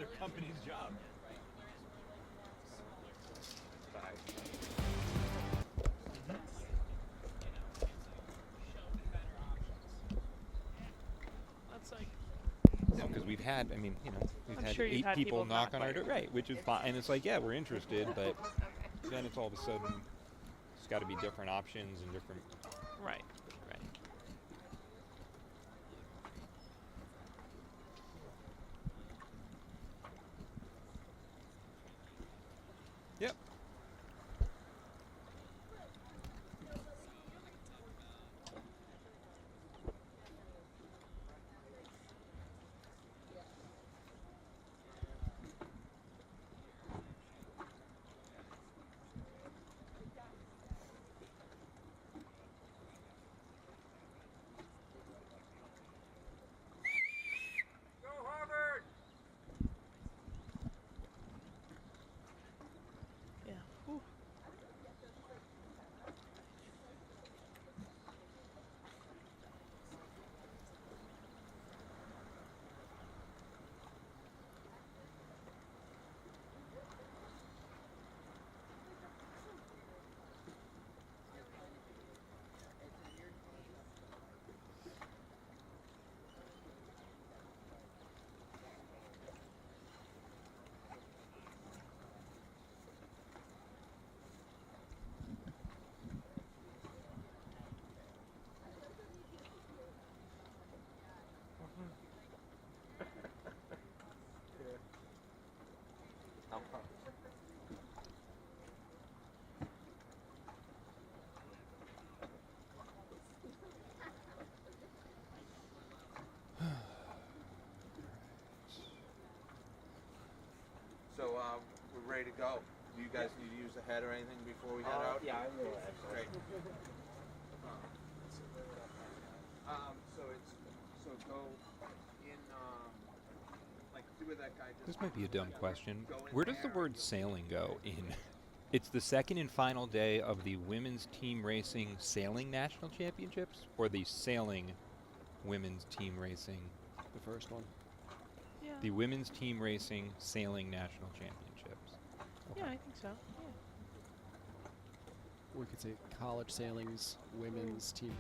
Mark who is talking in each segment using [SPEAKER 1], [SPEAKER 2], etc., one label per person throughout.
[SPEAKER 1] their company's job.
[SPEAKER 2] That's like.
[SPEAKER 1] Because we've had, I mean, you know, we've
[SPEAKER 2] I'm
[SPEAKER 1] had
[SPEAKER 2] sure you've
[SPEAKER 1] 8
[SPEAKER 2] had
[SPEAKER 1] people
[SPEAKER 2] people
[SPEAKER 1] knock
[SPEAKER 2] knock
[SPEAKER 1] on our
[SPEAKER 2] on
[SPEAKER 1] door,
[SPEAKER 2] your
[SPEAKER 1] right? Which is fine, and it's like, yeah, we're interested, but then it's all of a sudden, it's got to be different options and different.
[SPEAKER 2] Right. Right.
[SPEAKER 1] Yep.
[SPEAKER 2] Yeah. Whew.
[SPEAKER 3] So we're ready to go. Do you guys need to use the head or anything before we head out?
[SPEAKER 4] Yeah, I will actually.
[SPEAKER 3] Great. So go in like do where that guy just.
[SPEAKER 1] This might be a dumb question. Where does the word sailing go in? It's the second and final day of the women's team racing sailing national championships, or the sailing women's team racing?
[SPEAKER 4] The first one.
[SPEAKER 2] Yeah.
[SPEAKER 1] The women's team racing sailing national championships.
[SPEAKER 2] Yeah, I think so. Yeah.
[SPEAKER 4] Or we could say college sailing's women's team.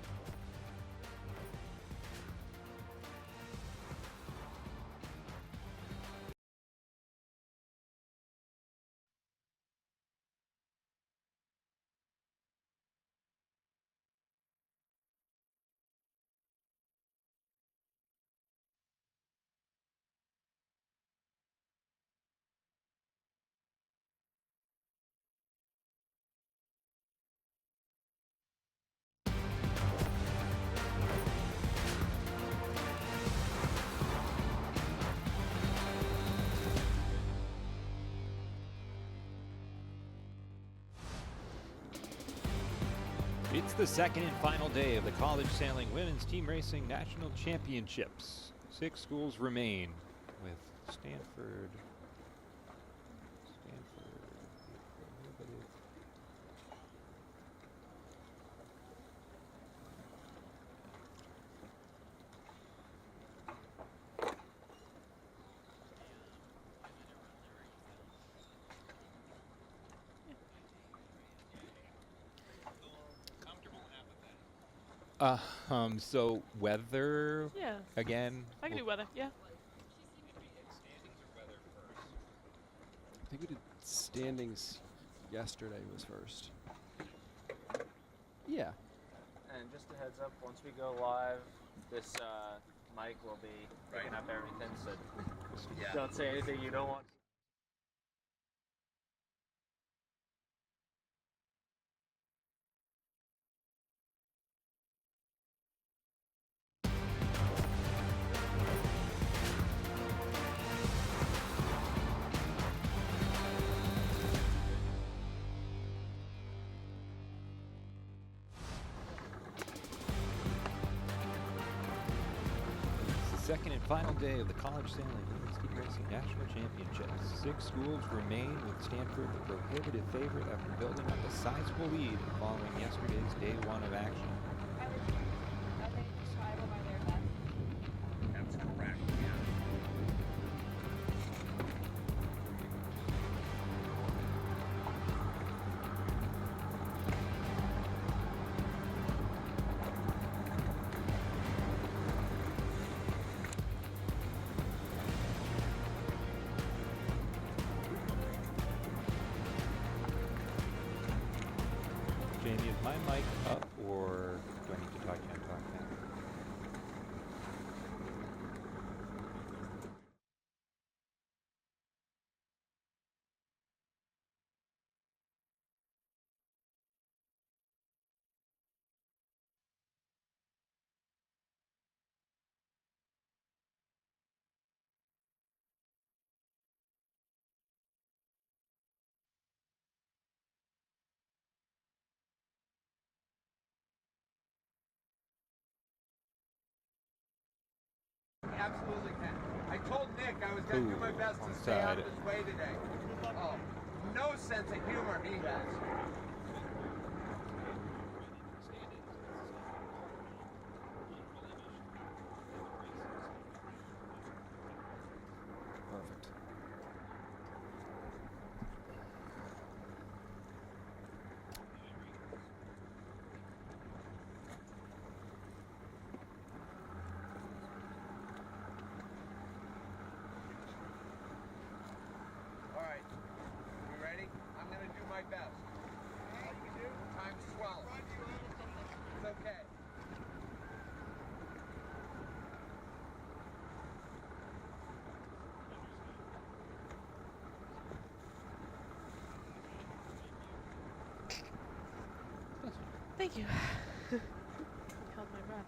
[SPEAKER 1] It's the second and final day of the College Sailing Women's Team Racing National Championships. 6 schools remain, with Stanford. So weather
[SPEAKER 2] Yeah.
[SPEAKER 1] again.
[SPEAKER 2] I can do weather. Yeah.
[SPEAKER 4] I think we did standings yesterday was first. Yeah.
[SPEAKER 5] And just a heads up, once we go live, this mic will be picking up everything, so don't say anything you don't want.
[SPEAKER 1] Second and final day of the College Sailing Women's Team Racing National Championships. 6 schools remain, with Stanford the prohibitive favorite after building up a sizable lead following yesterday's day 1 of action.
[SPEAKER 3] That's correct. Yeah.
[SPEAKER 1] Jamie, is my mic up or do I need to talk to him?
[SPEAKER 3] Absolutely can. I told Nick I was going to do my best to stay out of his way today. Oh, no sense of humor he has.
[SPEAKER 4] Perfect.
[SPEAKER 3] All right. You ready? I'm going to do my best. Time's swell. It's okay.
[SPEAKER 2] Thank you. Held my breath.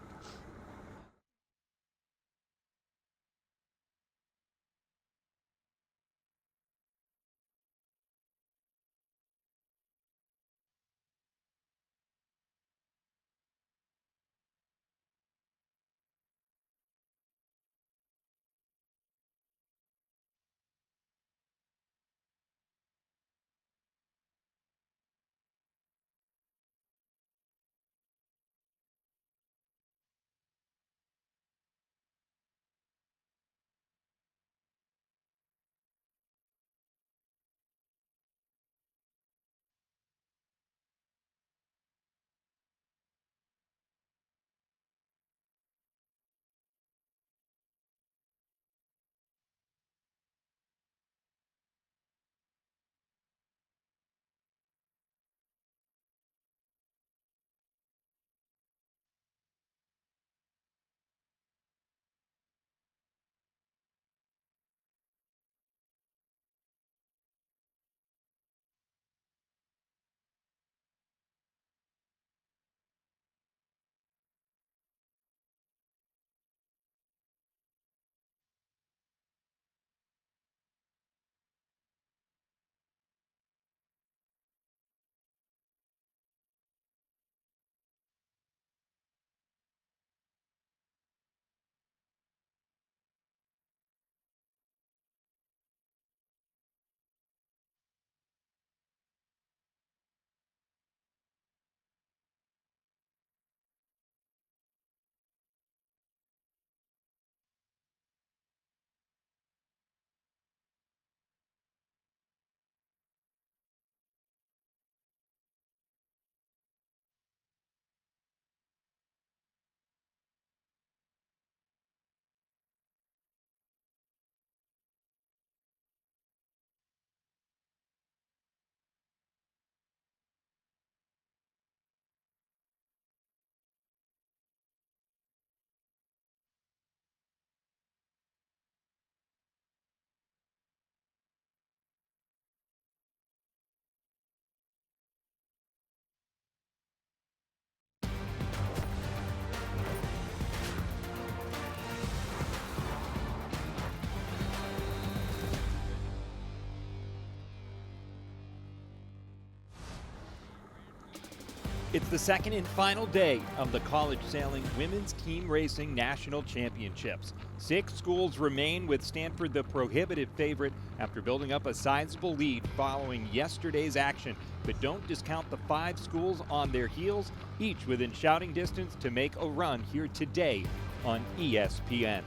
[SPEAKER 1] It's the second and final day of the College Sailing Women's Team Racing National Championships. 6 schools remain, with Stanford the prohibitive favorite after building up a sizable lead following yesterday's action. But don't discount the 5 schools on their heels, each within shouting distance to make a run here today on ESPN.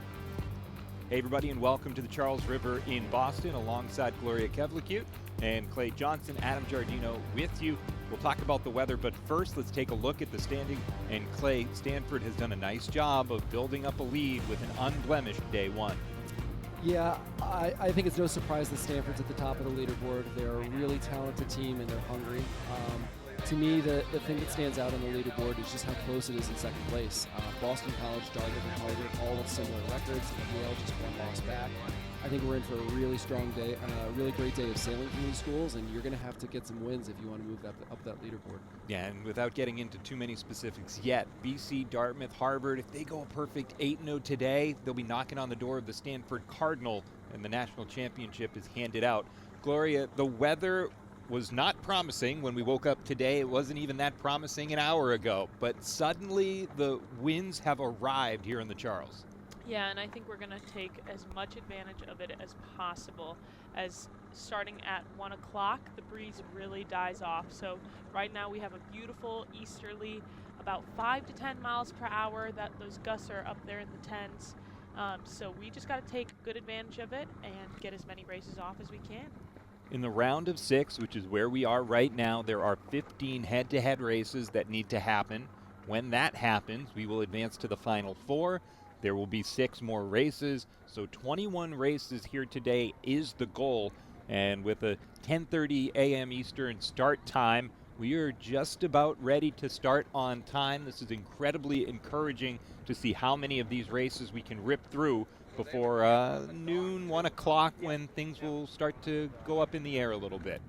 [SPEAKER 1] Hey everybody, and welcome to the Charles River in Boston alongside Gloria Kevlicuite and Clay Johnson. Adam Giardino with you. We'll talk about the weather, but first let's take a look at the standing. And Clay, Stanford has done a nice job of building up a lead with an unblemished day one.
[SPEAKER 4] Yeah, I think it's no surprise that Stanford's at the top of the leaderboard. They're a really talented team and they're hungry. To me, the thing that stands out on the leaderboard is just how close it is in second place. Boston College, Dartmouth, and Harvard all with similar records. Yale just one loss back. I think we're in for a really strong day, a really great day of sailing from these schools, and you're going to have to get some wins if you want to move up that leaderboard.
[SPEAKER 1] Yeah, and without getting into too many specifics yet, BC, Dartmouth, Harvard, if they go a perfect 8-0 today, they'll be knocking on the door of the Stanford Cardinal, and the national championship is handed out. Gloria, the weather was not promising when we woke up today. It wasn't even that promising an hour ago, but suddenly the winds have arrived here in the Charles.
[SPEAKER 2] Yeah, and I think we're going to take as much advantage of it as possible, as starting at 1 o'clock, the breeze really dies off. So right now we have a beautiful easterly, about 5 to 10 miles per hour. Those gusts are up there in the 10s. So we just got to take good advantage of it and get as many races off as we can.
[SPEAKER 1] In the round of 6, which is where we are right now, there are 15 head-to-head races that need to happen. When that happens, we will advance to the final 4. There will be 6 more races, so 21 races here today is the goal. And with a 10:30 a.m. Eastern start time, we are just about ready to start on time. This is incredibly encouraging to see how many of these races we can rip through before noon, 1 o'clock, when things will start to go up in the air a little bit.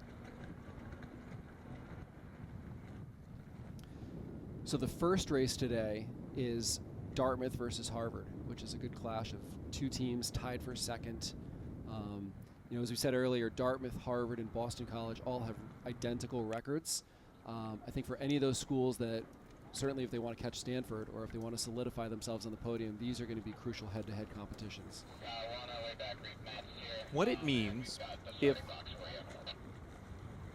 [SPEAKER 4] So the first race today is Dartmouth versus Harvard, which is a good clash of two teams tied for second. As we said earlier, Dartmouth, Harvard, and Boston College all have identical records. I think for any of those schools that, certainly if they want to catch Stanford or if they want to solidify themselves on the podium, these are going to be crucial head-to-head competitions.
[SPEAKER 1] What it means, if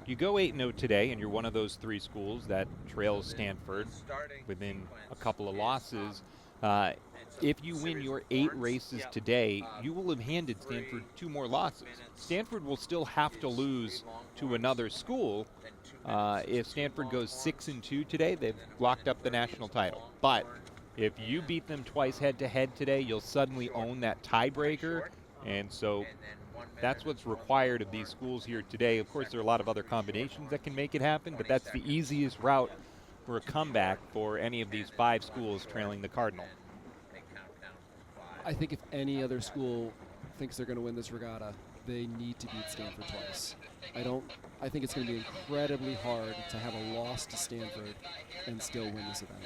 [SPEAKER 1] you go 8-0 today and you're one of those 3 schools that trails Stanford within a couple of losses, if you win your 8 races today, you will have handed Stanford 2 more losses. Stanford will still have to lose to another school. If Stanford goes 6-2 today, they've locked up the national title. But if you beat them twice head-to-head today, you'll suddenly own that tiebreaker. And so that's what's required of these schools here today. Of course, there are a lot of other combinations that can make it happen, but that's the easiest route for a comeback for any of these 5 schools trailing the Cardinal.
[SPEAKER 4] I think if any other school thinks they're going to win this regatta, they need to beat Stanford twice. I think it's going to be incredibly hard to have a loss to Stanford and still win this event.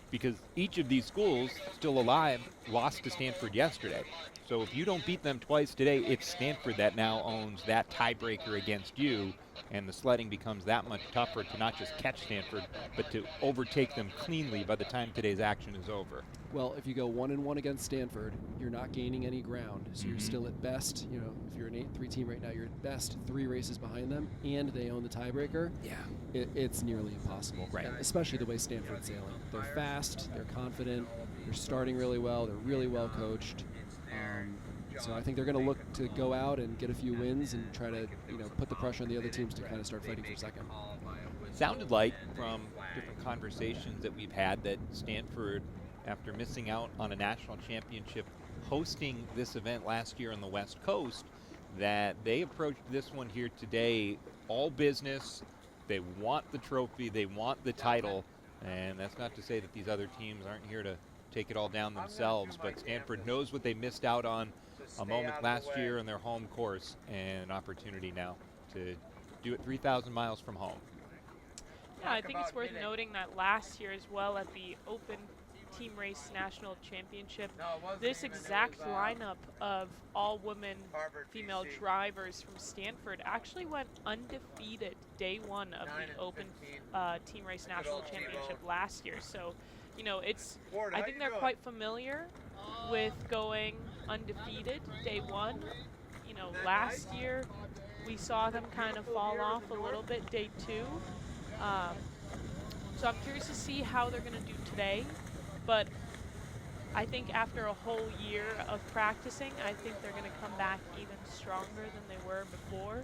[SPEAKER 1] Because each of these schools, still alive, lost to Stanford yesterday. So if you don't beat them twice today, it's Stanford that now owns that tiebreaker against you, and the sledding becomes that much tougher to not just catch Stanford, but to overtake them cleanly by the time today's action is over.
[SPEAKER 4] Well, if you go 1-1 against Stanford, you're not gaining any ground. So you're still at best, if you're an 8-3 team right now, you're at best 3 races behind them, and they own the tiebreaker. Yeah, it's nearly impossible.
[SPEAKER 1] Right.
[SPEAKER 4] Especially the way Stanford's sailing. They're fast, they're confident, they're starting really well, they're really well coached. So I think they're going to look to go out and get a few wins and try to, put the pressure on the other teams to kind of start fighting for second.
[SPEAKER 1] Sounded like, from different conversations that we've had, that Stanford, after missing out on a national championship hosting this event last year on the West Coast, that they approached this one here today all business. They want the trophy, they want the title, and that's not to say that these other teams aren't here to take it all down themselves, but Stanford knows what they missed out on a moment last year on their home course, and an opportunity now to do it 3,000 miles from home.
[SPEAKER 2] Yeah, I think it's worth noting that last year as well at the Open Team Race National Championship, this exact lineup of all-women female drivers from Stanford actually went undefeated day 1 of the Open Team Race National Championship last year. So, I think they're quite familiar with going undefeated day 1. Last year we saw them kind of fall off a little bit day 2. So I'm curious to see how they're going to do today. But I think after a whole year of practicing, I think they're going to come back even stronger than they were before.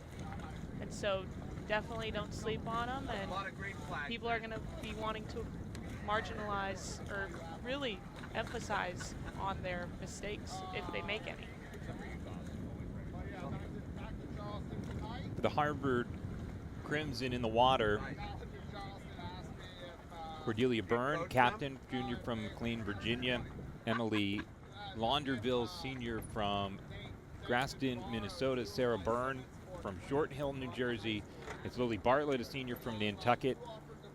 [SPEAKER 2] And so definitely don't sleep on them. And people are going to be wanting to marginalize or really emphasize on their mistakes if they make any.
[SPEAKER 1] For the Harvard crimson in the water. Cordelia Byrne, captain, junior from McLean, Virginia. Emily Launderville, senior from Graston, Minnesota. Sarah Byrne from Short Hill, New Jersey. It's Lily Bartlett, a senior from Nantucket.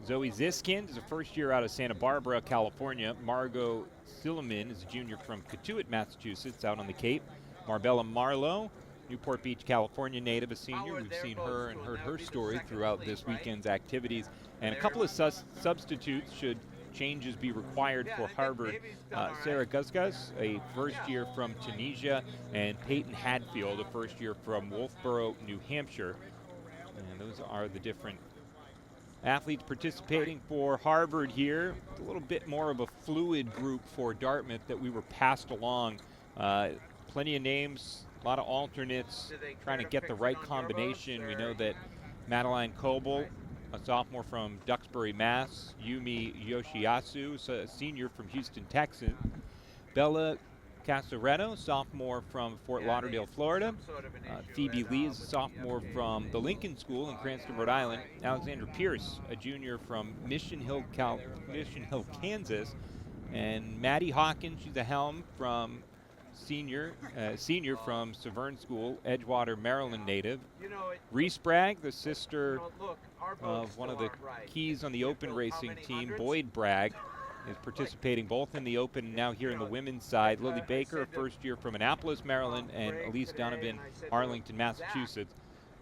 [SPEAKER 1] Zoe Ziskind is a first year out of Santa Barbara, California. Margot Silliman is a junior from Katuitt, Massachusetts, out on the Cape. Marbella Marlowe, Newport Beach, California native, a senior. We've seen her and heard her story throughout this weekend's activities. And a couple of substitutes should changes be required for Harvard. Sarah Guzguz, a first year from Tunisia, and Peyton Hadfield, a first year from Wolfboro, New Hampshire. And those are the different athletes participating for Harvard here. A little bit more of a fluid group for Dartmouth that we were passed along. Plenty of names, a lot of alternates, trying to get the right combination. We know that Madeline Coble, a sophomore from Duxbury, Mass. Yumi Yoshiyasu, a senior from Houston, Texas. Bella Casaretto, sophomore from Fort Lauderdale, Florida. Phoebe Lee is a sophomore from the Lincoln School in Cranston, Rhode Island. Alexandra Pierce, a junior from Mission Hill, Kansas. And Maddie Hawkins, she's a Helm from senior from Severn School, Edgewater, Maryland native. Reese Bragg, the sister of one of the keys on the open racing team, Boyd Bragg, is participating both in the open and now here in the women's side. Lily Baker, a first year from Annapolis, Maryland, and Elise Donovan, Arlington, Massachusetts.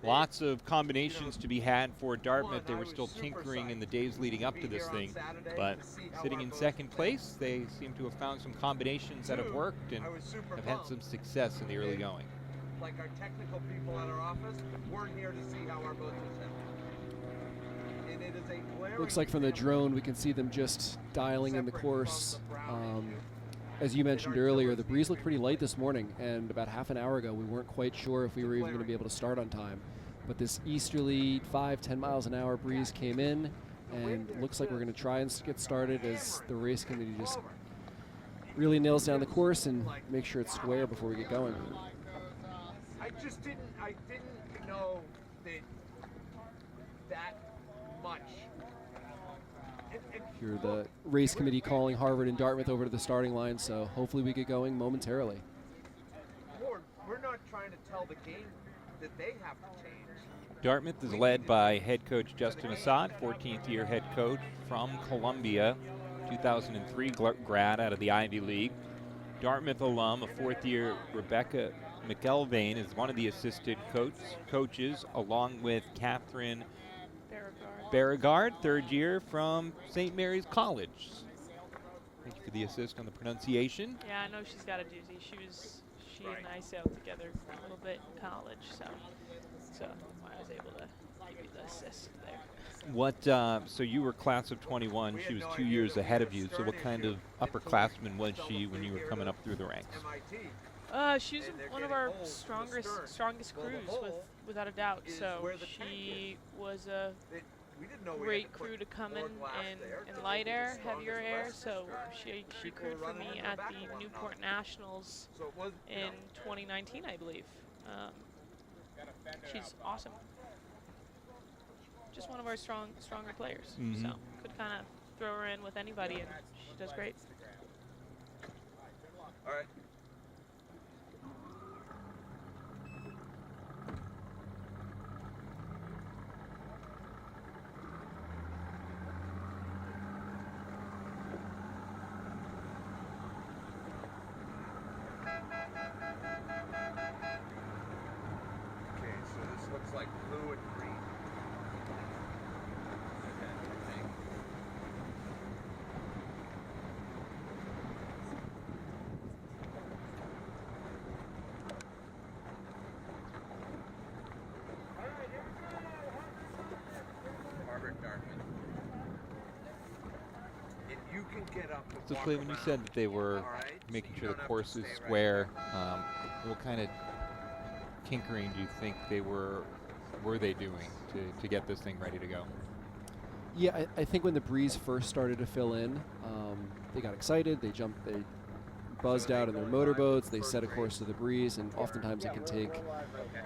[SPEAKER 1] Lots of combinations to be had for Dartmouth. They were still tinkering in the days leading up to this thing, but sitting in second place, they seem to have found some combinations that have worked and have had some success in the early going.
[SPEAKER 3] Like our technical people at our office weren't here to see how our boats are set. And it is a glaring
[SPEAKER 4] Looks like from the drone we can see them just dialing in the course. As you mentioned earlier, the breeze looked pretty light this morning, and about half an hour ago we weren't quite sure if we were even going to be able to start on time. But this easterly 5-10 miles an hour breeze came in, and looks like we're going to try and get started as the race committee just really nails down the course and make sure it's square before we get going.
[SPEAKER 3] I didn't know that much.
[SPEAKER 4] Here the race committee calling Harvard and Dartmouth over to the starting line, so hopefully we get going momentarily.
[SPEAKER 3] We're not trying to tell the game that they have to change.
[SPEAKER 1] Dartmouth is led by head coach Justin Assad, 14th year head coach from Columbia, 2003 grad out of the Ivy League. Dartmouth alum, a fourth year Rebecca McElvain is one of the assistant coaches, along with Catherine Beauregard, third year from St. Mary's College. Thank you for the assist on the pronunciation.
[SPEAKER 2] Yeah, I know she's got a doozy. She and I sailed together a little bit in college, so I was able to give you the assist there.
[SPEAKER 1] So you were class of 21. She was 2 years ahead of you. So what kind of upperclassman was she when you were coming up through the ranks?
[SPEAKER 2] She was one of our strongest crews, without a doubt. So she was a great crew to come in light air, heavier air. So she crewed for me at the Newport Nationals in 2019, I believe. She's awesome. Just one of our stronger players.
[SPEAKER 1] Mm-hmm.
[SPEAKER 2] So could kind of throw her in with anybody, and she does great.
[SPEAKER 3] All right. Looks like blue and green. Harvard Dartmouth. If you can get up and
[SPEAKER 1] So
[SPEAKER 3] walk
[SPEAKER 1] Clay, when you
[SPEAKER 3] around,
[SPEAKER 1] said that they were
[SPEAKER 3] all right,
[SPEAKER 1] making
[SPEAKER 3] so
[SPEAKER 1] sure
[SPEAKER 3] you
[SPEAKER 1] the
[SPEAKER 3] don't
[SPEAKER 1] course
[SPEAKER 3] have
[SPEAKER 1] is
[SPEAKER 3] to stay
[SPEAKER 1] square, what kind of tinkering do you think they were they doing to get this thing ready to go?
[SPEAKER 4] Yeah, I think when the breeze first started to fill in, they got excited. They buzzed out in their motorboats. They set a course to the breeze, and oftentimes it can take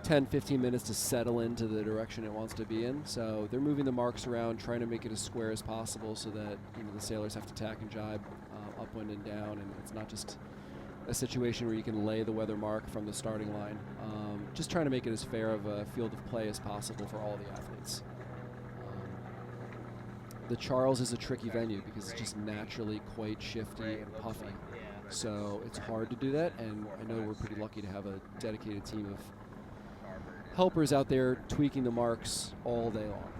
[SPEAKER 4] 10, 15 minutes to settle into the direction it wants to be in. So they're moving the marks around, trying to make it as square as possible so that the sailors have to tack and jibe upwind and down, and it's not just a situation where you can lay the weather mark from the starting line. Just trying to make it as fair of a field of play as possible for all the athletes. The Charles is a tricky venue because it's just naturally quite shifty and puffy. So it's hard to do that, and I know we're pretty lucky to have a dedicated team of helpers out there tweaking the marks all day long.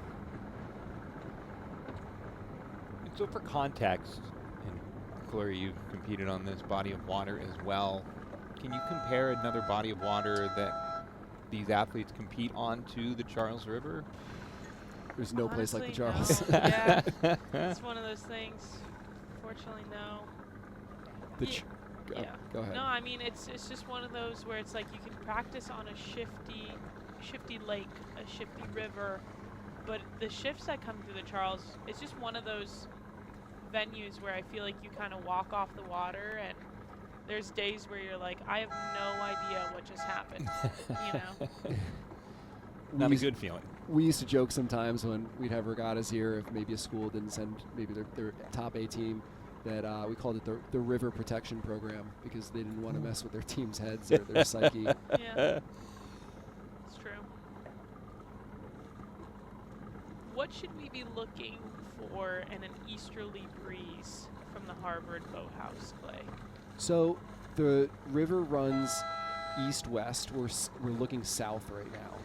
[SPEAKER 1] And so for context, and Gloria, you've competed on this body of water as well. Can you compare another body of water that these athletes compete on to the Charles River?
[SPEAKER 4] There's no place like the
[SPEAKER 2] Honestly,
[SPEAKER 4] Charles.
[SPEAKER 2] no. Yeah, it's one of those things. Fortunately, no.
[SPEAKER 4] Go ahead.
[SPEAKER 2] No, I mean it's just one of those where it's like you can practice on a shifty lake, a shifty river, but the shifts that come through the Charles, it's just one of those venues where I feel like you kind of walk off the water, and there's days where you're like, I have no idea what just happened.
[SPEAKER 1] Not a good feeling.
[SPEAKER 4] We used to joke sometimes when we'd have regattas here, if maybe a school didn't send maybe their top A team, that we called it the River Protection Program because they didn't want to mess with their team's heads or their psyche.
[SPEAKER 2] Yeah, it's true. What should we be looking for in an easterly breeze from the Harvard Boathouse, Clay?
[SPEAKER 4] So the river runs east-west. We're looking south right now.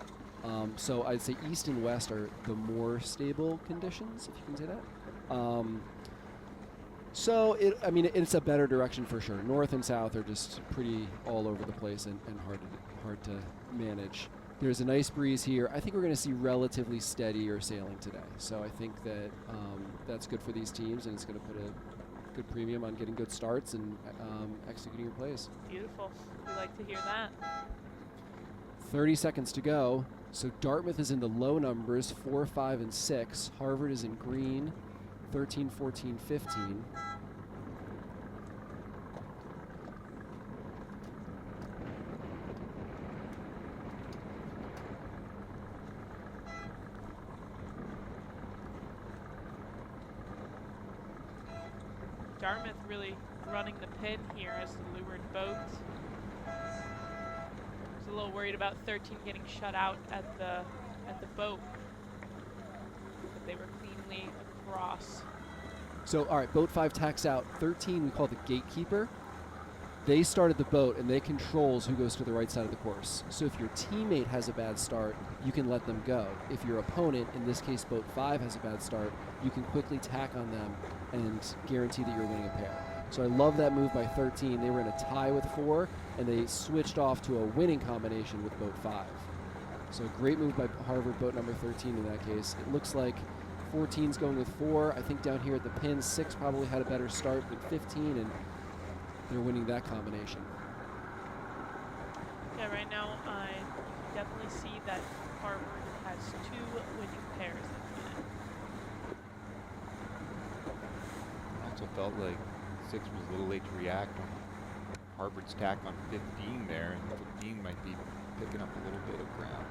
[SPEAKER 4] So I'd say east and west are the more stable conditions, if you can say that. So it's a better direction for sure. North and south are just pretty all over the place and hard to manage. There's a nice breeze here. I think we're going to see relatively steadier sailing today. So I think that that's good for these teams, and it's going to put a good premium on getting good starts and executing your plays.
[SPEAKER 2] Beautiful. We like to hear that.
[SPEAKER 4] 30 seconds to go. So Dartmouth is in the low numbers, 4, 5, and 6. Harvard is in green, 13, 14, 15.
[SPEAKER 2] Dartmouth really running the pin here as the leeward boat. A little worried about 13 getting shut out at the boat, but they were cleanly across.
[SPEAKER 4] So, all right, boat 5 tacks out. 13 we call the gatekeeper. They started the boat, and they controls who goes to the right side of the course. So if your teammate has a bad start, you can let them go. If your opponent, in this case boat 5, has a bad start, you can quickly tack on them and guarantee that you're winning a pair. So I love that move by 13. They were in a tie with 4, and they switched off to a winning combination with boat 5. So a great move by Harvard, boat number 13 in that case. It looks like 14's going with 4. I think down here at the pin, 6 probably had a better start than 15, and they're winning that combination.
[SPEAKER 2] Yeah, right now I definitely see that Harvard has 2 winning pairs at the minute.
[SPEAKER 1] Also felt like 6 was a little late to react on Harvard's tack on 15 there, and 15 might be picking up a little bit of ground.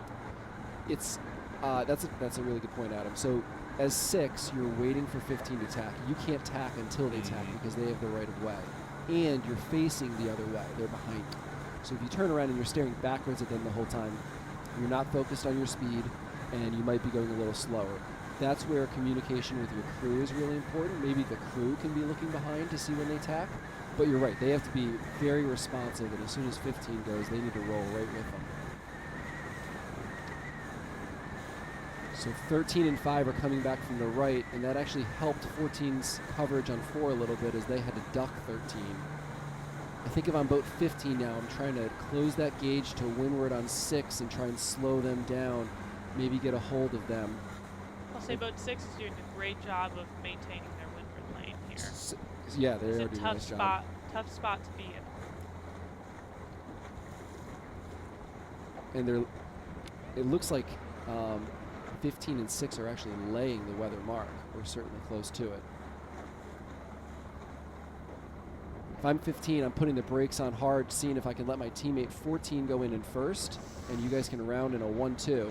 [SPEAKER 4] It's that's a really good point, Adam. So as 6, you're waiting for 15 to tack. You can't tack until they tack because they have the right of way, and you're facing the other way. They're behind you. So if you turn around and you're staring backwards at them the whole time, you're not focused on your speed, and you might be going a little slower. That's where communication with your crew is really important. Maybe the crew can be looking behind to see when they tack, but you're right. They have to be very responsive, and as soon as 15 goes, they need to roll right with them. So 13 and 5 are coming back from the right, and that actually helped 14's coverage on 4 a little bit as they had to duck 13. I think if I'm boat 15 now, I'm trying to close that gauge to windward on 6 and try and slow them down, maybe get a hold of them.
[SPEAKER 2] I'll say boat 6 is doing a great job of maintaining their windward lane here.
[SPEAKER 4] Yeah, they're
[SPEAKER 2] It's a
[SPEAKER 4] doing a nice
[SPEAKER 2] tough spot to be in.
[SPEAKER 4] And it looks like 15 and 6 are actually laying the weather mark. We're certainly close to it. I'm 15, I'm putting the brakes on hard, seeing if I can let my teammate 14 go in first, and you guys can round in a 1-2.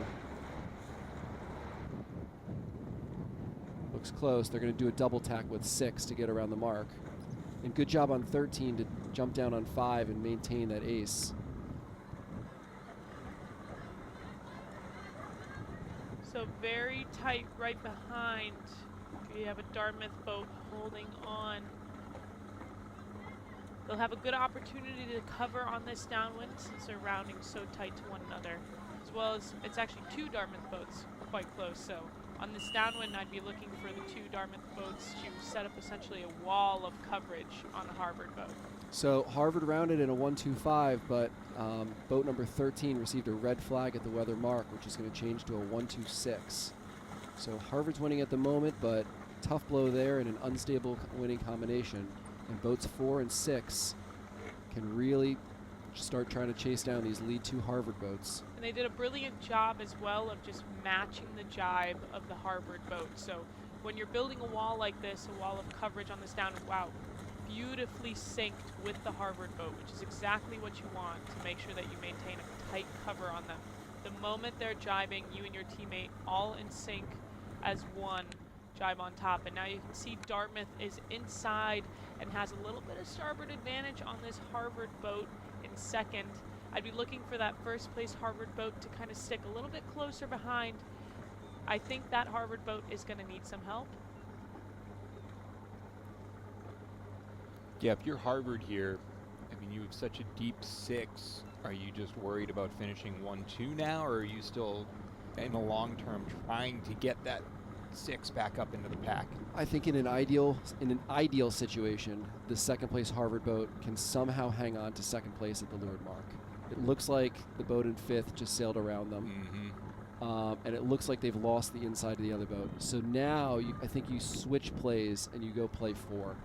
[SPEAKER 4] Looks close. They're going to do a double tack with 6 to get around the mark. And good job on 13 to jump down on 5 and maintain that ace.
[SPEAKER 2] So very tight right behind. You have a Dartmouth boat holding on. They'll have a good opportunity to cover on this downwind since they're rounding so tight to one another. As well as, it's actually 2 Dartmouth boats quite close. So on this downwind, I'd be looking for the 2 Dartmouth boats to set up essentially a wall of coverage on the Harvard boat.
[SPEAKER 4] So Harvard rounded in a 1-2-5, but boat number 13 received a red flag at the weather mark, which is going to change to a 1-2-6. So Harvard's winning at the moment, but tough blow there and an unstable winning combination. And boats 4 and 6 can really start trying to chase down these lead 2 Harvard boats.
[SPEAKER 2] And they did a brilliant job as well of just matching the jibe of the Harvard boat. So when you're building a wall like this, a wall of coverage on this downwind, wow, beautifully synced with the Harvard boat, which is exactly what you want to make sure that you maintain a tight cover on them. The moment they're jibing, you and your teammate all in sync as one, jibe on top. And now you can see Dartmouth is inside and has a little bit of starboard advantage on this Harvard boat in second. I'd be looking for that first place Harvard boat to kind of stick a little bit closer behind. I think that Harvard boat is going to need some help.
[SPEAKER 1] Yeah, if you're Harvard here, I mean, you have such a deep 6. Are you just worried about finishing 1-2 now, or are you still, in the long term, trying to get that 6 back up into the pack?
[SPEAKER 4] I think in an ideal situation, the second place Harvard boat can somehow hang on to second place at the leeward mark. It looks like the boat in 5th just sailed around them. And it looks like they've lost the inside of the other boat. So now I think you switch plays and you go play 4.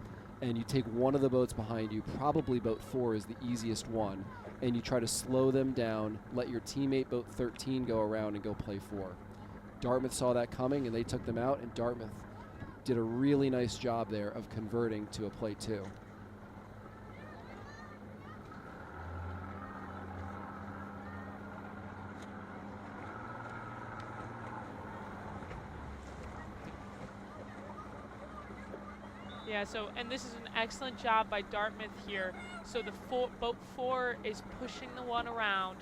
[SPEAKER 4] And you take one of the boats behind you, probably boat 4 is the easiest one, and you try to slow them down, let your teammate boat 13 go around and go play 4. Dartmouth saw that coming and they took them out, and Dartmouth did a really nice job there of converting to a play 2.
[SPEAKER 2] Yeah, so, and this is an excellent job by Dartmouth here. So the boat 4 is pushing the one around,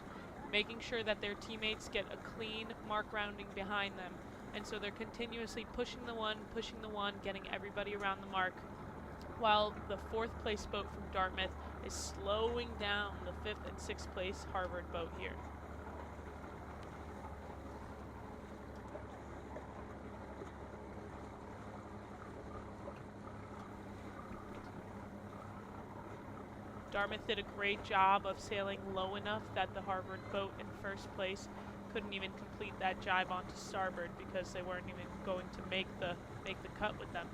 [SPEAKER 2] making sure that their teammates get a clean mark rounding behind them. And so they're continuously pushing the one, getting everybody around the mark, while the 4th place boat from Dartmouth is slowing down the 5th and 6th place Harvard boat here. Dartmouth did a great job of sailing low enough that the Harvard boat in first place couldn't even complete that jibe onto starboard because they weren't even going to make the cut with them.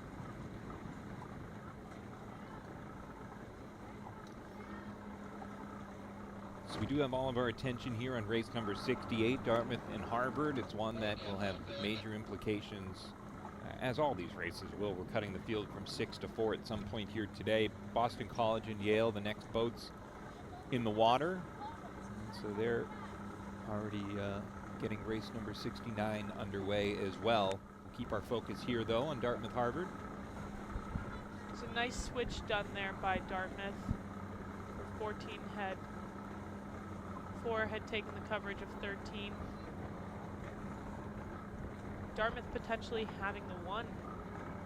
[SPEAKER 1] So we do have all of our attention here on race number 68, Dartmouth and Harvard. It's one that will have major implications, as all these races will. We're cutting the field from 6 to 4 at some point here today. Boston College and Yale, the next boats in the water. So they're already getting race number 69 underway as well. We'll keep our focus here, though, on Dartmouth Harvard.
[SPEAKER 2] It's a nice switch done there by Dartmouth. 14 had 4 had taken the coverage of 13. Dartmouth potentially having the 1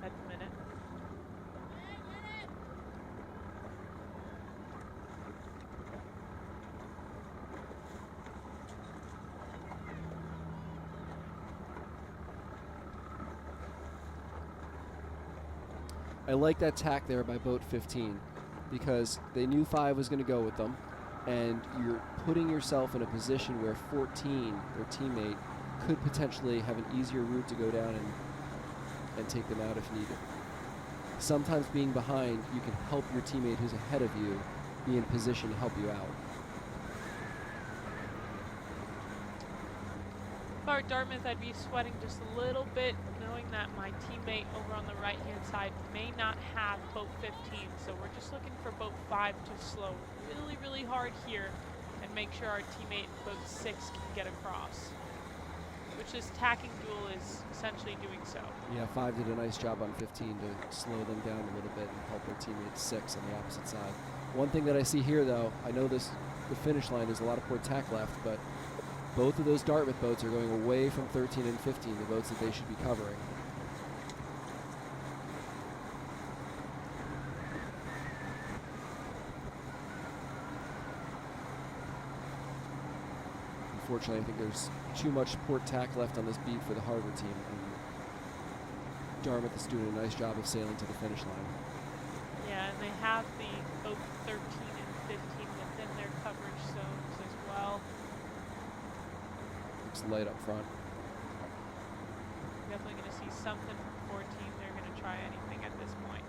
[SPEAKER 2] at the minute.
[SPEAKER 4] I like that tack there by boat 15 because they knew 5 was going to go with them, and you're putting yourself in a position where 14, their teammate, could potentially have an easier route to go down and take them out if needed. Sometimes being behind, you can help your teammate who's ahead of you be in position to help you out.
[SPEAKER 2] If I were Dartmouth, I'd be sweating just a little bit, knowing that my teammate over on the right-hand side may not have boat 15. So we're just looking for boat 5 to slow really, really hard here and make sure our teammate boat 6 can get across, which this tacking duel is essentially doing so.
[SPEAKER 4] Yeah, 5 did a nice job on 15 to slow them down a little bit and help their teammate 6 on the opposite side. One thing that I see here, though, I know the finish line, there's a lot of port tack left, but both of those Dartmouth boats are going away from 13 and 15, the boats that they should be covering. Unfortunately, I think there's too much port tack left on this beat for the Harvard team, and Dartmouth is doing a nice job of sailing to the finish line.
[SPEAKER 2] Yeah, and they have the boat 13 and 15 within their coverage zones as well.
[SPEAKER 4] Looks light up front.
[SPEAKER 2] Definitely going to see something from 14. They're going to try anything at this point.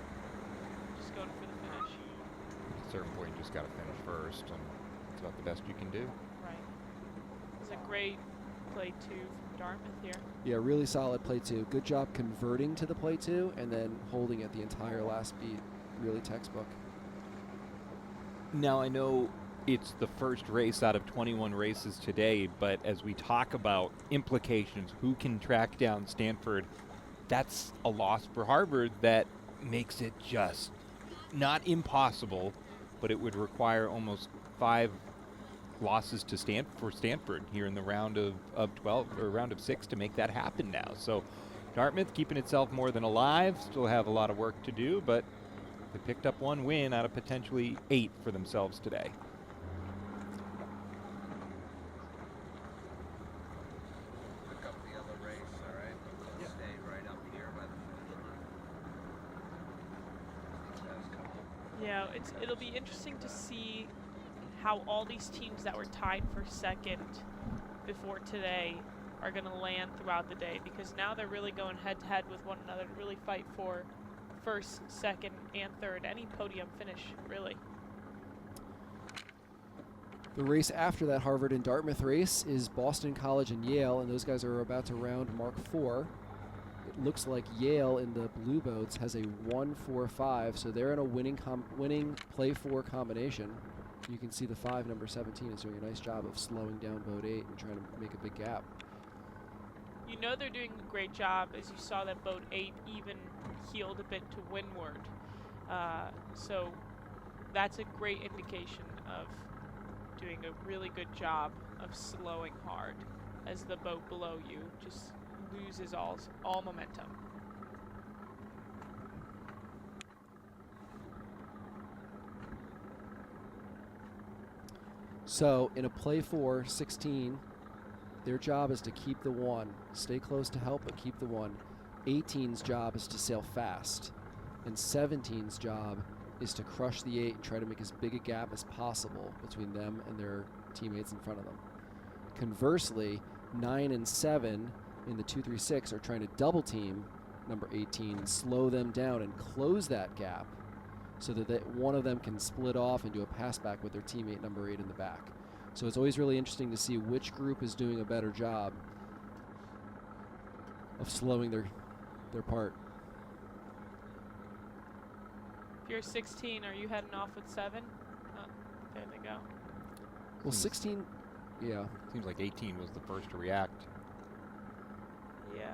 [SPEAKER 2] Just going for the finish.
[SPEAKER 1] At a certain point, you just got to finish first, and it's about the best you can do.
[SPEAKER 2] Right. It's a great play 2 from Dartmouth here.
[SPEAKER 4] Yeah, really solid play 2. Good job converting to the play 2 and then holding it the entire last beat. Really textbook.
[SPEAKER 1] Now, I know it's the first race out of 21 races today, but as we talk about implications, who can track down Stanford, that's a loss for Harvard that makes it just not impossible, but it would require almost 5 losses to Stanford here in the round of 12 or round of 6 to make that happen now. So Dartmouth keeping itself more than alive, still have a lot of work to do, but they picked up 1 win out of potentially 8 for themselves today.
[SPEAKER 3] Look up the other race, all right? We'll stay right up here by the
[SPEAKER 2] Yeah, it'll be interesting to see how all these teams that were tied for second before today are going to land throughout the day, because now they're really going head-to-head with one another to really fight for first, second, and third, any podium finish, really.
[SPEAKER 4] The race after that Harvard and Dartmouth race is Boston College and Yale, and those guys are about to round Mark 4. It looks like Yale in the blue boats has a 1-4-5, so they're in a winning play 4 combination. You can see the 5, number 17, is doing a nice job of slowing down boat 8 and trying to make a big gap.
[SPEAKER 2] You know they're doing a great job, as you saw that boat 8 even heeled a bit to windward. So that's a great indication of doing a really good job of slowing hard, as the boat below you just loses all momentum.
[SPEAKER 4] So in a play 4, 16, their job is to keep the 1. Stay close to help, but keep the 1. 18's job is to sail fast. And 17's job is to crush the 8 and try to make as big a gap as possible between them and their teammates in front of them. Conversely, 9 and 7 in the 2-3-6 are trying to double team number 18, slow them down and close that gap so that one of them can split off and do a pass back with their teammate number 8 in the back. So it's always really interesting to see which group is doing a better job of slowing their part.
[SPEAKER 2] If you're 16, are you heading off with 7? Oh, there they go.
[SPEAKER 4] Well, 16, yeah.
[SPEAKER 1] Seems like 18 was the first to react.
[SPEAKER 2] Yeah.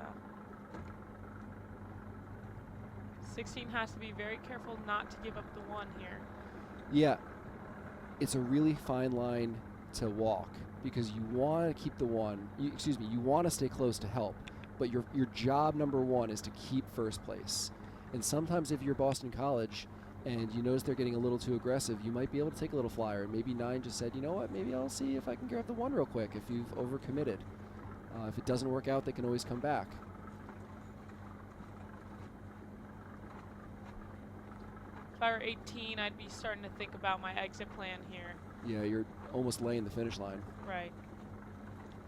[SPEAKER 2] 16 has to be very careful not to give up the 1 here.
[SPEAKER 4] Yeah. It's a really fine line to walk because you want to keep the 1. You want to stay close to help, but your job number 1 is to keep first place. And sometimes if you're Boston College and you notice they're getting a little too aggressive, you might be able to take a little flyer. And maybe 9 just said, you know what, maybe I'll see if I can grab the 1 real quick if you've overcommitted. If it doesn't work out, they can always come back.
[SPEAKER 2] If I were 18, I'd be starting to think about my exit plan here.
[SPEAKER 4] Yeah, you're almost laying the finish line.
[SPEAKER 2] Right.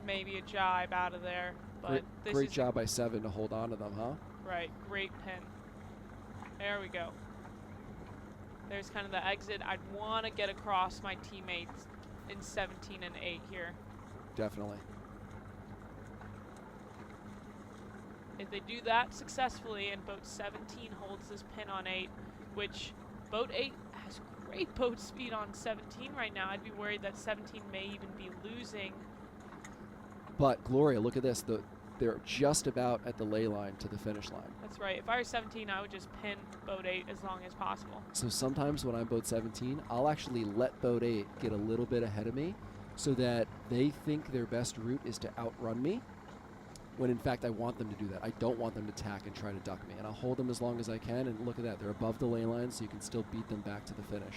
[SPEAKER 2] Maybe a jibe out of there, but this
[SPEAKER 4] great
[SPEAKER 2] is
[SPEAKER 4] job by 7 to hold on to them, huh?
[SPEAKER 2] right. Great pin. There we go. There's kind of the exit. I'd want to get across my teammates in 17 and 8 here.
[SPEAKER 4] Definitely.
[SPEAKER 2] If they do that successfully and boat 17 holds this pin on 8, which boat 8 has great boat speed on 17 right now, I'd be worried that 17 may even be losing.
[SPEAKER 4] But Gloria, look at this. They're just about at the ley line to the finish line.
[SPEAKER 2] That's right. If I were 17, I would just pin boat 8 as long as possible.
[SPEAKER 4] So sometimes when I'm boat 17, I'll actually let boat 8 get a little bit ahead of me so that they think their best route is to outrun me, when in fact I want them to do that. I don't want them to tack and try to duck me. And I'll hold them as long as I can, and look at that. They're above the ley line, so you can still beat them back to the finish.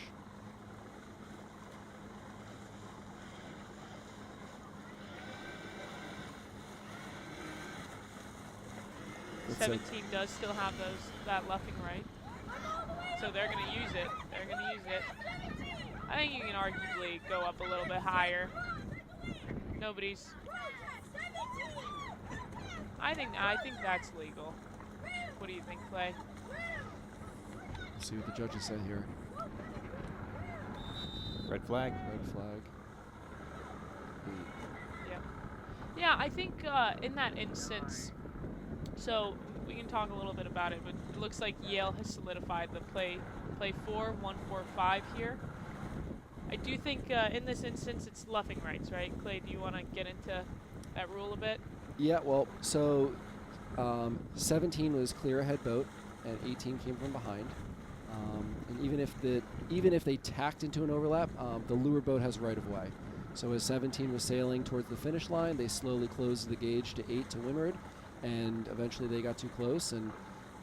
[SPEAKER 2] 17 does still have that luffing right, so they're going to use it. They're going to use it. I think you can arguably go up a little bit higher. Nobody's. I think that's legal. What do you think, Clay?
[SPEAKER 4] Let's see what the judges say here.
[SPEAKER 1] Red flag.
[SPEAKER 4] Red flag.
[SPEAKER 2] Yeah, I think in that instance, so we can talk a little bit about it, but it looks like Yale has solidified the play 4, 1, 4, 5 here. I do think in this instance it's luffing rights, right? Clay, do you want to get into that rule a bit?
[SPEAKER 4] Yeah, well, so 17 was clear ahead boat, and 18 came from behind. And even if they tacked into an overlap, the lure boat has right of way. So as 17 was sailing towards the finish line, they slowly closed the gauge to 8 to windward, and eventually they got too close, and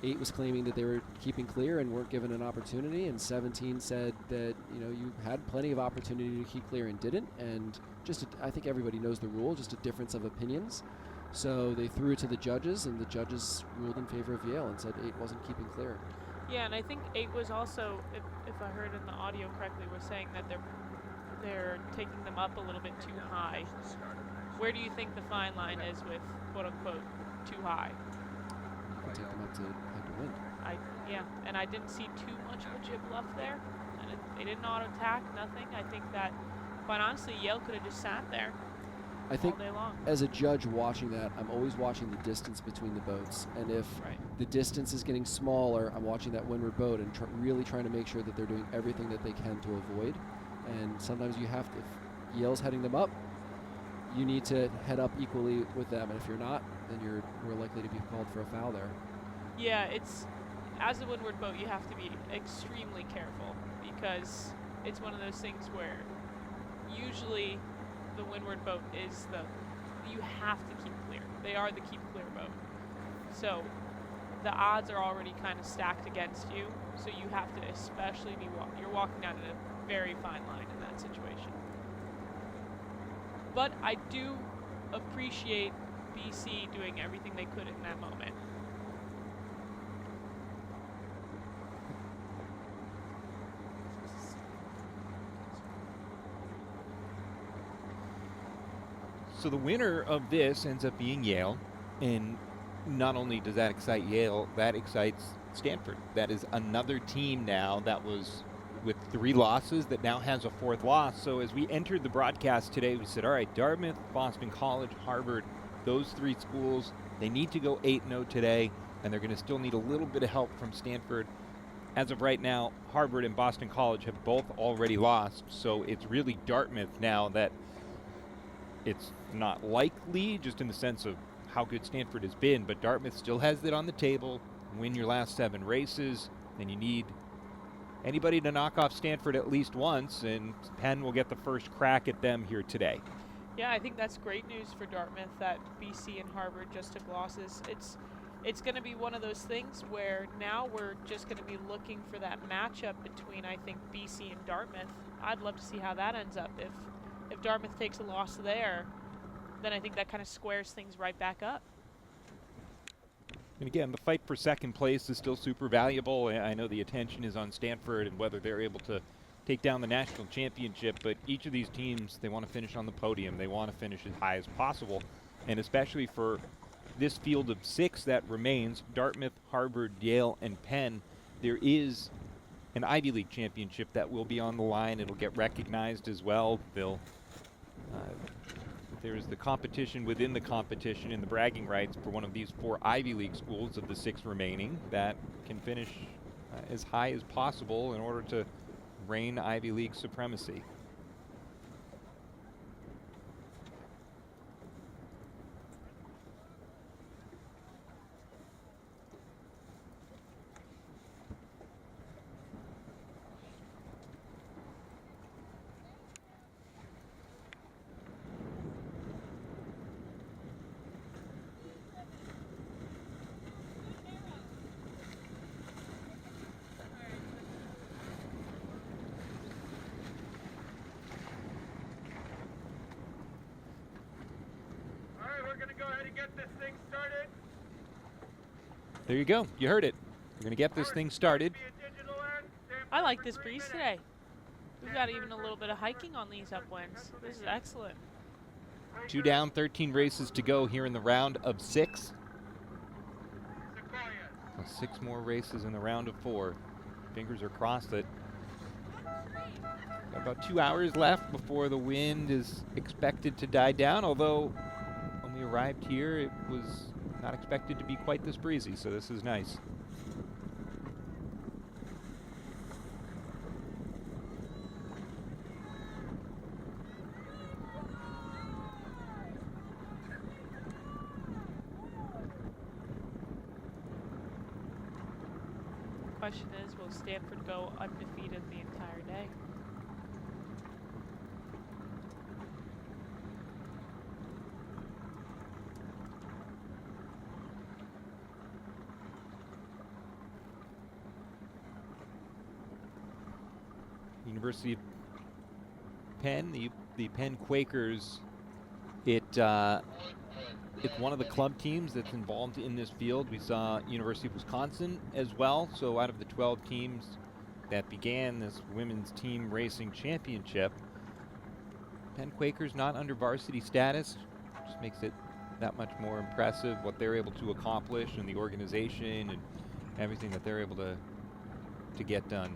[SPEAKER 4] 8 was claiming that they were keeping clear and weren't given an opportunity, and 17 said that, you know, you had plenty of opportunity to keep clear and didn't, and I think everybody knows the rule, just a difference of opinions. So they threw it to the judges, and the judges ruled in favor of Yale and said 8 wasn't keeping clear.
[SPEAKER 2] Yeah, and I think 8 was also, if I heard in the audio correctly, was saying that they're taking them up a little bit too high. Where do you think the fine line is with quote-unquote too high?
[SPEAKER 4] You can take them up to head to wind.
[SPEAKER 2] Yeah, and I didn't see too much of a jib luff there. And they didn't auto-attack, nothing. I think that, quite honestly, Yale could have just sat there
[SPEAKER 4] I think
[SPEAKER 2] all day long.
[SPEAKER 4] As a judge watching that, I'm always watching the distance between the boats. And if the distance is getting smaller, I'm watching that windward boat and really trying to make sure that they're doing everything that they can to avoid. And sometimes you have to, if Yale's heading them up, you need to head up equally with them. And if you're not, then you're more likely to be called for a foul there.
[SPEAKER 2] Yeah, as a windward boat, you have to be extremely careful because it's one of those things where usually the windward boat is you have to keep clear. They are the keep clear boat. So the odds are already kind of stacked against you. So you have to especially you're walking down a very fine line in that situation. But I do appreciate BC doing everything they could in that moment.
[SPEAKER 1] So the winner of this ends up being Yale, and not only does that excite Yale, that excites Stanford. That is another team now that was with 3 losses that now has a 4th loss. So as we entered the broadcast today, we said, all right, Dartmouth, Boston College, Harvard, those 3 schools, they need to go 8-0 today, and they're going to still need a little bit of help from Stanford. As of right now, Harvard and Boston College have both already lost, so it's really Dartmouth now that it's not likely, just in the sense of how good Stanford has been, but Dartmouth still has it on the table. Win your last 7 races, then you need anybody to knock off Stanford at least once, and Penn will get the first crack at them here today.
[SPEAKER 2] Yeah, I think that's great news for Dartmouth that BC and Harvard just took losses. It's going to be one of those things where now we're just going to be looking for that matchup between, I think, BC and Dartmouth. I'd love to see how that ends up. If Dartmouth takes a loss there, then I think that kind of squares things right back up.
[SPEAKER 1] And again, the fight for second place is still super valuable. I know the attention is on Stanford and whether they're able to take down the national championship, but each of these teams, they want to finish on the podium. They want to finish as high as possible. And especially for this field of 6 that remains, Dartmouth, Harvard, Yale, and Penn, there is an Ivy League championship that will be on the line. It'll get recognized as well. They'll There is the competition within the competition and the bragging rights for one of these 4 Ivy League schools of the 6 remaining that can finish as high as possible in order to reign Ivy League supremacy. There you go. You heard it. We're going to get this thing started.
[SPEAKER 2] I like this breeze today. We've got even a little bit of hiking on these upwinds. This is excellent.
[SPEAKER 1] 2 down, 13 races to go here in the round of 6. So 6 more races in the round of 4. Fingers are crossed that got about 2 hours left before the wind is expected to die down, although when we arrived here it was not expected to be quite this breezy, so this is nice.
[SPEAKER 2] Question is, will Stanford go undefeated the entire day?
[SPEAKER 1] University of Penn, the Penn Quakers, it's one of the club teams that's involved in this field. We saw University of Wisconsin as well. So out of the 12 teams that began this women's team racing championship, Penn Quakers not under varsity status. Just makes it that much more impressive what they're able to accomplish and the organization and everything that they're able to get done.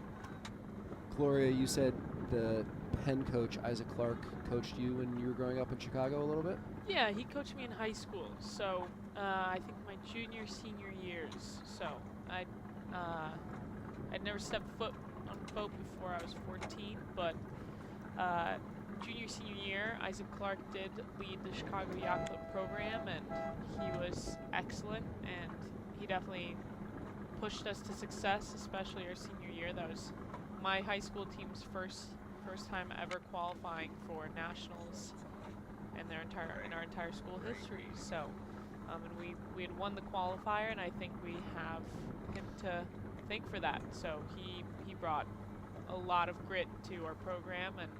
[SPEAKER 4] Gloria, you said the Penn coach, Isaac Clark, coached you when you were growing up in Chicago a little bit?
[SPEAKER 2] Yeah, he coached me in high school. So I think my junior, senior years. So I'd never stepped foot on a boat before I was 14, but junior, senior year, Isaac Clark did lead the Chicago Yacht Club program, and he was excellent, and he definitely pushed us to success, especially our senior year. That was my high school team's first time ever qualifying for nationals in our entire school history. So, and we had won the qualifier, and I think we have him to thank for that. So he brought a lot of grit to our program and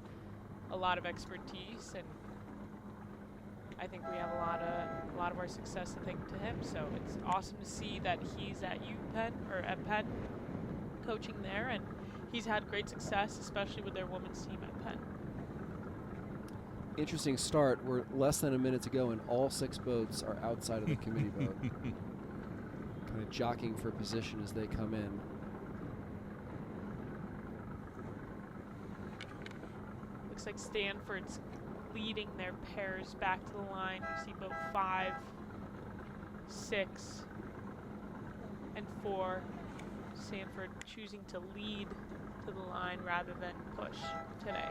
[SPEAKER 2] a lot of expertise, and I think we have a lot of our success to thank to him. So it's awesome to see that he's at Penn coaching there, and he's had great success, especially with their women's team at Penn.
[SPEAKER 4] Interesting start. We're less than a minute to go, and all 6 boats are outside of the committee boat. Kind of jockeying for position as they come in.
[SPEAKER 2] Looks like Stanford's leading their pairs back to the line. We see boat 5, 6, and 4. Stanford choosing to lead to the line rather than push today.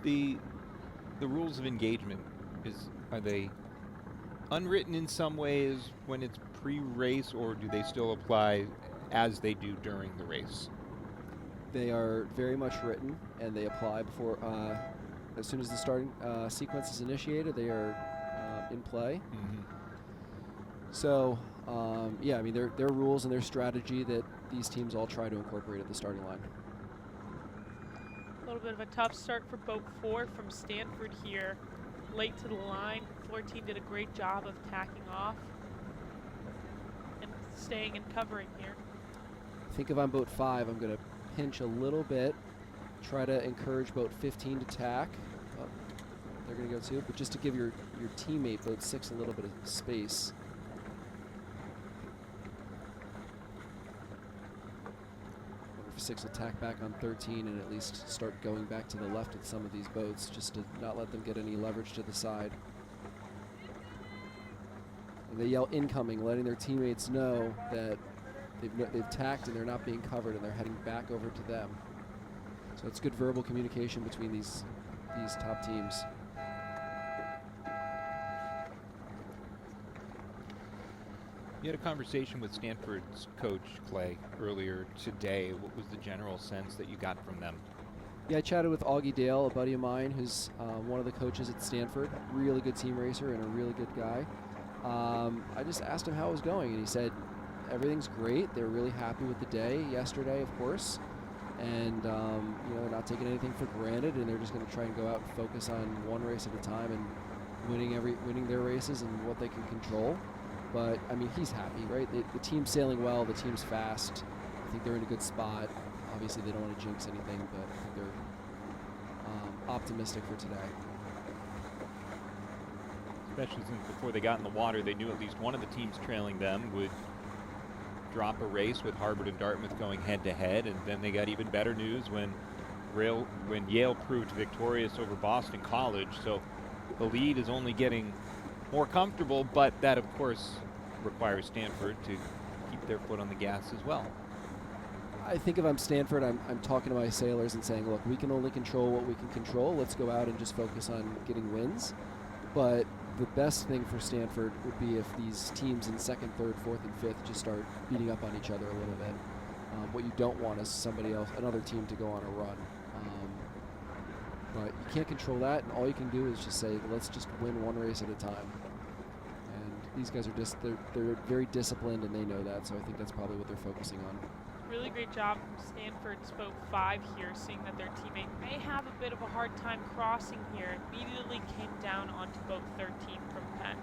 [SPEAKER 1] The rules of engagement, are they unwritten in some ways when it's pre-race, or do they still apply as they do during the race?
[SPEAKER 4] They are very much written, and they apply before, as soon as the starting sequence is initiated, they are in play.
[SPEAKER 1] Mm-hmm.
[SPEAKER 4] So, yeah, I mean, there are rules and their strategy that these teams all try to incorporate at the starting line.
[SPEAKER 2] A little bit of a tough start for boat 4 from Stanford here. Late to the line. Floor team did a great job of tacking off and staying and covering here.
[SPEAKER 4] I think if I'm boat 5, I'm going to pinch a little bit, try to encourage boat 15 to tack. Oh, they're going to go too, but just to give your teammate, boat 6, a little bit of space. 5-6 will tack back on 13 and at least start going back to the left with some of these boats, just to not let them get any leverage to the side. And they yell incoming, letting their teammates know that they've tacked and they're not being covered and they're heading back over to them. So it's good verbal communication between these top teams.
[SPEAKER 1] You had a conversation with Stanford's coach, Clay, earlier today. What was the general sense that you got from them?
[SPEAKER 4] Yeah, I chatted with Augie Dale, a buddy of mine who's one of the coaches at Stanford. Really good team racer and a really good guy. I just asked him how it was going, and he said everything's great. They're really happy with the day yesterday, of course. And they're not taking anything for granted, and they're just going to try and go out and focus on one race at a time and winning their races and what they can control. But I mean, he's happy, right? The team's sailing well. The team's fast. I think they're in a good spot. Obviously, they don't want to jinx anything, but I think they're optimistic for today.
[SPEAKER 1] Especially since before they got in the water, they knew at least one of the teams trailing them would drop a race with Harvard and Dartmouth going head-to-head, and then they got even better news when Yale proved victorious over Boston College. So the lead is only getting more comfortable, but that, of course, requires Stanford to keep their foot on the gas as well.
[SPEAKER 4] I think if I'm Stanford, I'm talking to my sailors and saying, look, we can only control what we can control. Let's go out and just focus on getting wins. But the best thing for Stanford would be if these teams in second, third, fourth, and fifth just start beating up on each other a little bit. What you don't want is somebody else, another team, to go on a run. But you can't control that, and all you can do is just say, let's just win one race at a time. And these guys are they're very disciplined, and they know that, so I think that's probably what they're focusing on.
[SPEAKER 2] Really great job from Stanford's boat 5 here, seeing that their teammate may have a bit of a hard time crossing here. Immediately came down onto boat 13 from Penn.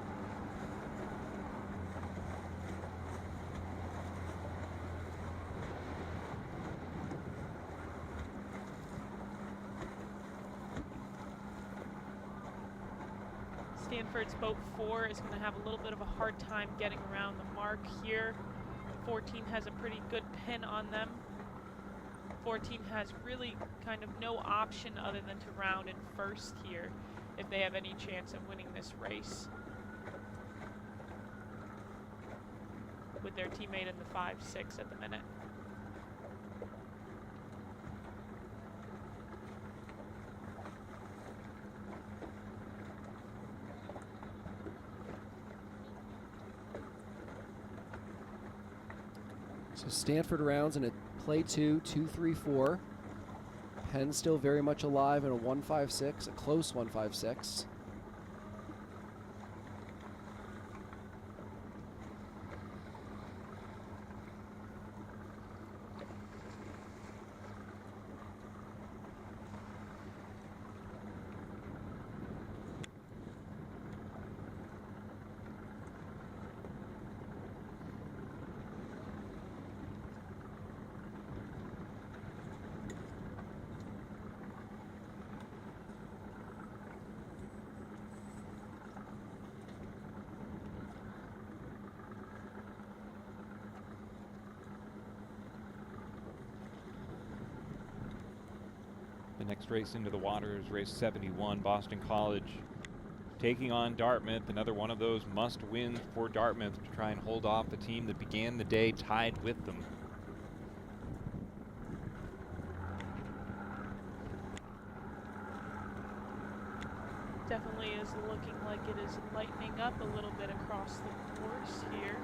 [SPEAKER 2] Stanford's boat 4 is going to have a little bit of a hard time getting around the mark here. 14 has a pretty good pin on them. 14 has really kind of no option other than to round in first here if they have any chance of winning this race, with their teammate in the 5-6 at the minute.
[SPEAKER 4] So Stanford rounds in a play 2, 2-3-4. Penn still very much alive in a 1-5-6, a close 1-5-6.
[SPEAKER 1] The next race into the water is race 71, Boston College taking on Dartmouth, another one of those must-wins for Dartmouth to try and hold off a team that began the day tied with them.
[SPEAKER 2] Definitely is looking like it is lightening up a little bit across the course here.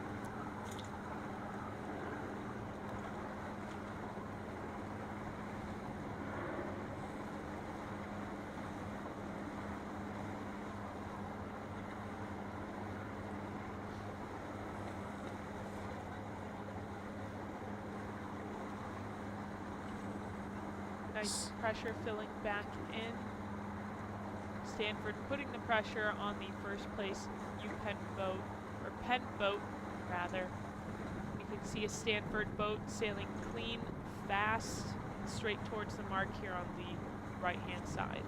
[SPEAKER 2] Nice pressure filling back in. Stanford putting the pressure on the first place Penn boat rather. You can see a Stanford boat sailing clean, fast, straight towards the mark here on the right-hand side.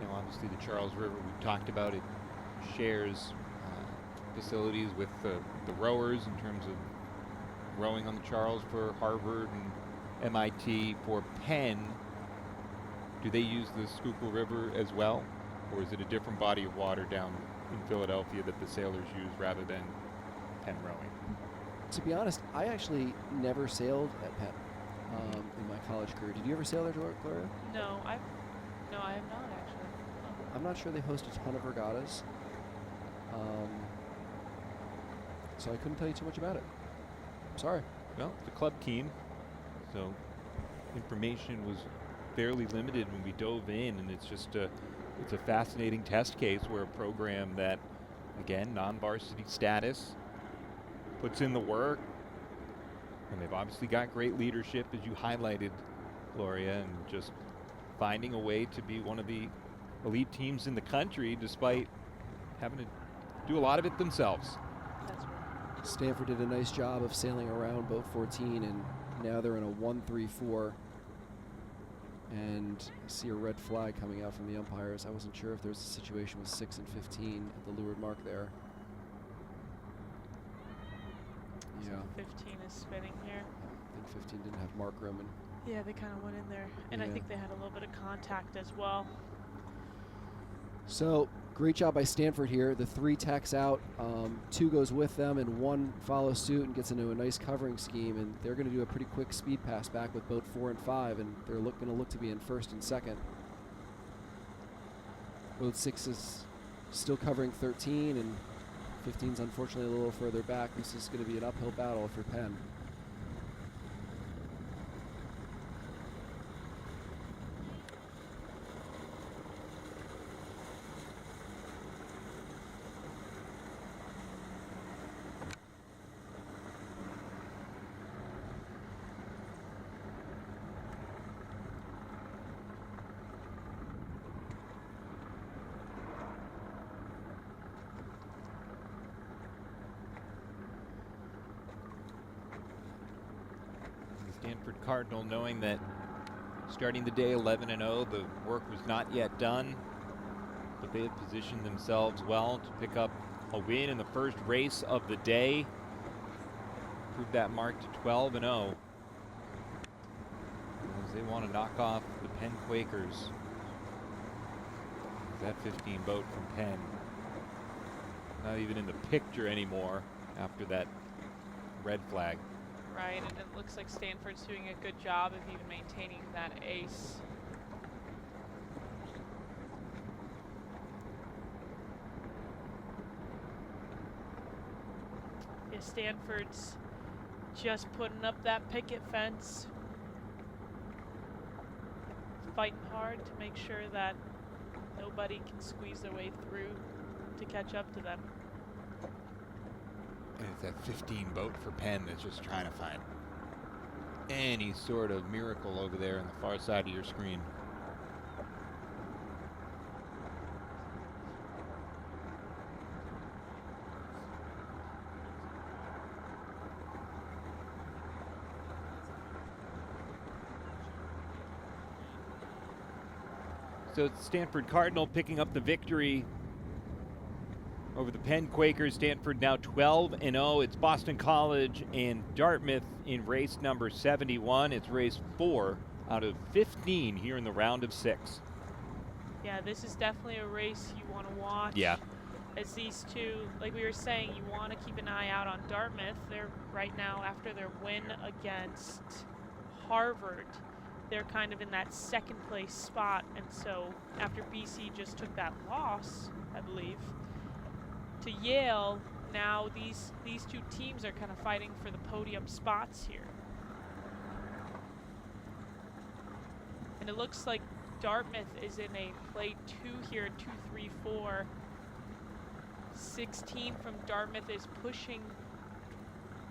[SPEAKER 1] Now, obviously, the Charles River, we've talked about it, shares facilities with the rowers in terms of rowing on the Charles for Harvard and MIT. For Penn, do they use the Schuylkill River as well? Or is it a different body of water down in Philadelphia that the sailors use rather than Penn rowing?
[SPEAKER 4] To be honest, I actually never sailed at Penn in my college career. Did you ever sail there, Gloria?
[SPEAKER 2] No, I have not actually.
[SPEAKER 4] I'm not sure they host a ton of regattas. So I couldn't tell you too much about it. Sorry.
[SPEAKER 1] Well, it's a club team, so information was fairly limited when we dove in, and it's a fascinating test case where a program that, again, non-varsity status, puts in the work, and they've obviously got great leadership, as you highlighted, Gloria, and just finding a way to be one of the elite teams in the country despite having to do a lot of it themselves.
[SPEAKER 2] That's right.
[SPEAKER 4] Stanford did a nice job of sailing around boat 14, and now they're in a 1-3-4. And I see a red flag coming out from the umpires. I wasn't sure if there was a situation with 6 and 15 at the leeward mark there.
[SPEAKER 2] So
[SPEAKER 4] Yeah.
[SPEAKER 2] 15 is spinning here.
[SPEAKER 4] I think 15 didn't have Mark Roman.
[SPEAKER 2] Yeah, they kind of went in there. And I
[SPEAKER 4] Yeah.
[SPEAKER 2] think they had a little bit of contact as well.
[SPEAKER 4] So great job by Stanford here. The 3 tacks out, 2 goes with them, and 1 follows suit and gets into a nice covering scheme. And they're going to do a pretty quick speed pass back with boat 4 and 5, and they're going to look to be in first and second. Boat 6 is still covering 13, and 15's unfortunately a little further back. This is going to be an uphill battle for Penn.
[SPEAKER 1] Stanford Cardinal, knowing that starting the day 11-0, the work was not yet done, but they have positioned themselves well to pick up a win in the first race of the day. Prove that mark to 12-0. As they want to knock off the Penn Quakers. That 15 boat from Penn, not even in the picture anymore after that red flag.
[SPEAKER 2] Right, and it looks like Stanford's doing a good job of even maintaining that ace. Yeah, Stanford's just putting up that picket fence. Fighting hard to make sure that nobody can squeeze their way through to catch up to them.
[SPEAKER 1] And it's that 15 boat for Penn that's just trying to find any sort of miracle over there on the far side of your screen. So it's Stanford Cardinal picking up the victory over the Penn Quakers. Stanford now 12-0. It's Boston College and Dartmouth in race number 71. It's race 4 out of 15 here in the round of 6.
[SPEAKER 2] Yeah, this is definitely a race you want to watch.
[SPEAKER 1] Yeah.
[SPEAKER 2] As these two, like we were saying, you want to keep an eye out on Dartmouth. They're right now, after their win against Harvard, they're kind of in that second place spot. And so after BC just took that loss, I believe, to Yale, now these two teams are kind of fighting for the podium spots here. And it looks like Dartmouth is in a play 2 here, 2-3-4. 16 from Dartmouth is pushing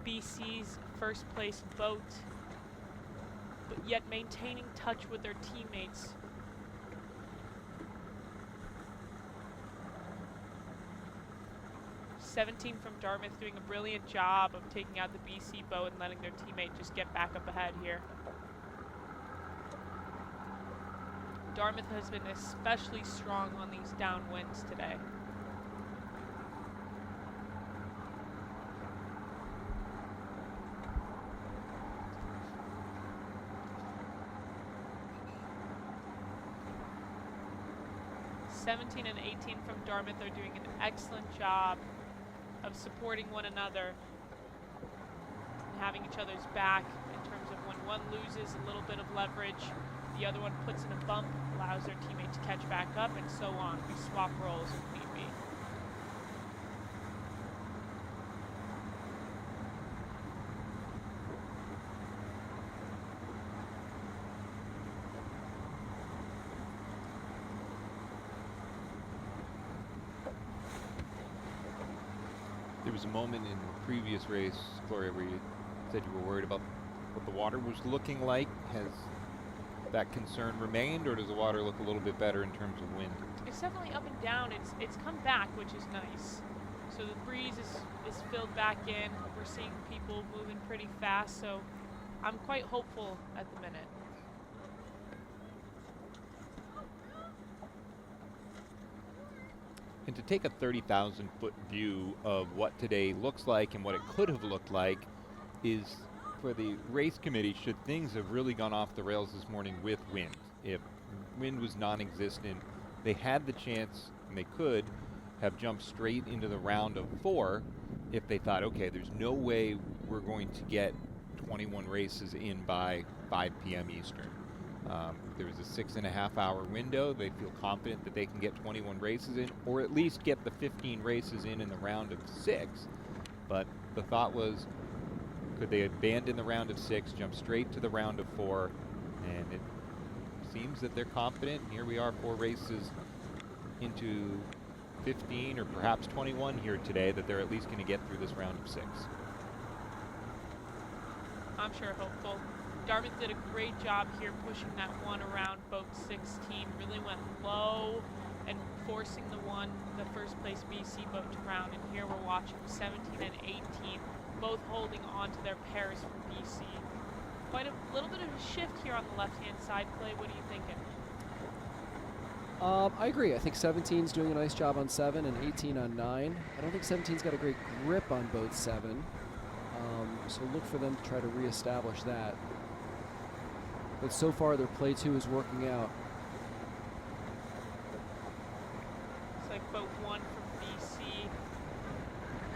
[SPEAKER 2] BC's first place boat, but yet maintaining touch with their teammates. '17 from Dartmouth doing a brilliant job of taking out the BC boat and letting their teammate just get back up ahead here. Dartmouth has been especially strong on these downwinds today. 17 and 18 from Dartmouth are doing an excellent job of supporting one another and having each other's back in terms of when one loses a little bit of leverage, the other one puts in a bump, allows their teammate to catch back up, and so on. We swap roles if need be.
[SPEAKER 1] There was a moment in the previous race, Gloria, where you said you were worried about what the water was looking like. Has that concern remained, or does the water look a little bit better in terms of wind?
[SPEAKER 2] It's definitely up and down. It's come back, which is nice. So the breeze is filled back in. We're seeing people moving pretty fast, so I'm quite hopeful at the minute.
[SPEAKER 1] And to take a 30,000-foot view of what today looks like and what it could have looked like is, for the race committee, should things have really gone off the rails this morning with wind. If wind was non-existent, they had the chance, and they could have jumped straight into the round of 4 if they thought, okay, there's no way we're going to get 21 races in by 5 p.m. Eastern. There was a 6.5-hour window. They feel confident that they can get 21 races in, or at least get the 15 races in the round of 6. But the thought was, could they abandon the round of 6, jump straight to the round of 4? And it seems that they're confident. Here we are, 4 races into 15 or perhaps 21 here today, that they're at least going to get through this round of 6.
[SPEAKER 2] I'm sure hopeful. Dartmouth did a great job here pushing that one around boat 16. Really went low and forcing the first place BC boat to ground. And here we're watching 17 and 18 both holding on to their pairs for BC. Quite a little bit of a shift here on the left-hand side, Clay. What are you thinking?
[SPEAKER 4] I agree. I think 17's doing a nice job on 7 and 18 on 9. I don't think 17's got a great grip on boat 7. So look for them to try to reestablish that. But so far, their play 2 is working out.
[SPEAKER 2] Looks like boat 1 from BC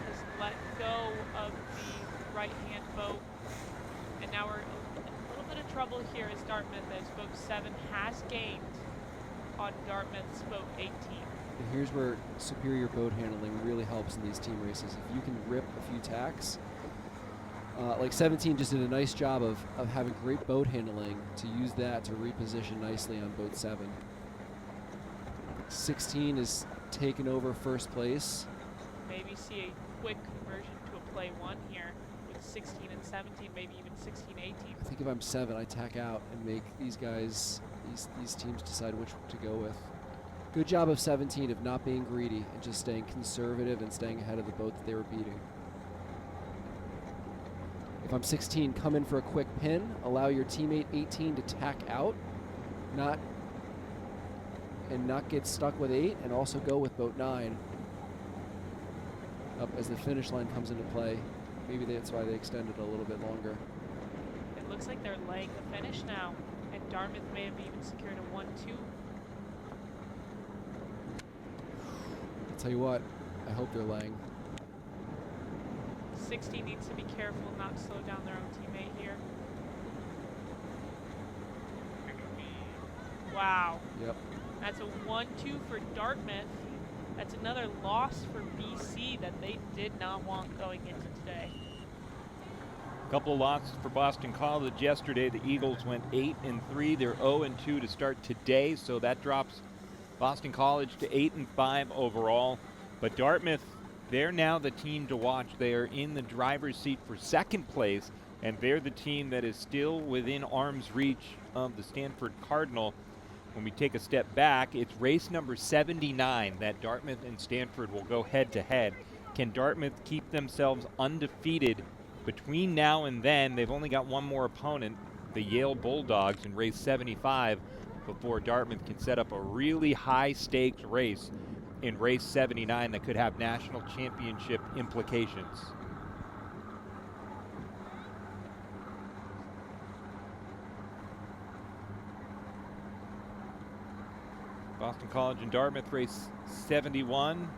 [SPEAKER 2] has let go of the right-hand boat. And now we're in a little bit of trouble here as Dartmouth, as boat 7 has gained on Dartmouth's boat 18.
[SPEAKER 4] And here's where superior boat handling really helps in these team races. If you can rip a few tacks, like 17 just did a nice job of having great boat handling to use that to reposition nicely on boat 7. 16 is taken over first place.
[SPEAKER 2] Maybe see a quick conversion to a play 1 here with 16 and 17, maybe even 16, 18.
[SPEAKER 4] I think if I'm 7, I tack out and make these guys, these teams decide which to go with. Good job of 17 of not being greedy and just staying conservative and staying ahead of the boat that they were beating. If I'm 16, come in for a quick pin, allow your teammate 18 to tack out, not get stuck with 8, and also go with boat 9 up as the finish line comes into play. Maybe that's why they extended a little bit longer.
[SPEAKER 2] It looks like they're laying the finish now, and Dartmouth may have even secured a 1-2.
[SPEAKER 4] I'll tell you what, I hope they're laying.
[SPEAKER 2] 16 needs to be careful not to slow down their own teammate here. Wow.
[SPEAKER 4] Yep.
[SPEAKER 2] That's a 1-2 for Dartmouth. That's another loss for BC that they did not want going into today.
[SPEAKER 1] Couple of losses for Boston College yesterday. The Eagles went 8-3. They're 0-2 to start today, so that drops Boston College to 8-5 overall. But Dartmouth, they're now the team to watch. They are in the driver's seat for second place, and they're the team that is still within arm's reach of the Stanford Cardinal. When we take a step back, it's race number 79 that Dartmouth and Stanford will go head-to-head. Can Dartmouth keep themselves undefeated between now and then? They've only got one more opponent, the Yale Bulldogs, in race 75, before Dartmouth can set up a really high-stakes race in race 79 that could have national championship implications. Boston College and Dartmouth race 71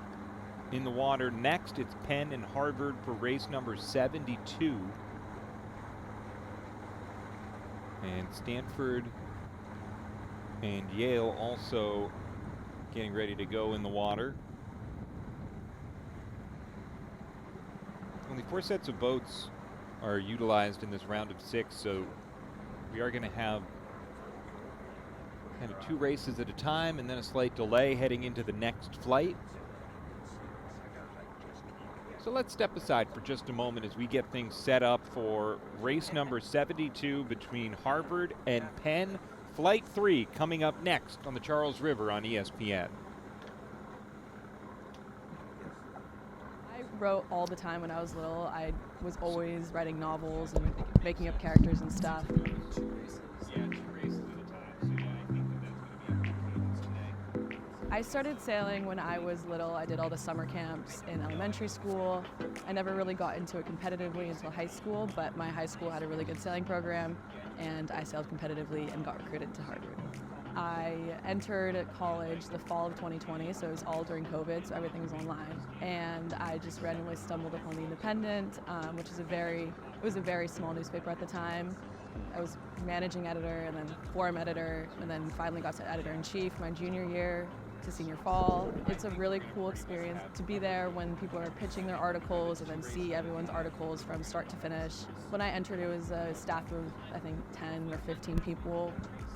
[SPEAKER 1] in the water. Next, it's Penn and Harvard for race number 72. And Stanford and Yale also getting ready to go in the water. Only 4 sets of boats are utilized in this round of 6, so we are going to have kind of 2 races at a time and then a slight delay heading into the next flight. So let's step aside for just a moment as we get things set up for race number 72 between Harvard and Penn. Flight 3 coming up next on the Charles River on ESPN.
[SPEAKER 6] I wrote all the time when I was little. I was always writing novels and making up characters and stuff. I started sailing when I was little. I did all the summer camps in elementary school. I never really got into it competitively until high school, but my high school had a really good sailing program, and I sailed competitively and got recruited to Harvard. I entered college the fall of 2020, so it was all during COVID, so everything was online. And I just randomly stumbled upon The Independent, which is it was a very small newspaper at the time. I was managing editor and then forum editor, and then finally got to editor-in-chief my junior year to senior fall. It's a really cool experience to be there when people are pitching their articles and then see everyone's articles from start to finish. When I entered, it was a staff of, I think, 10 or 15 people,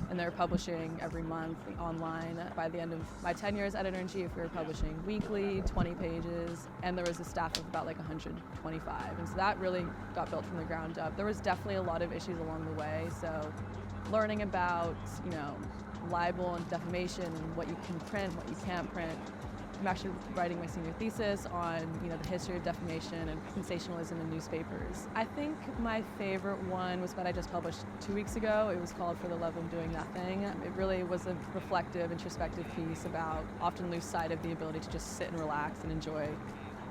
[SPEAKER 6] and they were publishing every month online. By the end of my tenure as editor-in-chief, we were publishing weekly, 20 pages, and there was a staff of about like 125. And so that really got built from the ground up. There was definitely a lot of issues along the way, so learning about, libel and defamation and what you can print, what you can't print. I'm actually writing my senior thesis on, the history of defamation and sensationalism in newspapers. I think my favorite one was what I just published 2 weeks ago. It was called For the Love of Doing Nothing. It really was a reflective, introspective piece about often lose sight of the ability to just sit and relax and enjoy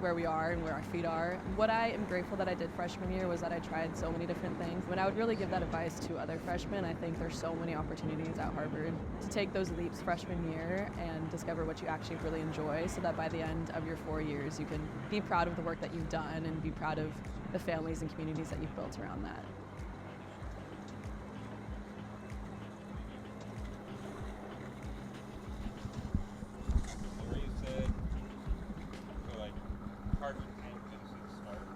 [SPEAKER 6] where we are and where our feet are. What I am grateful that I did freshman year was that I tried so many different things. When I would really give that advice to other freshmen, I think there's so many opportunities at Harvard to take those leaps freshman year and discover what you actually really enjoy, so that by the end of your 4 years you can be proud of the work that you've done and be proud of the families and communities that you've built around that.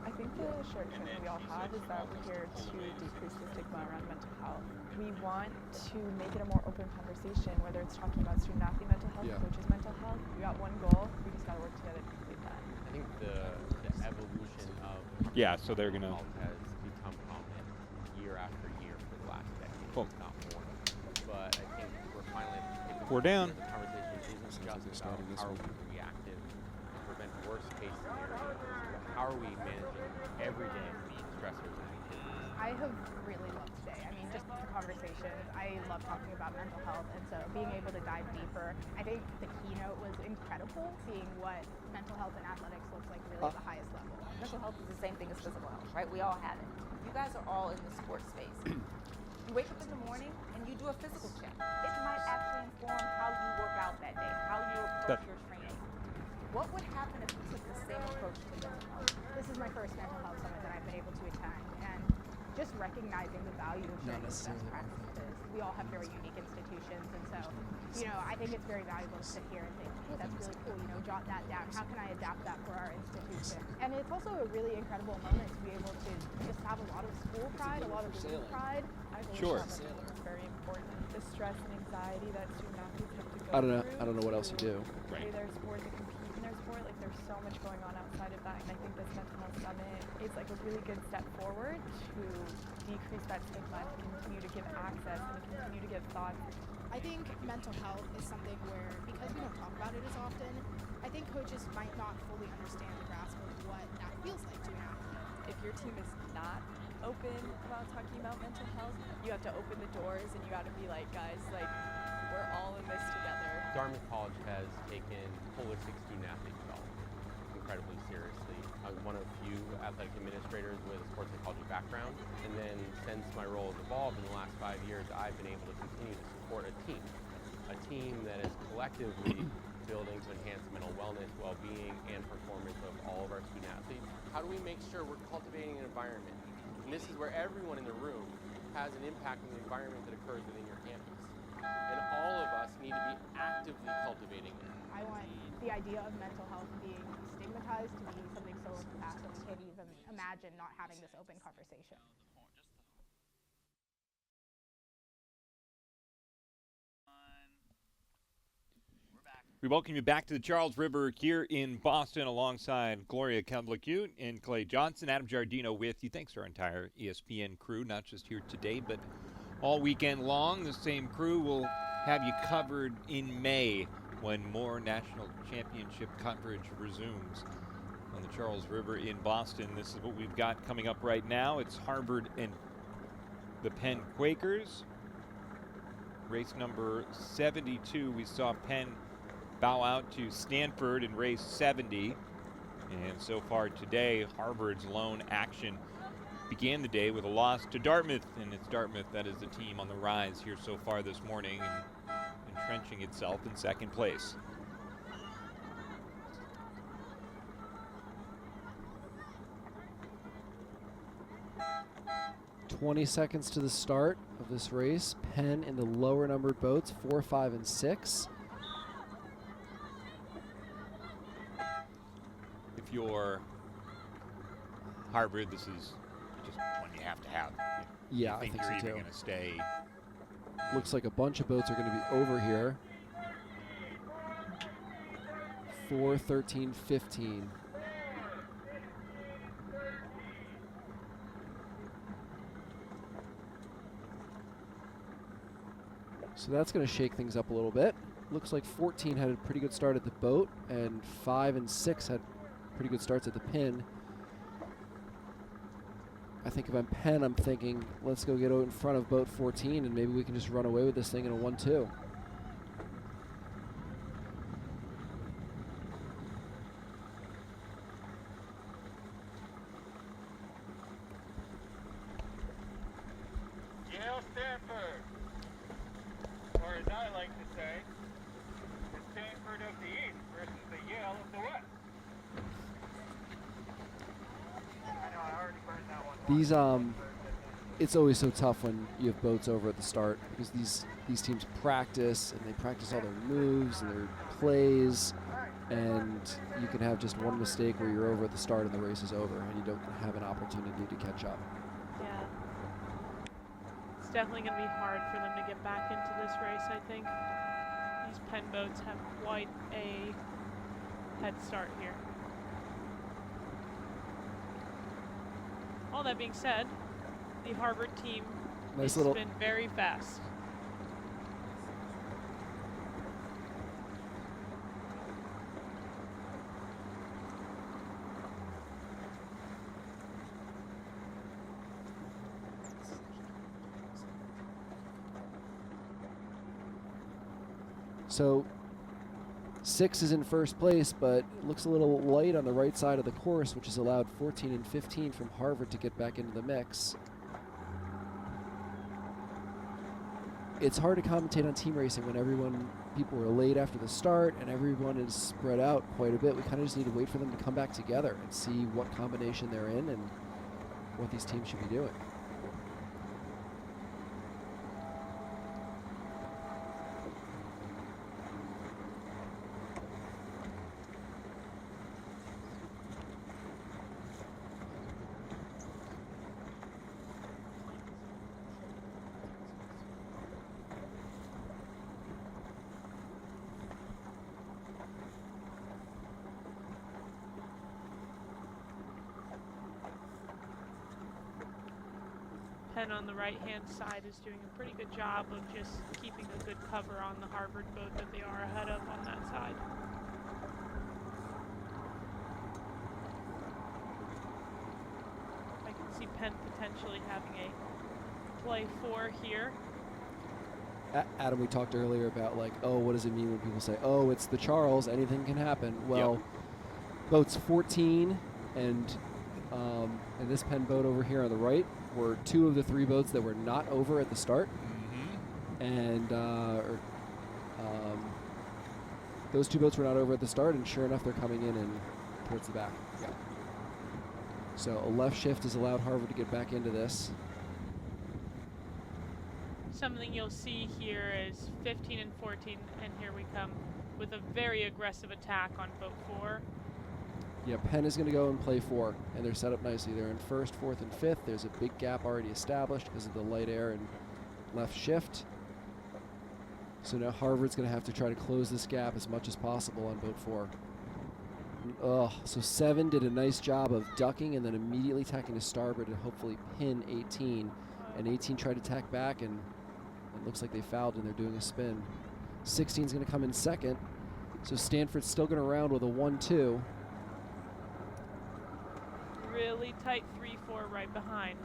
[SPEAKER 7] I think the shared commitment we all have is that we're here to decrease the stigma around mental health. We want to make it a more open conversation, whether it's talking about student-athlete mental health, coaches' mental health. We got one goal, we just got to work together to complete that.
[SPEAKER 8] I think the evolution of
[SPEAKER 1] so they're going to
[SPEAKER 8] has become prominent year after year for the last decade,
[SPEAKER 1] Cool.
[SPEAKER 8] if not more. But I think we're finally
[SPEAKER 1] We're down.
[SPEAKER 8] The conversation isn't just about how are we reactive to prevent worst case scenarios. How are we managing everyday stressors and activities?
[SPEAKER 9] I have really loved today. I mean, just the conversations. I love talking about mental health, and so being able to dive deeper. I think the keynote was incredible, seeing what mental health and athletics looks like really at the highest level.
[SPEAKER 10] Mental health is the same thing as physical health, right? We all have it. You guys are all in the sports space. You wake up in the morning and you do a physical check. It might actually inform how you work out that day, how you approach your training. What would happen if we took the same approach to mental health?
[SPEAKER 9] This is my first mental health summit that I've been able to attend, and just recognizing the value of sharing these best practices. We all have very unique institutions, and so, I think it's very valuable to sit here and think, hey, that's really cool, jot that down. How can I adapt that for our institution? And it's also a really incredible moment to be able to just have a lot of school pride, a lot of school pride.
[SPEAKER 7] I believe
[SPEAKER 1] Sure.
[SPEAKER 7] that is very important. The stress and anxiety that student athletes have to go
[SPEAKER 4] I don't
[SPEAKER 7] through
[SPEAKER 4] know what else you do.
[SPEAKER 7] play their sport, to compete in their sport. Like, there's so much going on outside of that, and I think this mental health summit is like a really good step forward to decrease that stigma and continue to give access and continue to give thoughts.
[SPEAKER 11] I think mental health is something where, because we don't talk about it as often, I think coaches might not fully understand the grasp of what that feels like to an athlete.
[SPEAKER 7] If your team is not open about talking about mental health, you have to open the doors and you got to be like, guys, like, we're all in this together.
[SPEAKER 8] Dartmouth College has taken holistic student-athlete development incredibly seriously. I'm one of few athletic administrators with a sports psychology background, and then since my role has evolved in the last 5 years, I've been able to continue to support a a team that is collectively building to enhance mental wellness, well-being, and performance of all of our student athletes. How do we make sure we're cultivating an environment? And this is where everyone in the room has an impact on the environment that occurs within your campus. And all of us need to be actively cultivating it.
[SPEAKER 9] I want the idea of mental health being stigmatized to be something so in the past that we can't even imagine not having this open conversation.
[SPEAKER 1] We welcome you back to the Charles River here in Boston alongside Gloria Kevlicuite and Clay Johnson. Adam Giardino with you. Thanks to our entire ESPN crew, not just here today, but all weekend long. The same crew will have you covered in May when more national championship coverage resumes on the Charles River in Boston. This is what we've got coming up right now. It's Harvard and the Penn Quakers. Race number 72. We saw Penn bow out to Stanford in race 70. And so far today, Harvard's lone action began the day with a loss to Dartmouth. And it's Dartmouth that is the team on the rise here so far this morning and entrenching itself in second place.
[SPEAKER 4] "20 seconds to the start of this race. Penn in the lower numbered boats, 4, 5, and 6.
[SPEAKER 1] If you're Harvard, this is just one you have to have.
[SPEAKER 4] Yeah,
[SPEAKER 1] I think
[SPEAKER 4] so
[SPEAKER 1] you're even
[SPEAKER 4] too.
[SPEAKER 1] going to stay.
[SPEAKER 4] Looks like a bunch of boats are going to be over here. 4, 13, 15. So that's going to shake things up a little bit. Looks like 14 had a pretty good start at the boat, and 5 and 6 had pretty good starts at the pin. I think if I'm Penn, I'm thinking, let's go get out in front of boat 14, and maybe we can just run away with this thing in a 1-2.
[SPEAKER 3] Yale Stanford, or as I like to say, the Stanford of the East versus the Yale of the West. I know, I already burned that one.
[SPEAKER 4] These it's always so tough when you have boats over at the start, because these teams practice, and they practice all their moves and their plays, and you can have just one mistake where you're over at the start and the race is over and you don't have an opportunity to catch up.
[SPEAKER 2] Yeah. It's definitely going to be hard for them to get back into this race, I think. These Penn boats have quite a head start here. All that being said, the Harvard team has been very fast.
[SPEAKER 4] So 6 is in first place, but it looks a little light on the right side of the course, which has allowed 14 and 15 from Harvard to get back into the mix. It's hard to commentate on team racing when people are late after the start and everyone is spread out quite a bit. We kind of just need to wait for them to come back together and see what combination they're in and what these teams should be doing.
[SPEAKER 2] Penn on the right-hand side is doing a pretty good job of just keeping a good cover on the Harvard boat that they are ahead of on that side. I can see Penn potentially having a play 4 here.
[SPEAKER 4] Adam, we talked earlier about like, oh, what does it mean when people say, oh, it's the Charles, anything can happen. Well, boats 14 and this Penn boat over here on the right were 2 of the 3 boats that were not over at the start. And Those two boats were not over at the start, and sure enough, they're coming in and towards the back. Yeah. So a left shift has allowed Harvard to get back into this.
[SPEAKER 2] Something you'll see here is 15 and 14, and here we come with a very aggressive attack on boat 4.
[SPEAKER 4] Yeah, Penn is going to go and play 4, and they're set up nicely. They're in 1st, 4th, and 5th. There's a big gap already established because of the light air and left shift. So now Harvard's going to have to try to close this gap as much as possible on boat 4. So 7 did a nice job of ducking and then immediately tacking to starboard to hopefully pin 18. And 18 tried to tack back, and it looks like they fouled and they're doing a spin. 16 is going to come in 2nd. So Stanford's still going to round with a 1-2.
[SPEAKER 2] Really tight 3-4 right behind.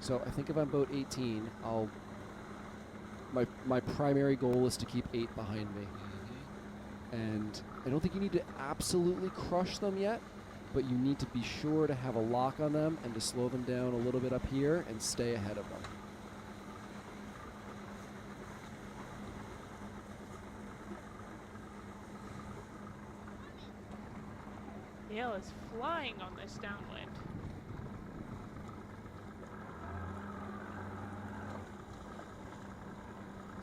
[SPEAKER 4] So I think if I'm boat 18, my primary goal is to keep 8 behind me. And I don't think you need to absolutely crush them yet, but you need to be sure to have a lock on them and to slow them down a little bit up here and stay ahead of them.
[SPEAKER 2] Yale is flying on this downwind.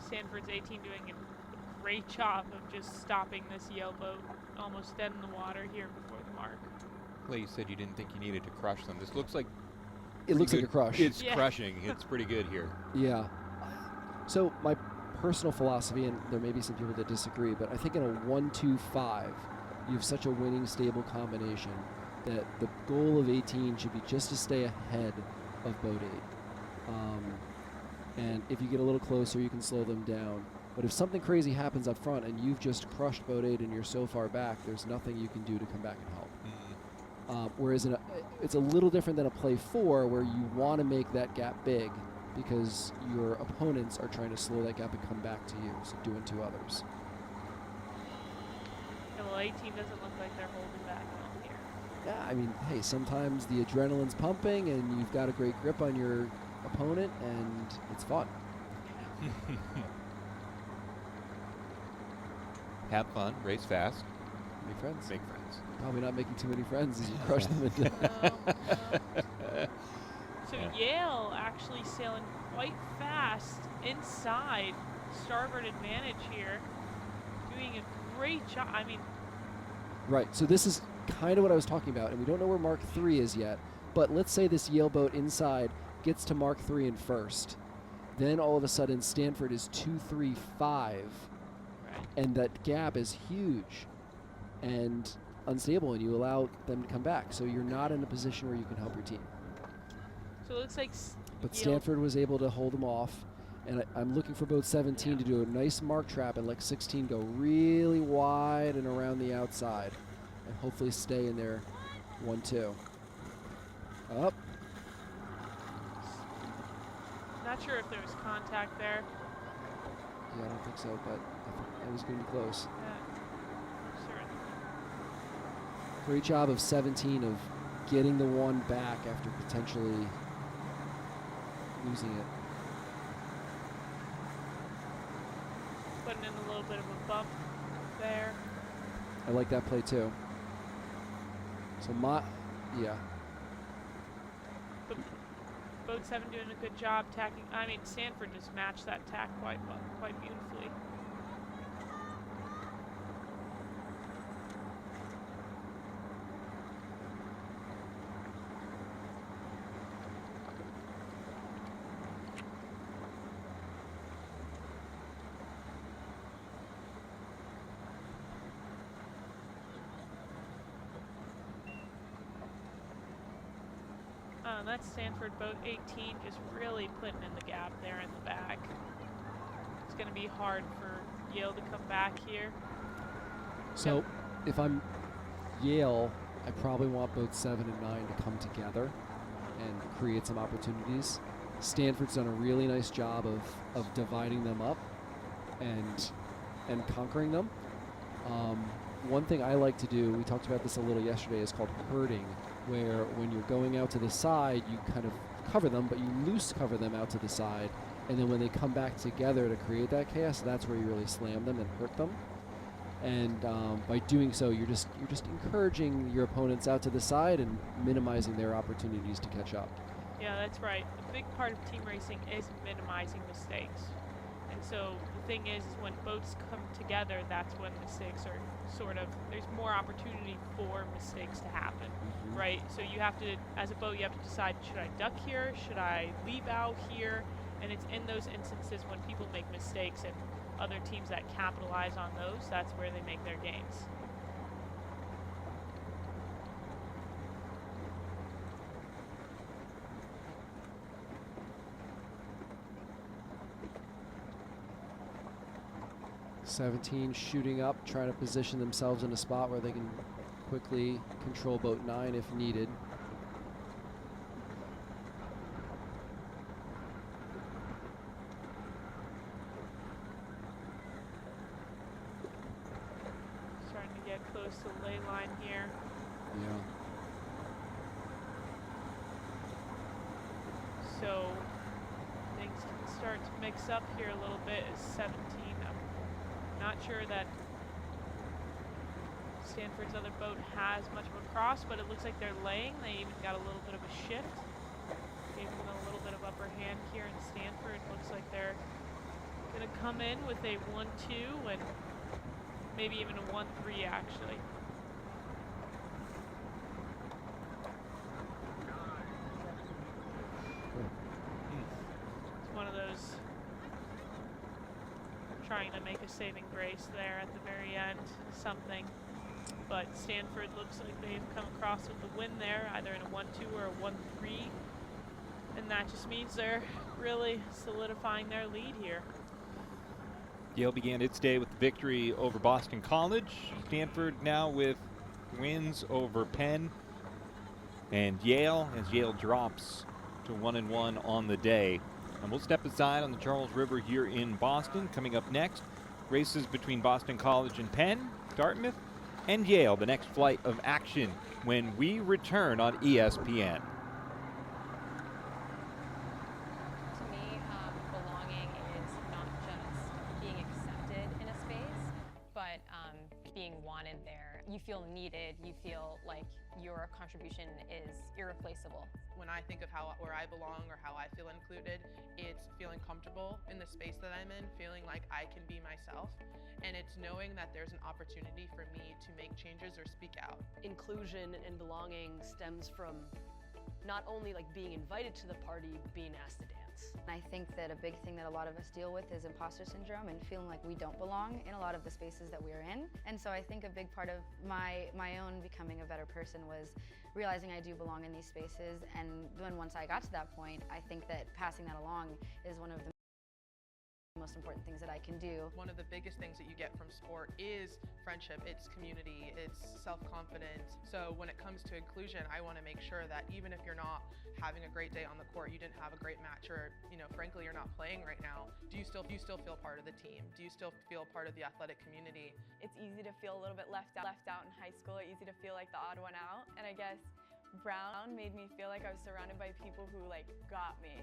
[SPEAKER 2] Stanford's 18 doing a great job of just stopping this Yale boat almost dead in the water here before the mark.
[SPEAKER 1] Well, you said you didn't think you needed to crush them. This looks like
[SPEAKER 4] it looks like a crush.
[SPEAKER 1] It's crushing. It's pretty good here.
[SPEAKER 4] Yeah. So my personal philosophy, and there may be some people that disagree, but I think in a 1-2-5, you have such a winning, stable combination that the goal of 18 should be just to stay ahead of boat 8. And if you get a little closer, you can slow them down. But if something crazy happens up front and you've just crushed boat 8 and you're so far back, there's nothing you can do to come back and help. Whereas it's a little different than a play 4 where you want to make that gap big because your opponents are trying to slow that gap and come back to you, so do unto others.
[SPEAKER 2] Yeah, well, 18 doesn't look like they're holding back at all here.
[SPEAKER 4] Yeah, I mean, hey, sometimes the adrenaline's pumping and you've got a great grip on your opponent and it's fun.
[SPEAKER 1] Have fun, race fast.
[SPEAKER 4] Make friends.
[SPEAKER 1] Make friends.
[SPEAKER 4] Probably not making too many friends as you crush them into
[SPEAKER 2] So Yale actually sailing quite fast inside starboard advantage here. Doing a great job. I mean,
[SPEAKER 4] right, so this is kind of what I was talking about, and we don't know where Mark 3 is yet, but let's say this Yale boat inside gets to Mark 3 in 1st. Then all of a sudden Stanford is 2-3-5, right, and that gap is huge and unstable, and you allow them to come back. So you're not in a position where you can help your team.
[SPEAKER 2] so it looks like
[SPEAKER 4] But
[SPEAKER 2] Yale
[SPEAKER 4] Stanford was able to hold them off, and I'm looking for boat 17 to do a nice mark trap and let 16 go really wide and around the outside, and hopefully stay in there 1-2. Up.
[SPEAKER 2] Not sure if there was contact there.
[SPEAKER 4] Yeah, I don't think so, but I think it was going to be close.
[SPEAKER 2] Sure.
[SPEAKER 4] Great job of 17 of getting the 1 back after potentially losing it.
[SPEAKER 2] Putting in a little bit of a bump there.
[SPEAKER 4] I like that play too. So yeah.
[SPEAKER 2] But boat 7 doing a good job tacking. I mean, Stanford just matched that tack quite well, quite beautifully. That's Stanford boat 18 just really putting in the gap there in the back. It's going to be hard for Yale to come back here.
[SPEAKER 4] So if I'm Yale, I probably want both 7 and 9 to come together and create some opportunities. Stanford's done a really nice job of dividing them up and conquering them. One thing I like to do, we talked about this a little yesterday, is called herding, where when you're going out to the side, you kind of cover them, but you loose cover them out to the side. And then when they come back together to create that chaos, that's where you really slam them and hurt them. And by doing so, you're just encouraging your opponents out to the side and minimizing their opportunities to catch up.
[SPEAKER 2] Yeah, that's right. A big part of team racing is minimizing mistakes. And so the thing is when boats come together, that's when mistakes are there's more opportunity for mistakes to happen, right? So you have to, as a boat, you have to decide, should I duck here? Should I leave out here? And it's in those instances when people make mistakes and other teams that capitalize on those, that's where they make their gains.
[SPEAKER 4] '17 shooting up, trying to position themselves in a spot where they can quickly control boat 9 if needed.
[SPEAKER 2] Starting to get close to the ley line here.
[SPEAKER 4] Yeah.
[SPEAKER 2] So things can start to mix up here a little bit as 17. I'm not sure that Stanford's other boat has much of a cross, but it looks like they're laying. They even got a little bit of a shift. Gave them a little bit of upper hand here in Stanford. Looks like they're going to come in with a 1-2 and maybe even a 1-3 actually. It's one of those trying to make a saving grace there at the very end, something. But Stanford looks like they've come across with the win there, either in a 1-2 or a 1-3. And that just means they're really solidifying their lead here.
[SPEAKER 1] Yale began its day with the victory over Boston College. Stanford now with wins over Penn and Yale, as Yale drops to 1-1 on the day. And we'll step aside on the Charles River here in Boston. Coming up next, races between Boston College and Penn, Dartmouth, and Yale, the next flight of action when we return on ESPN.
[SPEAKER 12] To me, belonging is not just being accepted in a space, but being wanted there. You feel needed, you feel like your contribution is irreplaceable.
[SPEAKER 13] When I think of where I belong or how I feel included, it's feeling comfortable in the space that I'm in, feeling like I can be myself, and it's knowing that there's an opportunity for me to make changes or speak out.
[SPEAKER 14] Inclusion and belonging stems from not only like being invited to the party, being asked to dance.
[SPEAKER 15] I think that a big thing that a lot of us deal with is imposter syndrome and feeling like we don't belong in a lot of the spaces that we're in. And so I think a big part of my own becoming a better person was realizing I do belong in these spaces. And then once I got to that point, I think that passing that along is one of the most important things that I can do.
[SPEAKER 13] One of the biggest things that you get from sport is friendship, it's community, it's self-confidence. So when it comes to inclusion, I want to make sure that even if you're not having a great day on the court, you didn't have a great match, or frankly you're not playing right now, do you still feel part of the team? Do you still feel part of the athletic community?
[SPEAKER 7] It's easy to feel a little bit left out in high school, easy to feel like the odd one out, and I guess Brown made me feel like I was surrounded by people who got me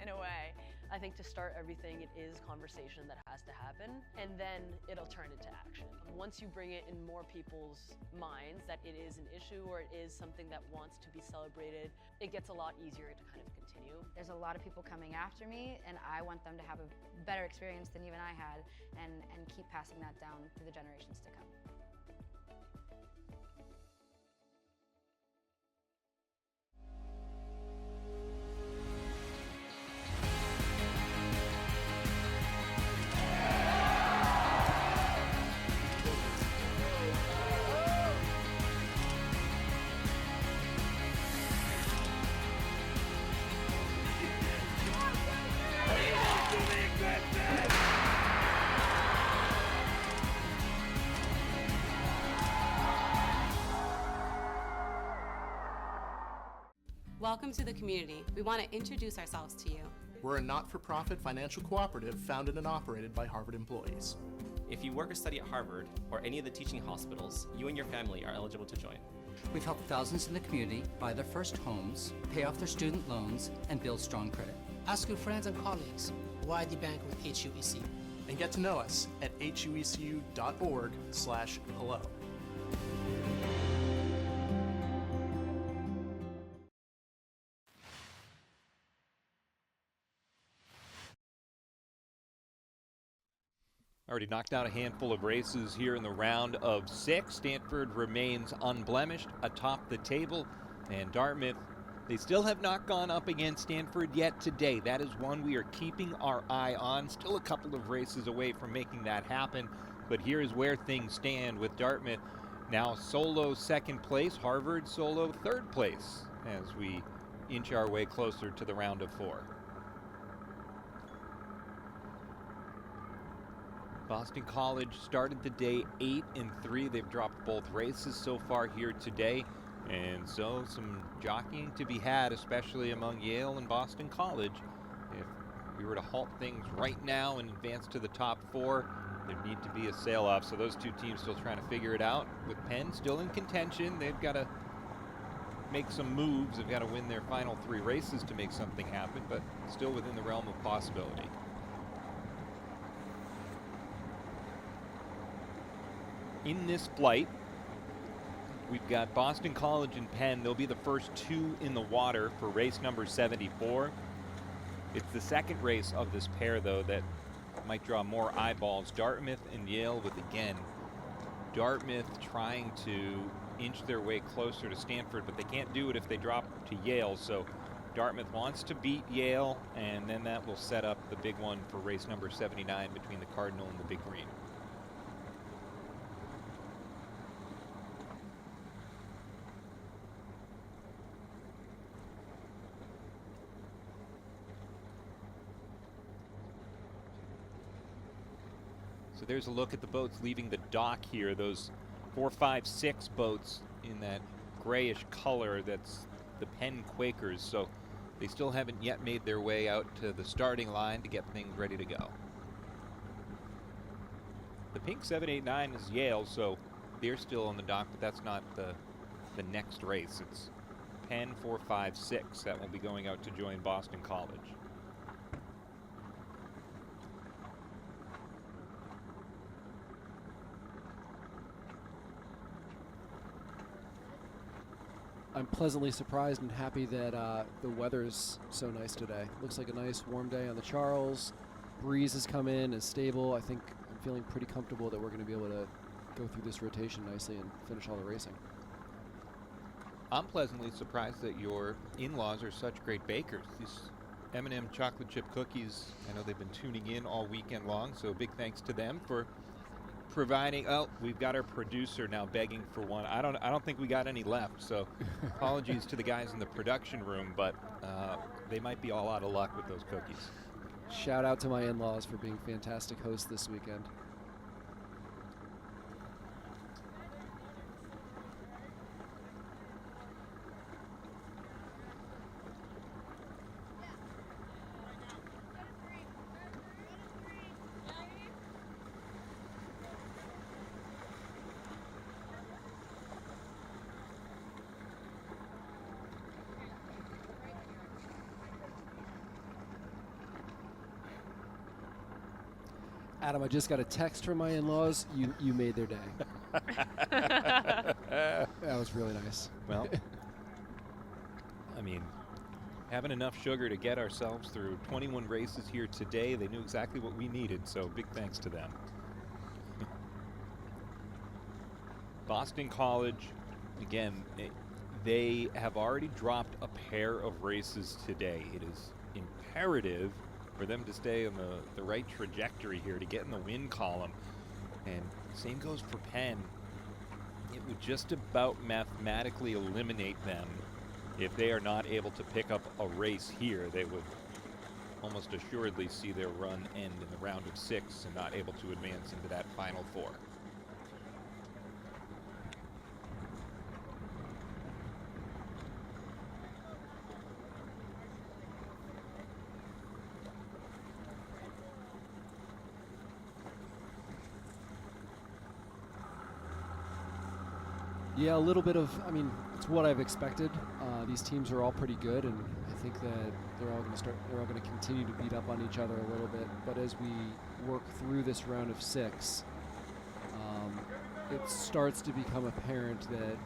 [SPEAKER 7] in a way.
[SPEAKER 14] I think to start everything, it is conversation that has to happen, and then it'll turn into action. Once you bring it in more people's minds that it is an issue or it is something that wants to be celebrated, it gets a lot easier to kind of continue.
[SPEAKER 15] There's a lot of people coming after me, and I want them to have a better experience than even I had, and keep passing that down through the generations to come.
[SPEAKER 16] Welcome to the community. We want to introduce ourselves to you.
[SPEAKER 17] We're a not-for-profit financial cooperative founded and operated by Harvard employees.
[SPEAKER 18] If you work or study at Harvard or any of the teaching hospitals, you and your family are eligible to join. We've helped thousands in the community buy their first homes, pay off their student loans, and build strong credit.
[SPEAKER 19] Ask your friends and colleagues why they bank with HUEC.
[SPEAKER 17] And get to know us at huecu.org/hello.
[SPEAKER 1] Already knocked out a handful of races here in the round of 6. Stanford remains unblemished atop the table, and Dartmouth, they still have not gone up against Stanford yet today. That is one we are keeping our eye on. Still a couple of races away from making that happen, but here's where things stand with Dartmouth now solo second place, Harvard solo third place as we inch our way closer to the round of 4. Boston College started the day 8-3. They've dropped both races so far here today, and so some jockeying to be had, especially among Yale and Boston College. If we were to halt things right now and advance to the top 4, there'd need to be a sail-off. So those two teams still trying to figure it out. With Penn still in contention, they've got to make some moves. They've got to win their final 3 races to make something happen, but still within the realm of possibility. In this flight, we've got Boston College and Penn. They'll be the first 2 in the water for race number 74. It's the second race of this pair, though, that might draw more eyeballs. Dartmouth and Yale with, again, Dartmouth trying to inch their way closer to Stanford, but they can't do it if they drop to Yale. So Dartmouth wants to beat Yale, and then that will set up the big one for race number 79 between the Cardinal and the Big Green. So there's a look at the boats leaving the dock here. Those 4, 5, 6 boats in that grayish color, that's the Penn Quakers. So they still haven't yet made their way out to the starting line to get things ready to go. The pink 789 is Yale, so they're still on the dock, but that's not the next race. It's Penn 4, 5, 6 that will be going out to join Boston College.
[SPEAKER 4] I'm pleasantly surprised and happy that the weather's so nice today. Looks like a nice warm day on the Charles. Breeze has come in, is stable. I think I'm feeling pretty comfortable that we're going to be able to go through this rotation nicely and finish all the racing.
[SPEAKER 1] I'm pleasantly surprised that your in-laws are such great bakers. These M&M chocolate chip cookies, I know they've been tuning in all weekend long, so big thanks to them for providing. Oh, we've got our producer now begging for one. I don't think we got any left, so apologies to the guys in the production room, but they might be all out of luck with those cookies.
[SPEAKER 4] Shout out to my in-laws for being fantastic hosts this weekend. Adam, I just got a text from my in-laws. You made their day. That was really nice.
[SPEAKER 1] Well, I mean, having enough sugar to get ourselves through 21 races here today, they knew exactly what we needed, so big thanks to them. Boston College, again, they have already dropped a pair of races today. It is imperative for them to stay on the right trajectory here to get in the win column. And same goes for Penn. It would just about mathematically eliminate them if they are not able to pick up a race here. They would almost assuredly see their run end in the round of 6 and not able to advance into that final 4.
[SPEAKER 4] Yeah, a little bit of, I mean, it's what I've expected. These teams are all pretty good, and I think that they're all going to continue to beat up on each other a little bit. But as we work through this round of 6, it starts to become apparent that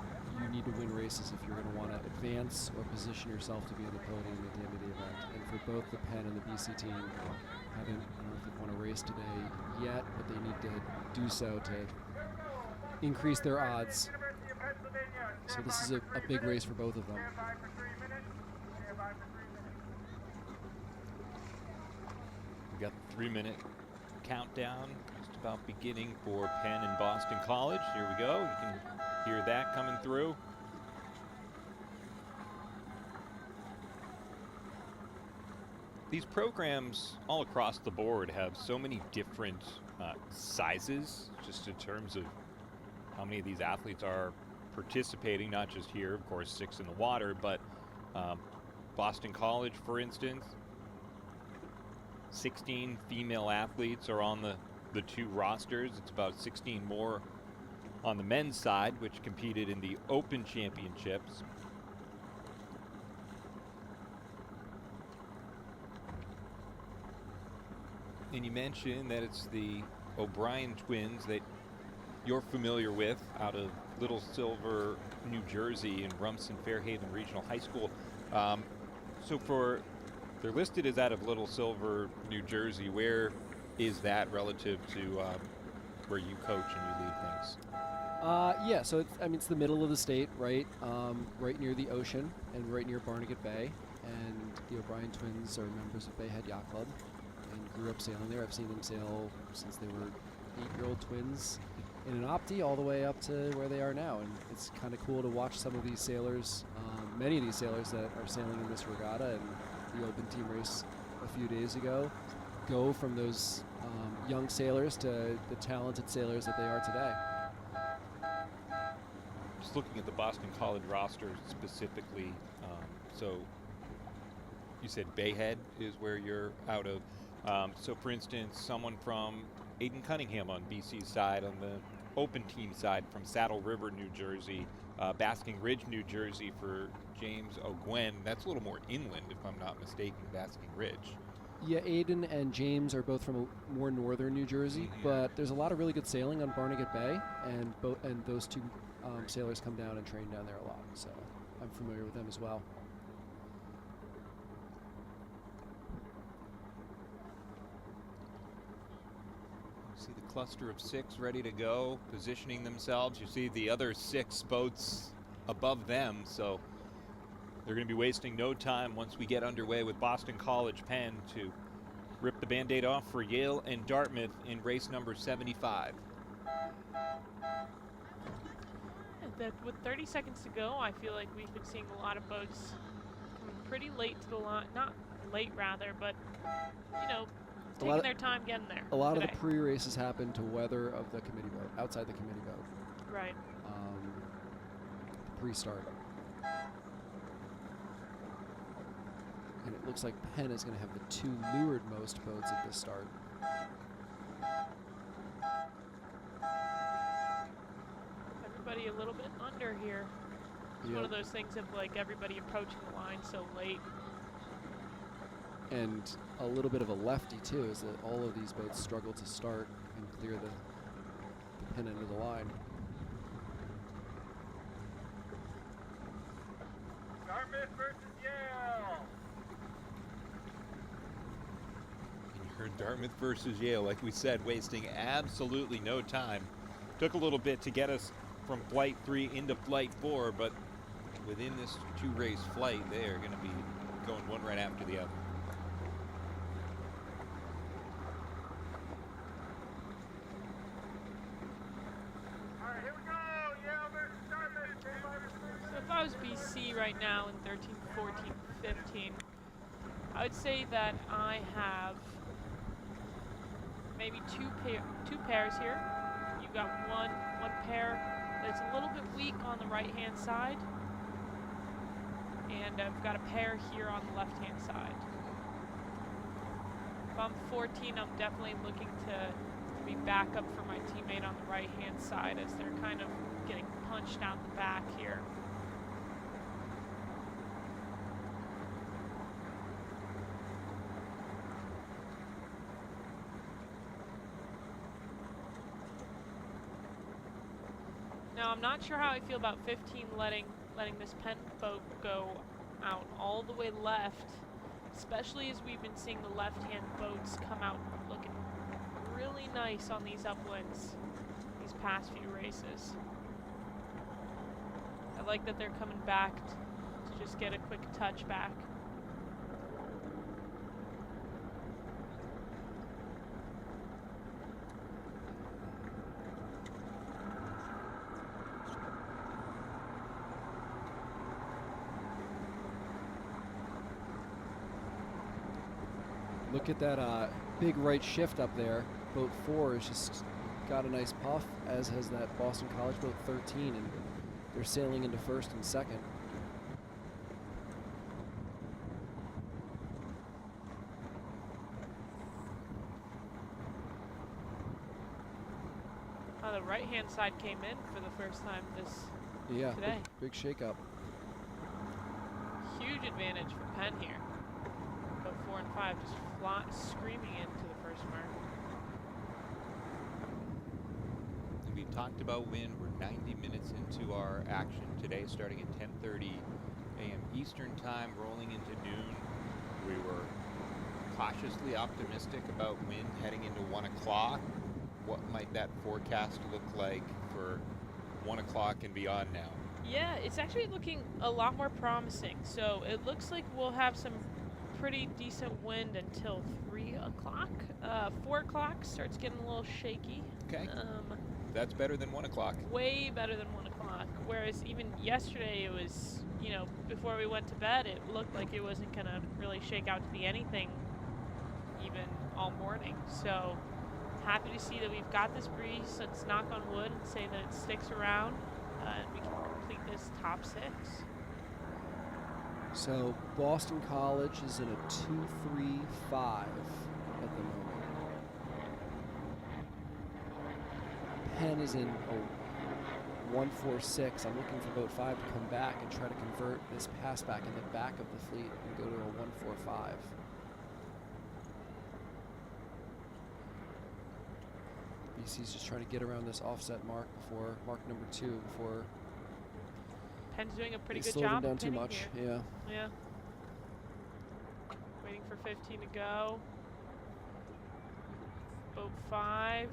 [SPEAKER 4] you need to win races if you're going to want to advance or position yourself to be on the podium at the end of the event. And for both the Penn and the BC team, I don't know if they've won a race today yet, but they need to do so to increase their odds. So this is a big race for both of them.
[SPEAKER 1] We got the 3-minute countdown just about beginning for Penn and Boston College. Here we go. You can hear that coming through. These programs all across the board have so many different sizes, just in terms of how many of these athletes are participating, not just here, of course, 6 in the water, but Boston College, for instance, 16 female athletes are on the 2 rosters. It's about 16 more on the men's side, which competed in the Open Championships. And you mentioned that it's the O'Brien twins that you're familiar with out of Little Silver, New Jersey, and Rumson Fairhaven Regional High School. They're listed as out of Little Silver, New Jersey. Where is that relative to where you coach and you lead things?
[SPEAKER 4] Yeah, so it's the middle of the state, right? Right near the ocean and right near Barnegat Bay. And the O'Brien twins are members of Bay Head Yacht Club and grew up sailing there. I've seen them sail since they were 8-year-old twins in an Opti all the way up to where they are now. And it's kind of cool to watch some of these sailors, many of these sailors that are sailing in this regatta and the Open Team race a few days ago, go from those young sailors to the talented sailors that they are today.
[SPEAKER 1] Just looking at the Boston College roster specifically, so you said Bayhead is where you're out of. So for instance, someone from Aiden Cunningham on BC's side, on the Open Team side from Saddle River, New Jersey, Basking Ridge, New Jersey for James O'Gwen. That's a little more inland, if I'm not mistaken, Basking Ridge.
[SPEAKER 4] Yeah, Aiden and James are both from more northern New Jersey, but there's a lot of really good sailing on Barnegat Bay, and those 2 sailors come down and train down there a lot, so I'm familiar with them as well.
[SPEAKER 1] See the cluster of 6 ready to go, positioning themselves. You see the other 6 boats above them, so they're going to be wasting no time once we get underway with Boston College Penn to rip the Band-Aid off for Yale and Dartmouth in race number 75.
[SPEAKER 2] With 30 seconds to go, I feel like we've been seeing a lot of boats coming pretty late to the line. Not late, rather, but, you know, taking their time getting there.
[SPEAKER 4] A lot of the pre-races happen to weather of the committee boat, outside the committee boat.
[SPEAKER 2] Right.
[SPEAKER 4] Pre-start. And it looks like Penn is going to have the 2 leewardmost boats at the start.
[SPEAKER 2] Everybody a little bit under here. It's one of those things of like everybody approaching the line so late.
[SPEAKER 4] And a little bit of a lefty too, is that all of these boats struggle to start and clear the Penn end of the line.
[SPEAKER 3] Dartmouth versus Yale.
[SPEAKER 1] And you heard Dartmouth versus Yale, like we said, wasting absolutely no time. Took a little bit to get us from Flight 3 into Flight 4, but within this 2-race flight, they are going to be going one right after the other.
[SPEAKER 3] All right, here we go. Yale versus Dartmouth.
[SPEAKER 2] So if I was BC right now in 13, 14, 15, I would say that I have maybe two pairs here. You've got one pair that's a little bit weak on the right-hand side, and I've got a pair here on the left-hand side. If I'm 14, I'm definitely looking to be backup for my teammate on the right-hand side as they're kind of getting punched out the back here. Now, I'm not sure how I feel about 15 letting this Penn boat go out all the way left, especially as we've been seeing the left-hand boats come out looking really nice on these upwinds these past few races. I like that they're coming back to just get a quick touch back.
[SPEAKER 4] Look at that big right shift up there. Boat 4 has just got a nice puff, as has that Boston College boat 13, and they're sailing into first and second.
[SPEAKER 2] The right-hand side came in for the first time today.
[SPEAKER 4] Big shakeup.
[SPEAKER 2] Huge advantage for Penn here. Boat 4 and 5 just screaming into the first mark.
[SPEAKER 1] We've talked about wind. We're 90 minutes into our action today, starting at 10:30 a.m. Eastern time, rolling into noon. We were cautiously optimistic about wind heading into 1 o'clock. What might that forecast look like for 1 o'clock and beyond now?
[SPEAKER 2] Yeah, it's actually looking a lot more promising. So it looks like we'll have some pretty decent wind until 3 o'clock. 4 o'clock starts getting a little shaky.
[SPEAKER 1] Okay. That's better than 1 o'clock.
[SPEAKER 2] Way better than 1 o'clock. Whereas even yesterday it was, you know, before we went to bed, it looked like it wasn't going to really shake out to be anything even all morning. So happy to see that we've got this breeze. Let's knock on wood and say that it sticks around and we can complete this top 6.
[SPEAKER 4] So Boston College is in a 2-3-5 at the moment. Penn is in a 1-4-6. I'm looking for boat 5 to come back and try to convert this pass back in the back of the fleet and go to a 1-4-5. BC's just trying to get around this offset mark before mark number 2 before
[SPEAKER 2] Penn's doing a pretty
[SPEAKER 4] they
[SPEAKER 2] good
[SPEAKER 4] slow
[SPEAKER 2] job
[SPEAKER 4] them down too
[SPEAKER 2] pinning
[SPEAKER 4] much.
[SPEAKER 2] here.
[SPEAKER 4] Yeah.
[SPEAKER 2] Yeah. Waiting for 15 to go. Boat 5.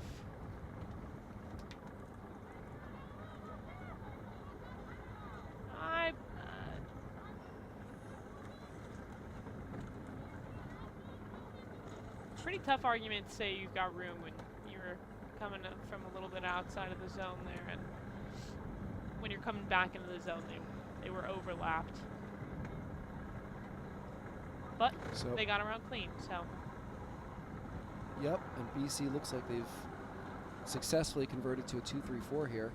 [SPEAKER 2] Pretty tough argument to say you've got room when you're coming up from a little bit outside of the zone there, and when you're coming back into the zone, they were overlapped. But they got around clean, so.
[SPEAKER 4] Yep, and BC looks like they've successfully converted to a 2-3-4 here.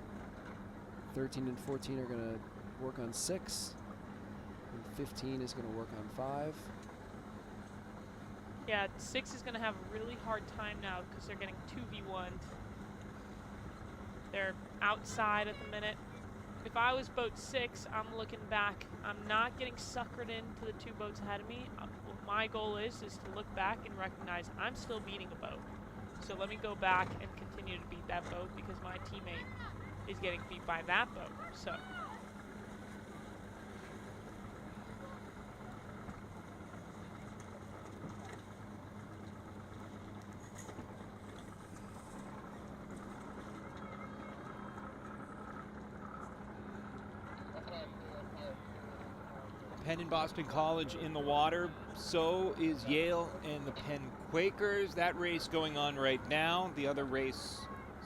[SPEAKER 4] 13 and 14 are going to work on 6, and 15 is going to work on 5.
[SPEAKER 2] Yeah, 6 is going to have a really hard time now because they're getting 2v1. They're outside at the minute. If I was boat 6, I'm looking back. I'm not getting suckered into the 2 boats ahead of me. What my goal is to look back and recognize I'm still beating a boat. So let me go back and continue to beat that boat because my teammate is getting beat by that boat. So.
[SPEAKER 1] Penn and Boston College in the water. So is Yale and the Penn Quakers. That race going on right now. The other race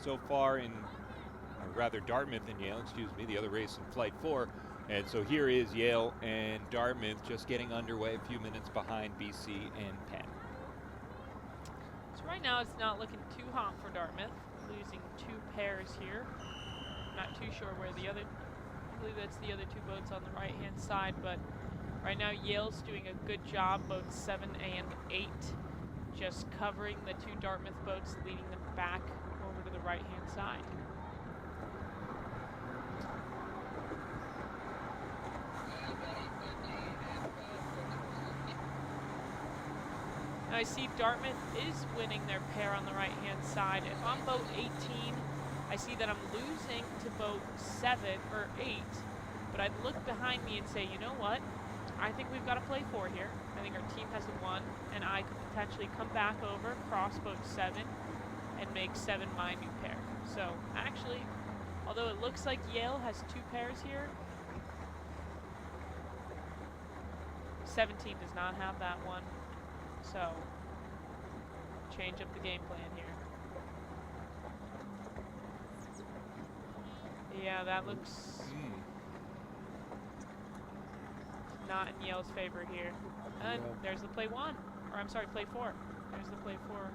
[SPEAKER 1] so far in, or rather Dartmouth and Yale, excuse me, the other race in Flight 4. And so here is Yale and Dartmouth just getting underway, a few minutes behind BC and Penn.
[SPEAKER 2] So right now it's not looking too hot for Dartmouth, losing 2 pairs here. Not too sure where the other, I believe that's the other 2 boats on the right-hand side, but right now Yale's doing a good job, boats 7 and 8, just covering the 2 Dartmouth boats, leading them back over to the right-hand side. Now I see Dartmouth is winning their pair on the right-hand side. If I'm boat 18, I see that I'm losing to boat 7 or 8, but I'd look behind me and say, you know what? I think we've got to play 4 here. I think our team has the 1, and I could potentially come back over, cross boat 7, and make 7 my new pair. So actually, although it looks like Yale has 2 pairs here, 17 does not have that one. So change up the game plan here. Yeah, that looks not in Yale's favor here. And there's the play 1. Or I'm sorry, play 4. There's the play 4.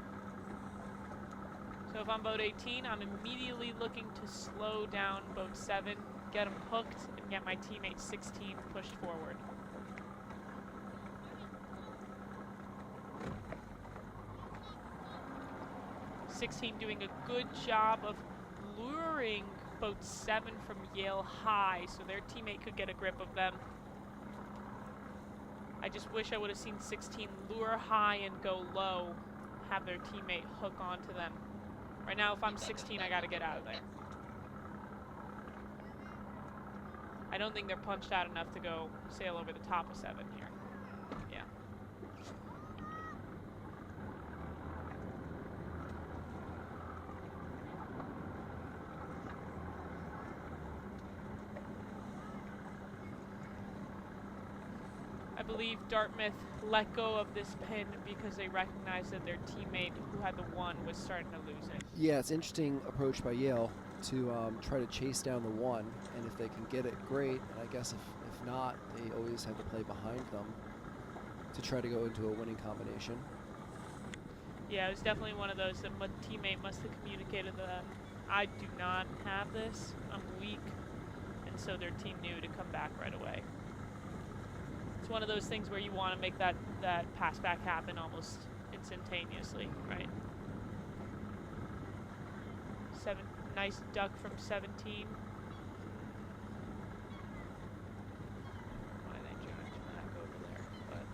[SPEAKER 2] So if I'm boat 18, I'm immediately looking to slow down boat 7, get him hooked, and get my teammate 16 pushed forward. .16 doing a good job of luring boat 7 from Yale high so their teammate could get a grip of them. I just wish I would have seen 16 lure high and go low, have their teammate hook onto them. Right now, if I'm 16, I got to get out of there. I don't think they're punched out enough to go sail over the top of 7 here. Yeah. I believe Dartmouth let go of this pin because they recognized that their teammate who had the 1 was starting to lose it.
[SPEAKER 4] Yeah, it's interesting approach by Yale to try to chase down the 1, and if they can get it, great. And I guess if not, they always have to play behind them to try to go into a winning combination.
[SPEAKER 2] Yeah, it was definitely one of those that my teammate must have communicated that I do not have this, I'm weak, and so their team knew to come back right away. It's one of those things where you want to make that pass back happen almost instantaneously, right? 7, nice duck from 17. Why they judge back over there, but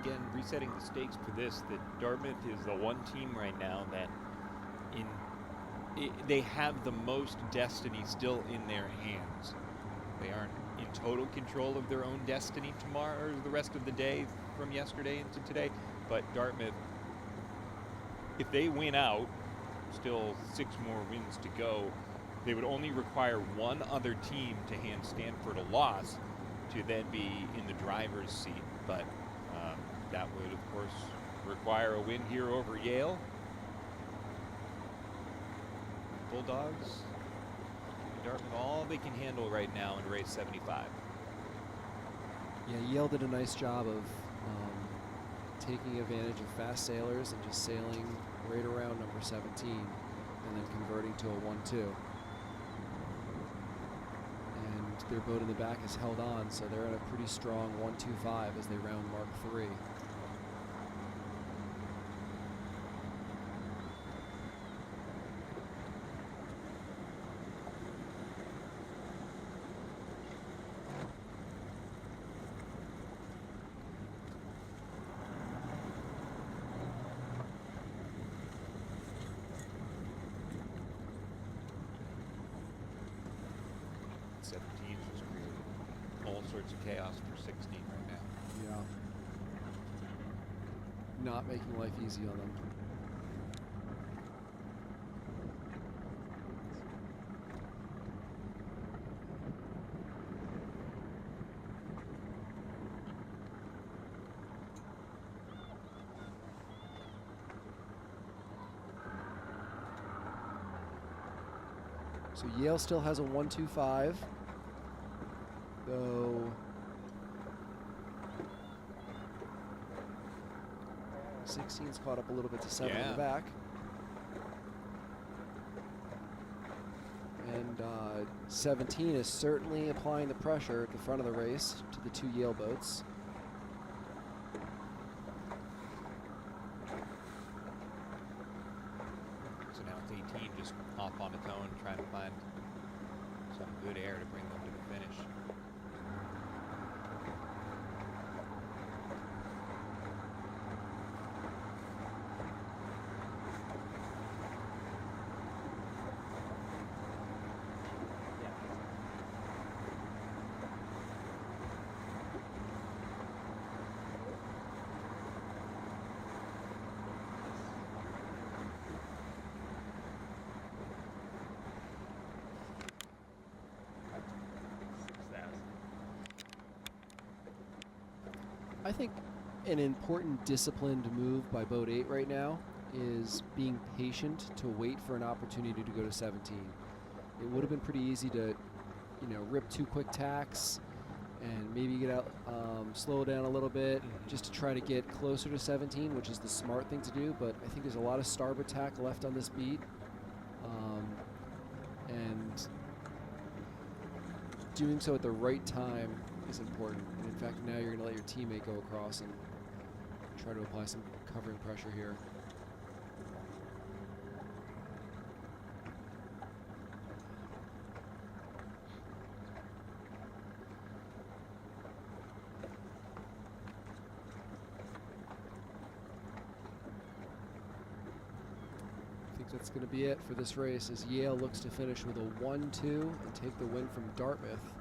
[SPEAKER 1] again, resetting the stakes for this, that Dartmouth is the one team right now that they have the most destiny still in their hands. They aren't in total control of their own destiny tomorrow or the rest of the day from yesterday into today, but Dartmouth, if they win out, still 6 more wins to go, they would only require one other team to hand Stanford a loss to then be in the driver's seat, but that would of course require a win here over Yale. Bulldogs, Dartmouth, all they can handle right now in race 75.
[SPEAKER 4] Yeah, Yale did a nice job of taking advantage of fast sailors and just sailing right around number 17 and then converting to a 1-2. And their boat in the back is held on, so they're at a pretty strong 1-2-5 as they round mark 3.
[SPEAKER 1] Chaos for 16 right now.
[SPEAKER 4] Yeah. Not making life easy on them. So Yale still has a 1-2-5. Though 16's caught up a little bit to 7 in the back. And 17 is certainly applying the pressure at the front of the race to the 2 Yale boats.
[SPEAKER 1] 18 just off on its own, trying to find some good air to bring them to the finish.
[SPEAKER 4] I think an important disciplined move by Boat 8 right now is being patient to wait for an opportunity to go to 17. It would have been pretty easy to, rip 2 quick tacks and maybe get out, slow it down a little bit just to try to get closer to 17, which is the smart thing to do. But I think there's a lot of starboard tack left on this beat. And doing so at the right time is important. And in fact, now you're going to let your teammate go across and try to apply some covering pressure here. I think that's going to be it for this race as Yale looks to finish with a 1-2 and take the win from Dartmouth.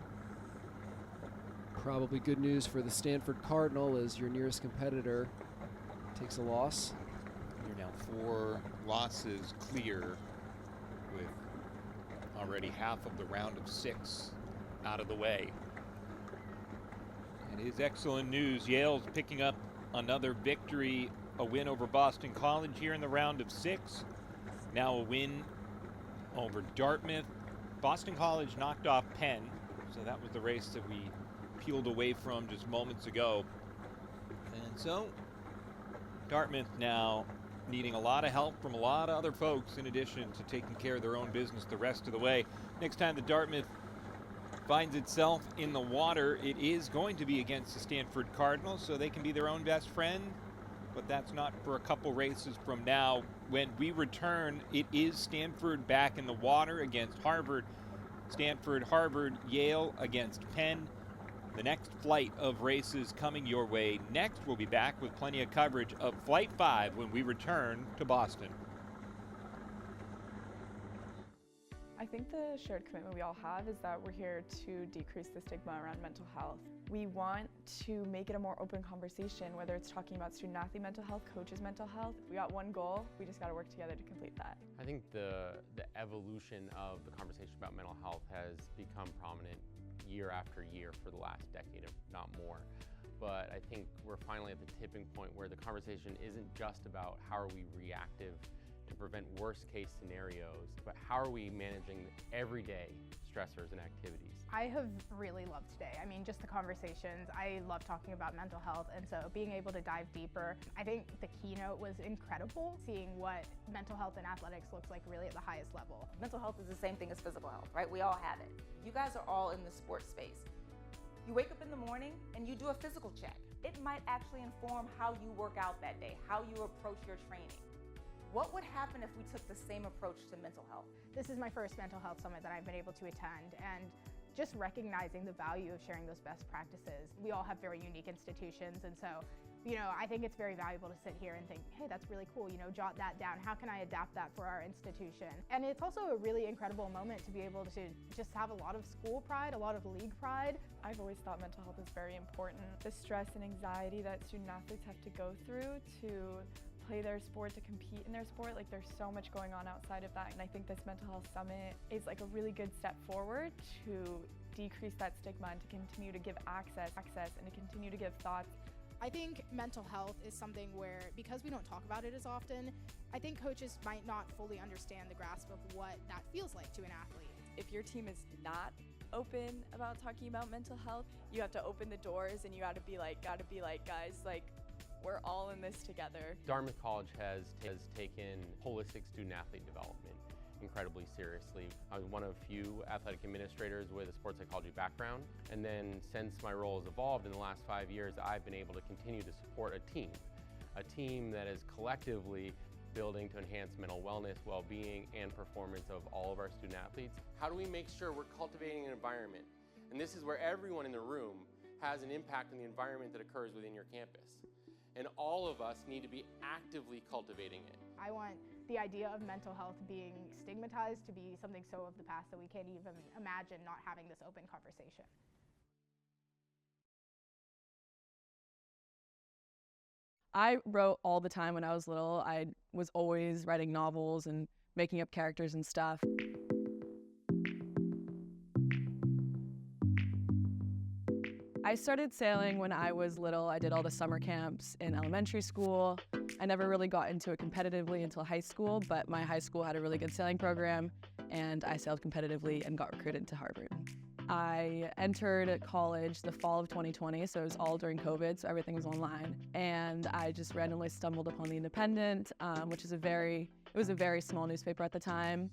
[SPEAKER 4] Probably good news for the Stanford Cardinal as your nearest competitor takes a loss.
[SPEAKER 1] You're now 4 losses clear with already half of the round of 6 out of the way. It is excellent news. Yale's picking up another victory, a win over Boston College here in the round of 6. Now a win over Dartmouth. Boston College knocked off Penn, so that was the race that we peeled away from just moments ago. And so Dartmouth now needing a lot of help from a lot of other folks in addition to taking care of their own business the rest of the way. Next time the Dartmouth finds itself in the water, it is going to be against the Stanford Cardinals, so they can be their own best friend. But that's not for a couple races from now. When we return, it is Stanford back in the water against Harvard. Stanford, Harvard, Yale against Penn. The next flight of races coming your way. Next, we'll be back with plenty of coverage of Flight 5 when we return to Boston.
[SPEAKER 7] I think the shared commitment we all have is that we're here to decrease the stigma around mental health. We want to make it a more open conversation, whether it's talking about student-athlete mental health, coaches' mental health. We got one goal, we just got to work together to complete that.
[SPEAKER 8] I think the evolution of the conversation about mental health has become prominent year after year for the last decade, if not more. But I think we're finally at the tipping point where the conversation isn't just about how are we reactive to prevent worst case scenarios, but how are we managing everyday stressors and activities.
[SPEAKER 9] I have really loved today. I mean, just the conversations. I love talking about mental health, and so being able to dive deeper. I think the keynote was incredible, seeing what mental health in athletics looks like really at the highest level.
[SPEAKER 10] Mental health is the same thing as physical health, right? We all have it. You guys are all in the sports space. You wake up in the morning and you do a physical check. It might actually inform how you work out that day, how you approach your training. What would happen if we took the same approach to mental health?
[SPEAKER 9] This is my first mental health summit that I've been able to attend, and just recognizing the value of sharing those best practices. We all have very unique institutions, and so, I think it's very valuable to sit here and think, hey, that's really cool, jot that down. How can I adapt that for our institution? And it's also a really incredible moment to be able to just have a lot of school pride, a lot of league pride.
[SPEAKER 20] I've always thought mental health is very important. The stress and anxiety that student athletes have to go through to play their sport, to compete in their sport, like there's so much going on outside of that, and I think this mental health summit is like a really good step forward to decrease that stigma and to continue to give access and to continue to give thoughts.
[SPEAKER 11] I think mental health is something where, because we don't talk about it as often, I think coaches might not fully understand the grasp of what that feels like to an athlete.
[SPEAKER 20] If your team is not open about talking about mental health, you have to open the doors and you gotta be like, guys, like, we're all in this together.
[SPEAKER 8] Dartmouth College has taken holistic student-athlete development incredibly seriously. I was one of few athletic administrators with a sports psychology background, and then since my role has evolved in the last 5 years, I've been able to continue to support a team that has collectively building to enhance mental wellness, well-being, and performance of all of our student athletes. How do we make sure we're cultivating an environment? And this is where everyone in the room has an impact on the environment that occurs within your campus. And all of us need to be actively cultivating it.
[SPEAKER 9] I want the idea of mental health being stigmatized to be something so of the past that we can't even imagine not having this open conversation.
[SPEAKER 6] I wrote all the time when I was little. I was always writing novels and making up characters and stuff. I started sailing when I was little. I did all the summer camps in elementary school. I never really got into it competitively until high school, but my high school had a really good sailing program, and I sailed competitively and got recruited to Harvard. I entered college the fall of 2020, so it was all during COVID, so everything was online. And I just randomly stumbled upon The Independent, which is a very small newspaper at the time.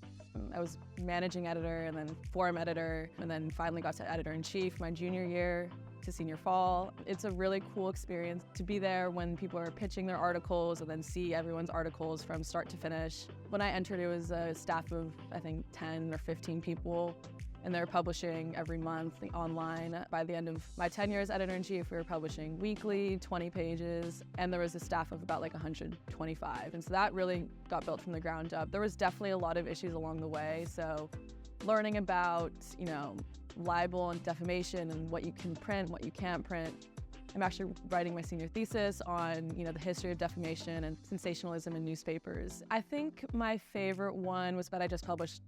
[SPEAKER 6] I was managing editor and then forum editor, and then finally got to editor-in-chief my junior year to senior fall. It's a really cool experience to be there when people are pitching their articles and then see everyone's articles from start to finish. When I entered, it was a staff of, I think, 10 or 15 people. And they're publishing every month online. By the end of my tenure as editor-in-chief, we were publishing weekly, 20 pages, and there was a staff of about like 125. And so that really got built from the ground up. There was definitely a lot of issues along the way, so learning about, libel and defamation and what you can print, what you can't print. I'm actually writing my senior thesis on, the history of defamation and sensationalism in newspapers. I think my favorite one was that I just published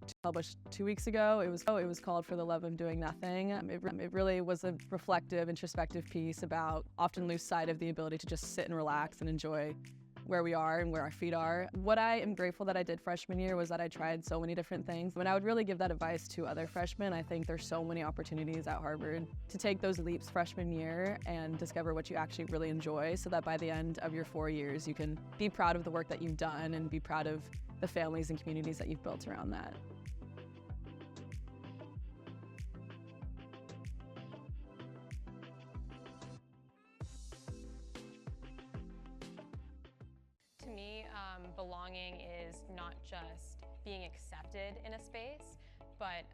[SPEAKER 6] 2 weeks ago. It was called For the Love of Doing Nothing. It really was a reflective, introspective piece about often lose sight of the ability to just sit and relax and enjoy where we are and where our feet are. What I am grateful that I did freshman year was that I tried so many different things. And I would really give that advice to other freshmen. I think there's so many opportunities at Harvard to take those leaps freshman year and discover what you actually really enjoy so that by the end of your 4 years, you can be proud of the work that you've done and be proud of the families and communities that you've built around that.
[SPEAKER 12] To me, belonging is not just being accepted in a space, but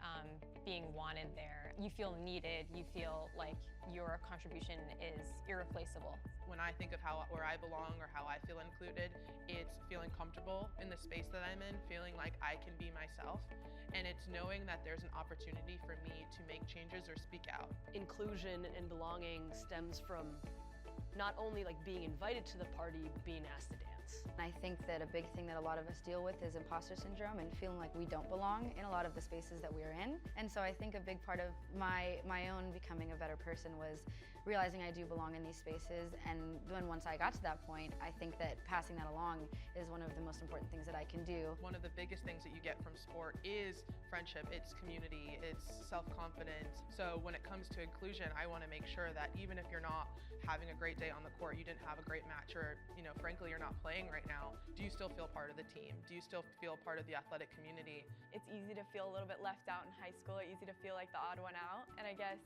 [SPEAKER 12] being wanted there. You feel needed, you feel like your contribution is irreplaceable.
[SPEAKER 13] When I think of where I belong or how I feel included, it's feeling comfortable in the space that I'm in, feeling like I can be myself, and it's knowing that there's an opportunity for me to make changes or speak out.
[SPEAKER 14] Inclusion and belonging stems from not only like being invited to the party, but being asked to dance.
[SPEAKER 15] I think that a big thing that a lot of us deal with is imposter syndrome and feeling like we don't belong in a lot of the spaces that we're in. And so I think a big part of my own becoming a better person was realizing I do belong in these spaces. And then once I got to that point, I think that passing that along is one of the most important things that I can do.
[SPEAKER 13] One of the biggest things that you get from sport is friendship, it's community, it's self-confidence. So when it comes to inclusion, I want to make sure that even if you're not having a great day on the court, you didn't have a great match, or frankly you're not playing right now, do you still feel part of the team? Do you still feel part of the athletic community?
[SPEAKER 20] It's easy to feel a little bit left out in high school, easy to feel like the odd one out, and I guess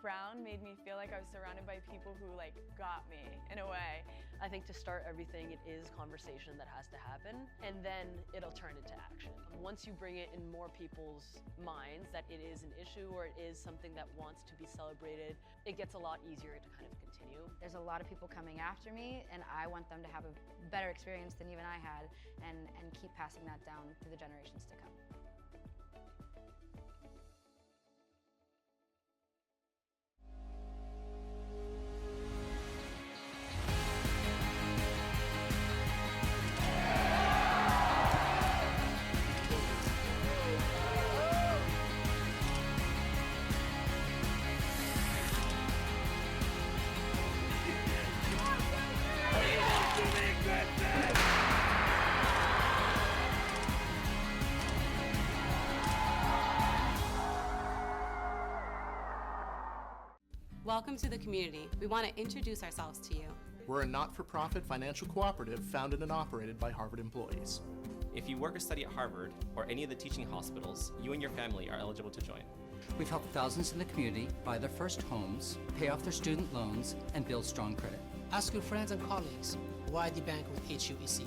[SPEAKER 20] Brown made me feel like I was surrounded by people who got me in a way.
[SPEAKER 14] I think to start everything, it is conversation that has to happen, and then it'll turn into action. Once you bring it in more people's minds that it is an issue or it is something that wants to be celebrated, it gets a lot easier to kind of continue.
[SPEAKER 15] There's a lot of people coming after me, and I want them to have a better experience than even I had, and keep passing that down to the generations to come.
[SPEAKER 16] Welcome to the community. We want to introduce ourselves to you.
[SPEAKER 17] We're a not-for-profit financial cooperative founded and operated by Harvard employees.
[SPEAKER 21] If you work or study at Harvard or any of the teaching hospitals, you and your family are eligible to join.
[SPEAKER 18] We've helped thousands in the community buy their first homes, pay off their student loans, and build strong credit.
[SPEAKER 19] Ask your friends and colleagues why the bank with HUEC.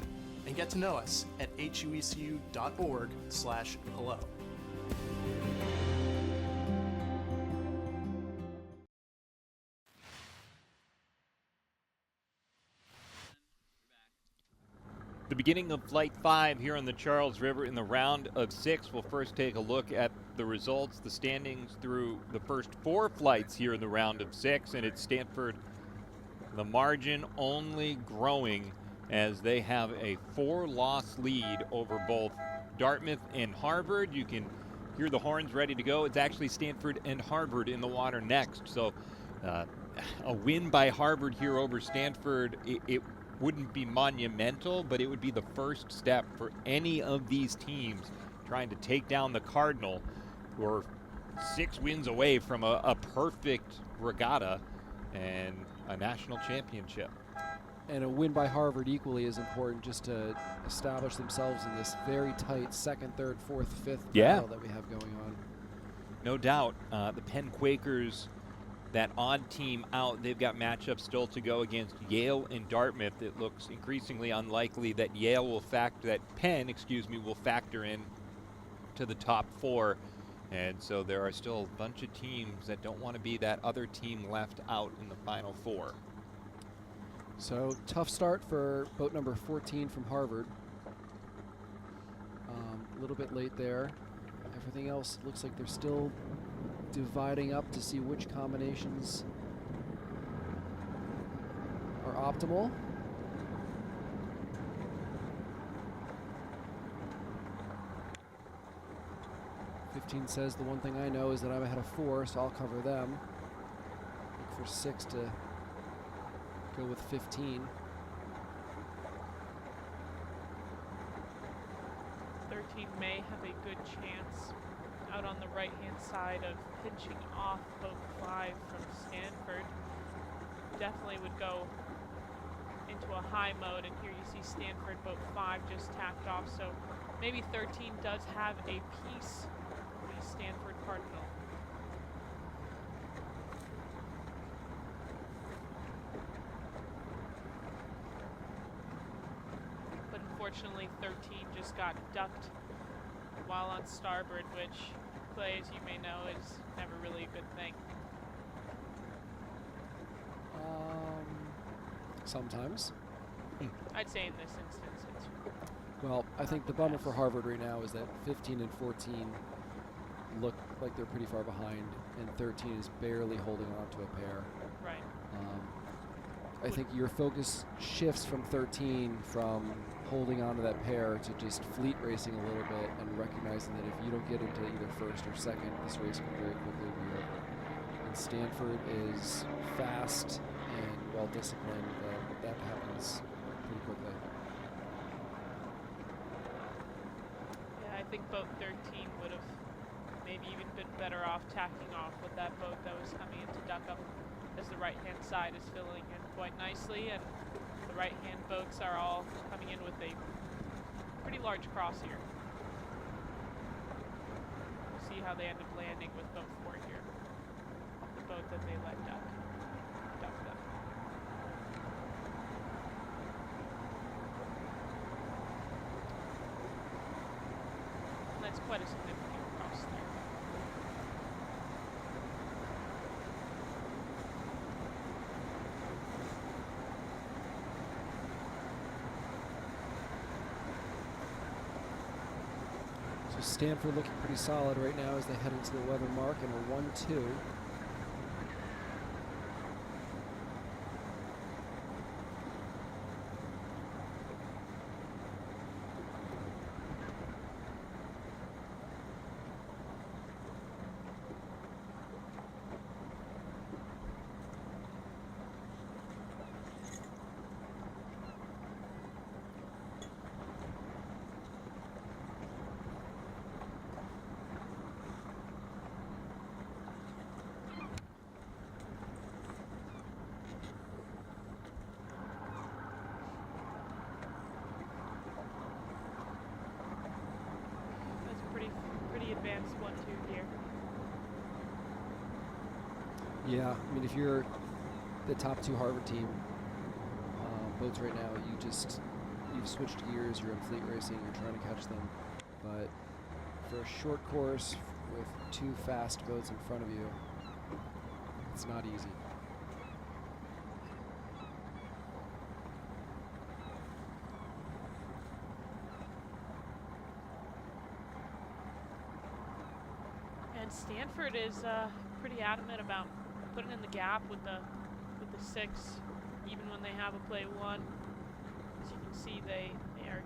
[SPEAKER 17] and get to know us at huecu.org/hello.
[SPEAKER 1] The beginning of Flight 5 here on the Charles River in the round of 6. We'll first take a look at the results, the standings through the first 4 flights here in the round of 6, and it's Stanford, the margin only growing as they have a 4-loss lead over both Dartmouth and Harvard. You can hear the horns ready to go. It's actually Stanford and Harvard in the water next. So a win by Harvard here over Stanford, it wouldn't be monumental, but it would be the first step for any of these teams trying to take down the Cardinal, who are 6 wins away from a perfect regatta and a national championship.
[SPEAKER 4] And a win by Harvard equally is important, just to establish themselves in this very tight 2nd, 3rd, 4th, 5th battle that we have going on.
[SPEAKER 1] No doubt. The Penn Quakers, that odd team out, they've got matchups still to go against Yale and Dartmouth. It looks increasingly unlikely that Penn will factor in to the top 4. And so there are still a bunch of teams that don't want to be that other team left out in the final 4.
[SPEAKER 4] So tough start for boat number 14 from Harvard. A little bit late there. Everything else looks like they're still dividing up to see which combinations are optimal. "15 says the one thing I know is that I'm ahead of 4, so I'll cover them. Look for 6 to go with 15.
[SPEAKER 2] 13 may have a good chance out on the right-hand side of pinching off boat 5 from Stanford. Definitely would go into a high mode, and here you see Stanford boat 5 just tacked off, so maybe 13 does have a piece of the Stanford Cardinal. But unfortunately 13 just got ducked while on starboard, which, Clay, as you may know, is never really a good thing.
[SPEAKER 4] Sometimes.
[SPEAKER 2] I'd say in this instance it's...
[SPEAKER 4] Well, I think the bummer for Harvard right now is that 15 and 14 look like they're pretty far behind, and 13 is barely holding on to a pair.
[SPEAKER 2] Right.
[SPEAKER 4] I think your focus shifts from 13 from holding on to that pair to just fleet racing a little bit and recognizing that if you don't get into either 1st or 2nd, this race can very quickly be over. And Stanford is fast and well disciplined, that happens pretty quickly.
[SPEAKER 2] Yeah, I think boat 13 would have maybe even been better off tacking off with that boat that was coming in to duck up, as the right-hand side is filling in quite nicely, and the right-hand boats are all coming in with a pretty large cross here. We'll see how they end up landing with boat 4 here, the boat that they let duck them. And that's quite a significant cross there.
[SPEAKER 4] Stanford looking pretty solid right now as they head into the weather mark in a 1-2.
[SPEAKER 2] Advanced 1-2 here.
[SPEAKER 4] Yeah, I mean, if you're the top 2 Harvard team boats right now, you just you've switched gears, you're in fleet racing, you're trying to catch them. But for a short course with 2 fast boats in front of you, it's not easy.
[SPEAKER 2] And Stanford is pretty adamant about putting in the gap with the 6, even when they have a play 1. As you can see, they are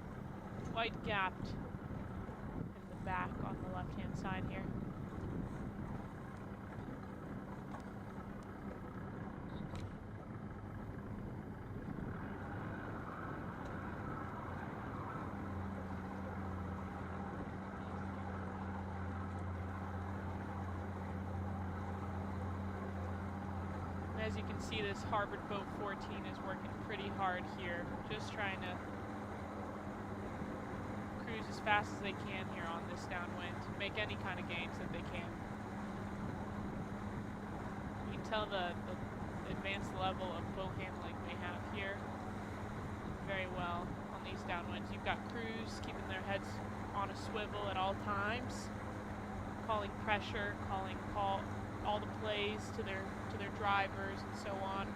[SPEAKER 2] quite gapped in the back on the left-hand side here. As you can see, this Harvard boat 14 is working pretty hard here, just trying to cruise as fast as they can here on this downwind, make any kind of gains that they can. You can tell the advanced level of boat handling they have here very well on these downwinds. You've got crews keeping their heads on a swivel at all times, calling pressure, calling all the plays to their drivers and so on.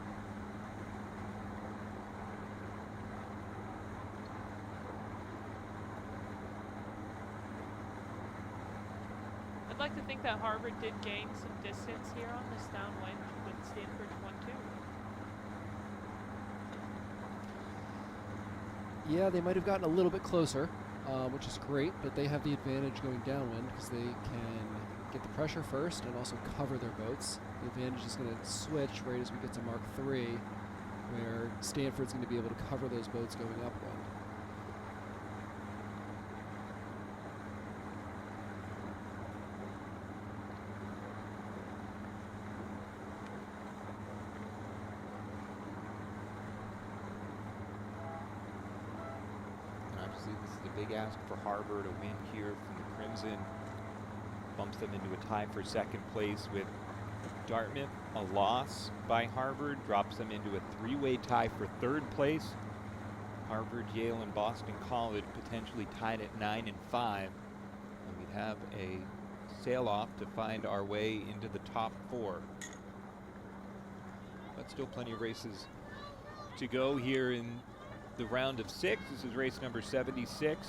[SPEAKER 2] I'd like to think that Harvard did gain some distance here on this downwind with Stanford's 1-2.
[SPEAKER 4] Yeah, they might have gotten a little bit closer, which is great, but they have the advantage going downwind because they can get the pressure first and also cover their boats. The advantage is going to switch right as we get to Mark 3, where Stanford's going to be able to cover those boats going upwind.
[SPEAKER 1] And obviously this is a big ask for Harvard, a win here from the Crimson. Bumps them into a tie for 2nd place with Dartmouth. A loss by Harvard drops them into a 3-way tie for 3rd place. Harvard, Yale, and Boston College potentially tied at 9 and 5. And we'd have a sail-off to find our way into the top 4. But still plenty of races to go here in the round of 6. This is race number 76.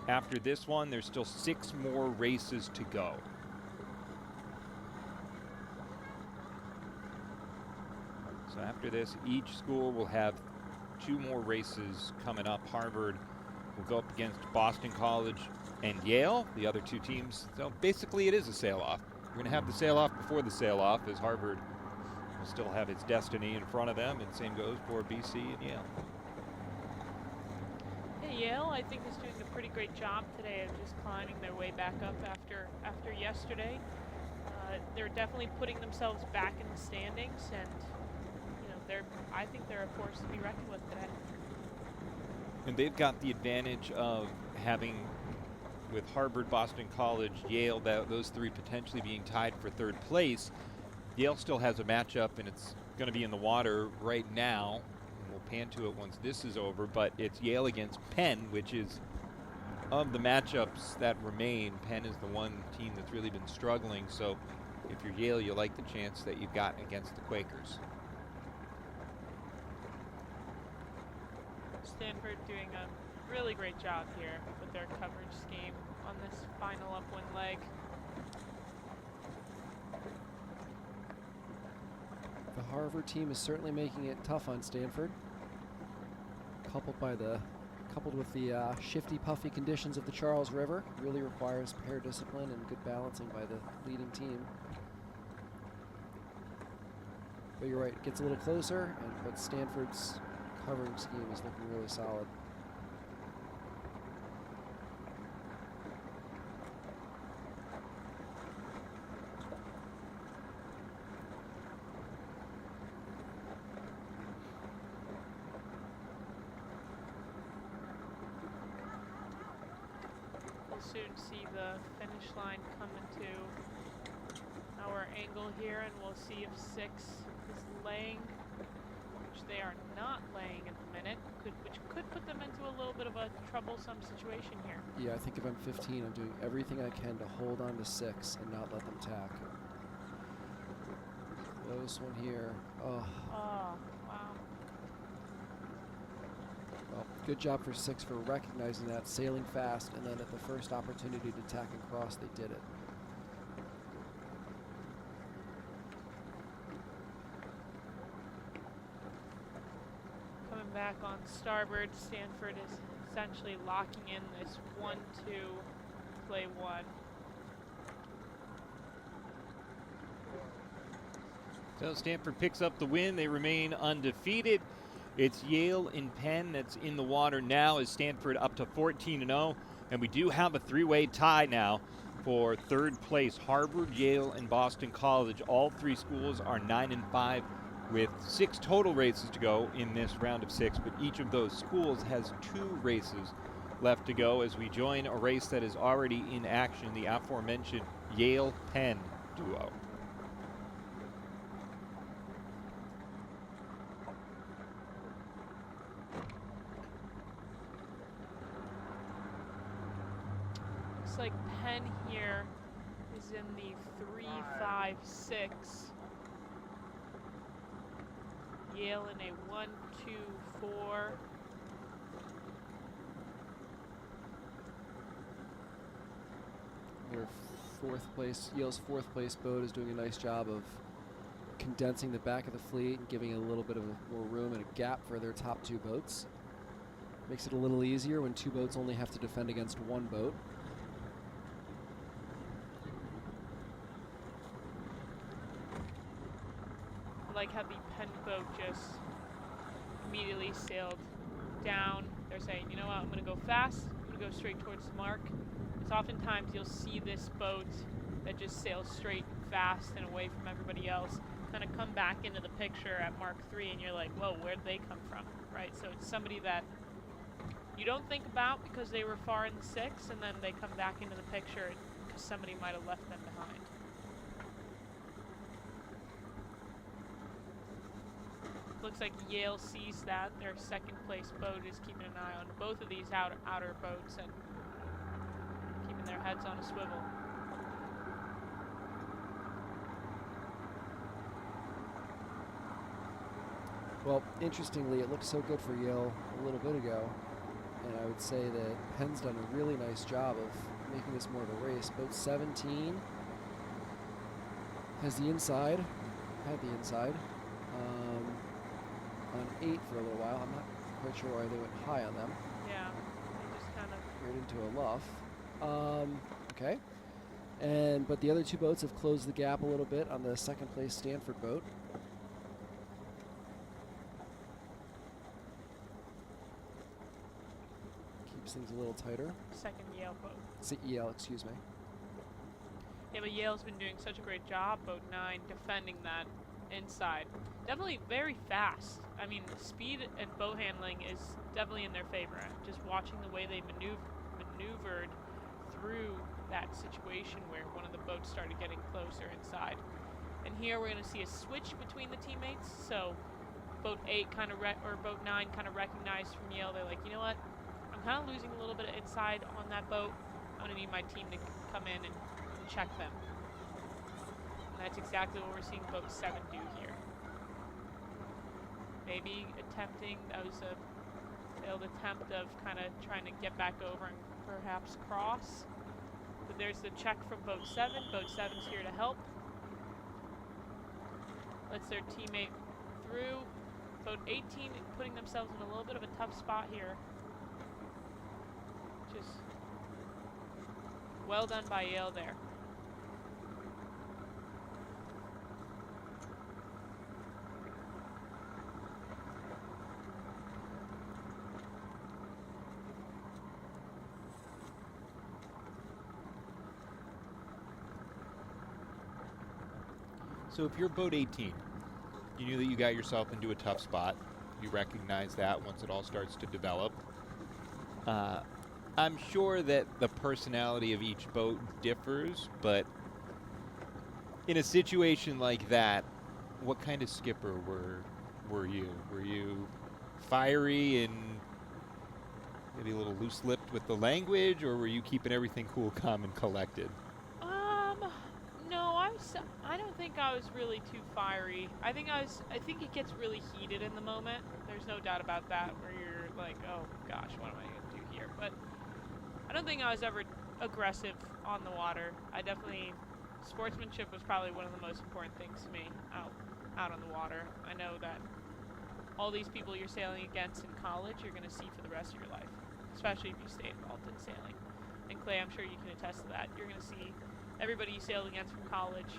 [SPEAKER 1] After this one, there's still 6 more races to go. So after this, each school will have 2 more races coming up. Harvard will go up against Boston College and Yale, the other 2 teams. So basically it is a sail-off. We're going to have the sail-off before the sail-off, as Harvard will still have its destiny in front of them, and same goes for BC and Yale.
[SPEAKER 2] Yale, I think, is doing a pretty great job today of just climbing their way back up after yesterday. They're definitely putting themselves back in the standings, and I think they're a force to be reckoned with today.
[SPEAKER 1] And they've got the advantage of having, with Harvard, Boston College, Yale, those 3 potentially being tied for 3rd place. Yale still has a matchup, and it's going to be in the water right now. We'll pan to it once this is over, but it's Yale against Penn, which is, of the matchups that remain, Penn is the one team that's really been struggling. So if you're Yale, you like the chance that you've got against the Quakers.
[SPEAKER 2] Stanford doing a really great job here with their coverage scheme on this final upwind leg.
[SPEAKER 4] The Harvard team is certainly making it tough on Stanford, coupled with the shifty, puffy conditions of the Charles River. Really requires pair discipline and good balancing by the leading team. But you're right, it gets a little closer, but Stanford's covering scheme is looking really solid.
[SPEAKER 2] Soon see the finish line come into our angle here, and we'll see if 6 is laying, which they are not laying at the minute, which could put them into a a troublesome situation here.
[SPEAKER 4] Yeah, I think if I'm 15, I'm doing everything I can to hold on to 6 and not let them tack. Close one here. Oh.
[SPEAKER 2] Oh, wow.
[SPEAKER 4] Well, good job for 6 for recognizing that, sailing fast, and then at the first opportunity to tack and cross, they did it.
[SPEAKER 2] Coming back on starboard, Stanford is essentially locking in this 1-2 play 1.
[SPEAKER 1] So Stanford picks up the win. They remain undefeated. It's Yale and Penn that's in the water now as Stanford up to 14-0. And we do have a 3-way tie now for 3rd place. Harvard, Yale, and Boston College. All 3 schools are 9-5 with 6 total races to go in this round of 6. But each of those schools has 2 races left to go as we join a race that is already in action, the aforementioned Yale-Penn duo.
[SPEAKER 2] Looks like Penn here is in the 3-5-6. Yale in a 1-2-4.
[SPEAKER 4] Their 4th place, Yale's 4th place boat is doing a nice job of condensing the back of the fleet and giving it a little bit of more room and a gap for their top 2 boats. Makes it a little easier when 2 boats only have to defend against 1 boat.
[SPEAKER 2] I like how the Penn boat just immediately sailed down. They're saying, you know what, I'm going to go fast. I'm going to go straight towards the mark. Because oftentimes you'll see this boat that just sails straight and fast and away from everybody else kind of come back into the picture at Mark 3, and you're like, whoa, where'd they come from, right? So it's somebody that you don't think about because they were far in the 6, and then they come back into the picture because somebody might have left them behind. Looks like Yale sees that. Their 2nd place boat is keeping an eye on both of these outer boats and keeping their heads on a swivel.
[SPEAKER 4] Well, interestingly, it looked so good for Yale a little bit ago, and I would say that Penn's done a really nice job of making this more of a race. Boat 17 has the inside, had the inside. On 8 for a little while. I'm not quite sure why they went high on them.
[SPEAKER 2] Yeah, they just kind of
[SPEAKER 4] right into a luff. Okay. But the other 2 boats have closed the gap a little bit on the 2nd place Stanford boat. Keeps things a little tighter.
[SPEAKER 2] 2nd Yale boat.
[SPEAKER 4] Yale, excuse me.
[SPEAKER 2] Yeah, but Yale's been doing such a great job, boat 9, defending that inside. Definitely very fast. I mean, speed and boat handling is definitely in their favor. Just watching the way they maneuvered through that situation where one of the boats started getting closer inside. And here we're going to see a switch between the teammates. So boat 8 kind of or boat 9 kind of recognized from Yale. They're like, you know what? I'm kind of losing a little bit of inside on that boat. I'm going to need my team to come in and check them. And that's exactly what we're seeing boat 7 do here. Maybe attempting, that was a failed attempt of kind of trying to get back over and perhaps cross. But there's the check from boat 7. Boat 7's here to help. Lets their teammate through. Boat 18 putting themselves in a little bit of a tough spot here. Just well done by Yale there.
[SPEAKER 1] So if you're boat 18, you knew that you got yourself into a tough spot. You recognize that once it all starts to develop. I'm sure that the personality of each boat differs, but in a situation like that, what kind of skipper were you? Were you fiery and Maybe a little loose-lipped with the language, or were you keeping everything cool, calm, and collected?
[SPEAKER 2] No, I don't think I was really too fiery. I think it gets really heated in the moment. There's no doubt about that, where you're like, oh gosh, what am I going to do here? But I don't think I was ever aggressive on the water. Sportsmanship was probably one of the most important things to me out on the water. I know that all these people you're sailing against in college, you're going to see for the rest of your life, especially if you stay involved in sailing. And Clay, I'm sure you can attest to that. You're going to see everybody you sailed against from college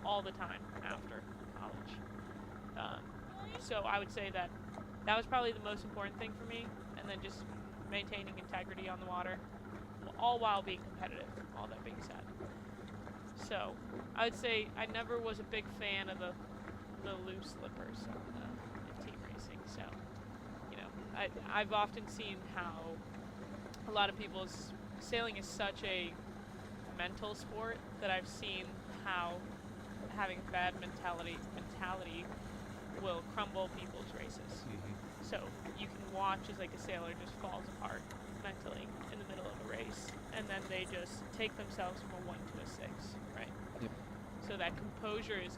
[SPEAKER 2] all the time after college. So I would say that was probably the most important thing for me, and then just maintaining integrity on the water, all while being competitive, all that being said. So I would say I never was a big fan of the loose slippers in team racing. So, I've often seen how a lot of people's sailing is such a mental sport that I've seen how having bad mentality will crumble people's races. So you can watch as like a sailor just falls apart mentally in the middle of a race, and then they just take themselves from a 1 to a 6, right?
[SPEAKER 4] Yep.
[SPEAKER 2] So that composure is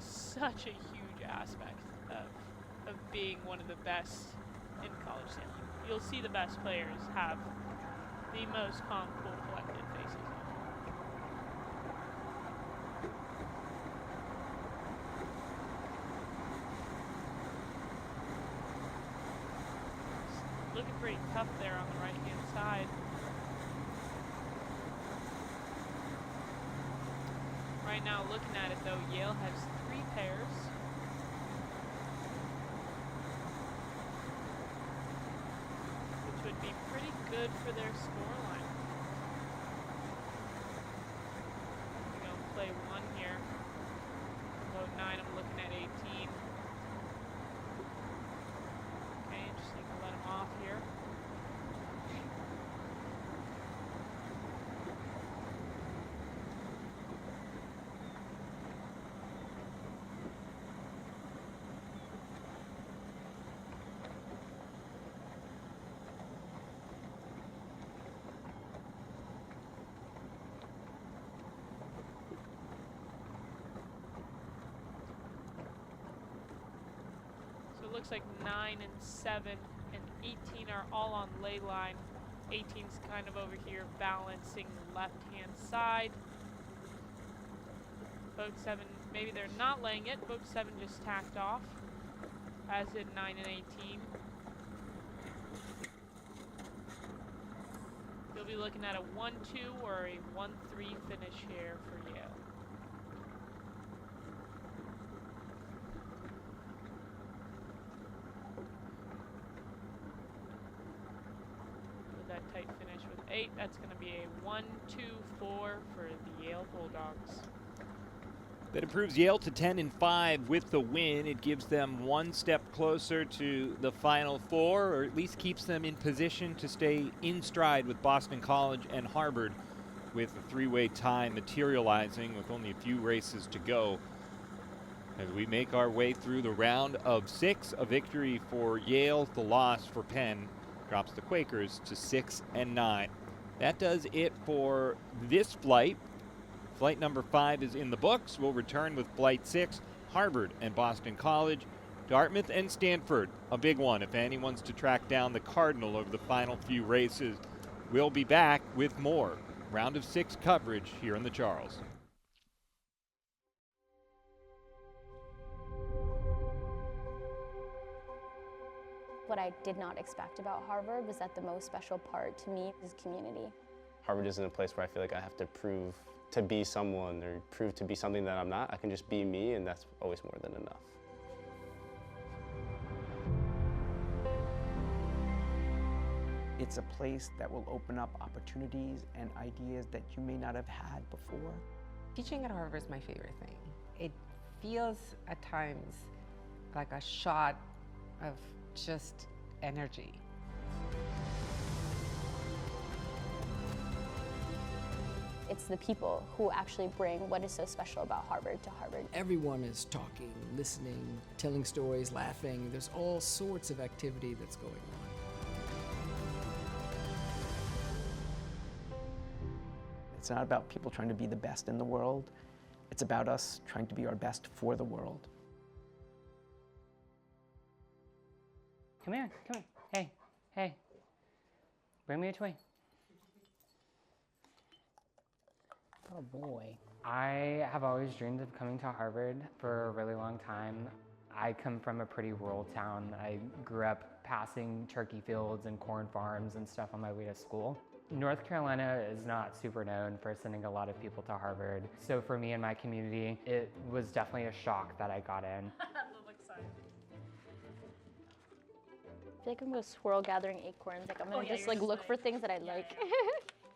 [SPEAKER 2] such a huge aspect of being one of the best in college sailing. You'll see the best players have the most calm, cool, collected faces. Looking pretty tough there on the right-hand side. Right now, looking at it though, Yale has 3 pairs. Which would be pretty good for their scoreline. We're going to play 1 here. Boat 9, I'm looking at 18. Okay, interesting. I'll let him off here. Looks like 9 and 7 and 18 are all on lay line. 18's kind of over here balancing the left-hand side. Boat 7, maybe they're not laying it. Boat 7 just tacked off, as did 9 and 18. You'll be looking at a 1-2 or a 1-3 finish here for Yale. That tight finish with 8. That's going to be a 1-2-4 for the Yale Bulldogs.
[SPEAKER 1] That improves Yale to 10-5 with the win. It gives them 1 step closer to the Final Four, or at least keeps them in position to stay in stride with Boston College and Harvard, with a 3-way tie materializing with only a few races to go. As we make our way through the round of 6, a victory for Yale, the loss for Penn drops the Quakers to 6 and 9. That does it for this flight. Flight number 5 is in the books. We'll return with flight 6, Harvard and Boston College, Dartmouth and Stanford. A big one if anyone's to track down the Cardinal over the final few races. We'll be back with more round of 6 coverage here in the Charles.
[SPEAKER 5] What I did not expect about Harvard was that the most special part to me is community.
[SPEAKER 22] Harvard isn't a place where I feel like I have to prove to be someone or prove to be something that I'm not. I can just be me, and that's always more than enough.
[SPEAKER 23] It's a place that will open up opportunities and ideas that you may not have had before.
[SPEAKER 24] Teaching at Harvard is my favorite thing. It feels at times like a shot of just energy.
[SPEAKER 5] It's the people who actually bring what is so special about Harvard to Harvard.
[SPEAKER 19] Everyone is talking, listening, telling stories, laughing. There's all sorts of activity that's going on.
[SPEAKER 23] It's not about people trying to be the best in the world. It's about us trying to be our best for the world.
[SPEAKER 3] Come here, come here. Hey, hey. Bring me a toy. Oh boy. I have always dreamed of coming to Harvard for a really long time. I come from a pretty rural town. I grew up passing turkey fields and corn farms and stuff on my way to school. North Carolina is not super known for sending a lot of people to Harvard. So for me and my community, it was definitely a shock that I got in.
[SPEAKER 5] I feel like I'm gonna squirrel gathering acorns. Like I'm gonna just like look for things that I like.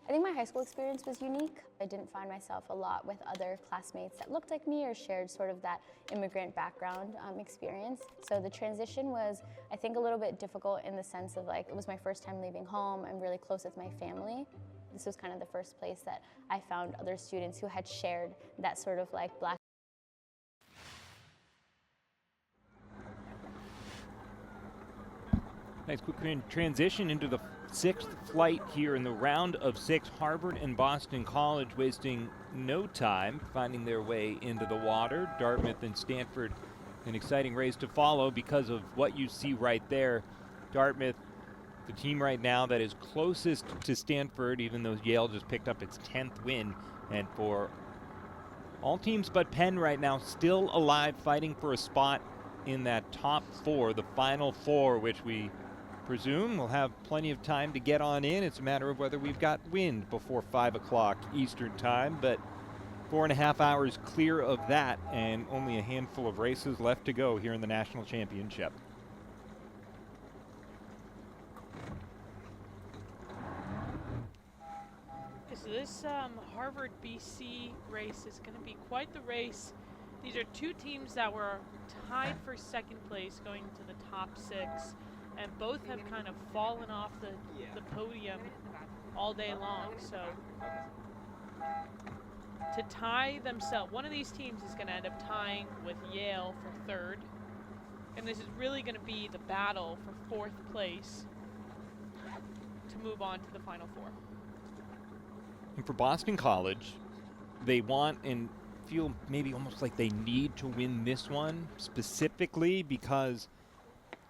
[SPEAKER 5] I think my high school experience was unique. I didn't find myself a lot with other classmates that looked like me or shared sort of that immigrant background experience. So the transition was, I think, a little bit difficult in the sense of like, it was my first time leaving home. I'm really close with my family. This was kind of the first place that I found other students who had shared that sort of like Black.
[SPEAKER 1] Nice quick transition into the sixth flight here in the round of 6. Harvard and Boston College wasting no time finding their way into the water. Dartmouth and Stanford, an exciting race to follow because of what you see right there. Dartmouth, the team right now that is closest to Stanford, even though Yale just picked up its 10th win. And for all teams but Penn right now, still alive, fighting for a spot in that top 4, the final 4, which we presume we'll have plenty of time to get on in. It's a matter of whether we've got wind before 5 o'clock Eastern time, but 4.5 hours clear of that and only a handful of races left to go here in the national championship.
[SPEAKER 2] So this Harvard BC race is going to be quite the race. These are two teams that were tied for second place going to the top 6. And both have kind of fallen off the podium all day long. So to tie themselves, one of these teams is going to end up tying with Yale for 3rd. And this is really going to be the battle for 4th place to move on to the Final 4.
[SPEAKER 1] And for Boston College, they want and feel maybe almost like they need to win this one specifically because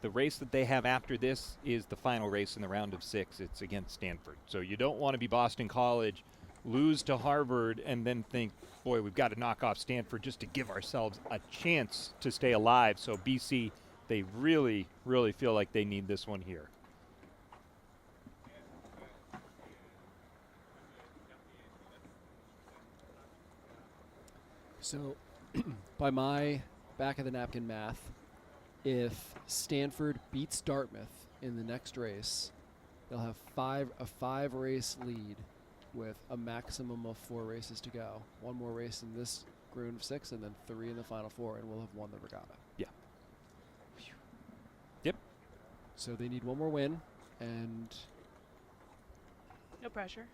[SPEAKER 1] the race that they have after this is the final race in the round of 6. It's against Stanford. So you don't want to be Boston College, lose to Harvard, and then think, boy, we've got to knock off Stanford just to give ourselves a chance to stay alive. So BC, they really, really feel like they need this one here.
[SPEAKER 4] So by my back of the napkin math, if Stanford beats Dartmouth in the next race, they'll have a 5-race lead with a maximum of 4 races to go. 1 more race in this round of 6 and then 3 in the final 4, and we'll have won the regatta.
[SPEAKER 1] Yeah. Yep.
[SPEAKER 4] So they need 1 more win, and
[SPEAKER 2] no pressure.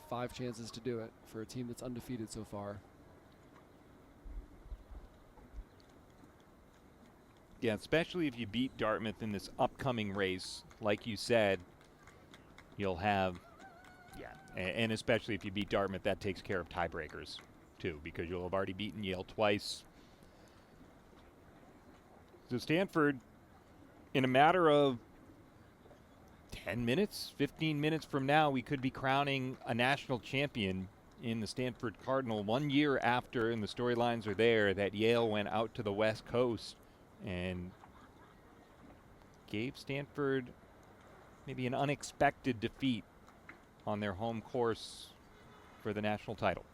[SPEAKER 4] 5 chances to do it for a team that's undefeated so far.
[SPEAKER 1] Yeah, especially if you beat Dartmouth in this upcoming race. Like you said, you'll have, and especially if you beat Dartmouth, that takes care of tiebreakers, too, because you'll have already beaten Yale twice. So Stanford, in a matter of 10 minutes, 15 minutes from now, we could be crowning a national champion in the Stanford Cardinal 1 year after, and the storylines are there, that Yale went out to the West Coast and gave Stanford maybe an unexpected defeat on their home course for the national title.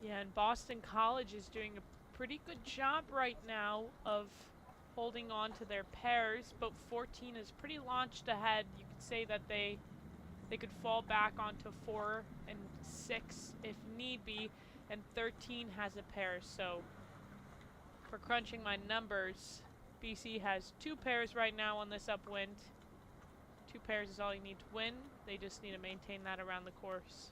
[SPEAKER 2] Yeah, and Boston College is doing a pretty good job right now of holding on to their pairs. Boat 14 is pretty launched ahead. You could say that they could fall back onto 4 and 6 if need be, and 13 has a pair. So for crunching my numbers, BC has 2 pairs right now on this upwind. 2 pairs is all you need to win. They just need to maintain that around the course.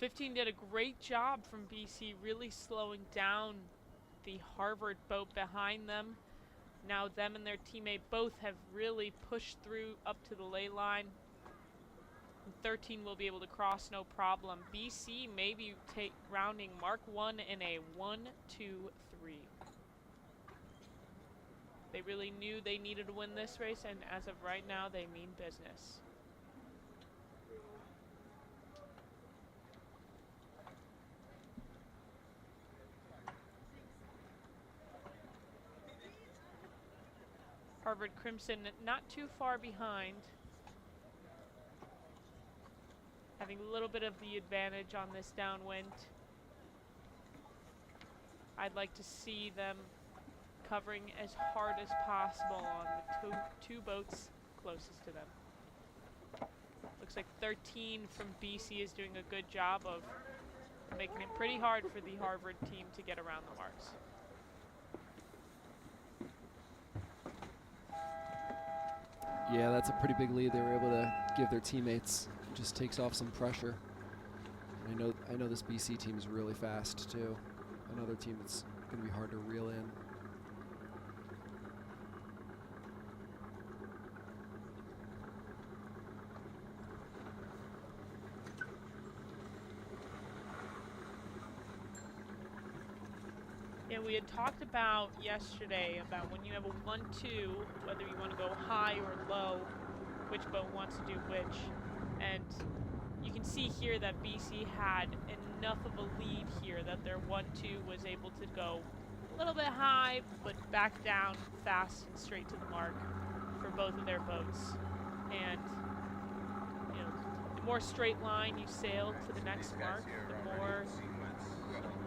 [SPEAKER 2] 15 did a great job from BC, really slowing down the Harvard boat behind them. Now them and their teammate both have really pushed through up to the lay line. And 13 will be able to cross no problem. BC maybe rounding Mark 1 in a 1-2-3. They really knew they needed to win this race, and as of right now, they mean business. Harvard Crimson not too far behind, having a little bit of the advantage on this downwind. I'd like to see them covering as hard as possible on the two boats closest to them. Looks like 13 from BC is doing a good job of making it pretty hard for the Harvard team to get around the marks.
[SPEAKER 4] Yeah, that's a pretty big lead. They were able to give their teammates. It just takes off some pressure. And I know this BC team is really fast too. Another team that's going to be hard to reel in.
[SPEAKER 2] Yeah, we had talked about yesterday about when you have a 1-2, whether you want to go high or low, which boat wants to do which. And you can see here that BC had enough of a lead here that their 1-2 was able to go a little bit high, but back down fast and straight to the mark for both of their boats. And, you know, the more straight line you sail to the next mark, the more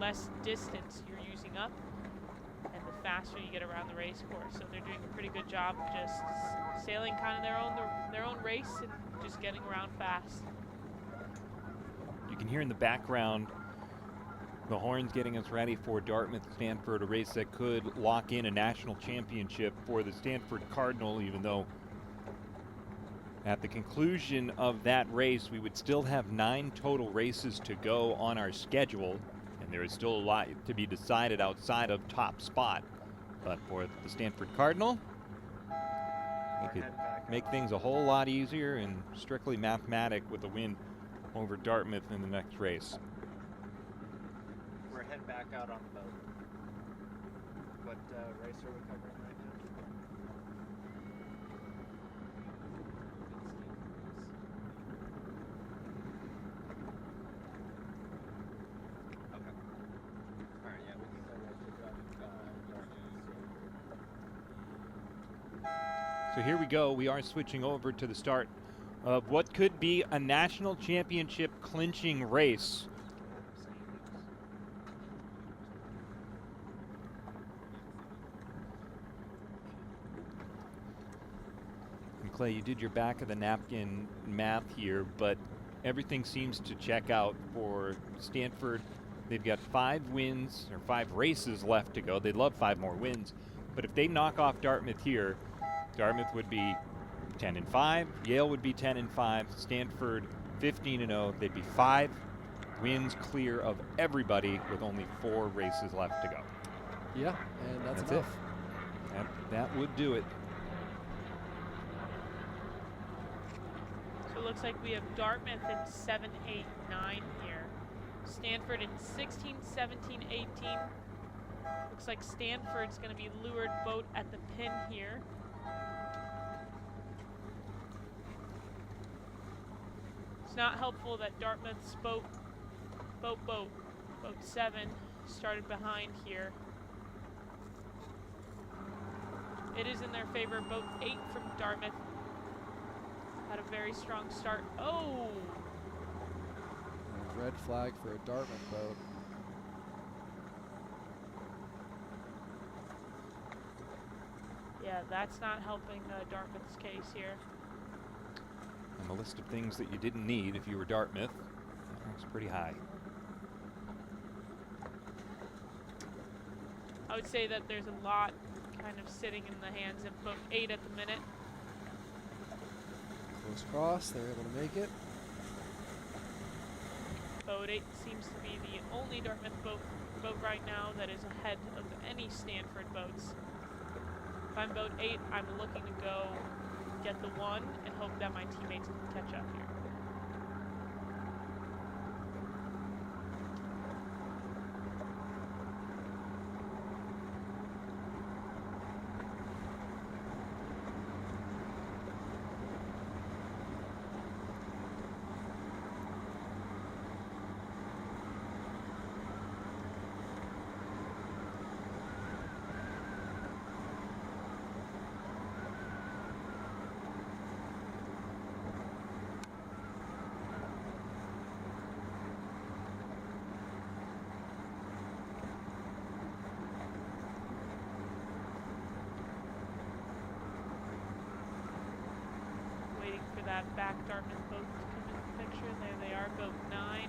[SPEAKER 2] less distance you're using up, and the faster you get around the race course. So they're doing a pretty good job of just sailing kind of their own race and just getting around fast.
[SPEAKER 1] You can hear in the background the horns getting us ready for Dartmouth-Stanford, a race that could lock in a national championship for the Stanford Cardinal, even though at the conclusion of that race we would still have 9 total races to go on our schedule. And there is still a lot to be decided outside of top spot. But for the Stanford Cardinal, it could make things a whole lot easier and strictly mathematic with a win over Dartmouth in the next race.
[SPEAKER 7] We're head back out on the boat. What race are we covering right now?
[SPEAKER 1] So here we go. We are switching over to the start of what could be a national championship clinching race. And Clay, you did your back of the napkin math here, but everything seems to check out for Stanford. They've got 5 wins or 5 races left to go. They'd love 5 more wins, but if they knock off Dartmouth here, Dartmouth would be 10-5, Yale would be 10-5, Stanford 15-0. They'd be 5 wins clear of everybody with only 4 races left to go.
[SPEAKER 4] Yeah, and that's
[SPEAKER 1] it.
[SPEAKER 4] enough.
[SPEAKER 1] That would do it.
[SPEAKER 2] So it looks like we have Dartmouth in 7, 8, 9 here. Stanford in 16, 17, 18. Looks like Stanford's going to be lured boat at the pin here. It's not helpful that Dartmouth's boat 7 started behind here. It is in their favor. Boat 8 from Dartmouth had a very strong start. Oh!
[SPEAKER 4] A red flag for a Dartmouth boat.
[SPEAKER 2] Yeah, that's not helping Dartmouth's case here.
[SPEAKER 1] And the list of things that you didn't need if you were Dartmouth, that ranks pretty high.
[SPEAKER 2] I would say that there's a lot kind of sitting in the hands of boat 8 at the minute.
[SPEAKER 4] Close cross, they're able to make it.
[SPEAKER 2] boat 8 seems to be the only Dartmouth boat right now that is ahead of any Stanford boats. If I'm boat 8, I'm looking to go get the 1 and hope that my teammates can catch up here. That back Dartmouth boat to come in the picture. There they are, boat 9.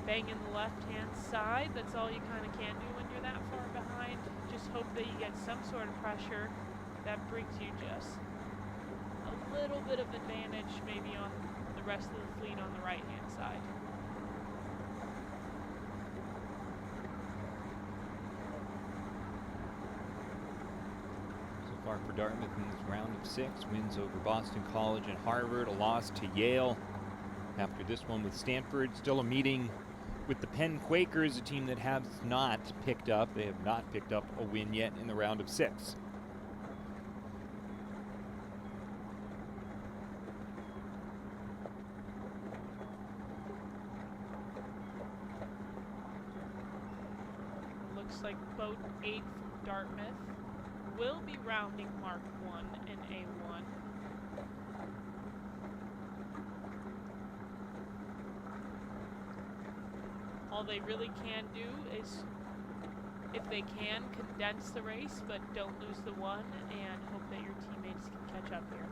[SPEAKER 2] Banging the left-hand side. That's all you kind of can do when you're that far behind. Just hope that you get some sort of pressure that brings you just a little bit of advantage maybe on the rest of the fleet on the right-hand side.
[SPEAKER 1] For Dartmouth in this round of 6, wins over Boston College and Harvard, a loss to Yale. After this one with Stanford, still a meeting with the Penn Quakers, a team that has not picked up. They have not picked up a win yet in the round of 6.
[SPEAKER 2] Looks like boat 8 from Dartmouth will be rounding Mark 1 and A1. All they really can do is, if they can, condense the race, but don't lose the 1 and hope that your teammates can catch up here.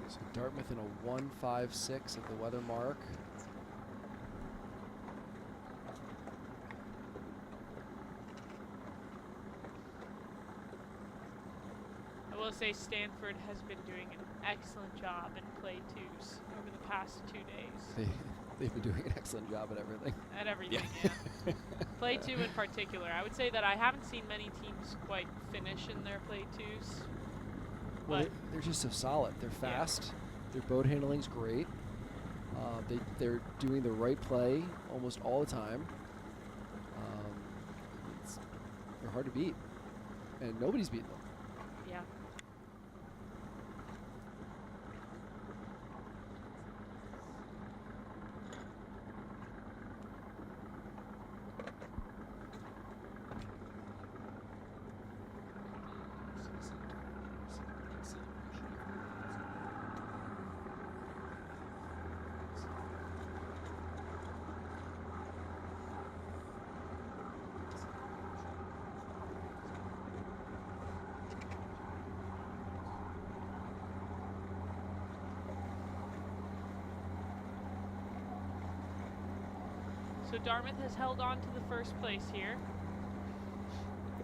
[SPEAKER 4] So Dartmouth in a 1.56 at the weather mark.
[SPEAKER 2] I will say Stanford has been doing an excellent job in play 2s over the past 2 days.
[SPEAKER 4] They've been doing an excellent job at everything.
[SPEAKER 2] At everything, yeah. Play 2 in particular. I would say that I haven't seen many teams quite finish in their play 2s.
[SPEAKER 4] Well, they're just so solid. They're fast. Their boat handling's great. They're doing the right play almost all the time. They're hard to beat, and nobody's beaten them.
[SPEAKER 2] Yeah. So Dartmouth has held on to the first place here,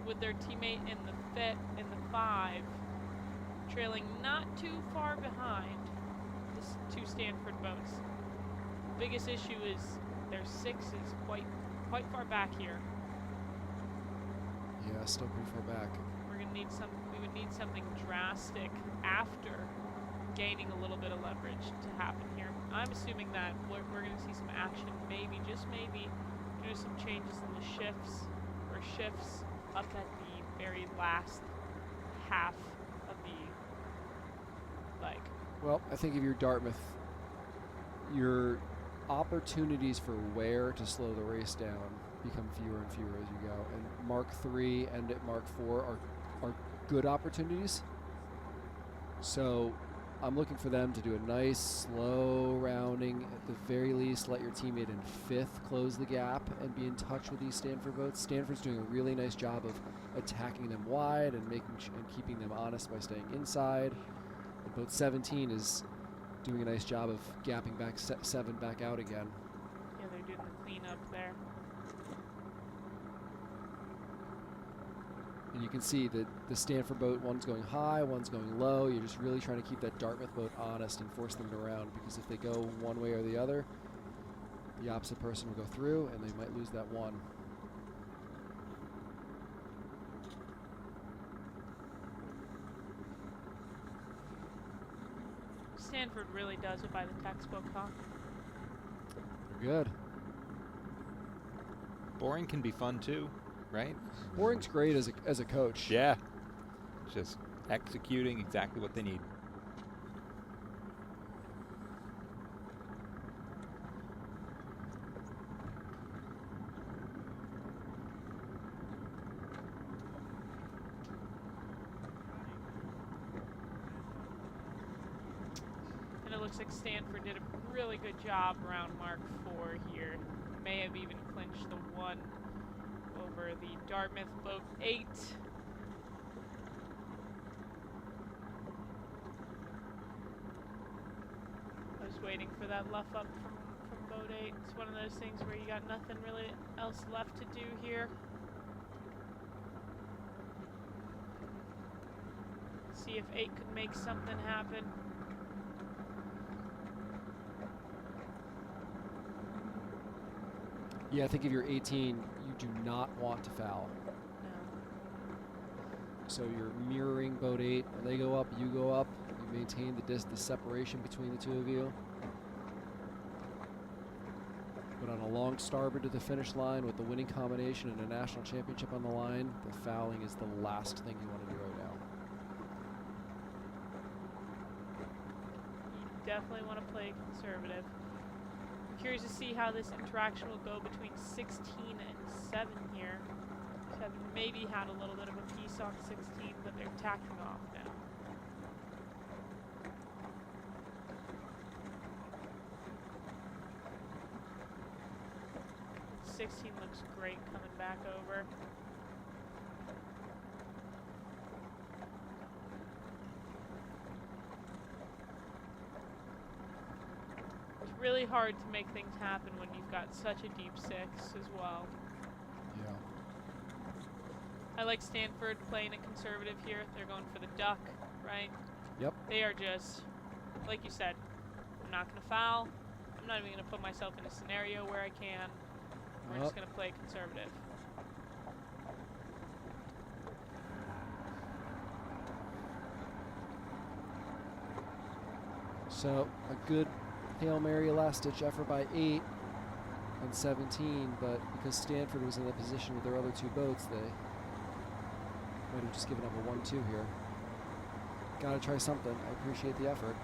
[SPEAKER 2] with their teammate in the 5, trailing not too far behind the 2 Stanford boats. The biggest issue is their 6 is quite far back here.
[SPEAKER 4] Yeah, still pretty far back.
[SPEAKER 2] We would need something drastic after gaining a little bit of leverage to happen here. I'm assuming that we're going to see some action, maybe, just maybe, due to some changes in the shifts up at the very last half of the leg.
[SPEAKER 4] Well, I think if you're Dartmouth, your opportunities for where to slow the race down become fewer and fewer as you go. And Mark 3 and at Mark 4 are good opportunities. So I'm looking for them to do a nice slow rounding. At the very least, let your teammate in 5th close the gap and be in touch with these Stanford boats. Stanford's doing a really nice job of attacking them wide and making and keeping them honest by staying inside. And boat 17 is doing a nice job of gapping back 7 back out again.
[SPEAKER 2] Yeah, they're doing the cleanup there.
[SPEAKER 4] And you can see that the Stanford boat, one's going high, one's going low. You're just really trying to keep that Dartmouth boat honest and force them to round, because if they go one way or the other, the opposite person will go through and they might lose that one.
[SPEAKER 2] Stanford really does it by the textbook, huh?
[SPEAKER 4] Good.
[SPEAKER 1] Boring can be fun too, right?
[SPEAKER 4] Boring's great as a coach.
[SPEAKER 1] Yeah. Just executing exactly what they need.
[SPEAKER 2] And it looks like Stanford did a really good job around Mark 4 here. May have even clinched the 1 over the Dartmouth boat 8. I was waiting for that luff up from boat 8. It's one of those things where you got nothing really else left to do here. See if 8 could make something happen.
[SPEAKER 4] Yeah, I think if you're 18, you do not want to foul.
[SPEAKER 2] No.
[SPEAKER 4] So you're mirroring boat 8. When they go up, you go up. You maintain the separation between the two of you. But on a long starboard to the finish line with the winning combination and a national championship on the line, the fouling is the last thing you want to do right now.
[SPEAKER 2] You definitely want to play conservative. Curious to see how this interaction will go between 16 and 7 here. 7 maybe had a little bit of a piece on 16, but they're tacking off now. '16 looks great coming back over. Really hard to make things happen when you've got such a deep 6 as well.
[SPEAKER 4] Yeah.
[SPEAKER 2] I like Stanford playing it conservative here. They're going for the duck, right?
[SPEAKER 4] Yep.
[SPEAKER 2] They are just, like you said, I'm not going to foul. I'm not even going to put myself in a scenario where I can. We're just going to play conservative.
[SPEAKER 4] So a good Hail Mary last-ditch effort by 8 and 17, but because Stanford was in the position with their other 2 boats, they might have just given up a 1-2 here. Gotta try something. I appreciate the effort.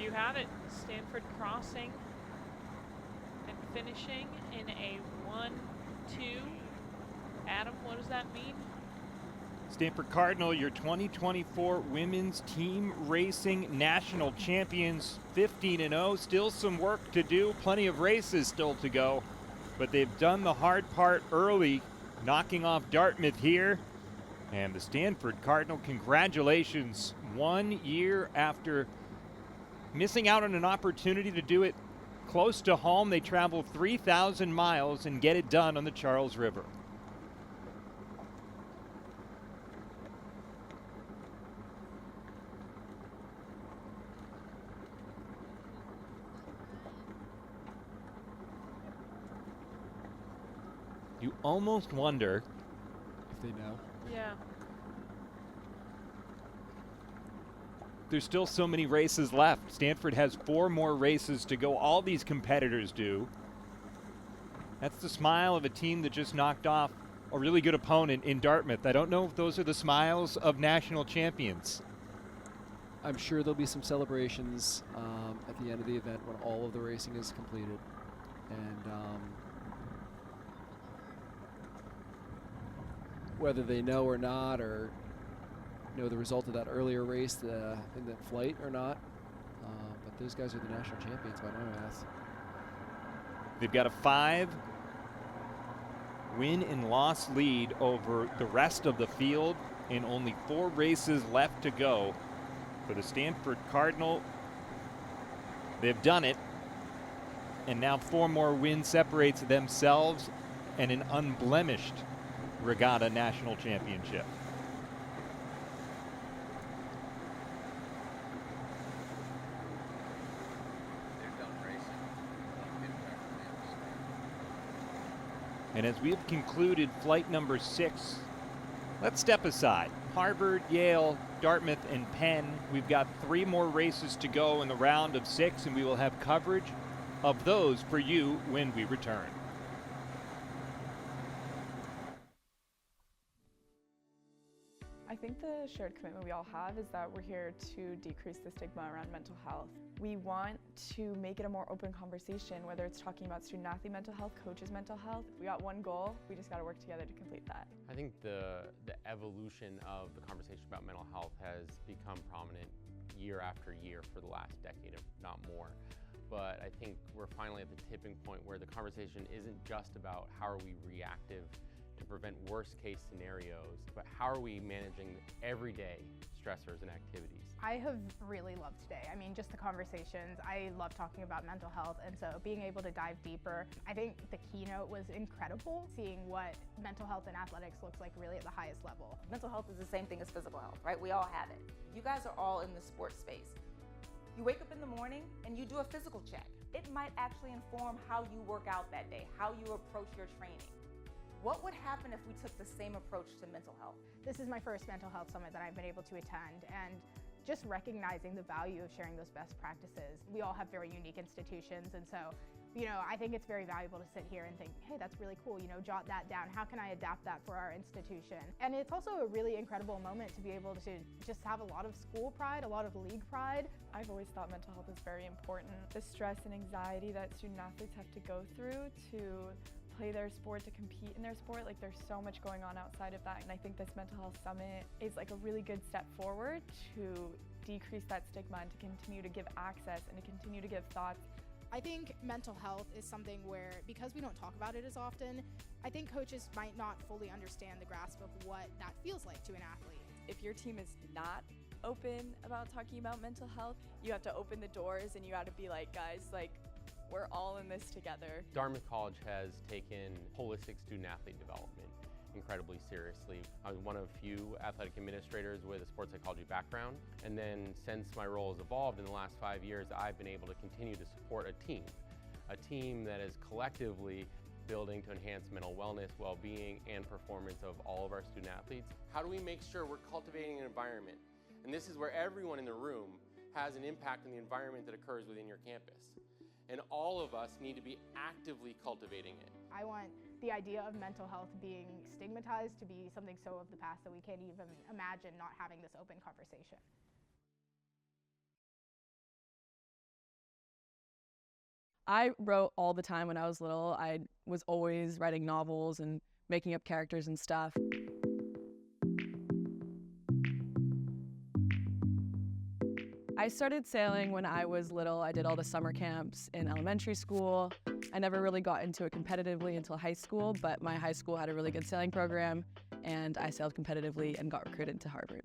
[SPEAKER 2] You have it. Stanford crossing and finishing in a 1-2. Adam, what does that mean?
[SPEAKER 1] Stanford Cardinal, your 2024 Women's Team Racing National Champions, 15-0. Still some work to do, plenty of races still to go, but they've done the hard part early, knocking off Dartmouth here. And the Stanford Cardinal, congratulations. 1 year after missing out on an opportunity to do it close to home, they travel 3,000 miles and get it done on the Charles River. You almost wonder
[SPEAKER 4] if they know.
[SPEAKER 2] Yeah.
[SPEAKER 1] there's still so many races left. Stanford has 4 more races to go. All these competitors do. That's the smile of a team that just knocked off a really good opponent in Dartmouth. I don't know if those are the smiles of national champions.
[SPEAKER 4] I'm sure there'll be some celebrations at the end of the event when all of the racing is completed. And whether they know or not, or know the result of that earlier race in that flight or not, but those guys are the national champions by my math.
[SPEAKER 1] They've got a 5 win and loss lead over the rest of the field, and only 4 races left to go for the Stanford Cardinal. They've done it, and now 4 more wins separates themselves and an unblemished regatta national championship. And as we have concluded flight number 6, let's step aside. Harvard, Yale, Dartmouth, and Penn. We've got 3 more races to go in the round of 6, and we will have coverage of those for you when we return.
[SPEAKER 20] I think the shared commitment we all have is that we're here to decrease the stigma around mental health. We want to make it a more open conversation, whether it's talking about student-athlete mental health, coaches' mental health. We got one goal, we just got to work together to complete that.
[SPEAKER 8] I think the evolution of the conversation about mental health has become prominent year after year for the last decade, if not more. But I think we're finally at the tipping point where the conversation isn't just about how are we reactive to prevent worst case scenarios, but how are we managing everyday stressors and activities?
[SPEAKER 9] I have really loved today. I mean, just the conversations. I love talking about mental health, and so being able to dive deeper. I think the keynote was incredible, seeing what mental health in athletics looks like really at the highest level.
[SPEAKER 10] Mental health is the same thing as physical health, right? We all have it. You guys are all in the sports space. You wake up in the morning and you do a physical check. It might actually inform how you work out that day, how you approach your training. What would happen if we took the same approach to mental health?
[SPEAKER 9] This is my first mental health summit that I've been able to attend, and just recognizing the value of sharing those best practices. We all have very unique institutions, and so, you know, I think it's very valuable to sit here and think, hey, that's really cool, you know, jot that down. How can I adapt that for our institution? And it's also a really incredible moment to be able to just have a lot of school pride, a lot of league pride.
[SPEAKER 20] I've always thought mental health is very important. The stress and anxiety that student-athletes have to go through to play their sport, to compete in their sport, like there's so much going on outside of that, and I think this mental health summit is like a really good step forward to decrease that stigma and to continue to give access and to continue to give thoughts.
[SPEAKER 11] I think mental health is something where, because we don't talk about it as often, I think coaches might not fully understand the grasp of what that feels like to an athlete.
[SPEAKER 25] If your team is not open about talking about mental health, you have to open the doors and you have to be like, guys, like, we're all in this together.
[SPEAKER 8] Dartmouth College has taken holistic student-athlete development incredibly seriously. I was one of few athletic administrators with a sports psychology background, and then since my role has evolved in the last 5 years, I've been able to continue to support a team that is collectively building to enhance mental wellness, well-being, and performance of all of our student-athletes. How do we make sure we're cultivating an environment? And this is where everyone in the room has an impact on the environment that occurs within your campus. And all of us need to be actively cultivating it.
[SPEAKER 9] I want the idea of mental health being stigmatized to be something so of the past that we can't even imagine not having this open conversation.
[SPEAKER 6] I wrote all the time when I was little. I was always writing novels and making up characters and stuff. I started sailing when I was little. I did all the summer camps in elementary school. I never really got into it competitively until high school, but my high school had a really good sailing program, and I sailed competitively and got recruited to Harvard.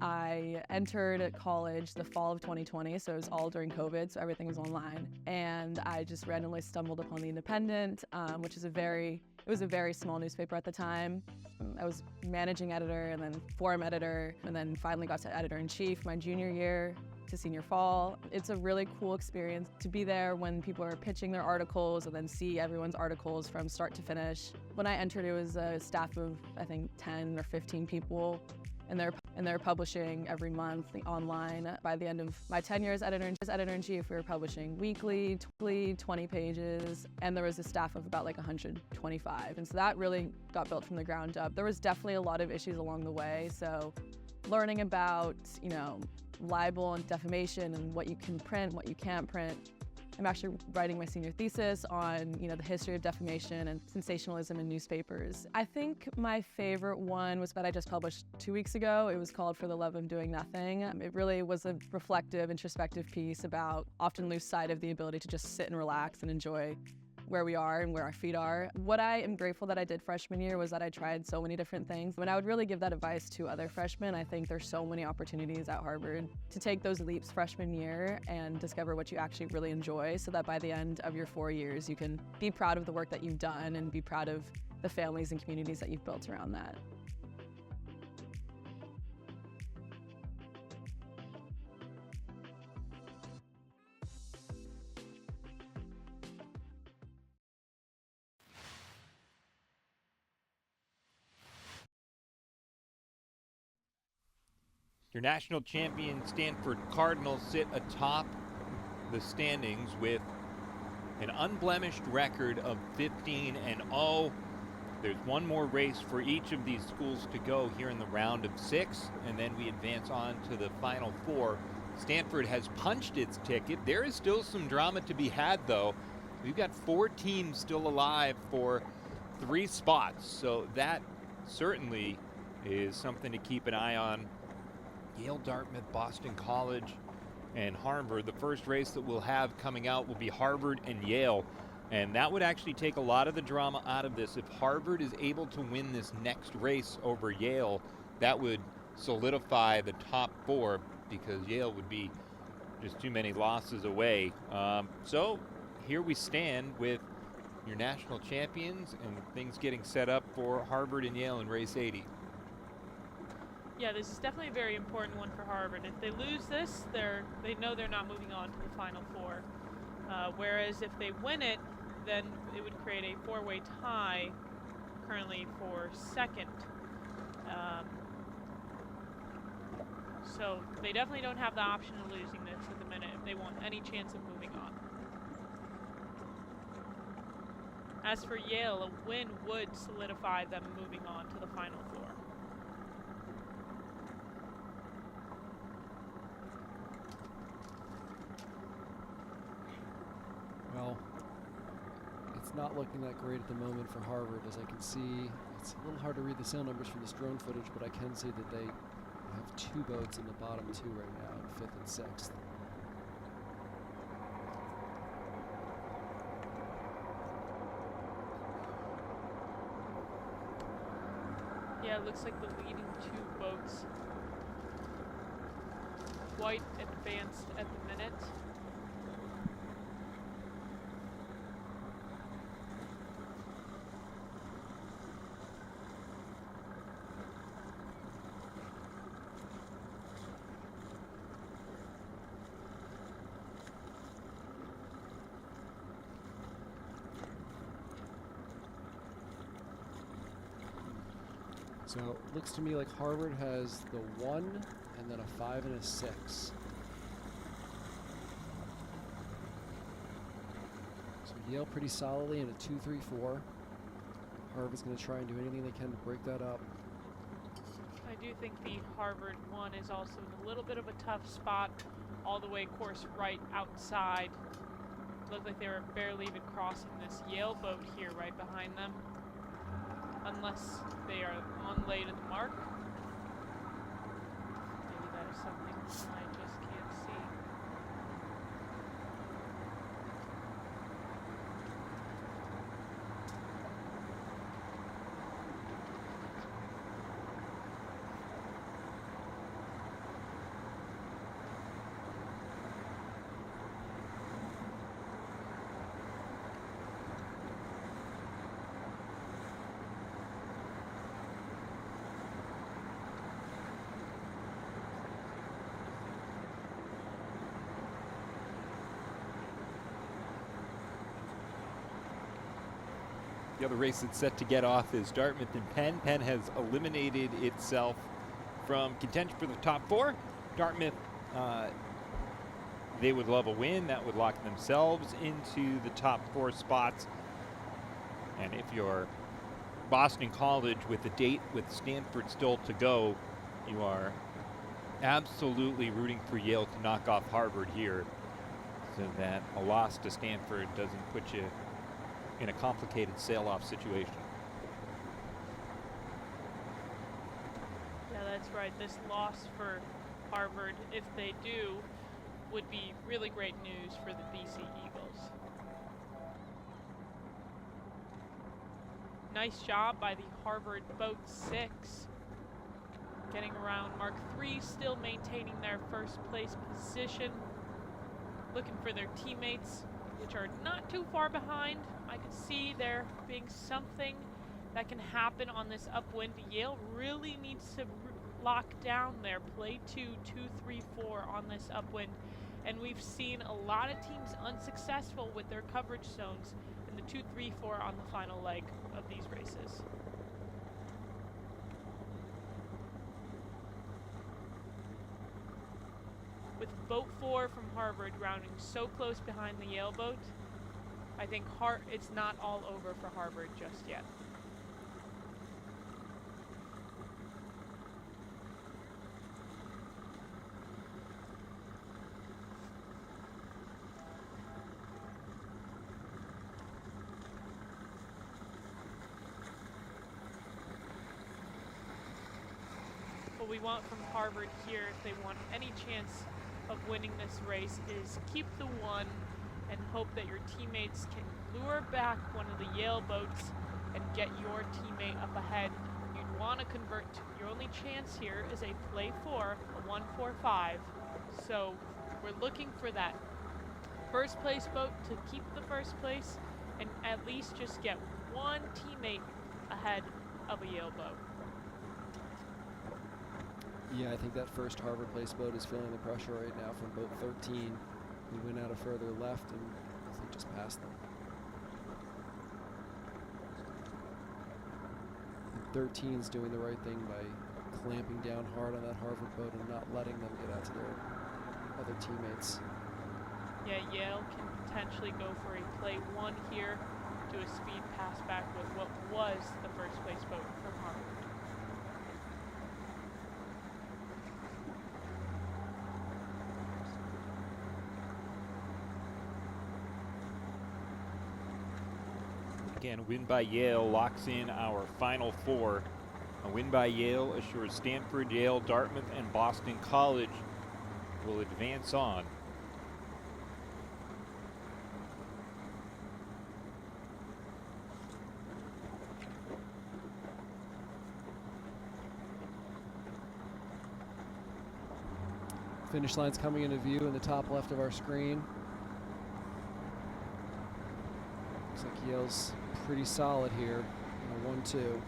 [SPEAKER 6] I entered college the fall of 2020, so it was all during COVID, so everything was online. And I just randomly stumbled upon The Independent, which is it was a very small newspaper at the time. I was managing editor and then forum editor, and then finally got to editor-in-chief my junior year to senior fall. It's a really cool experience to be there when people are pitching their articles and then see everyone's articles from start to finish. When I entered, it was a staff of, I think, 10 or 15 people, and and they're publishing every month online. By the end of my tenure as editor-in-chief, we were publishing weekly, 20 pages, and there was a staff of about like 125. And so that really got built from the ground up. There was definitely a lot of issues along the way. So learning about, libel and defamation and what you can print, what you can't print. I'm actually writing my senior thesis on, the history of defamation and sensationalism in newspapers. I think my favorite one was that I just published 2 weeks ago. It was called For the Love of Doing Nothing. It really was a reflective, introspective piece about often lose sight of the ability to just sit and relax and enjoy where we are and where our feet are. What I am grateful that I did freshman year was that I tried so many different things. When I would really give that advice to other freshmen, I think there's so many opportunities at Harvard to take those leaps freshman year and discover what you actually really enjoy, so that by the end of your 4 years, you can be proud of the work that you've done and be proud of the families and communities that you've built around that.
[SPEAKER 1] Your national champion Stanford Cardinals sit atop the standings with an unblemished record of 15-0. There's one more race for each of these schools to go here in the round of 6, and then we advance on to the Final Four. Stanford has punched its ticket. There is still some drama to be had, though. We've got 4 teams still alive for 3 spots, so that certainly is something to keep an eye on. Yale, Dartmouth, Boston College, and Harvard. The first race that we'll have coming out will be Harvard and Yale, and that would actually take a lot of the drama out of this. If Harvard is able to win this next race over Yale, that would solidify the top 4, because Yale would be just too many losses away. So here we stand with your national champions and things getting set up for Harvard and Yale in race 80.
[SPEAKER 2] Yeah, this is definitely a very important one for Harvard. If they lose this, they know they're not moving on to the Final Four. Whereas if they win it, then it would create a 4-way tie currently for second. So they definitely don't have the option of losing this at the minute if they want any chance of moving on. As for Yale, a win would solidify them moving on to the Final Four.
[SPEAKER 4] Well, it's not looking that great at the moment for Harvard. As I can see, it's a little hard to read the sound numbers from this drone footage, but I can see that they have 2 boats in the bottom 2 right now, in 5th and 6th.
[SPEAKER 2] Yeah, it looks like the leading 2 boats quite advanced at the minute.
[SPEAKER 4] So it looks to me like Harvard has the 1 and then a 5 and a 6. So Yale pretty solidly in a 2-3-4. Harvard's going to try and do anything they can to break that up.
[SPEAKER 2] I do think the Harvard one is also in a little bit of a tough spot, all the way course right outside. Looked like they were barely even crossing this Yale boat here right behind them. Unless they are on late at the mark. Maybe that is something I just can't see.
[SPEAKER 1] The other race that's set to get off is Dartmouth and Penn. Penn has eliminated itself from contention for the top 4. Dartmouth, they would love a win. That would lock themselves into the top 4 spots. And if you're Boston College with the date with Stanford still to go, you are absolutely rooting for Yale to knock off Harvard here so that a loss to Stanford doesn't put you in a complicated sail-off situation.
[SPEAKER 2] Yeah, that's right. This loss for Harvard, if they do, would be really great news for the BC Eagles. Nice job by the Harvard Boat 6. Getting around Mark 3, still maintaining their first place position. Looking for their teammates, which are not too far behind. I could see there being something that can happen on this upwind. Yale really needs to lock down their play 2, 2, 3, 4 on this upwind. And we've seen a lot of teams unsuccessful with their coverage zones in the 2, 3, 4 on the final leg of these races. With boat 4 from Harvard rounding so close behind the Yale boat, I think it's not all over for Harvard just yet. What we want from Harvard here, if they want any chance of winning this race, is keep the 1 and hope that your teammates can lure back one of the Yale boats and get your teammate up ahead. You'd want to convert. Your only chance here is a play 4, a 1-4-5. So we're looking for that first place boat to keep the first place and at least just get one teammate ahead of a Yale boat.
[SPEAKER 4] Yeah, I think that first Harvard place boat is feeling the pressure right now from boat 13. We went out a further left and I think just passed them. And 13 is doing the right thing by clamping down hard on that Harvard boat and not letting them get out to their other teammates.
[SPEAKER 2] Yeah, Yale can potentially go for a play 1 here, do a speed pass back with what was the first place boat from Harvard.
[SPEAKER 1] Again, a win by Yale locks in our final 4. A win by Yale assures Stanford, Yale, Dartmouth, and Boston College will advance on.
[SPEAKER 4] Finish line's coming into view in the top left of our screen. Looks like Yale's pretty solid here in a 1-2.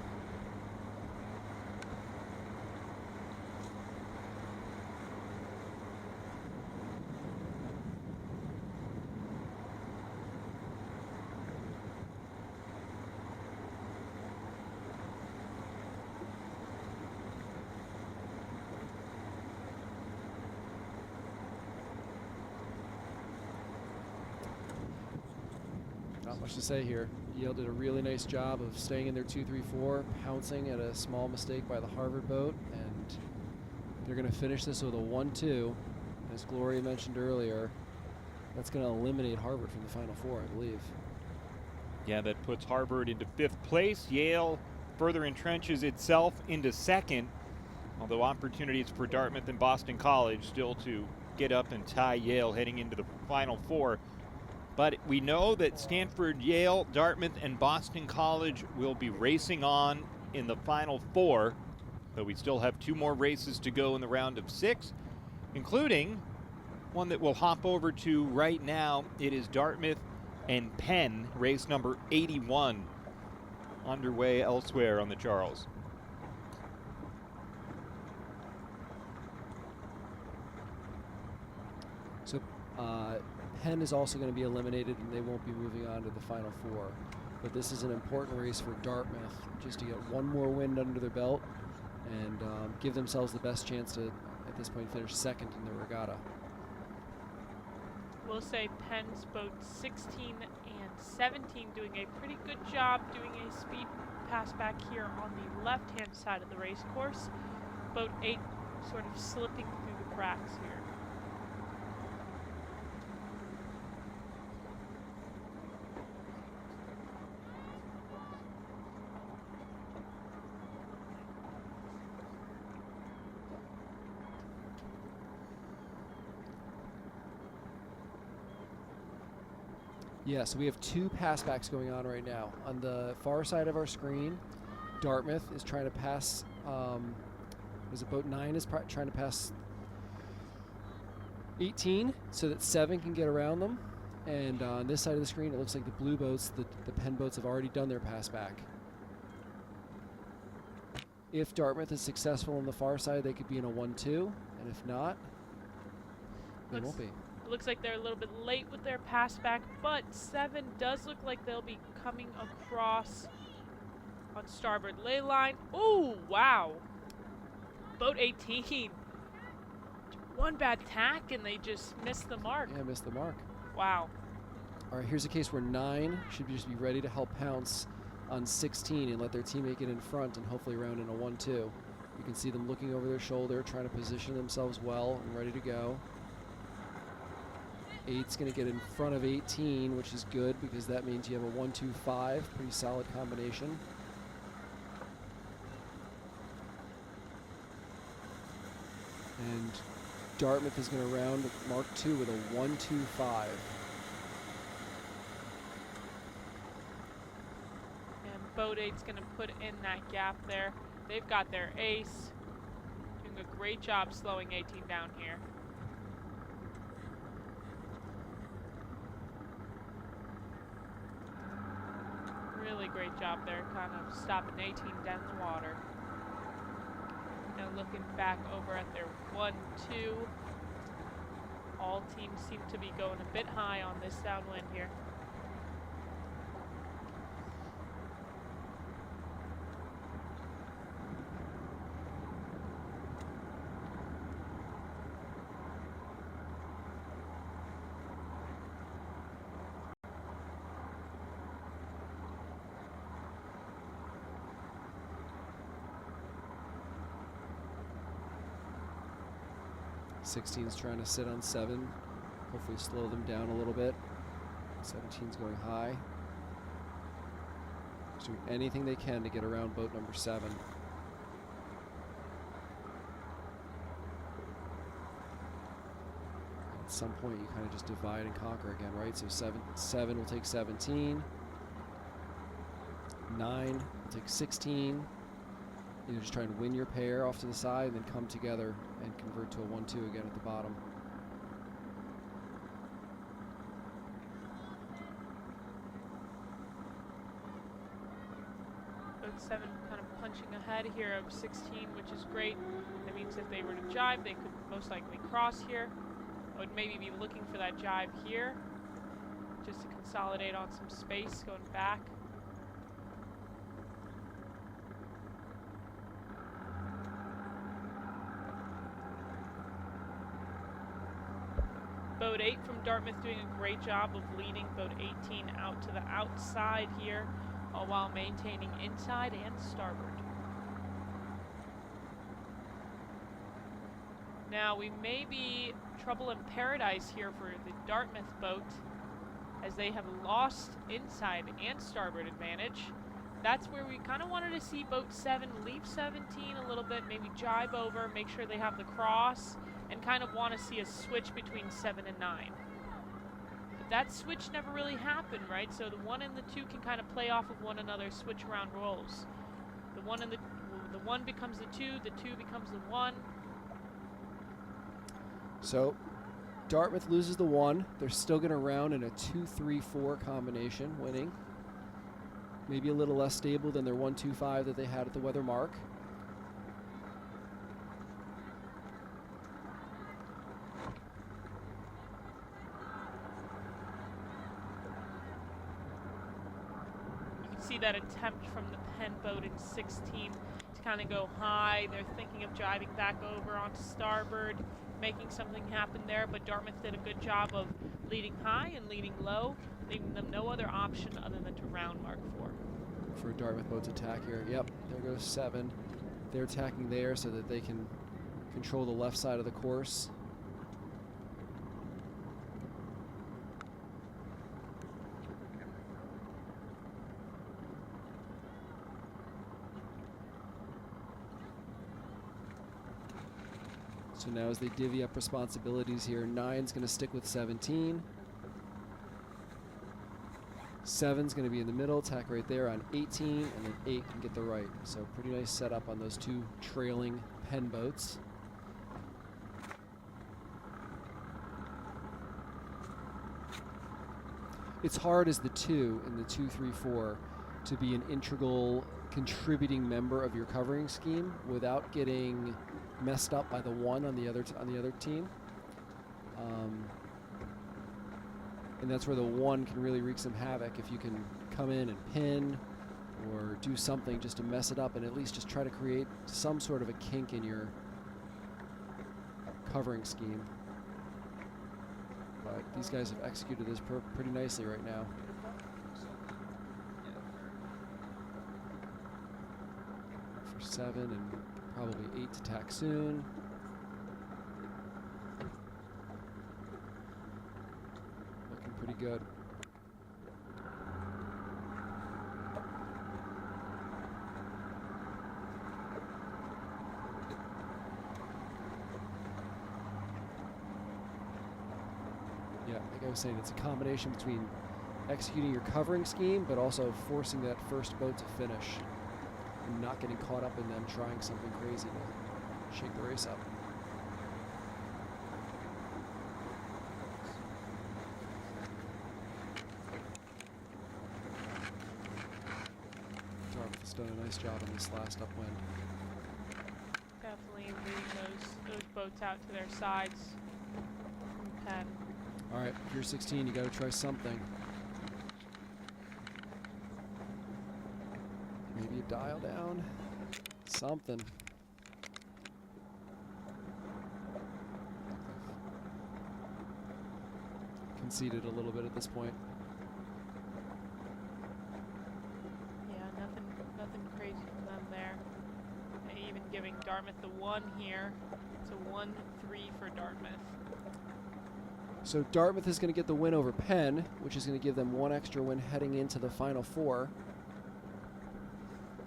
[SPEAKER 4] Not much to say here. Yale did a really nice job of staying in their 2-3-4, pouncing at a small mistake by the Harvard boat, and they're going to finish this with a 1-2. As Gloria mentioned earlier, that's going to eliminate Harvard from the Final Four, I believe.
[SPEAKER 1] Yeah, that puts Harvard into 5th place. Yale further entrenches itself into 2nd, although opportunities for Dartmouth and Boston College still to get up and tie Yale heading into the Final Four. But we know that Stanford, Yale, Dartmouth, and Boston College will be racing on in the Final Four, though we still have 2 more races to go in the round of 6, including one that we'll hop over to right now. It is Dartmouth and Penn, race number 81, underway elsewhere on the Charles.
[SPEAKER 4] So Penn is also going to be eliminated, and they won't be moving on to the Final Four. But this is an important race for Dartmouth, just to get one more win under their belt and give themselves the best chance to, at this point, finish second in the regatta.
[SPEAKER 2] We'll say Penn's boat 16 and 17 doing a pretty good job doing a speed pass back here on the left-hand side of the race course. Boat 8 sort of slipping through the cracks here.
[SPEAKER 4] Yeah, so we have two passbacks going on right now. On the far side of our screen, Dartmouth is trying to pass, boat 9 is trying to pass 18 so that 7 can get around them. And on this side of the screen, it looks like the blue boats, the Penn boats, have already done their pass back. If Dartmouth is successful on the far side, they could be in a 1-2, and if not, they won't be.
[SPEAKER 2] Looks like they're a little bit late with their pass back, but 7 does look like they'll be coming across on starboard ley line. Oh, wow. Boat 18. One bad tack and they just missed the mark.
[SPEAKER 4] Yeah, missed the mark.
[SPEAKER 2] Wow.
[SPEAKER 4] All right, here's a case where 9 should just be ready to help pounce on 16 and let their teammate get in front and hopefully round in a 1-2. You can see them looking over their shoulder, trying to position themselves well and ready to go. 8's going to get in front of 18, which is good because that means you have a 1-2-5, pretty solid combination. And Dartmouth is going to round Mark 2 with a 1-2-5.
[SPEAKER 2] And boat 8's going to put in that gap there. They've got their ace. Doing a great job slowing 18 down here. Really great job there, kind of stopping 18 down the water. Now looking back over at their 1-2. All teams seem to be going a bit high on this downwind here.
[SPEAKER 4] Sixteen's trying to sit on 7, hopefully slow them down a little bit. 17's going high. Just doing anything they can to get around boat number 7. At some point, you kind of just divide and conquer again, right? So 7 will take 17. 9 will take 16. You know, just try and win your pair off to the side and then come together and convert to a 1-2 again at the bottom.
[SPEAKER 2] Boat 7 kind of punching ahead here of 16, which is great. That means if they were to jibe, they could most likely cross here. I would maybe be looking for that jibe here, just to consolidate on some space going back. Boat 8 from Dartmouth doing a great job of leading boat 18 out to the outside here, all while maintaining inside and starboard. Now we may be trouble in paradise here for the Dartmouth boat, as they have lost inside and starboard advantage. That's where we kind of wanted to see boat 7 leave 17 a little bit, maybe jibe over, make sure they have the cross, and kind of want to see a switch between 7 and 9. But that switch never really happened, right? So the 1 and the 2 can kind of play off of one another, switch around roles. The 1 becomes the 2 becomes the 1.
[SPEAKER 4] So Dartmouth loses the 1. They're still going to round in a 2-3-4 combination, winning. Maybe a little less stable than their 1-2-5 that they had at the weather mark.
[SPEAKER 2] You can see that attempt from the Penn boat in 16 to kind of go high. They're thinking of driving back over onto starboard, making something happen there, but Dartmouth did a good job of leading high and leading low, leaving them no other option other than to round Mark 4.
[SPEAKER 4] For a Dartmouth boat's attack here. Yep, there goes 7. They're attacking there so that they can control the left side of the course. So now as they divvy up responsibilities here, 9's going to stick with 17. 7's going to be in the middle, attack right there on 18, and then 8 can get the right. So pretty nice setup on those 2 trailing Penn boats. It's hard as the 2 in the 2, 3, 4 to be an integral contributing member of your covering scheme without getting messed up by the 1 on the other team. And that's where the 1 can really wreak some havoc if you can come in and pin or do something just to mess it up and at least just try to create some sort of a kink in your covering scheme. But these guys have executed this pretty nicely right now. For 7 and probably 8 to tack soon. Looking pretty good. Yeah, like I was saying, it's a combination between executing your covering scheme, but also forcing that first boat to finish and not getting caught up in them trying something crazy to shake the race up. Dartmouth's done a nice job on this last upwind.
[SPEAKER 2] Definitely moving those boats out to their sides from Penn.
[SPEAKER 4] All right, if you're 16, you got to try something. Maybe a dial down, something. Conceded a little bit at this point.
[SPEAKER 2] Yeah, nothing crazy from them there. Even giving Dartmouth the 1 here. It's a 1-3 for Dartmouth.
[SPEAKER 4] So Dartmouth is going to get the win over Penn, which is going to give them 1 extra win heading into the Final Four.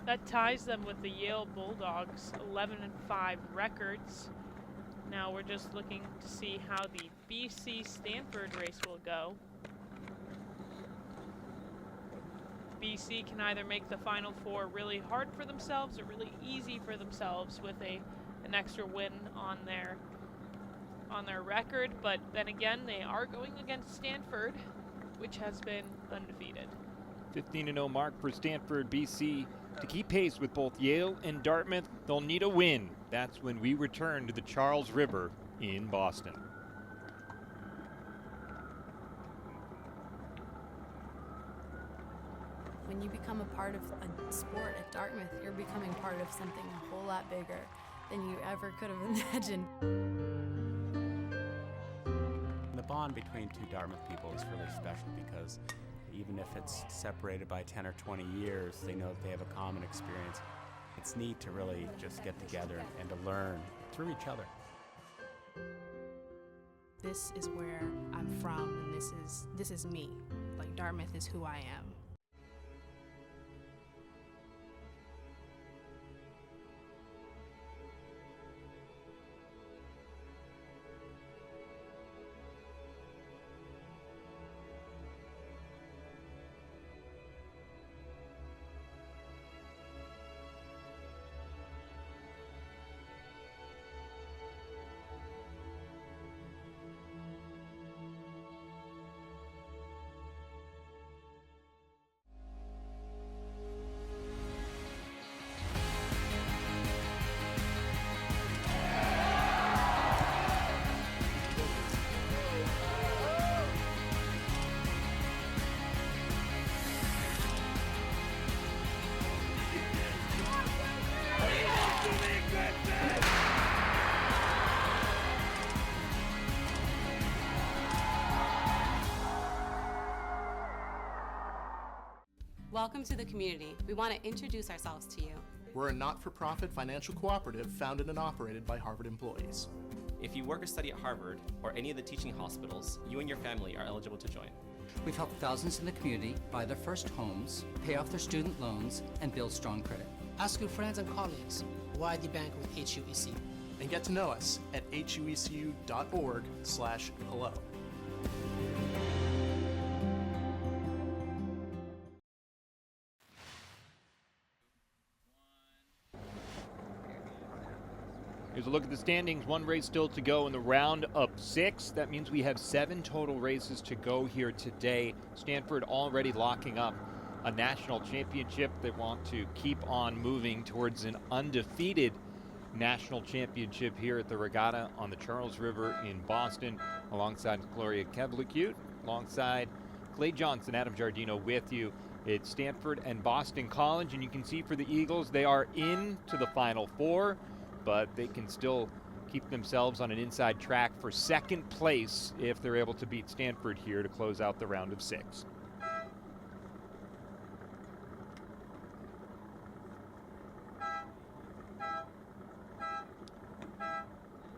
[SPEAKER 2] That ties them with the Yale Bulldogs 11-5 records. Now we're just looking to see how the BC Stanford race will go. BC can either make the Final Four really hard for themselves or really easy for themselves with an extra win on their record, but then again they are going against Stanford, which has been undefeated.
[SPEAKER 1] 15-0 mark for Stanford, BC. To keep pace with both Yale and Dartmouth, they'll need a win. That's when we return to the Charles River in Boston.
[SPEAKER 12] When you become a part of a sport at Dartmouth, you're becoming part of something a whole lot bigger than you ever could have imagined.
[SPEAKER 13] The bond between 2 Dartmouth people is really special because even if it's separated by 10 or 20 years, they know that they have a common experience. It's neat to really just get together and to learn through each other.
[SPEAKER 11] This is where I'm from, and this is me. Like, Dartmouth is who I am.
[SPEAKER 12] Welcome to the community. We want to introduce ourselves to you.
[SPEAKER 17] We're a not-for-profit financial cooperative founded and operated by Harvard employees.
[SPEAKER 14] If you work or study at Harvard or any of the teaching hospitals, you and your family are eligible to join.
[SPEAKER 15] We've helped thousands in the community buy their first homes, pay off their student loans, and build strong credit.
[SPEAKER 19] Ask your friends and colleagues why the bank with HUEC.
[SPEAKER 17] And get to know us at huecu.org/hello.
[SPEAKER 1] Here's a look at the standings. One race still to go in the round of 6. That means we have 7 total races to go here today. Stanford already locking up a national championship. They want to keep on moving towards an undefeated national championship here at the regatta on the Charles River in Boston, alongside Gloria Kevlicuite, alongside Clay Johnson, Adam Giardino with you. It's Stanford and Boston College, and you can see for the Eagles, they are into the Final Four, but they can still keep themselves on an inside track for second place if they're able to beat Stanford here to close out the round of 6.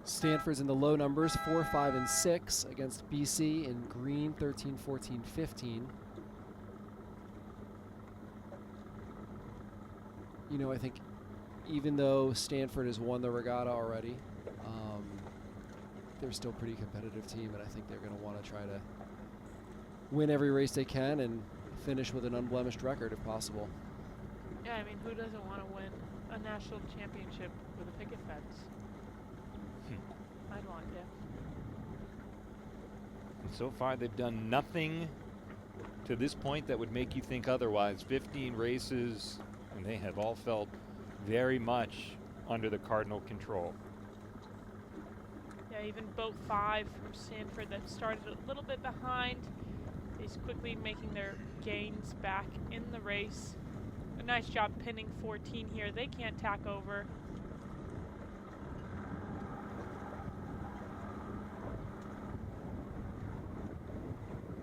[SPEAKER 4] Stanford's in the low numbers, 4, 5, and 6 against BC in green, 13, 14, 15. You know, I think even though Stanford has won the regatta already, they're still a pretty competitive team, and I think they're going to want to try to win every race they can and finish with an unblemished record if possible.
[SPEAKER 2] Yeah, I mean, who doesn't want to win a national championship with a picket fence? I'd want to.
[SPEAKER 1] And so far, they've done nothing to this point that would make you think otherwise. 15 races, and they have all felt very much under the Cardinal control.
[SPEAKER 2] Yeah, even boat 5 from Stanford that started a little bit behind is quickly making their gains back in the race. A nice job pinning 14 here. They can't tack over.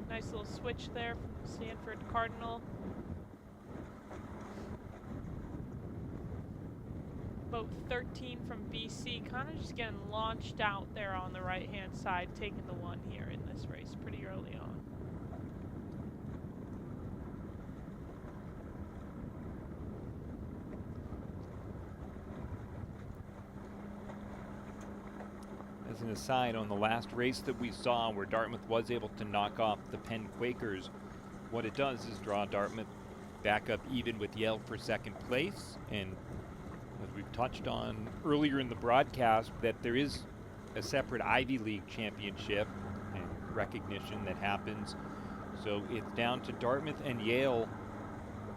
[SPEAKER 2] Nice little switch there from Stanford Cardinal. Boat 13 from BC, kind of just getting launched out there on the right-hand side, taking the one here in this race pretty early on.
[SPEAKER 1] As an aside, on the last race that we saw where Dartmouth was able to knock off the Penn Quakers, what it does is draw Dartmouth back up even with Yale for second place. And as we've touched on earlier in the broadcast, that there is a separate Ivy League championship and recognition that happens. So it's down to Dartmouth and Yale,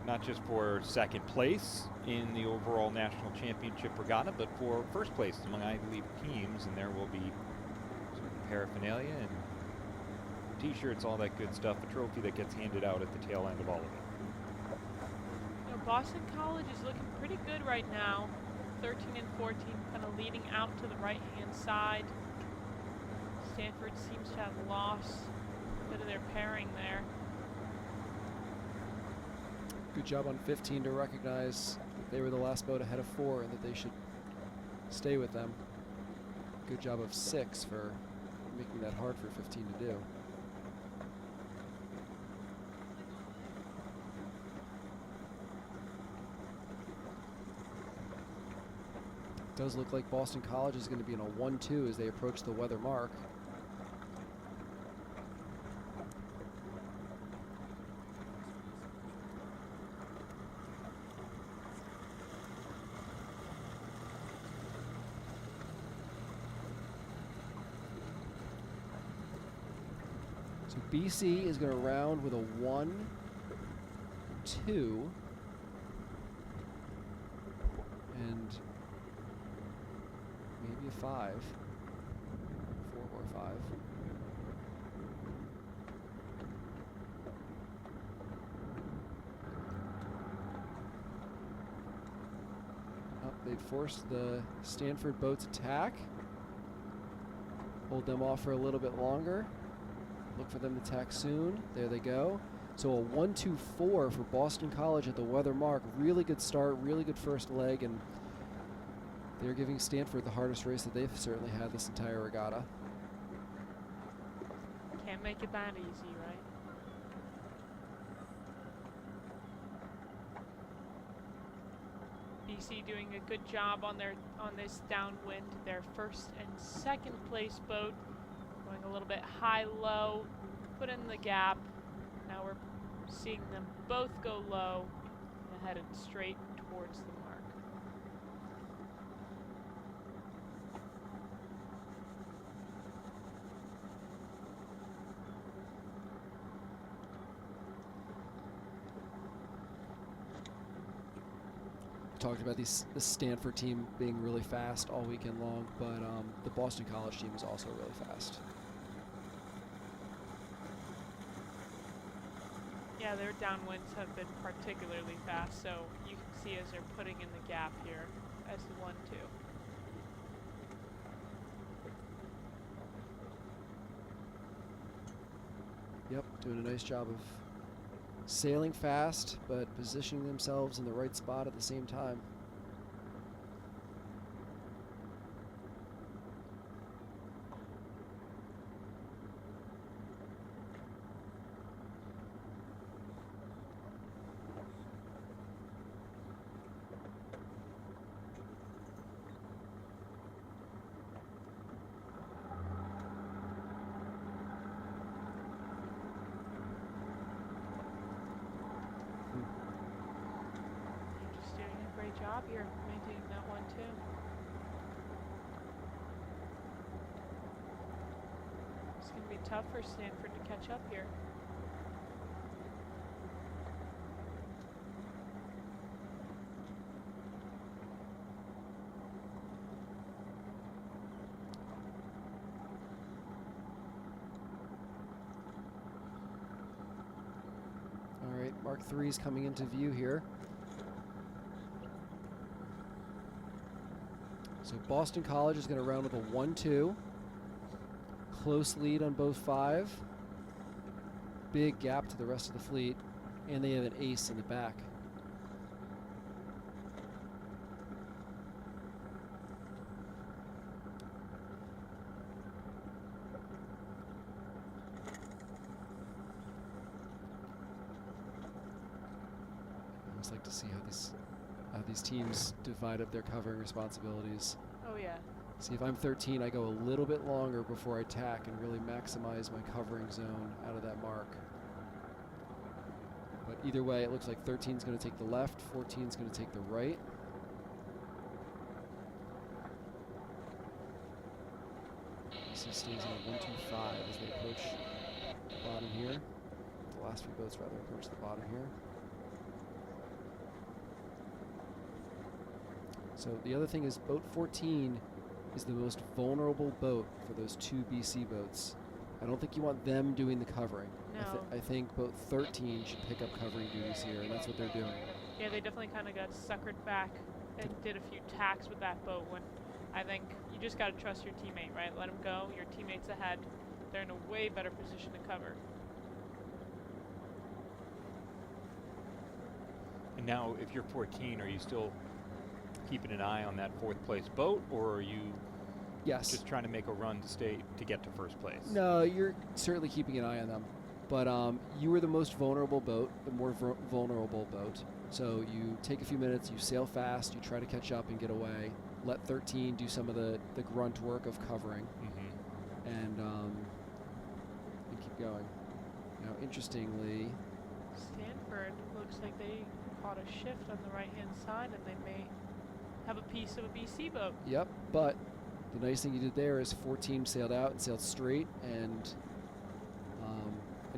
[SPEAKER 1] not just for second place in the overall national championship regatta, but for first place among Ivy League teams. And there will be certain paraphernalia and t-shirts, all that good stuff, a trophy that gets handed out at the tail end of all of it.
[SPEAKER 2] Boston College is looking pretty good right now. 13 and 14 kind of leading out to the right-hand side. Stanford seems to have lost a bit of their pairing there.
[SPEAKER 4] Good job on 15 to recognize that they were the last boat ahead of 4 and that they should stay with them. Good job of 6 for making that hard for 15 to do. Does look like Boston College is going to be in a 1-2 as they approach the weather mark. So BC is going to round with a 1-2. And maybe a 5. 4 or 5. Oh, they'd forced the Stanford boat's attack. Hold them off for a little bit longer. Look for them to tack soon. There they go. So a 1-2-4 for Boston College at the weather mark. Really good start, really good first leg, and they're giving Stanford the hardest race that they've certainly had this entire regatta.
[SPEAKER 2] Can't make it that easy, right? BC doing a good job on this downwind. Their first and second place boat going a little bit high-low, put in the gap. Now we're seeing them both go low and headed straight towards the mark.
[SPEAKER 4] Talked about this Stanford team being really fast all weekend long, but the Boston College team is also really fast.
[SPEAKER 2] Yeah, their downwinds have been particularly fast, so you can see as they're putting in the gap here as the 1-2.
[SPEAKER 4] Yep, doing a nice job of sailing fast, but positioning themselves in the right spot at the same time.
[SPEAKER 2] Job here maintaining that 1-2. It's going to be tough for Stanford to catch up here.
[SPEAKER 4] All right, Mark III is coming into view here. So Boston College is going to run with a 1-2. Close lead on both 5. Big gap to the rest of the fleet. And they have an ace in the back. I always like to see how these teams divide up their covering responsibilities.
[SPEAKER 2] Oh yeah.
[SPEAKER 4] See, if I'm 13, I go a little bit longer before I tack and really maximize my covering zone out of that mark. But either way, it looks like 13 is going to take the left, 14 is going to take the right. BC stays on a 1-2-5 as they approach the bottom here. The last few boats rather approach the bottom here. So the other thing is boat 14 is the most vulnerable boat for those 2 BC boats. I don't think you want them doing the covering.
[SPEAKER 2] No.
[SPEAKER 4] I think boat 13 should pick up covering duties here, and that's what they're doing.
[SPEAKER 2] Yeah, they definitely kind of got suckered back and did a few tacks with that boat when I think you just got to trust your teammate, right? Let them go. Your teammate's ahead. They're in a way better position to cover.
[SPEAKER 1] And now, if you're 14, are you still keeping an eye on that 4th place boat, or are you just trying to make a run to get to 1st place?
[SPEAKER 4] No, you're certainly keeping an eye on them. But you were the most vulnerable boat, the more vulnerable boat. So you take a few minutes, you sail fast, you try to catch up and get away. Let 13 do some of the grunt work of covering, and keep going. Now, interestingly,
[SPEAKER 2] Stanford looks like they caught a shift on the right-hand side, and they may have a piece of a BC boat.
[SPEAKER 4] Yep, but the nice thing you did there is 14 sailed out and sailed straight and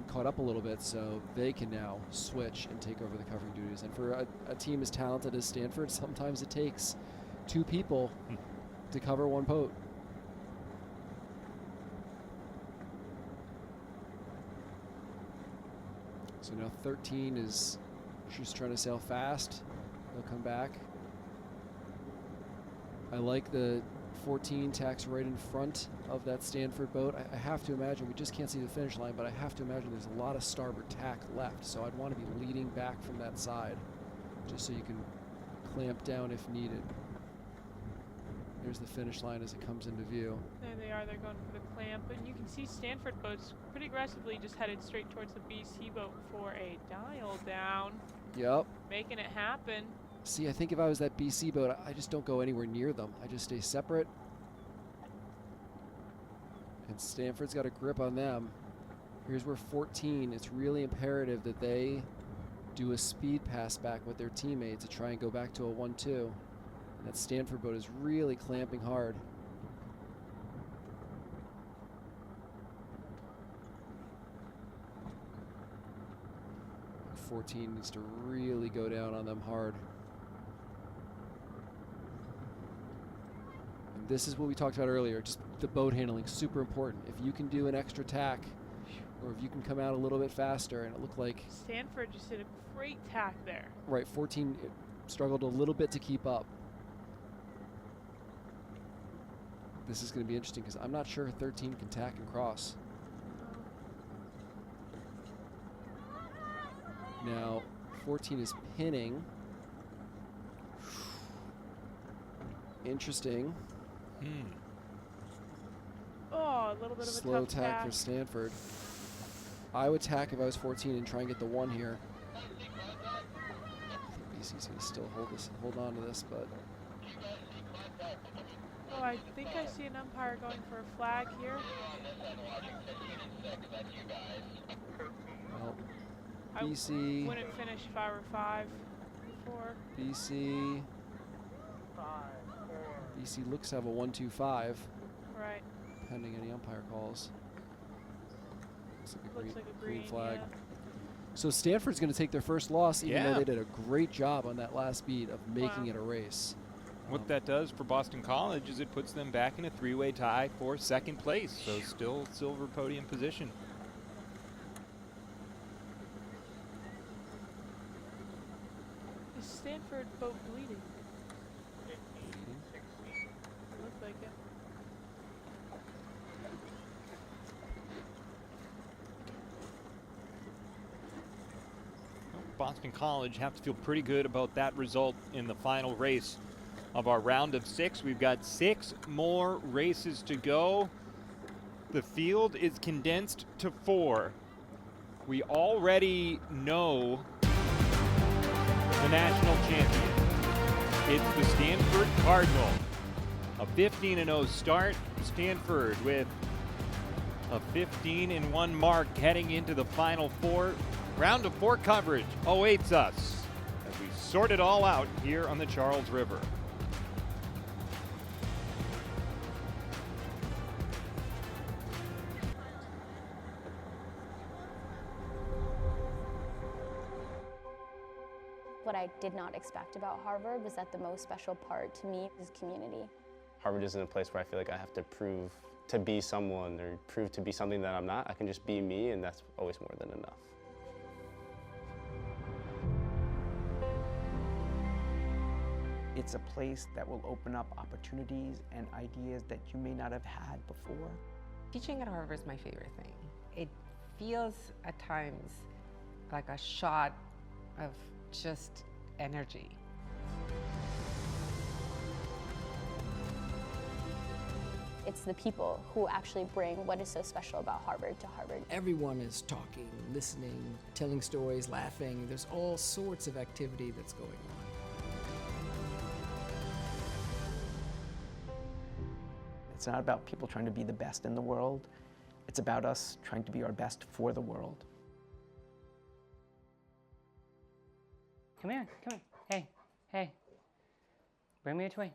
[SPEAKER 4] caught up a little bit, so they can now switch and take over the covering duties. And for a team as talented as Stanford, sometimes it takes 2 people to cover 1 boat. So now 13 is just trying to sail fast. They'll come back. I like the 14 tacks right in front of that Stanford boat. I have to imagine, we just can't see the finish line, but I have to imagine there's a lot of starboard tack left. So I'd want to be leading back from that side just so you can clamp down if needed. There's the finish line as it comes into view.
[SPEAKER 2] There they are, they're going for the clamp, and you can see Stanford boats pretty aggressively just headed straight towards the BC boat for a dial down.
[SPEAKER 4] Yep.
[SPEAKER 2] Making it happen.
[SPEAKER 4] See, I think if I was that BC boat, I just don't go anywhere near them. I just stay separate. And Stanford's got a grip on them. Here's where 14, it's really imperative that they do a speed pass back with their teammate to try and go back to a 1-2. And that Stanford boat is really clamping hard. 14 needs to really go down on them hard. And this is what we talked about earlier, just the boat handling, super important. If you can do an extra tack, or if you can come out a little bit faster, and it looked like
[SPEAKER 2] Stanford just did a great tack there.
[SPEAKER 4] Right, 14 struggled a little bit to keep up. This is going to be interesting because I'm not sure 13 can tack and cross. Now, 14 is pinning. Interesting.
[SPEAKER 2] Oh, a little bit of a
[SPEAKER 4] slow
[SPEAKER 2] tough
[SPEAKER 4] tack for Stanford. I would tack if I was 14 and try and get the 1 here. I think BC's going to still hold on to this, but
[SPEAKER 2] oh, I think I see an umpire going for a flag here.
[SPEAKER 4] well,
[SPEAKER 2] I
[SPEAKER 4] BC.
[SPEAKER 2] wouldn't finish if I were 5-4.
[SPEAKER 4] BC. BC looks to have a 1-2-5.
[SPEAKER 2] Right.
[SPEAKER 4] Pending any umpire calls.
[SPEAKER 2] Looks like a
[SPEAKER 4] green flag.
[SPEAKER 2] yeah.
[SPEAKER 4] So Stanford's going to take their first loss, even
[SPEAKER 1] Yeah.
[SPEAKER 4] though they did a great job on that last beat of making it a race.
[SPEAKER 1] What that does for Boston College is it puts them back in a 3-way tie for second place. So still silver podium position.
[SPEAKER 2] Is Stanford boat bleeding? Looks like it.
[SPEAKER 1] Boston College have to feel pretty good about that result in the final race of our round of 6. We've got 6 more races to go. The field is condensed to 4. We already know the national champion. It's the Stanford Cardinal. A 15-0 start. Stanford with a 15-1 mark heading into the final 4. Round of 4 coverage awaits us as we sort it all out here on the Charles River.
[SPEAKER 5] What I did not expect about Harvard was that the most special part to me is community.
[SPEAKER 16] Harvard isn't a place where I feel like I have to prove to be someone or prove to be something that I'm not. I can just be me, and that's always more than enough.
[SPEAKER 23] It's a place that will open up opportunities and ideas that you may not have had before.
[SPEAKER 18] Teaching at Harvard is my favorite thing. It feels at times like a shot of just energy.
[SPEAKER 5] It's the people who actually bring what is so special about Harvard to Harvard.
[SPEAKER 21] Everyone is talking, listening, telling stories, laughing. There's all sorts of activity that's going on.
[SPEAKER 23] It's not about people trying to be the best in the world. It's about us trying to be our best for the world.
[SPEAKER 3] Come here, come here. Hey, hey. Bring me a toy.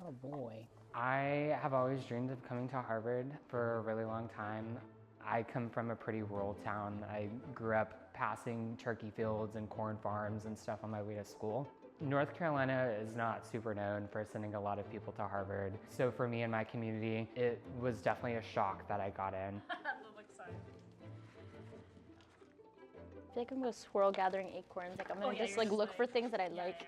[SPEAKER 3] Oh boy. I have always dreamed of coming to Harvard for a really long time. I come from a pretty rural town. I grew up passing turkey fields and corn farms and stuff on my way to school. North Carolina is not super known for sending a lot of people to Harvard. So for me and my community, it was definitely a shock that I got in.
[SPEAKER 5] I feel like I'm gonna squirrel gathering acorns. Like I'm gonna just like look for things that I like.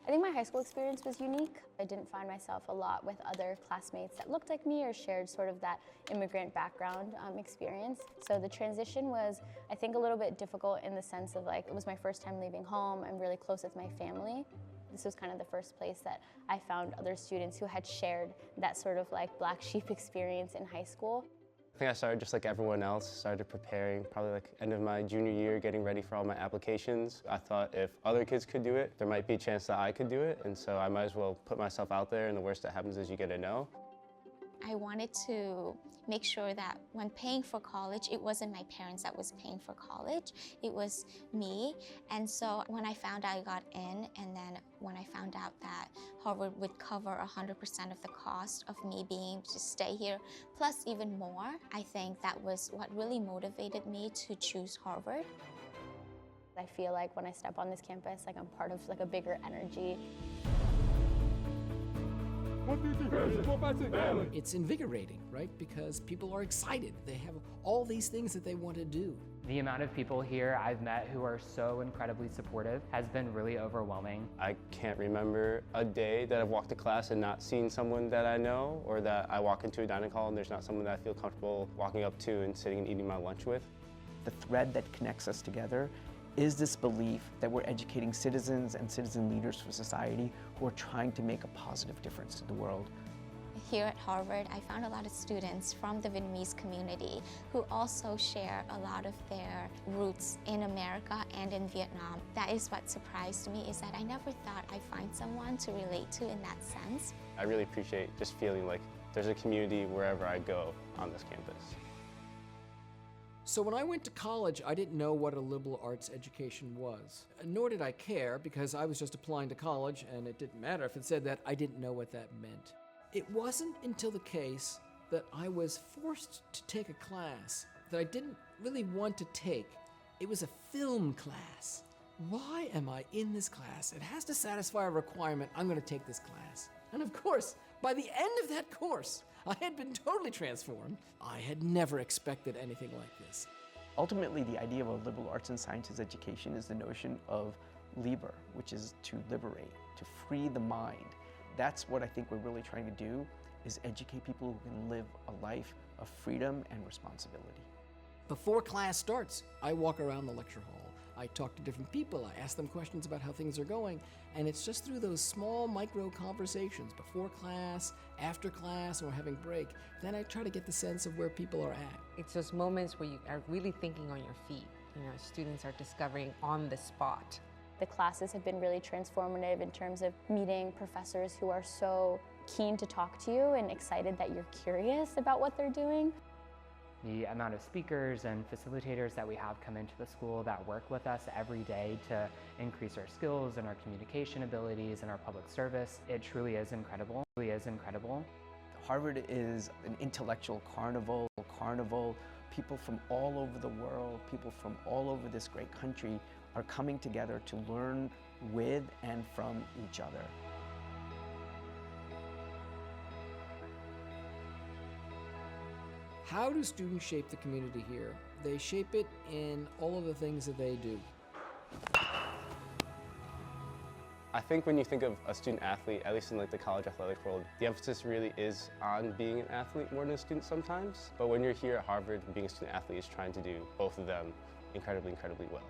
[SPEAKER 5] I think my high school experience was unique. I didn't find myself a lot with other classmates that looked like me or shared sort of that immigrant background experience. So the transition was, I think, a little bit difficult in the sense of like, it was my first time leaving home. I'm really close with my family. This was kind of the first place that I found other students who had shared that sort of like black sheep experience in high school.
[SPEAKER 16] I think I started just like everyone else, started preparing probably like end of my junior year, getting ready for all my applications. I thought if other kids could do it, there might be a chance that I could do it, and so I might as well put myself out there, and the worst that happens is you get a no.
[SPEAKER 7] I wanted to make sure that when paying for college, it wasn't my parents that was paying for college, it was me. And so when I found out I got in, and then when I found out that Harvard would cover 100% of the cost of me being able to stay here, plus even more, I think that was what really motivated me to choose Harvard.
[SPEAKER 5] I feel like when I step on this campus, like I'm part of like a bigger energy.
[SPEAKER 21] It's invigorating, right? Because people are excited. They have all these things that they want to do.
[SPEAKER 3] The amount of people here I've met who are so incredibly supportive has been really overwhelming.
[SPEAKER 16] I can't remember a day that I've walked to class and not seen someone that I know, or that I walk into a dining hall and there's not someone that I feel comfortable walking up to and sitting and eating my lunch with.
[SPEAKER 23] The thread that connects us together is this belief that we're educating citizens and citizen leaders for society who are trying to make a positive difference in the world.
[SPEAKER 7] Here at Harvard, I found a lot of students from the Vietnamese community who also share a lot of their roots in America and in Vietnam. That is what surprised me, is that I never thought I'd find someone to relate to in that sense.
[SPEAKER 16] I really appreciate just feeling like there's a community wherever I go on this campus.
[SPEAKER 21] So when I went to college, I didn't know what a liberal arts education was. Nor did I care, because I was just applying to college, and it didn't matter if it said that. I didn't know what that meant. It wasn't until the case that I was forced to take a class that I didn't really want to take. It was a film class. Why am I in this class? It has to satisfy a requirement. I'm going to take this class. And of course, by the end of that course, I had been totally transformed. I had never expected anything like this.
[SPEAKER 23] Ultimately, the idea of a liberal arts and sciences education is the notion of liber, which is to liberate, to free the mind. That's what I think we're really trying to do, is educate people who can live a life of freedom and responsibility.
[SPEAKER 21] Before class starts, I walk around the lecture hall. I talk to different people, I ask them questions about how things are going, and it's just through those small micro conversations before class, after class, or having break, then I try to get the sense of where people are at.
[SPEAKER 18] It's those moments where you are really thinking on your feet. You know, students are discovering on the spot.
[SPEAKER 5] The classes have been really transformative in terms of meeting professors who are so keen to talk to you and excited that you're curious about what they're doing.
[SPEAKER 3] The amount of speakers and facilitators that we have come into the school that work with us every day to increase our skills and our communication abilities and our public service, it truly is incredible. It really is incredible.
[SPEAKER 23] Harvard is an intellectual carnival. People from all over the world, people from all over this great country are coming together to learn with and from each other.
[SPEAKER 21] How do students shape the community here? They shape it in all of the things that they do.
[SPEAKER 16] I think when you think of a student athlete, at least in like the college athletic world, the emphasis really is on being an athlete more than a student sometimes. But when you're here at Harvard, being a student athlete is trying to do both of them incredibly, incredibly well.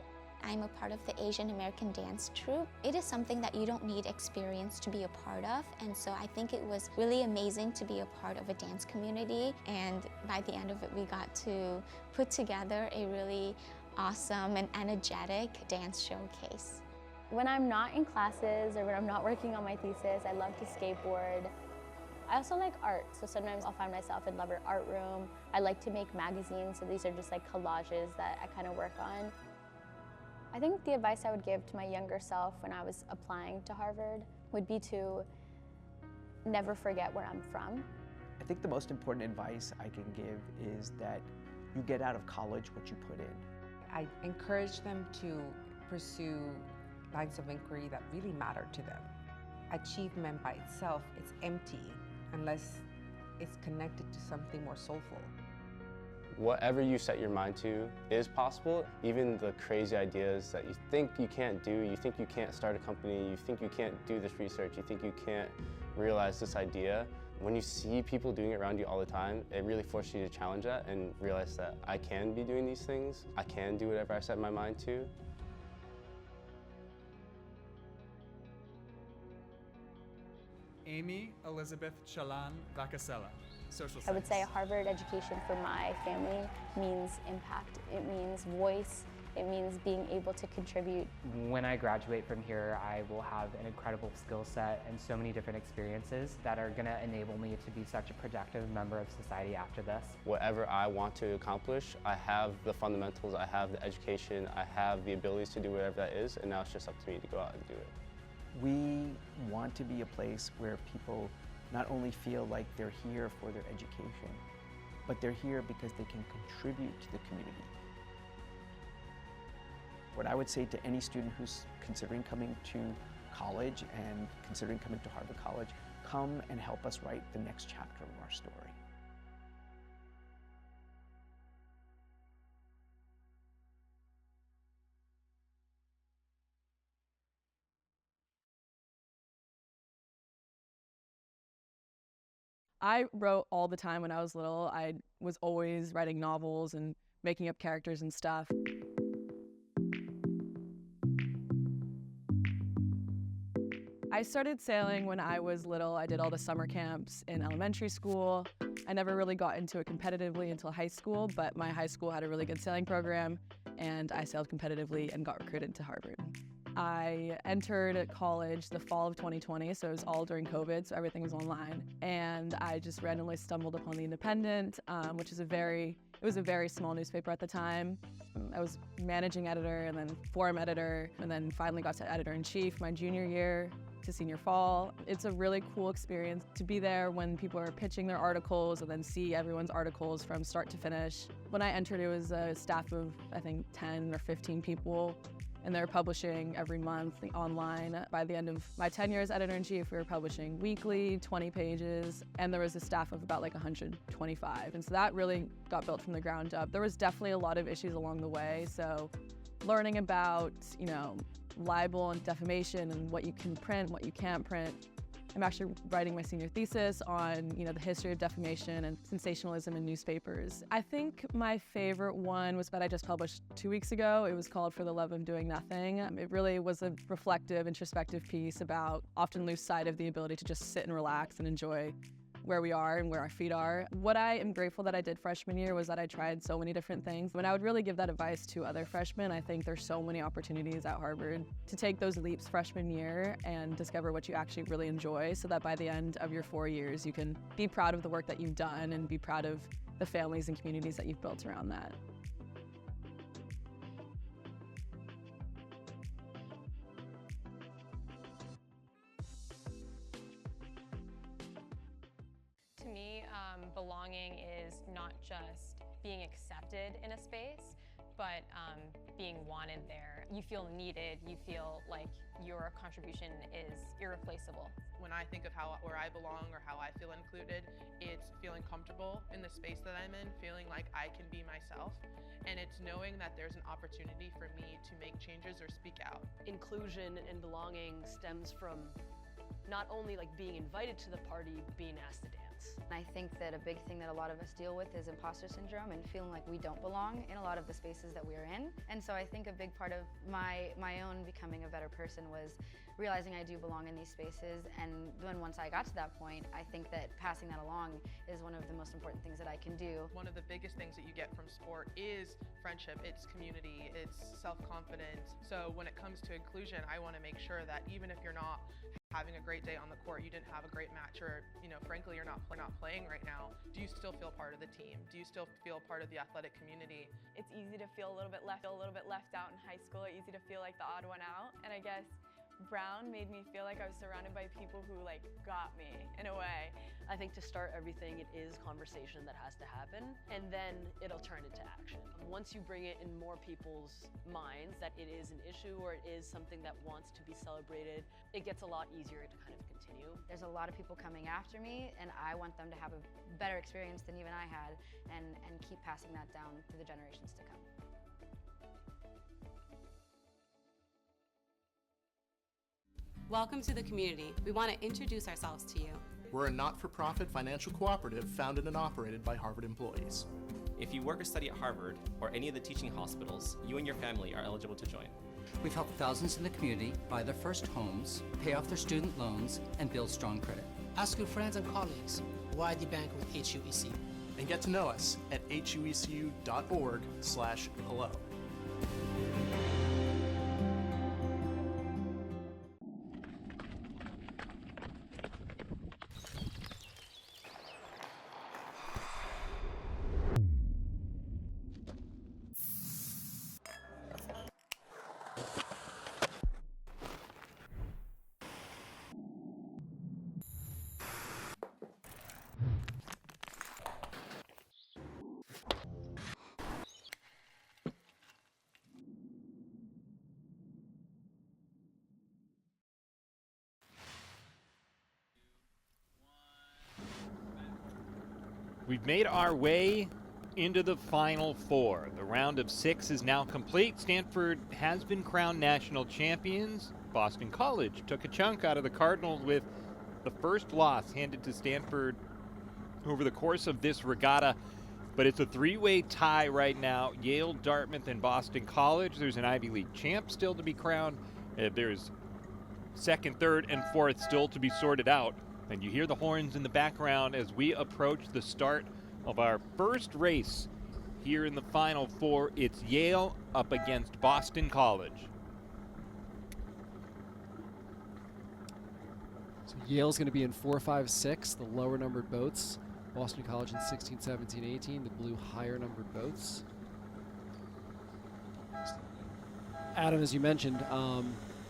[SPEAKER 7] I'm a part of the Asian American dance troupe. It is something that you don't need experience to be a part of, and so I think it was really amazing to be a part of a dance community, and by the end of it we got to put together a really awesome and energetic dance showcase.
[SPEAKER 5] When I'm not in classes or when I'm not working on my thesis, I love to skateboard. I also like art, so sometimes I'll find myself in Lover Art Room. I like to make magazines, so these are just like collages that I kind of work on. I think the advice I would give to my younger self when I was applying to Harvard would be to never forget where I'm from.
[SPEAKER 23] I think the most important advice I can give is that you get out of college what you put in.
[SPEAKER 18] I encourage them to pursue lines of inquiry that really matter to them. Achievement by itself is empty unless it's connected to something more soulful.
[SPEAKER 16] Whatever you set your mind to is possible. Even the crazy ideas that you think you can't do, you think you can't start a company, you think you can't do this research, you think you can't realize this idea. When you see people doing it around you all the time, it really forces you to challenge that and realize that I can be doing these things. I can do whatever I set my mind to.
[SPEAKER 10] Amy Elizabeth Chalan Vacasella, social
[SPEAKER 5] I would
[SPEAKER 10] studies.
[SPEAKER 5] say a Harvard education for my family means impact. It means voice. It means being able to contribute.
[SPEAKER 3] When I graduate from here, I will have an incredible skill set and so many different experiences that are going to enable me to be such a productive member of society after this.
[SPEAKER 16] Whatever I want to accomplish, I have the fundamentals, I have the education, I have the abilities to do whatever that is, and now it's just up to me to go out and do it.
[SPEAKER 23] We want to be a place where people not only feel like they're here for their education, but they're here because they can contribute to the community. What I would say to any student who's considering coming to college and considering coming to Harvard College, come and help us write the next chapter of our story.
[SPEAKER 6] I wrote all the time when I was little. I was always writing novels and making up characters and stuff. I started sailing when I was little. I did all the summer camps in elementary school. I never really got into it competitively until high school, but my high school had a really good sailing program, and I sailed competitively and got recruited to Harvard. I entered college the fall of 2020, so it was all during COVID, so everything was online. And I just randomly stumbled upon The Independent, which is it was a very small newspaper at the time. I was managing editor and then forum editor, and then finally got to editor-in-chief my junior year to senior fall. It's a really cool experience to be there when people are pitching their articles and then see everyone's articles from start to finish. When I entered, it was a staff of, I think, 10 or 15 people, and they're publishing every month online. By the end of my tenure as editor-in-chief, we were publishing weekly, 20 pages, and there was a staff of about like 125. And so that really got built from the ground up. There was definitely a lot of issues along the way, so learning about, libel and defamation and what you can print, what you can't print. I'm actually writing my senior thesis on, the history of defamation and sensationalism in newspapers. I think my favorite one was that I just published 2 weeks ago. It was called For the Love of Doing Nothing. It really was a reflective, introspective piece about often lose sight of the ability to just sit and relax and enjoy where we are and where our feet are. What I am grateful that I did freshman year was that I tried so many different things. When I would really give that advice to other freshmen, I think there's so many opportunities at Harvard to take those leaps freshman year and discover what you actually really enjoy, so that by the end of your 4 years, you can be proud of the work that you've done and be proud of the families and communities that you've built around that.
[SPEAKER 20] To me, belonging is not just being accepted in a space, but being wanted there. You feel needed, you feel like your contribution is irreplaceable.
[SPEAKER 22] When I think of where I belong or how I feel included, it's feeling comfortable in the space that I'm in, feeling like I can be myself, and it's knowing that there's an opportunity for me to make changes or speak out.
[SPEAKER 24] Inclusion and belonging stems from not only being invited to the party, being asked to dance.
[SPEAKER 25] I think that a big thing that a lot of us deal with is imposter syndrome and feeling like we don't belong in a lot of the spaces that we're in. And so I think a big part of my own becoming a better person was realizing I do belong in these spaces. And then once I got to that point, I think that passing that along is one of the most important things that I can do.
[SPEAKER 22] One of the biggest things that you get from sport is friendship, it's community, it's self-confidence. So when it comes to inclusion, I want to make sure that even if you're not having a great day on the court, you didn't have a great match, or frankly you're not playing right now, do you still feel part of the team? Do you still feel part of the athletic community?
[SPEAKER 26] It's easy to feel a little bit left out in high school, easy to feel like the odd one out, and I guess
[SPEAKER 6] Brown made me feel like I was surrounded by people who got me in a way.
[SPEAKER 24] I think to start everything, it is conversation that has to happen, and then it'll turn into action. Once you bring it in more people's minds that it is an issue or it is something that wants to be celebrated, it gets a lot easier to kind of continue.
[SPEAKER 25] There's a lot of people coming after me, and I want them to have a better experience than even I had, and keep passing that down through the generations to come.
[SPEAKER 8] Welcome to the community. We want to introduce ourselves to you.
[SPEAKER 17] We're a not-for-profit financial cooperative founded and operated by Harvard employees.
[SPEAKER 14] If you work or study at Harvard or any of the teaching hospitals, you and your family are eligible to join.
[SPEAKER 15] We've helped thousands in the community buy their first homes, pay off their student loans, and build strong credit.
[SPEAKER 19] Ask your friends and colleagues why the bank with HUECU.
[SPEAKER 17] And get to know us at huecu.org/hello.
[SPEAKER 1] We've made our way into the Final Four. The round of 6 is now complete. Stanford has been crowned national champions. Boston College took a chunk out of the Cardinals with the first loss handed to Stanford over the course of this regatta. But it's a three-way tie right now. Yale, Dartmouth, and Boston College. There's an Ivy League champ still to be crowned. There's second, third, and fourth still to be sorted out. And you hear the horns in the background as we approach the start of our first race here in the Final Four. It's Yale up against Boston College.
[SPEAKER 4] So Yale's going to be in 4, 5, 6, the lower numbered boats. Boston College in 16, 17, 18, the blue higher numbered boats. Adam, as you mentioned,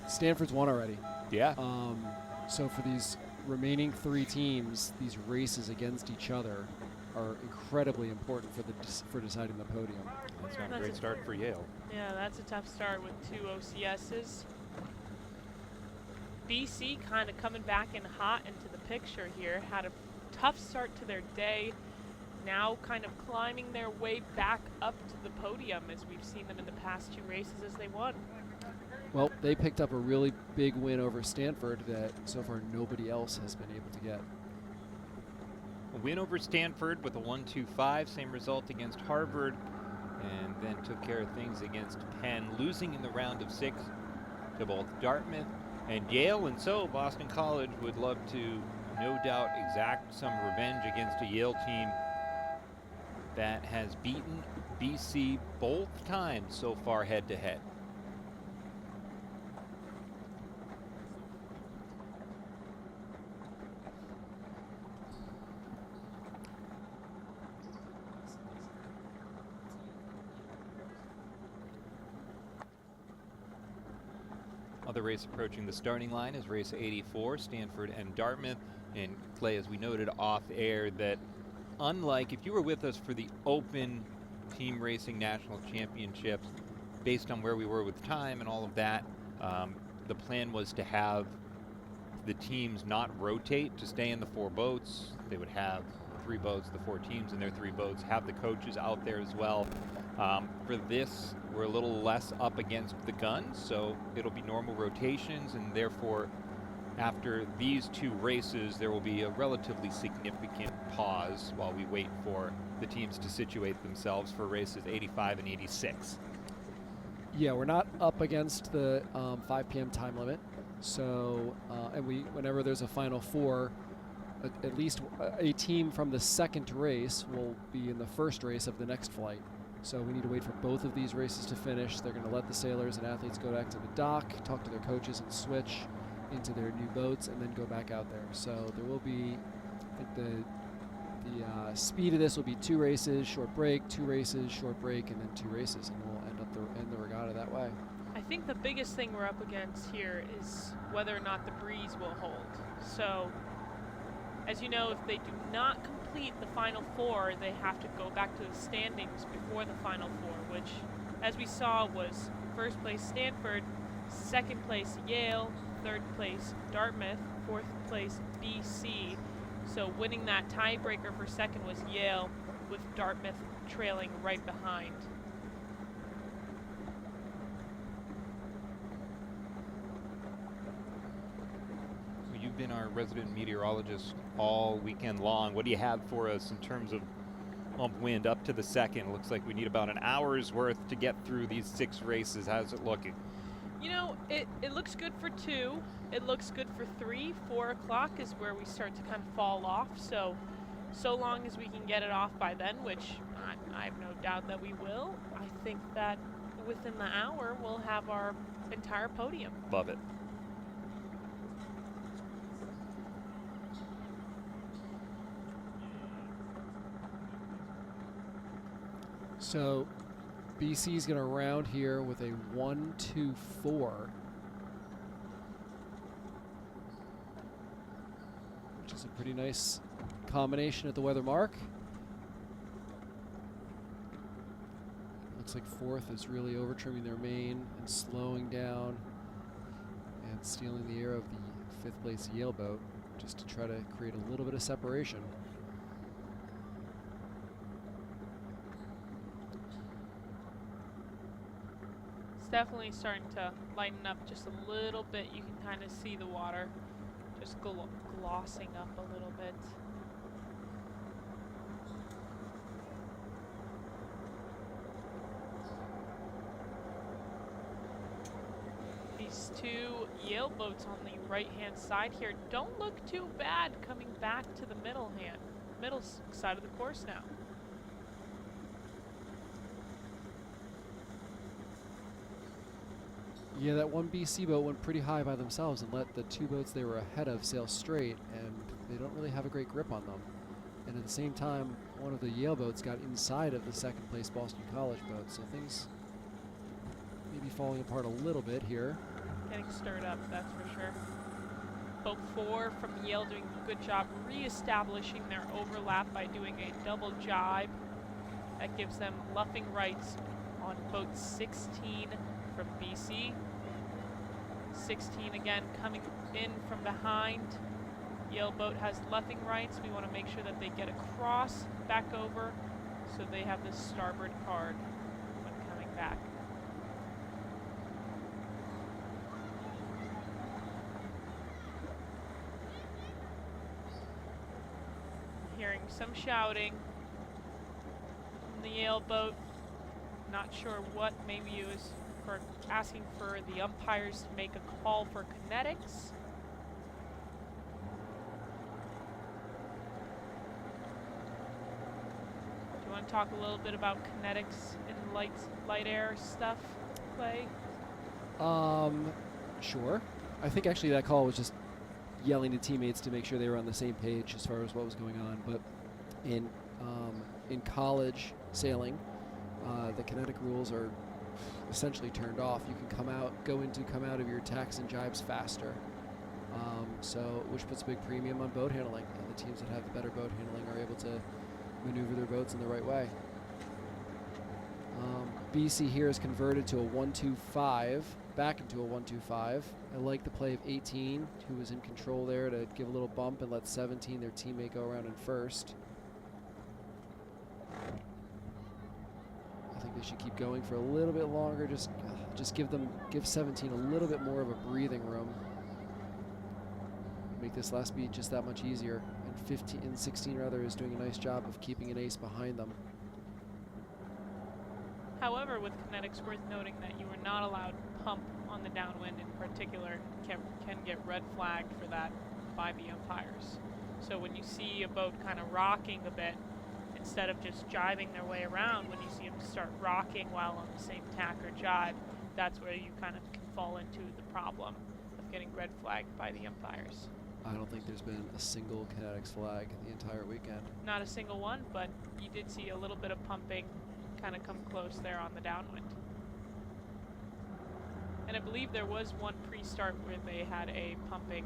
[SPEAKER 4] Stanford's won already.
[SPEAKER 1] Yeah.
[SPEAKER 4] So for these remaining 3 teams, these races against each other are incredibly important for deciding the podium.
[SPEAKER 1] That's not a great start for Yale.
[SPEAKER 2] Yeah, that's a tough start with 2 OCSs. BC kind of coming back in hot into the picture here. Had a tough start to their day. Now kind of climbing their way back up to the podium as we've seen them in the past 2 races as they won.
[SPEAKER 4] Well, they picked up a really big win over Stanford that so far nobody else has been able to get.
[SPEAKER 1] A win over Stanford with a 1-2-5, same result against Harvard, and then took care of things against Penn, losing in the round of 6 to both Dartmouth and Yale. And so Boston College would love to, no doubt, exact some revenge against a Yale team that has beaten BC both times so far head-to-head. Other race approaching the starting line is race 84, Stanford and Dartmouth. And Clay, as we noted off air, that unlike if you were with us for the Open Team Racing National Championships, based on where we were with time and all of that, the plan was to have the teams not rotate, to stay in the 4 boats. They would have 3 boats, the 4 teams in their 3 boats, have the coaches out there as well. For this, we're a little less up against the guns, so it'll be normal rotations, and therefore after these 2 races there will be a relatively significant pause while we wait for the teams to situate themselves for races 85 and 86.
[SPEAKER 4] Yeah, we're not up against the 5 p.m. time limit, so and whenever there's a Final Four, at least a team from the second race will be in the first race of the next flight. So we need to wait for both of these races to finish. They're going to let the sailors and athletes go back to the dock, talk to their coaches, and switch into their new boats, and then go back out there. So there will be, I think the speed of this will be 2 races, short break, 2 races, short break, and then 2 races, and we'll end the regatta that way.
[SPEAKER 2] I think the biggest thing we're up against here is whether or not the breeze will hold. So, as you know, if they do not complete the Final Four, they have to go back to the standings before the Final Four, which, as we saw, was first place Stanford, second place Yale, third place Dartmouth, fourth place BC. So winning that tiebreaker for second was Yale, with Dartmouth trailing right behind.
[SPEAKER 1] You've been our resident meteorologist all weekend long. What do you have for us in terms of wind up to the second? Looks like we need about an hour's worth to get through these 6 races. How's it looking?
[SPEAKER 2] You know, it looks good for 2. It looks good for 3. 4 o'clock is where we start to kind of fall off. So long as we can get it off by then, which I have no doubt that we will, I think that within the hour we'll have our entire podium.
[SPEAKER 1] Love it.
[SPEAKER 4] So BC's going to round here with a 1-2-4, which is a pretty nice combination at the weather mark. Looks like fourth is really over trimming their main and slowing down and stealing the air of the 5th place Yale boat just to try to create a little bit of separation.
[SPEAKER 2] Definitely starting to lighten up just a little bit. You can kind of see the water just glossing up a little bit. These 2 Yale boats on the right-hand side here don't look too bad coming back to the middle side of the course now.
[SPEAKER 4] Yeah, that one BC boat went pretty high by themselves and let the 2 boats they were ahead of sail straight, and they don't really have a great grip on them. And at the same time, one of the Yale boats got inside of the 2nd place Boston College boat, so things may be falling apart a little bit here.
[SPEAKER 2] Getting stirred up, that's for sure. Boat 4 from Yale doing a good job re-establishing their overlap by doing a double jibe. That gives them luffing rights on boat 16 from BC. 16 again coming in from behind. Yale boat has luffing rights. We want to make sure that they get across back over so they have the starboard card when coming back. Hearing some shouting from the Yale boat. Not sure what, maybe it was for asking for the umpires to make a call for kinetics. Do you want to talk a little bit about kinetics in light air stuff, Clay?
[SPEAKER 4] Sure. I think actually that call was just yelling to teammates to make sure they were on the same page as far as what was going on. But in college sailing, the kinetic rules are essentially turned off. You can come out of your tacks and jibes faster, which puts a big premium on boat handling, and the teams that have the better boat handling are able to maneuver their boats in the right way. BC here is converted to a 1-2-5, back into a 1-2-5. I like the play of 18, who was in control there, to give a little bump and let 17, their teammate, go around in first. They should keep going for a little bit longer. Just give 17 a little bit more of a breathing room. Make this last beat just that much easier. And 16 rather is doing a nice job of keeping an ace behind them.
[SPEAKER 2] However, with kinetics, worth noting that you are not allowed pump on the downwind in particular. Can get red flagged for that by the umpires. So when you see a boat kind of rocking a bit, instead of just jibing their way around, when you see them start rocking while on the same tack or jibe, that's where you kind of can fall into the problem of getting red flagged by the umpires.
[SPEAKER 4] I don't think there's been a single kinetics flag the entire weekend.
[SPEAKER 2] Not a single one, but you did see a little bit of pumping kind of come close there on the downwind. And I believe there was one pre-start where they had a pumping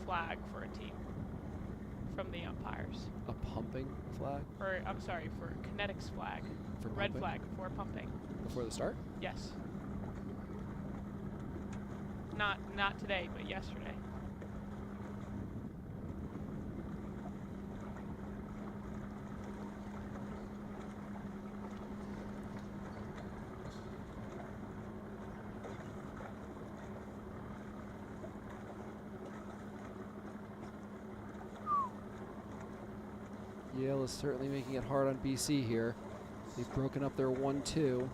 [SPEAKER 2] flag for a team from the umpires.
[SPEAKER 4] A pumping flag?
[SPEAKER 2] Or, I'm sorry, for Kinetics flag.
[SPEAKER 4] For
[SPEAKER 2] red
[SPEAKER 4] pumping?
[SPEAKER 2] flag for pumping.
[SPEAKER 4] Before the start?
[SPEAKER 2] Yes. Not today, but yesterday.
[SPEAKER 4] Yale is certainly making it hard on BC here. They've broken up their 1-2.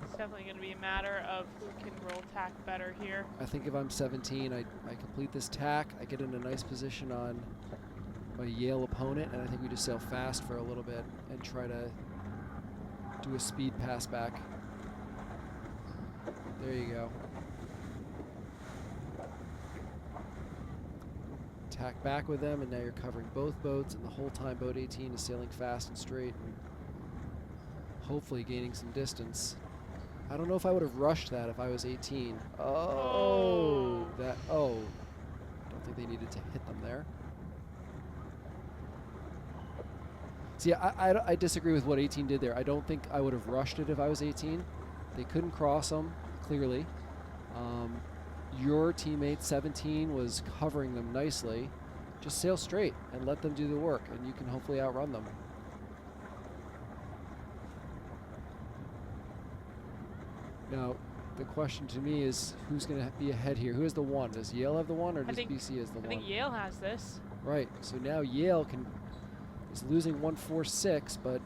[SPEAKER 2] It's definitely going to be a matter of who can roll tack better here.
[SPEAKER 4] I think if I'm 17, I complete this tack, I get in a nice position on my Yale opponent, and I think we just sail fast for a little bit and try to do a speed pass back. There you go. Tack back with them, and now you're covering both boats, and the whole time boat 18 is sailing fast and straight and hopefully gaining some distance. I don't know if I would have rushed that if I was 18. Oh, that, oh. Don't think they needed to hit them there. See, I disagree with what 18 did there. I don't think I would have rushed it if I was 18. They couldn't cross them, clearly. Your teammate, 17, was covering them nicely. Just sail straight and let them do the work, and you can hopefully outrun them. Now, the question to me is, who's going to be ahead here? Who has the one? Does Yale have the one, or does BC has the one?
[SPEAKER 2] I think Yale has this.
[SPEAKER 4] Right. So now Yale is losing 1-4-6, but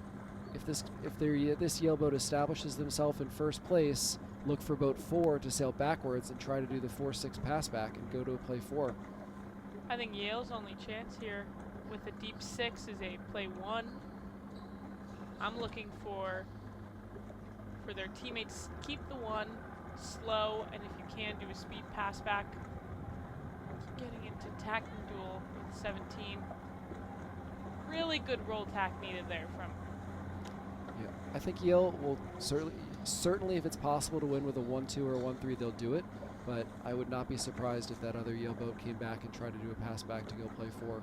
[SPEAKER 4] if this Yale boat establishes themselves in first place, look for boat 4 to sail backwards and try to do the 4-6 pass back and go to a play 4.
[SPEAKER 2] I think Yale's only chance here with a deep 6 is a play 1. I'm looking for their teammates to keep the 1 slow, and if you can, do a speed pass back. Getting into tacking duel with 17. Really good roll tack needed there from.
[SPEAKER 4] Yeah, I think Yale will certainly if it's possible to win with a 1-2 or a 1-3, they'll do it. But I would not be surprised if that other Yale boat came back and tried to do a pass back to go play 4.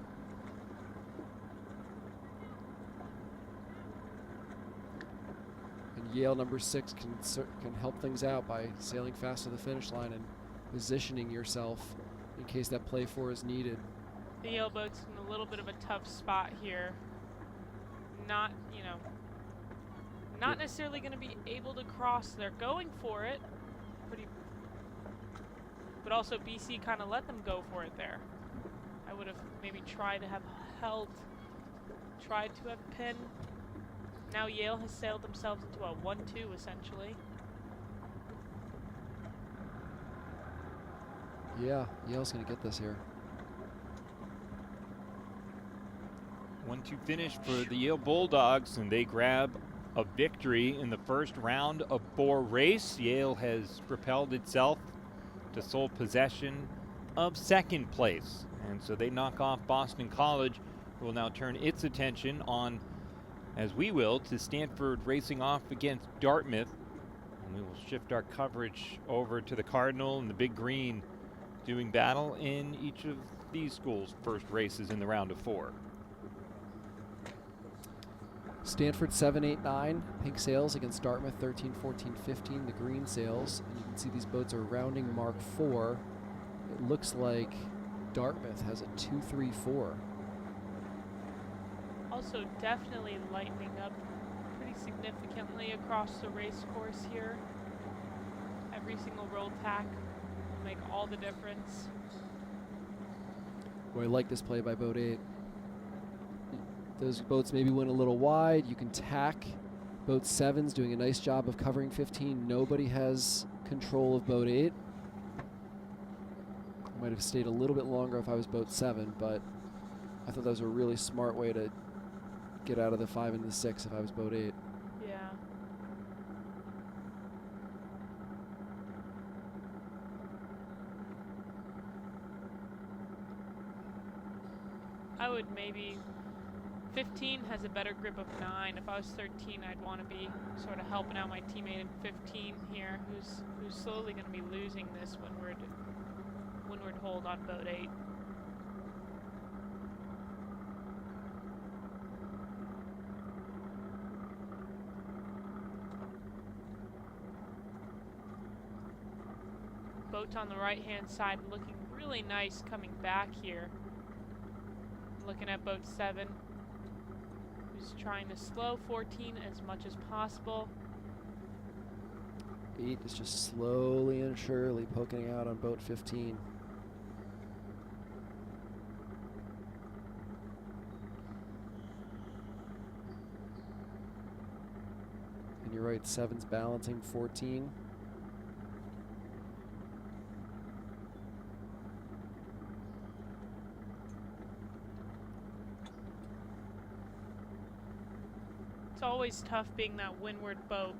[SPEAKER 4] And Yale number 6 can help things out by sailing fast to the finish line and positioning yourself in case that play 4 is needed.
[SPEAKER 2] The Yale boat's in a little bit of a tough spot here. Not necessarily going to be able to cross. They're going for it, but also BC kind of let them go for it there. I would have maybe tried to have pinned. Now Yale has sailed themselves into a 1-2 essentially.
[SPEAKER 4] Yeah, Yale's going to get this here.
[SPEAKER 1] 1-2 finish for the Yale Bulldogs, and they grab a victory in the first round of 4 race. Yale has propelled itself to sole possession of 2nd place, and so they knock off Boston College, who will now turn its attention on, as we will, to Stanford racing off against Dartmouth. And we will shift our coverage over to the Cardinal and the Big Green doing battle in each of these schools' first races in the round of 4.
[SPEAKER 4] Stanford 7-8-9, pink sails against Dartmouth 13-14-15, the green sails. And you can see these boats are rounding mark 4. It looks like Dartmouth has a 2-3-4.
[SPEAKER 2] Also definitely lightening up pretty significantly across the race course here. Every single roll tack will make all the difference.
[SPEAKER 4] Boy, I like this play by boat 8. Those boats maybe went a little wide. You can tack. Boat 7's doing a nice job of covering 15. Nobody has control of boat 8. I might have stayed a little bit longer if I was boat 7, but I thought that was a really smart way to get out of the 5 and the 6 if I was boat 8.
[SPEAKER 2] Yeah. I would maybe 15 has a better grip of 9. If I was 13, I'd want to be sort of helping out my teammate in 15 here, who's slowly going to be losing this windward hold on boat 8. Boat on the right-hand side looking really nice coming back here. Looking at boat 7, who's trying to slow 14 as much as possible.
[SPEAKER 4] 8 is just slowly and surely poking out on boat 15. And you're right, 7's balancing 14.
[SPEAKER 2] It's always tough being that windward boat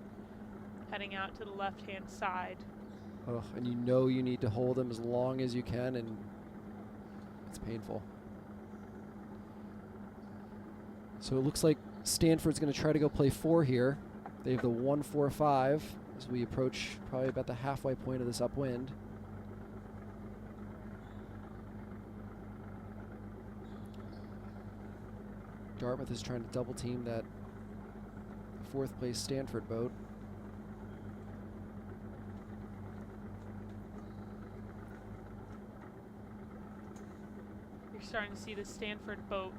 [SPEAKER 2] heading out to the left-hand side.
[SPEAKER 4] Oh, and you know you need to hold them as long as you can, and it's painful. So it looks like Stanford's going to try to go play 4 here. They have the 1-4-5 as we approach probably about the halfway point of this upwind. Dartmouth is trying to double team that 4th place Stanford boat.
[SPEAKER 2] You're starting to see the Stanford boat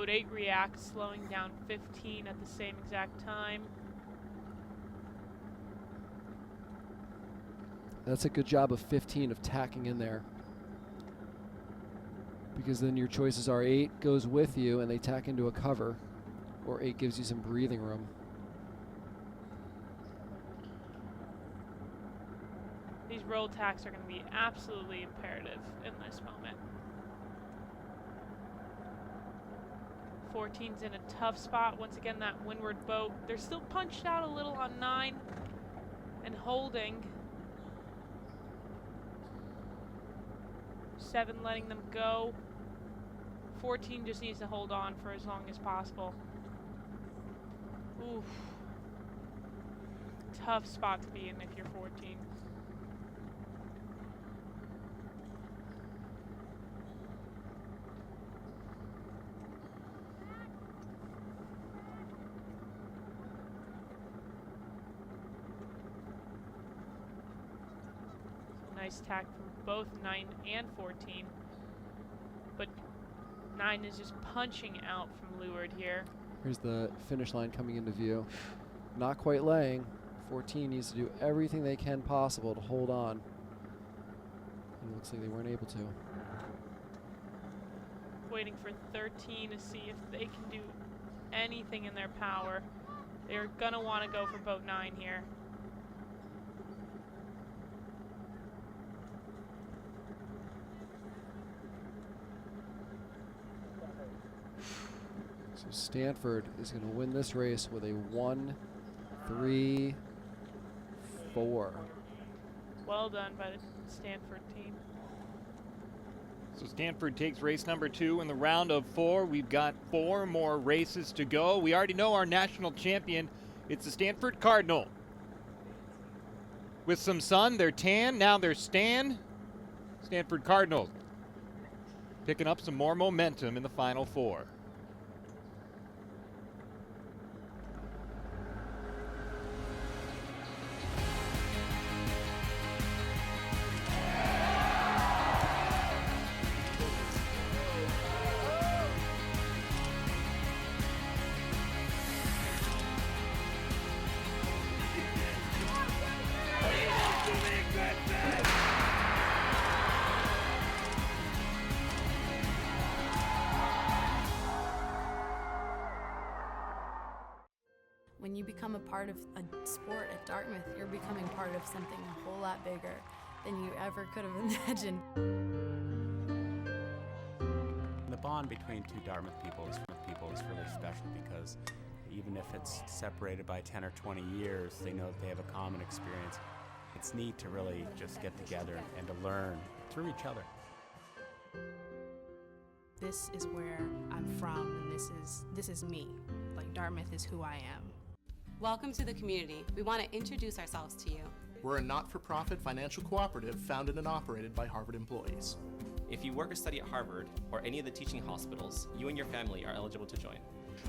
[SPEAKER 2] 8 react, slowing down 15 at the same exact time.
[SPEAKER 4] That's a good job of 15 of tacking in there. Because then your choices are 8 goes with you and they tack into a cover, or 8 gives you some breathing room.
[SPEAKER 2] These roll tacks are going to be absolutely imperative in this moment. 14's in a tough spot. Once again, that windward boat. They're still punched out a little on 9 and holding. 7 letting them go. 14 just needs to hold on for as long as possible. Oof. Tough spot to be in if you're 14. Nice tack from both 9 and 14. But 9 is just punching out from leeward here.
[SPEAKER 4] Here's the finish line coming into view. Not quite laying. 14 needs to do everything they can possible to hold on. And it looks like they weren't able to.
[SPEAKER 2] Waiting for 13 to see if they can do anything in their power. They're gonna want to go for boat 9 here.
[SPEAKER 4] So Stanford is going to win this race with a 1-3-4.
[SPEAKER 2] Well done by the Stanford team.
[SPEAKER 1] So Stanford takes race number 2 in the round of 4. We've got 4 more races to go. We already know our national champion. It's the Stanford Cardinal. With some sun, they're tan, now they're Stanford Cardinals. Picking up some more momentum in the final 4.
[SPEAKER 9] When you become a part of a sport at Dartmouth, you're becoming part of something a whole lot bigger than you ever could have imagined.
[SPEAKER 11] The bond between two Dartmouth people is really special because even if it's separated by 10 or 20 years, they know that they have a common experience. It's neat to really just get together and to learn through each other.
[SPEAKER 9] this is where I'm from, and this is me. Like, Dartmouth is who I am.
[SPEAKER 8] Welcome to the community. We want to introduce ourselves to you.
[SPEAKER 17] We're a not-for-profit financial cooperative founded and operated by Harvard employees.
[SPEAKER 14] If you work or study at Harvard or any of the teaching hospitals, you and your family are eligible to join.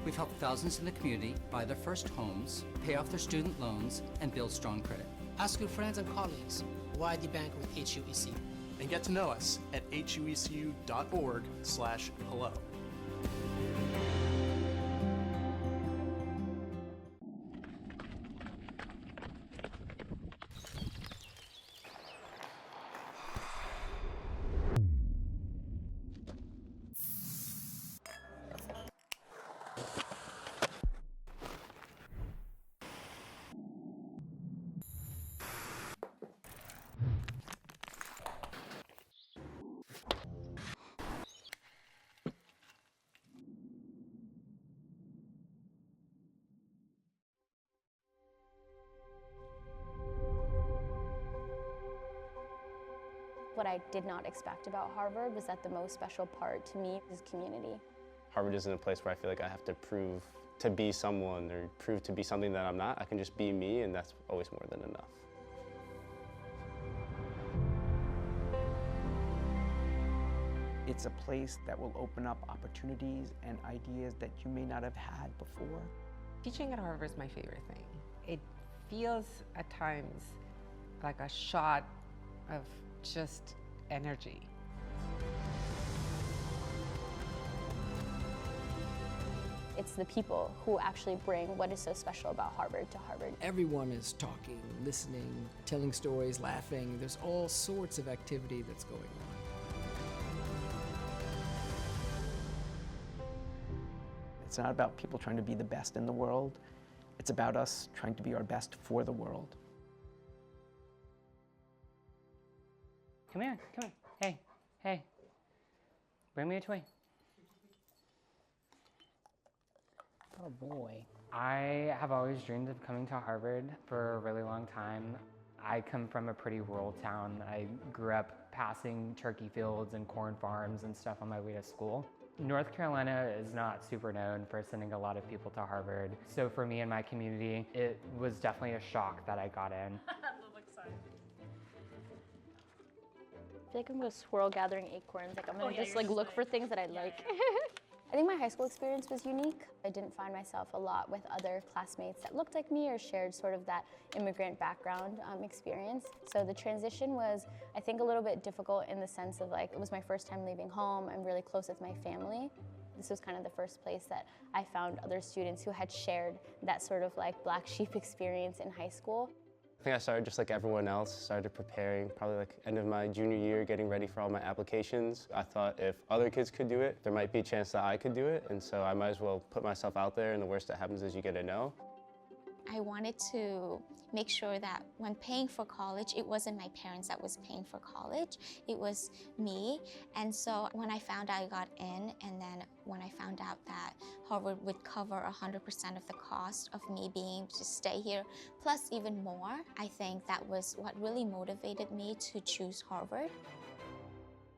[SPEAKER 15] We've helped thousands in the community buy their first homes, pay off their student loans, and build strong credit.
[SPEAKER 19] Ask your friends and colleagues why the bank with HUEC.
[SPEAKER 17] And get to know us at huecu.org/hello.
[SPEAKER 5] What I did not expect about Harvard was that the most special part to me is community.
[SPEAKER 16] Harvard isn't a place where I feel like I have to prove to be someone or prove to be something that I'm not. I can just be me, and that's always more than enough.
[SPEAKER 23] It's a place that will open up opportunities and ideas that you may not have had before.
[SPEAKER 7] Teaching at Harvard is my favorite thing. It feels at times like a shot of just energy.
[SPEAKER 5] It's the people who actually bring what is so special about Harvard to Harvard.
[SPEAKER 12] Everyone is talking, listening, telling stories, laughing. There's all sorts of activity that's going on.
[SPEAKER 23] It's not about people trying to be the best in the world. It's about us trying to be our best for the world.
[SPEAKER 3] Come here, come here. Hey, hey. Bring me a toy. Oh boy. I have always dreamed of coming to Harvard for a really long time. I come from a pretty rural town. I grew up passing turkey fields and corn farms and stuff on my way to school. North Carolina is not super known for sending a lot of people to Harvard. So for me and my community, it was definitely a shock that I got in.
[SPEAKER 5] I feel like I'm gonna swirl gathering acorns. Like I'm gonna look for things that I like. I think my high school experience was unique. I didn't find myself a lot with other classmates that looked like me or shared sort of that immigrant background experience. So the transition was, I think, a little bit difficult in the sense of like, it was my first time leaving home. I'm really close with my family. This was kind of the first place that I found other students who had shared that sort of like black sheep experience in high school.
[SPEAKER 16] I think I started just like everyone else, started preparing probably like end of my junior year, getting ready for all my applications. I thought if other kids could do it, there might be a chance that I could do it, and so I might as well put myself out there, and the worst that happens is you get a no.
[SPEAKER 13] I wanted to make sure that when paying for college, it wasn't my parents that was paying for college, it was me. And so when I found out I got in, and then when I found out that Harvard would cover 100% of the cost of me being able to stay here, plus even more, I think that was what really motivated me to choose Harvard.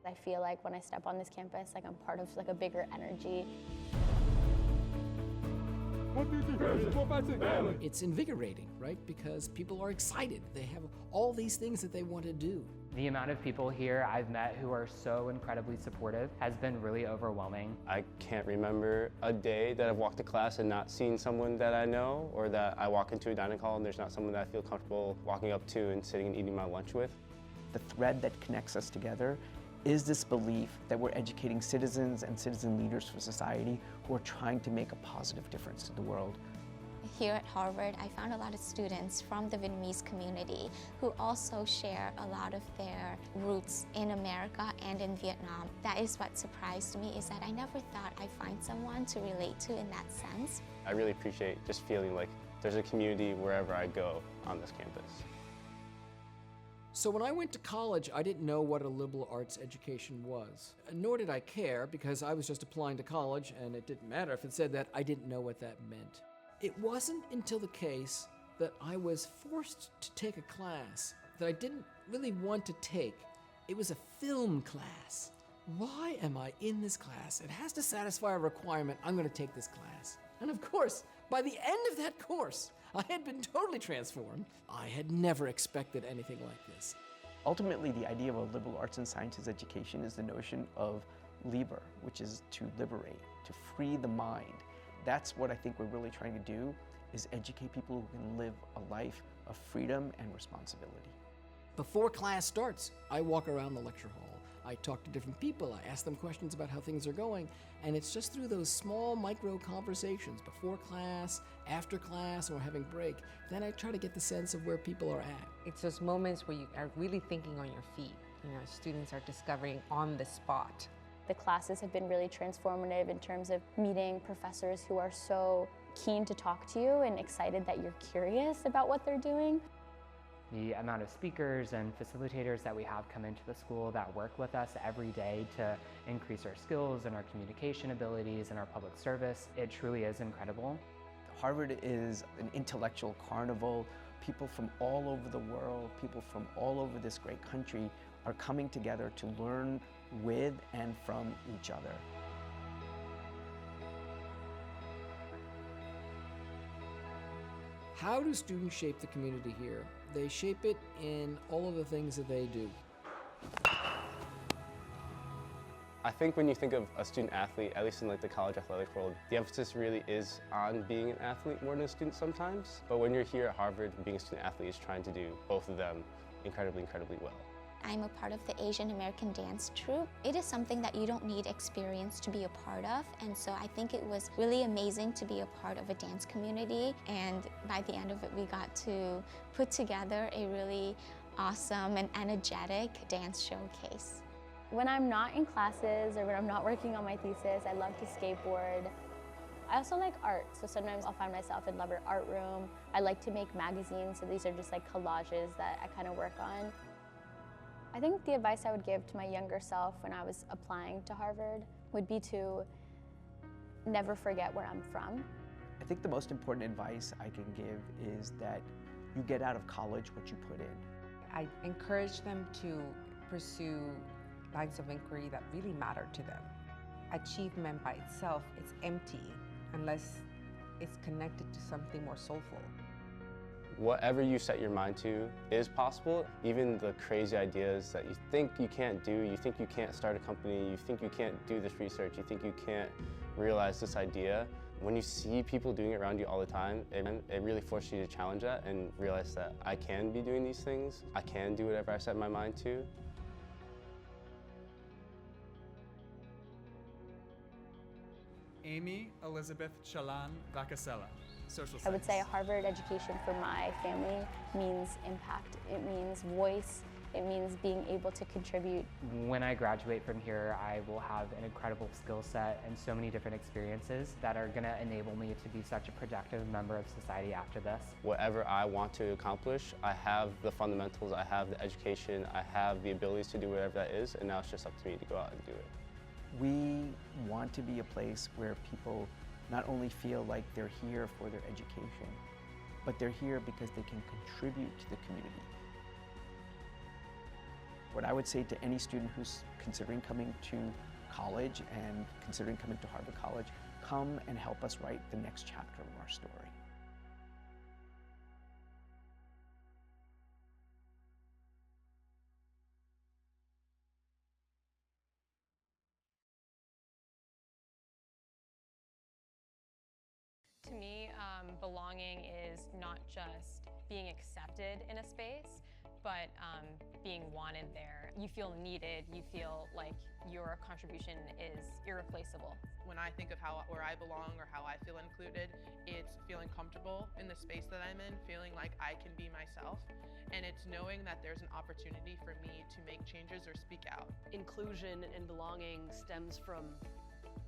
[SPEAKER 5] I feel like when I step on this campus, like I'm part of like a bigger energy.
[SPEAKER 12] It's invigorating, right? Because people are excited. They have all these things that they want to do.
[SPEAKER 3] The amount of people here I've met who are so incredibly supportive has been really overwhelming.
[SPEAKER 16] I can't remember a day that I've walked to class and not seen someone that I know, or that I walk into a dining hall and there's not someone that I feel comfortable walking up to and sitting and eating my lunch with.
[SPEAKER 23] The thread that connects us together is this belief that we're educating citizens and citizen leaders for society who are trying to make a positive difference to the world.
[SPEAKER 13] Here at Harvard, I found a lot of students from the Vietnamese community who also share a lot of their roots in America and in Vietnam. That is what surprised me, is that I never thought I'd find someone to relate to in that sense.
[SPEAKER 16] I really appreciate just feeling like there's a community wherever I go on this campus.
[SPEAKER 12] So when I went to college, I didn't know what a liberal arts education was. Nor did I care, because I was just applying to college, and it didn't matter if it said that. I didn't know what that meant. It wasn't until the case that I was forced to take a class that I didn't really want to take. It was a film class. why am I in this class? It has to satisfy a requirement. I'm going to take this class. And of course, by the end of that course, I had been totally transformed. I had never expected anything like this.
[SPEAKER 23] Ultimately, the idea of a liberal arts and sciences education is the notion of liber, which is to liberate, to free the mind. That's what I think we're really trying to do, is educate people who can live a life of freedom and responsibility.
[SPEAKER 12] Before class starts, I walk around the lecture hall. I talk to different people. I ask them questions about how things are going. And it's just through those small micro conversations before class, after class, or having break, then I try to get the sense of where people are at.
[SPEAKER 7] It's those moments where you are really thinking on your feet. You know, students are discovering on the spot.
[SPEAKER 5] The classes have been really transformative in terms of meeting professors who are so keen to talk to you and excited that you're curious about what they're doing.
[SPEAKER 3] The amount of speakers and facilitators that we have come into the school that work with us every day to increase our skills and our communication abilities and our public service, it truly is incredible.
[SPEAKER 23] Harvard is an intellectual carnival. People from all over the world, people from all over this great country are coming together to learn with and from each other.
[SPEAKER 12] How do students shape the community here? They shape it in all of the things that they do.
[SPEAKER 16] I think when you think of a student athlete, at least in like the college athletic world, the emphasis really is on being an athlete more than a student sometimes. But when you're here at Harvard, being a student athlete is trying to do both of them incredibly, incredibly well.
[SPEAKER 13] I'm a part of the Asian American dance troupe. It is something that you don't need experience to be a part of, and so I think it was really amazing to be a part of a dance community, and by the end of it we got to put together a really awesome and energetic dance showcase.
[SPEAKER 5] When I'm not in classes or when I'm not working on my thesis, I love to skateboard. I also like art, so sometimes I'll find myself in Lover Art Room. I like to make magazines, so these are just like collages that I kind of work on. I think the advice I would give to my younger self when I was applying to Harvard would be to never forget where I'm from.
[SPEAKER 23] I think the most important advice I can give is that you get out of college what you put in.
[SPEAKER 7] I encourage them to pursue lines of inquiry that really matter to them. Achievement by itself is empty unless it's connected to something more soulful.
[SPEAKER 16] Whatever you set your mind to is possible. Even the crazy ideas that you think you can't do, you think you can't start a company, you think you can't do this research, you think you can't realize this idea. When you see people doing it around you all the time, it really forces you to challenge that and realize that I can be doing these things. I can do whatever I set my mind to.
[SPEAKER 10] Amy Elizabeth Chalan Vacasella, Social Science.
[SPEAKER 5] I would say a Harvard education for my family means impact. It means voice. It means being able to contribute.
[SPEAKER 3] When I graduate from here, I will have an incredible skill set and so many different experiences that are going to enable me to be such a productive member of society after this.
[SPEAKER 16] Whatever I want to accomplish, I have the fundamentals, I have the education, I have the abilities to do whatever that is, and now it's just up to me to go out and do it.
[SPEAKER 23] We want to be a place where people not only feel like they're here for their education, but they're here because they can contribute to the community. What I would say to any student who's considering coming to college and considering coming to Harvard College, come and help us write the next chapter of our story.
[SPEAKER 18] To me, belonging is not just being accepted in a space, but being wanted there. You feel needed, you feel like your contribution is irreplaceable.
[SPEAKER 20] When I think of where I belong or how I feel included, it's feeling comfortable in the space that I'm in, feeling like I can be myself, and it's knowing that there's an opportunity for me to make changes or speak out.
[SPEAKER 24] Inclusion and belonging stems from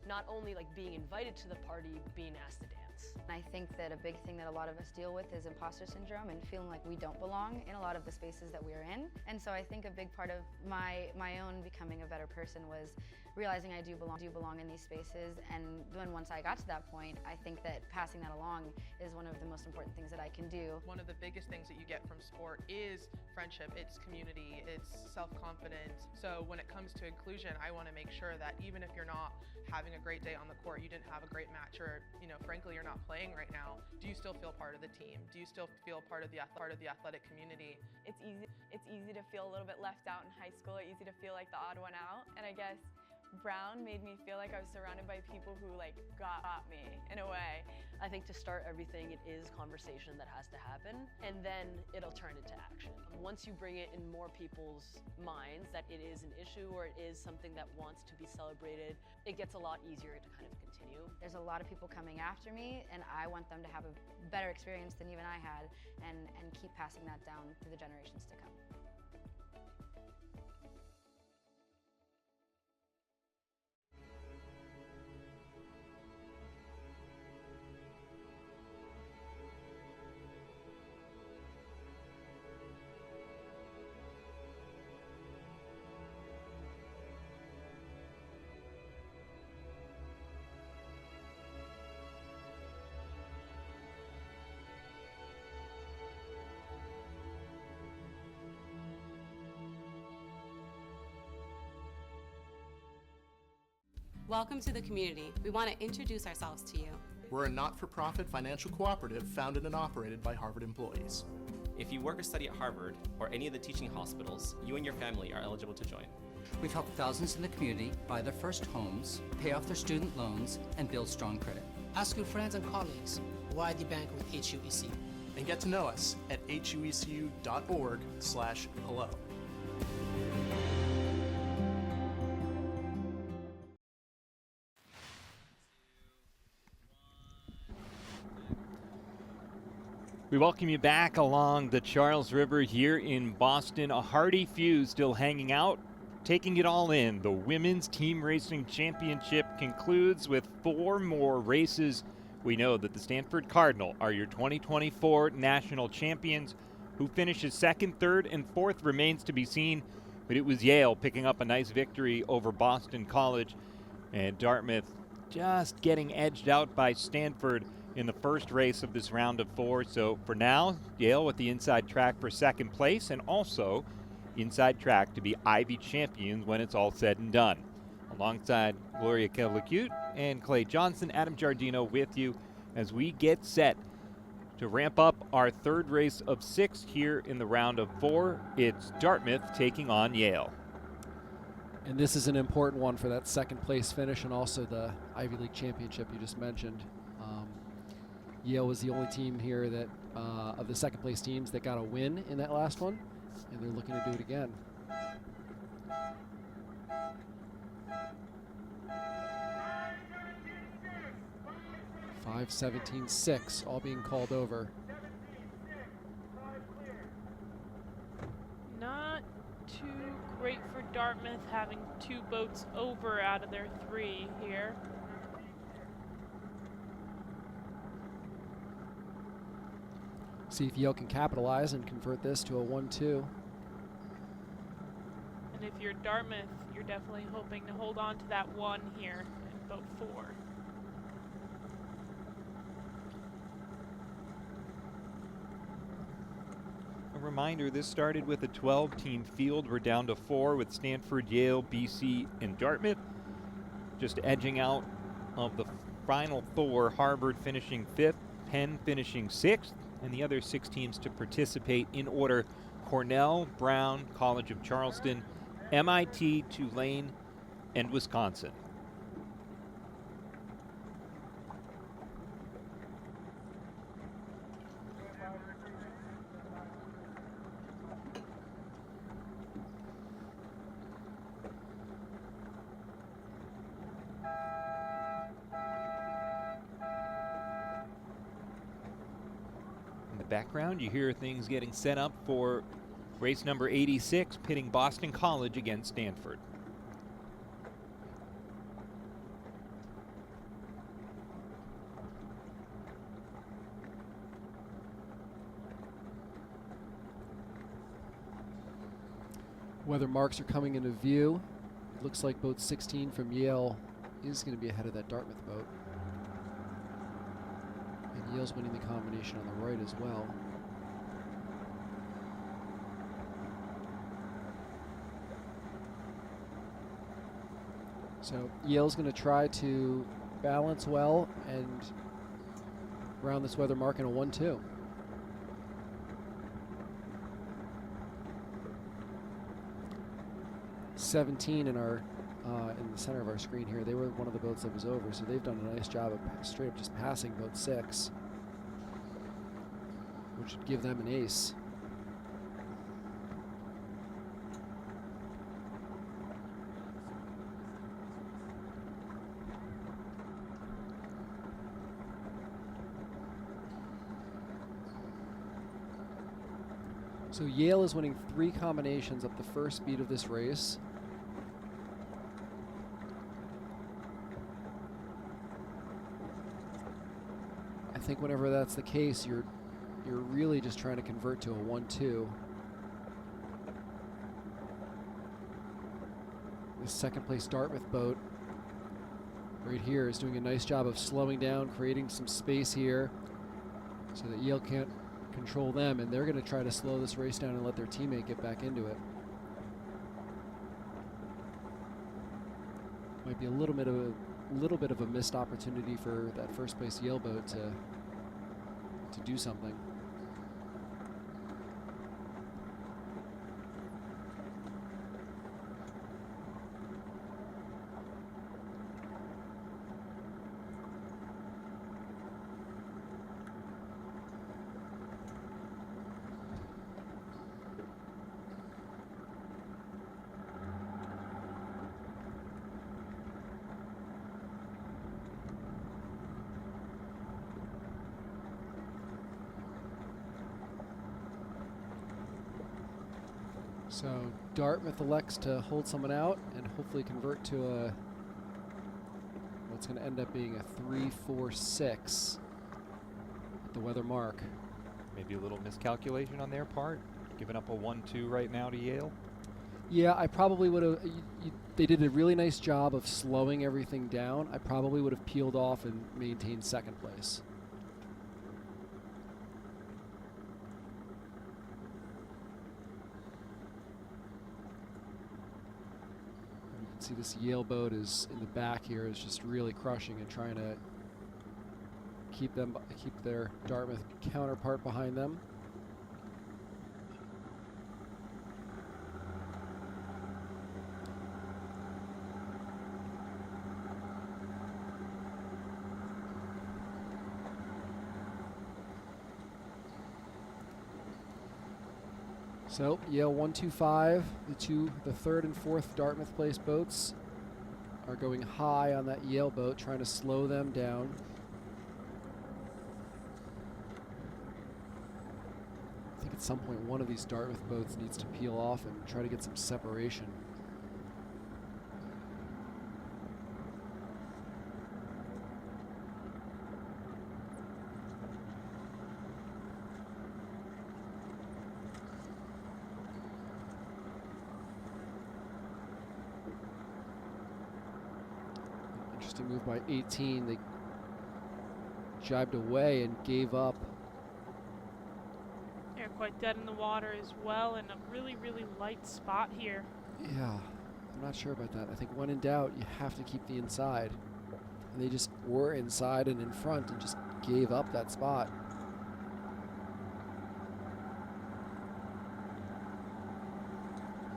[SPEAKER 24] not only like being invited to the party, being asked to dance.
[SPEAKER 4] nuts. I think that a big thing that a lot of us deal with is imposter syndrome and feeling like we don't belong in a lot of the spaces that we're in. And so I think a big part of my own becoming a better person was realizing I do belong in these spaces. And then once I got to that point, I think that passing that along is one of the most important things that I can do.
[SPEAKER 20] One of the biggest things that you get from sport is friendship, it's community, it's self-confidence. So when it comes to inclusion, I want to make sure that even if you're not having a great day on the court, you didn't have a great match, or frankly you're not playing right now, do you still feel part of the team? Do you still feel part of the athletic community?
[SPEAKER 6] It's easy to feel a little bit left out in high school, easy to feel like the odd one out, and I guess Brown made me feel like I was surrounded by people who got me in a way.
[SPEAKER 24] I think to start everything, it is conversation that has to happen, and then it'll turn into action. Once you bring it in more people's minds that it is an issue or it is something that wants to be celebrated, it gets a lot easier to kind of continue.
[SPEAKER 4] There's a lot of people coming after me, and I want them to have a better experience than even I had, and keep passing that down through the generations to come.
[SPEAKER 8] Welcome to the community. We want to introduce ourselves to you.
[SPEAKER 17] We're a not-for-profit financial cooperative founded and operated by Harvard employees.
[SPEAKER 14] If you work or study at Harvard or any of the teaching hospitals, you and your family are eligible to join.
[SPEAKER 15] We've helped thousands in the community buy their first homes, pay off their student loans, and build strong credit.
[SPEAKER 19] Ask your friends and colleagues why the bank with HUEC.
[SPEAKER 17] And get to know us at huecu.org/hello.
[SPEAKER 1] We welcome you back along the Charles River here in Boston. A hearty few still hanging out, taking it all in. The Women's Team Racing Championship concludes with 4 more races. We know that the Stanford Cardinal are your 2024 national champions. Who finishes second, third, and fourth remains to be seen, but it was Yale picking up a nice victory over Boston College, and Dartmouth just getting edged out by Stanford in the first race of this round of 4. So for now, Yale with the inside track for second place, and also inside track to be Ivy champions when it's all said and done. Alongside Gloria Kevlicuite and Clay Johnson, Adam Giardino with you as we get set to ramp up our third race of 6 here in the round of 4. It's Dartmouth taking on Yale.
[SPEAKER 21] And this is an important one for that second place finish and also the Ivy League championship you just mentioned. Yale was the only team here that, of the second place teams, that got a win in that last one, and they're looking to do it again. .5:17.6, all being called over.
[SPEAKER 2] Not too great for Dartmouth, having 2 boats over out of their 3 here.
[SPEAKER 21] See if Yale can capitalize and convert this to a 1-2.
[SPEAKER 2] And if you're Dartmouth, you're definitely hoping to hold on to that 1 here in boat 4.
[SPEAKER 1] A reminder, this started with a 12-team field. We're down to 4 with Stanford, Yale, BC, and Dartmouth. Just edging out of the final 4, Harvard finishing 5th, Penn finishing 6th, and the other 6 teams to participate in order: Cornell, Brown, College of Charleston, MIT, Tulane, and Wisconsin. Background, you hear things getting set up for race number 86, pitting Boston College against Stanford.
[SPEAKER 21] Weather marks are coming into view. It looks like boat 16 from Yale is going to be ahead of that Dartmouth boat. And Yale's winning the combination on the right as well. So Yale's going to try to balance well and round this weather mark in a 1-2. '17 in our in the center of our screen here. They were one of the boats that was over, so they've done a nice job of straight up just passing boat 6, which would give them an ace. So Yale is winning 3 combinations up the first speed of this race. I think whenever that's the case, you're really just trying to convert to a 1-2. The second place Dartmouth boat right here is doing a nice job of slowing down, creating some space here so that Yale can't control them, and they're going to try to slow this race down and let their teammate get back into it. Might be a little bit of a missed opportunity for that first place Yale boat to do something. So Dartmouth elects to hold someone out and hopefully convert to what's going to end up being a 3-4-6 at the weather mark.
[SPEAKER 1] Maybe a little miscalculation on their part, giving up a 1-2 right now to Yale.
[SPEAKER 21] Yeah, I probably would have. They did a really nice job of slowing everything down. I probably would have peeled off and maintained second place. See, this Yale boat is in the back here, is just really crushing and trying to keep their Dartmouth counterpart behind them. So Yale 1-2-5. The third and fourth Dartmouth place boats are going high on that Yale boat, trying to slow them down. I think at some point one of these Dartmouth boats needs to peel off and try to get some separation. Move by 18. They jibed away and gave up.
[SPEAKER 2] They're quite dead in the water as well, and a really, really light spot here.
[SPEAKER 21] Yeah, I'm not sure about that. I think when in doubt, you have to keep the inside. And they just were inside and in front and just gave up that spot.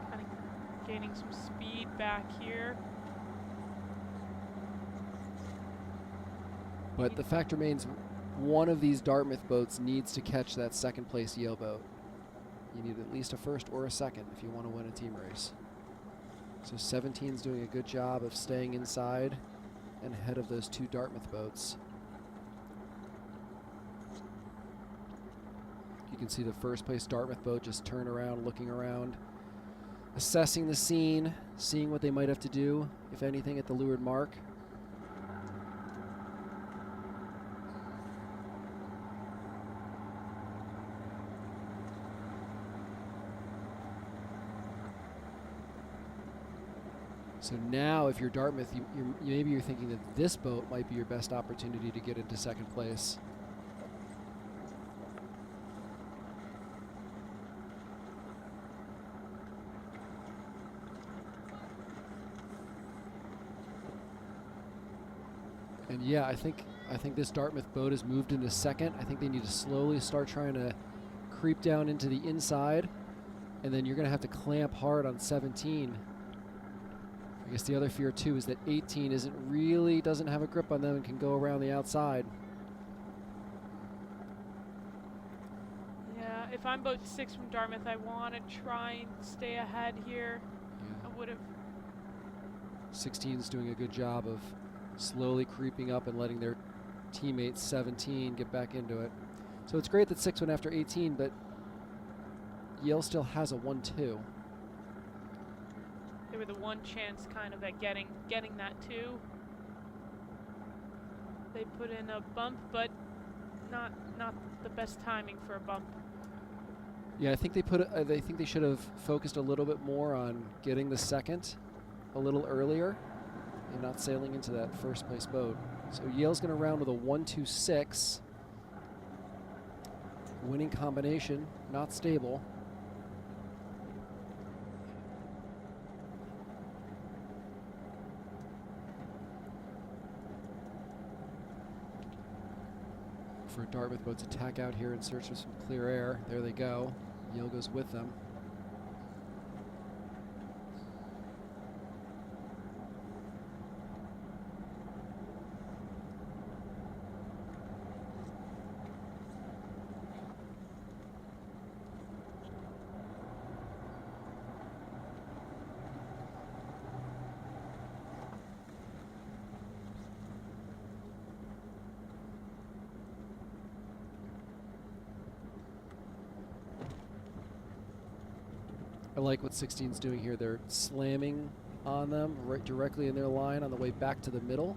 [SPEAKER 2] Kind of gaining some speed back here.
[SPEAKER 21] But the fact remains, one of these Dartmouth boats needs to catch that second place Yale boat. You need at least a first or a second if you want to win a team race. So 17's doing a good job of staying inside and ahead of those 2 Dartmouth boats. You can see the first place Dartmouth boat just turn around, looking around, assessing the scene, seeing what they might have to do, if anything, at the leeward mark. So now, if you're Dartmouth, maybe you're thinking that this boat might be your best opportunity to get into second place. And yeah, I think this Dartmouth boat has moved into second. I think they need to slowly start trying to creep down into the inside, and then you're going to have to clamp hard on 17. I guess the other fear too is that 18 doesn't have a grip on them and can go around the outside.
[SPEAKER 2] Yeah, if I'm boat 6 from Dartmouth, I want to try and stay ahead here.
[SPEAKER 21] Yeah.
[SPEAKER 2] I would have.
[SPEAKER 21] 16's doing a good job of slowly creeping up and letting their teammate 17 get back into it. So it's great that 6 went after 18, but Yale still has a 1-2.
[SPEAKER 2] They were the one chance kind of at getting that 2. They put in a bump, but not the best timing for a bump.
[SPEAKER 21] Yeah, I think they think they should have focused a little bit more on getting the second a little earlier and not sailing into that first place boat. So Yale's going to round with a 1-2-6. Winning combination, not stable. For Dartmouth boats attack out here in search of some clear air. There they go. Yale goes with them. I like what 16's doing here. They're slamming on them right directly in their line on the way back to the middle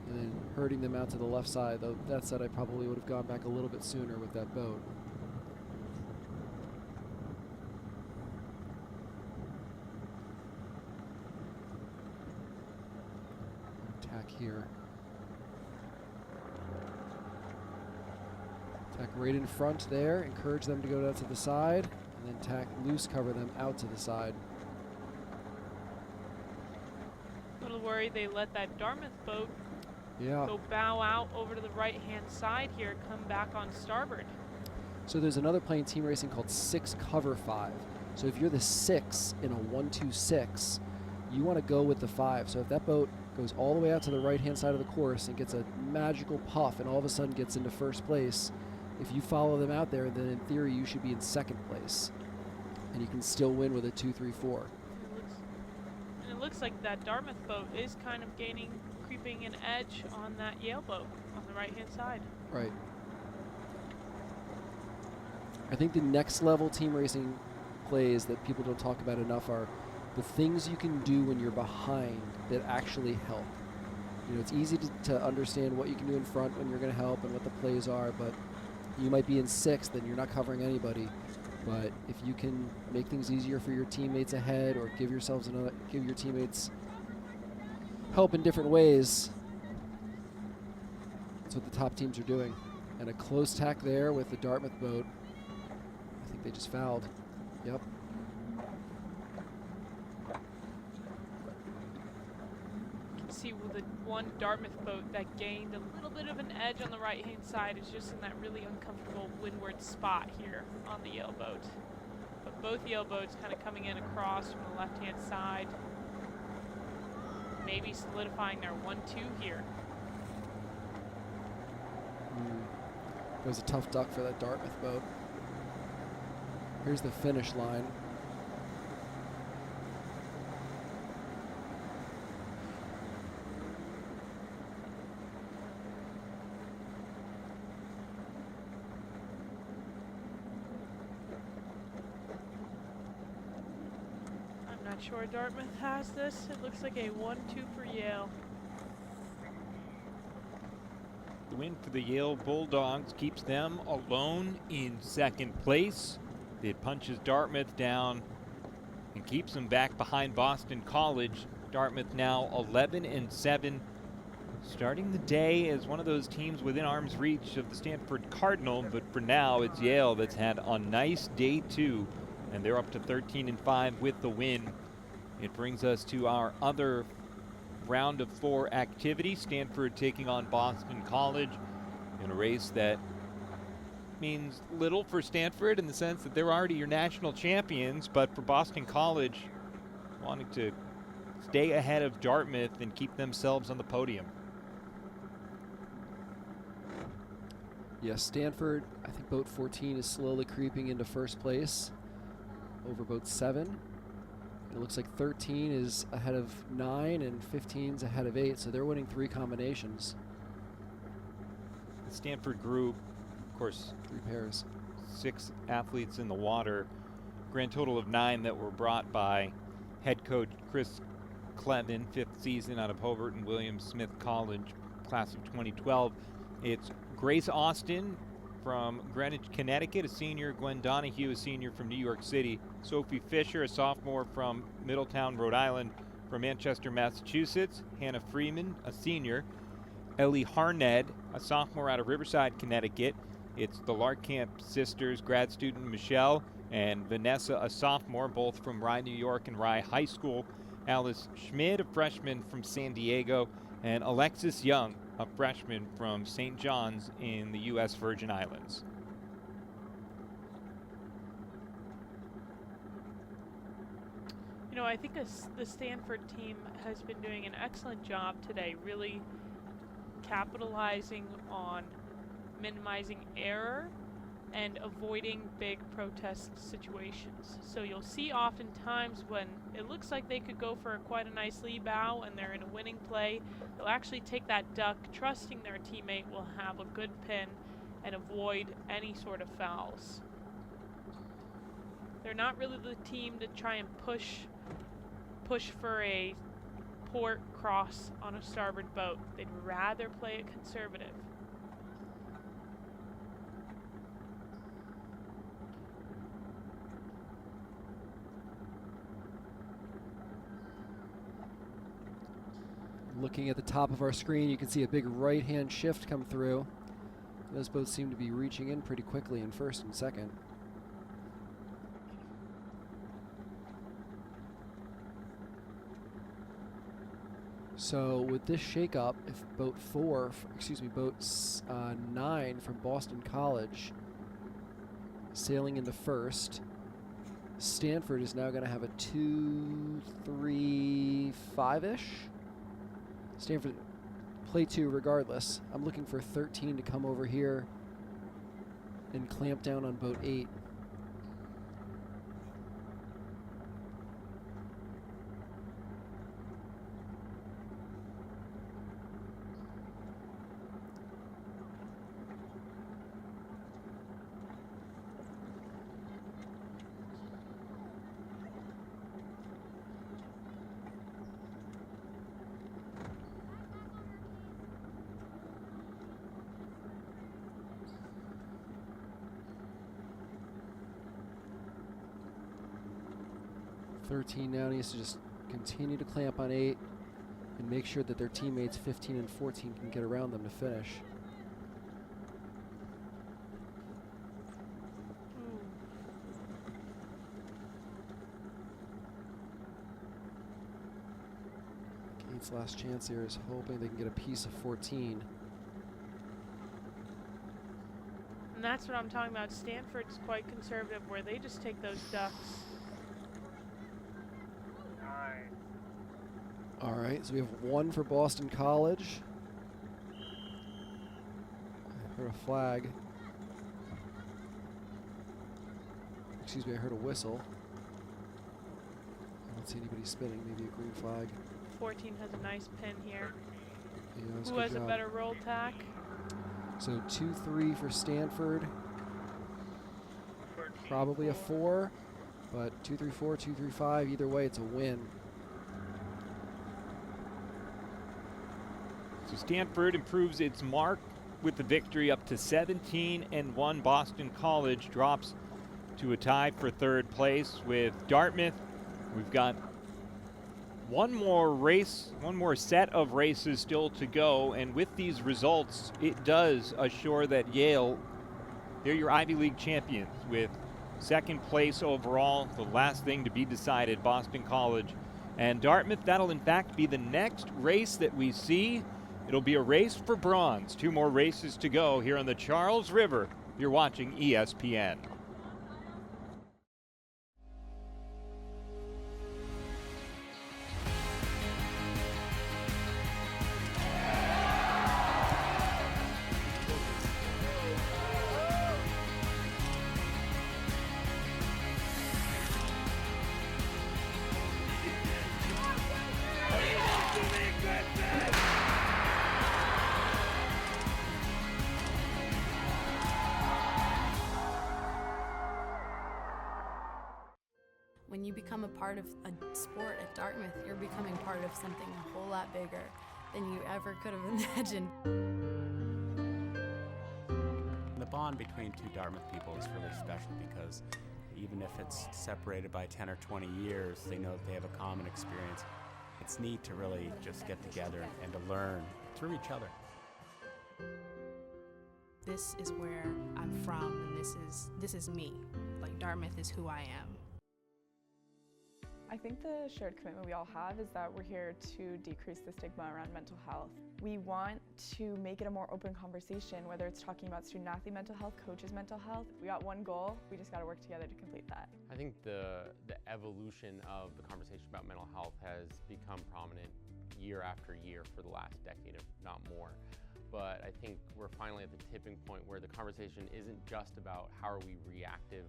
[SPEAKER 21] and then hurting them out to the left side. Though that said, I probably would have gone back a little bit sooner with that boat. Attack here. Attack right in front there. Encourage them to go out to the side. And then tack loose cover them out to the side.
[SPEAKER 2] A little worried they let that Dartmouth boat
[SPEAKER 21] go
[SPEAKER 2] bow out over to the right-hand side here, come back on starboard.
[SPEAKER 21] So there's another plane team racing called 6 cover 5. So if you're the 6 in a 1-2-6, you want to go with the 5. So if that boat goes all the way out to the right-hand side of the course and gets a magical puff and all of a sudden gets into first place, if you follow them out there, then in theory you should be in second place. And you can still win with a 2-3-4.
[SPEAKER 2] And it looks like that Dartmouth boat is kind of creeping an edge on that Yale boat on the right-hand side.
[SPEAKER 21] Right. I think the next level team racing plays that people don't talk about enough are the things you can do when you're behind that actually help. You know, it's easy to understand what you can do in front when you're going to help and what the plays are, but you might be in 6th and you're not covering anybody. But if you can make things easier for your teammates ahead or give your teammates help in different ways, that's what the top teams are doing. And a close tack there with the Dartmouth boat. I think they just fouled. Yep.
[SPEAKER 2] See with the one Dartmouth boat that gained a little bit of an edge on the right-hand side is just in that really uncomfortable windward spot here on the Yale boat. But both Yale boats kind of coming in across from the left-hand side, maybe solidifying their 1-2 here.
[SPEAKER 21] It was a tough duck for that Dartmouth boat. Here's the finish line.
[SPEAKER 2] Not sure Dartmouth has this. It looks like a 1-2 for Yale.
[SPEAKER 1] The win for the Yale Bulldogs keeps them alone in second place. It punches Dartmouth down and keeps them back behind Boston College Dartmouth now 11-7, starting the day as one of those teams within arm's reach of the Stanford Cardinal, but for now it's Yale that's had a nice day too, and they're up to 13-5 with the win. It brings us to our other round of 4 activity, Stanford taking on Boston College in a race that means little for Stanford in the sense that they're already your national champions, but for Boston College, wanting to stay ahead of Dartmouth and keep themselves on the podium.
[SPEAKER 21] Yes, Stanford, I think boat 14 is slowly creeping into first place over boat 7. It looks like 13 is ahead of 9 and 15 is ahead of 8, so they're winning 3 combinations.
[SPEAKER 1] The Stanford group, of course,
[SPEAKER 21] 3 pairs.
[SPEAKER 1] 6 athletes in the water, grand total of 9 that were brought by head coach Chris Clevin, 5th season out of Hobart and William Smith College, class of 2012. It's Grace Austin from Greenwich, Connecticut, a senior. Gwen Donahue, a senior from New York City. Sophie Fisher, a sophomore from Middletown, Rhode Island. From Manchester, Massachusetts, Hannah Freeman, a senior. Ellie Harned, a sophomore out of Riverside, Connecticut. It's the Larkamp sisters, grad student Michelle and Vanessa, a sophomore, both from Rye, New York and Rye High School. Alice Schmid, a freshman from San Diego. And Alexis Young, a freshman from St. John's in the U.S. Virgin Islands.
[SPEAKER 2] You know, I think the Stanford team has been doing an excellent job today, really capitalizing on minimizing error and avoiding big protest situations. So you'll see oftentimes when it looks like they could go for quite a nice lee bow and they're in a winning play, they'll actually take that duck, trusting their teammate will have a good pin and avoid any sort of fouls. They're not really the team to try and push for a port cross on a starboard boat. They'd rather play it conservative.
[SPEAKER 21] Looking at the top of our screen, you can see a big right-hand shift come through. Those boats seem to be reaching in pretty quickly in first and second. So with this shakeup, if boat 9 from Boston College sailing into first, Stanford is now going to have a 2-3-5-ish. Stanford play 2 regardless. I'm looking for 13 to come over here and clamp down on boat 8. Now needs to just continue to clamp on 8 and make sure that their teammates 15 and 14 can get around them to finish. Gates' last chance here is hoping they can get a piece of 14.
[SPEAKER 2] And that's what I'm talking about. Stanford's quite conservative where they just take those ducks.
[SPEAKER 21] All right, so we have 1 for Boston College. I heard a flag. Excuse me, I heard a whistle. I don't see anybody spinning, maybe a green flag.
[SPEAKER 2] 14 has a nice pin here.
[SPEAKER 21] Yeah,
[SPEAKER 2] who has a better roll tack?
[SPEAKER 21] So 2-3 for Stanford. Probably a 4, but 2-3-4, 2-3-5, either way it's a win.
[SPEAKER 1] So Stanford improves its mark with the victory up to 17-1. Boston College drops to a tie for 3rd place with Dartmouth. We've got One more race, one more set of races still to go, and with these results, it does assure that Yale, they're your Ivy League champions with second place overall, the last thing to be decided, Boston College and Dartmouth. That'll in fact be the next race that we see. It'll be a race for bronze. 2 more races to go here on the Charles River. You're watching ESPN.
[SPEAKER 9] When you become a part of a sport at Dartmouth, you're becoming part of something a whole lot bigger than you ever could have imagined.
[SPEAKER 11] The bond between 2 Dartmouth people is really special because even if it's separated by 10 or 20 years, they know that they have a common experience. It's neat to really just get together and to learn through each other.
[SPEAKER 12] This is where I'm from, and this is me. Like, Dartmouth is who I am.
[SPEAKER 6] I think the shared commitment we all have is that we're here to decrease the stigma around mental health. We want to make it a more open conversation, whether it's talking about student-athlete mental health, coaches' mental health. We got one goal, we just got to work together to complete that.
[SPEAKER 22] I think the evolution of the conversation about mental health has become prominent year after year for the last decade, if not more. But I think we're finally at the tipping point where the conversation isn't just about how are we reactive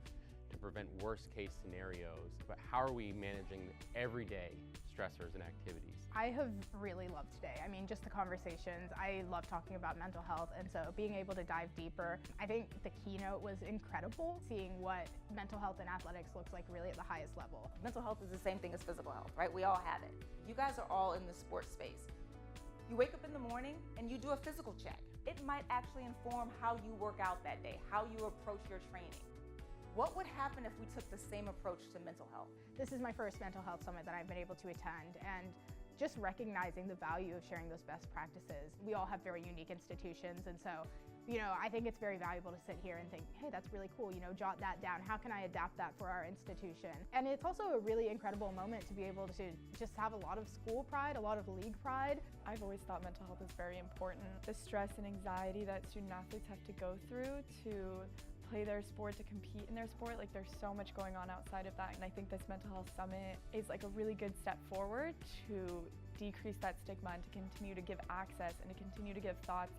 [SPEAKER 22] to prevent worst case scenarios, but how are we managing everyday stressors and activities?
[SPEAKER 25] I have really loved today. I mean, just the conversations. I love talking about mental health, and so being able to dive deeper. I think the keynote was incredible, seeing what mental health in athletics looks like really at the highest level.
[SPEAKER 26] Mental health is the same thing as physical health, right? We all have it. You guys are all in the sports space. You wake up in the morning and you do a physical check. It might actually inform how you work out that day, how you approach your training. What would happen if we took the same approach to mental health?
[SPEAKER 25] This is my first mental health summit that I've been able to attend, and just recognizing the value of sharing those best practices. We all have very unique institutions, and so, I think it's very valuable to sit here and think, hey, that's really cool, jot that down. How can I adapt that for our institution? And it's also a really incredible moment to be able to just have a lot of school pride, a lot of league pride.
[SPEAKER 6] I've always thought mental health is very important. The stress and anxiety that student athletes have to go through to play their sport, to compete in their sport, like there's so much going on outside of that. And I think this mental health summit is like a really good step forward to decrease that stigma and to continue to give access and to continue to give thoughts.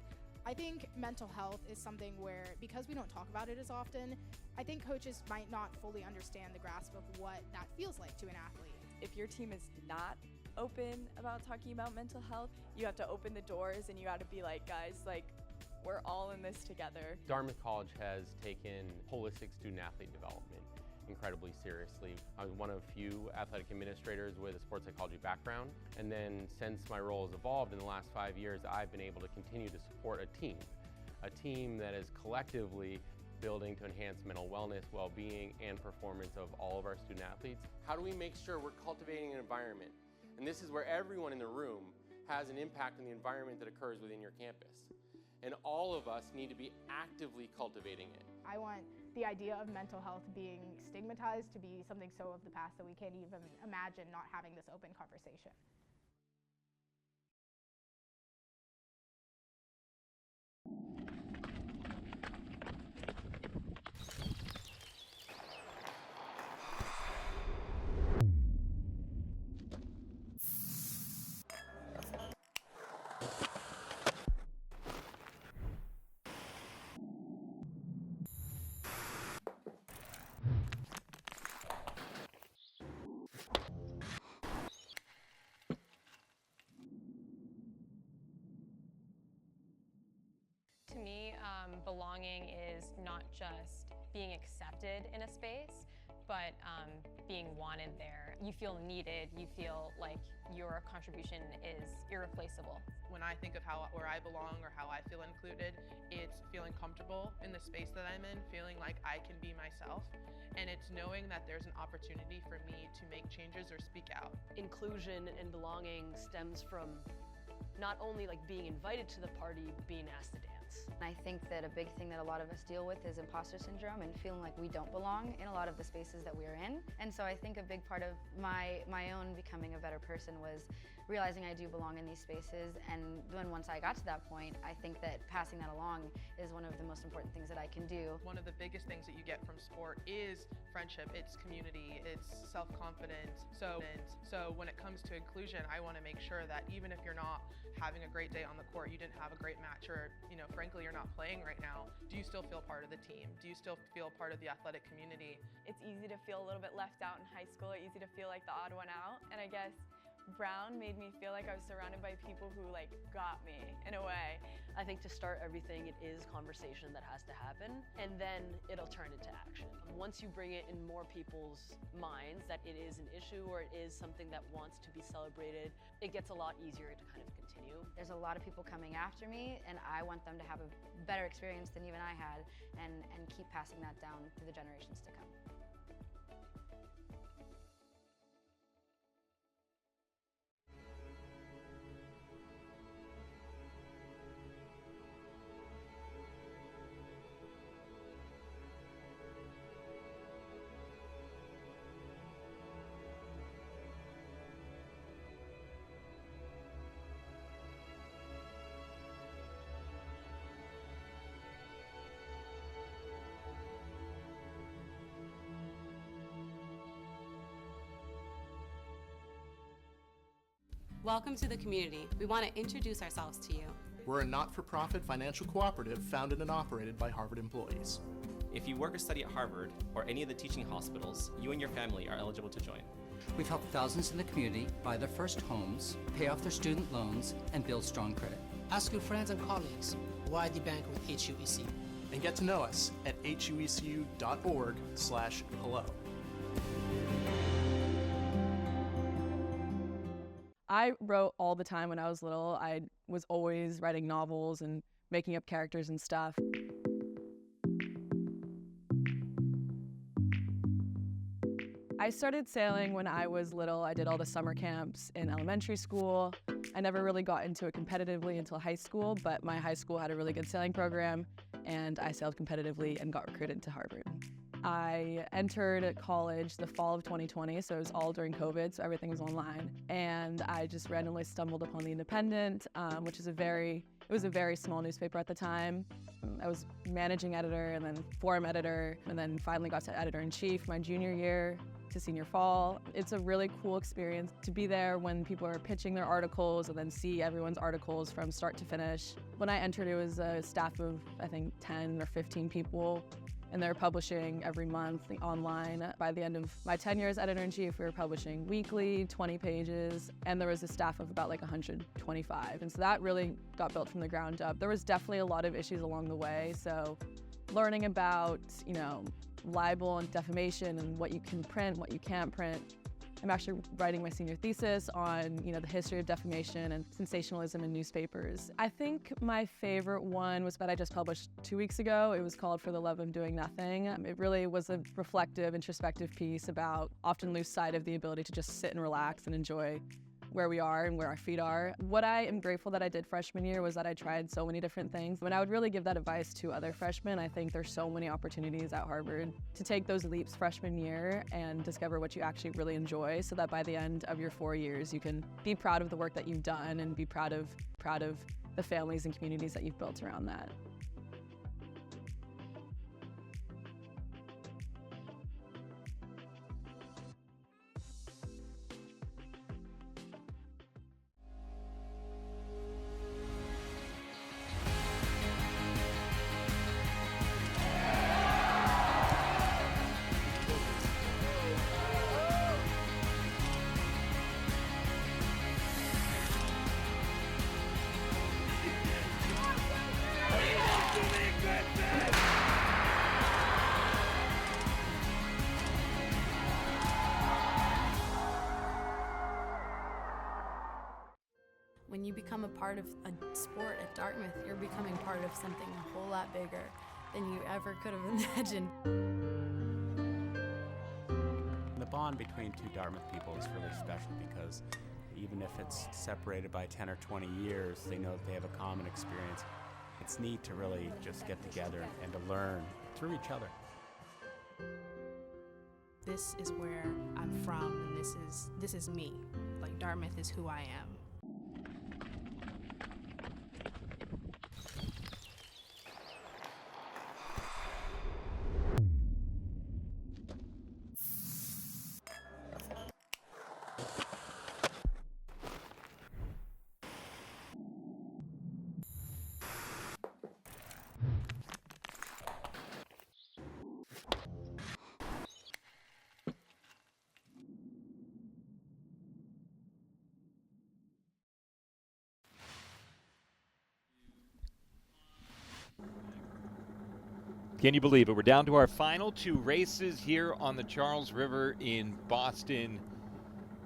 [SPEAKER 25] I think mental health is something where, because we don't talk about it as often, I think coaches might not fully understand the grasp of what that feels like to an athlete.
[SPEAKER 6] If your team is not open about talking about mental health, you have to open the doors and you got to be like, guys, like, we're all in this together.
[SPEAKER 22] Dartmouth College has taken holistic student-athlete development incredibly seriously. I was one of few athletic administrators with a sports psychology background, and then since my role has evolved in the last 5 years, I've been able to continue to support a team that is collectively building to enhance mental wellness, well-being, and performance of all of our student-athletes. How do we make sure we're cultivating an environment? And this is where everyone in the room has an impact on the environment that occurs within your campus. And all of us need to be actively cultivating it.
[SPEAKER 25] I want the idea of mental health being stigmatized to be something so of the past that we can't even imagine not having this open conversation.
[SPEAKER 18] To me, belonging is not just being accepted in a space, but being wanted there. You feel needed, you feel like your contribution is irreplaceable.
[SPEAKER 20] When I think of where I belong or how I feel included, it's feeling comfortable in the space that I'm in, feeling like I can be myself, and it's knowing that there's an opportunity for me to make changes or speak out.
[SPEAKER 24] Inclusion and belonging stems from not only like being invited to the party, but being asked to dance.
[SPEAKER 4] I think that a big thing that a lot of us deal with is imposter syndrome and feeling like we don't belong in a lot of the spaces that we're in. And so I think a big part of my own becoming a better person was realizing I do belong in these spaces. And then once I got to that point, I think that passing that along is one of the most important things that I can do.
[SPEAKER 20] One of the biggest things that you get from sport is friendship, it's community, it's self-confidence. So when it comes to inclusion, I want to make sure that even if you're not having a great day on the court, you didn't have a great match, or frankly you're not playing right now, do you still feel part of the team? Do you still feel part of the athletic community?
[SPEAKER 6] It's easy to feel a little bit left out in high school, easy to feel like the odd one out, and I guess Brown made me feel like I was surrounded by people who got me in a way.
[SPEAKER 24] I think to start everything, it is conversation that has to happen, and then it'll turn into action. Once you bring it in more people's minds that it is an issue or it is something that wants to be celebrated, it gets a lot easier to kind of continue.
[SPEAKER 4] There's a lot of people coming after me, and I want them to have a better experience than even I had, and keep passing that down to the generations to come.
[SPEAKER 8] Welcome to the community. We want to introduce ourselves to you.
[SPEAKER 17] We're a not-for-profit financial cooperative founded and operated by Harvard employees.
[SPEAKER 14] If you work or study at Harvard or any of the teaching hospitals, you and your family are eligible to join.
[SPEAKER 15] We've helped thousands in the community buy their first homes, pay off their student loans, and build strong credit.
[SPEAKER 19] Ask your friends and colleagues why the bank with HUECU.
[SPEAKER 17] And get to know us at huecu.org/hello.
[SPEAKER 6] I wrote all the time when I was little. I was always writing novels and making up characters and stuff. I started sailing when I was little. I did all the summer camps in elementary school. I never really got into it competitively until high school, but my high school had a really good sailing program, and I sailed competitively and got recruited to Harvard. I entered college the fall of 2020, so it was all during COVID, so everything was online. And I just randomly stumbled upon The Independent, which is a very small newspaper at the time. I was managing editor and then forum editor, and then finally got to editor-in-chief my junior year to senior fall. It's a really cool experience to be there when people are pitching their articles and then see everyone's articles from start to finish. When I entered, it was a staff of, I think, 10 or 15 people. And they're publishing every month online. By the end of my tenure as editor-in-chief, we were publishing weekly, 20 pages, and there was a staff of about 125. And so that really got built from the ground up. There was definitely a lot of issues along the way, so learning about, libel and defamation and what you can print, what you can't print. I'm actually writing my senior thesis on, the history of defamation and sensationalism in newspapers. I think my favorite one was that I just published 2 weeks ago. It was called For the Love of Doing Nothing. It really was a reflective, introspective piece about often lose sight of the ability to just sit and relax and enjoy where we are and where our feet are. What I am grateful that I did freshman year was that I tried so many different things. And I would really give that advice to other freshmen. I think there's so many opportunities at Harvard to take those leaps freshman year and discover what you actually really enjoy, so that by the end of your 4 years, you can be proud of the work that you've done and be proud of the families and communities that you've built around that.
[SPEAKER 9] you become a part of a sport at Dartmouth, you're becoming part of something a whole lot bigger than you ever could have imagined.
[SPEAKER 11] The bond between two Dartmouth people is really special because even if it's separated by 10 or 20 years, they know that they have a common experience. It's neat to really just get together and to learn through each other.
[SPEAKER 12] This is where I'm from, and this is me. Like, Dartmouth is who I am.
[SPEAKER 1] Can you believe it? We're down to our final two races here on the Charles River in Boston.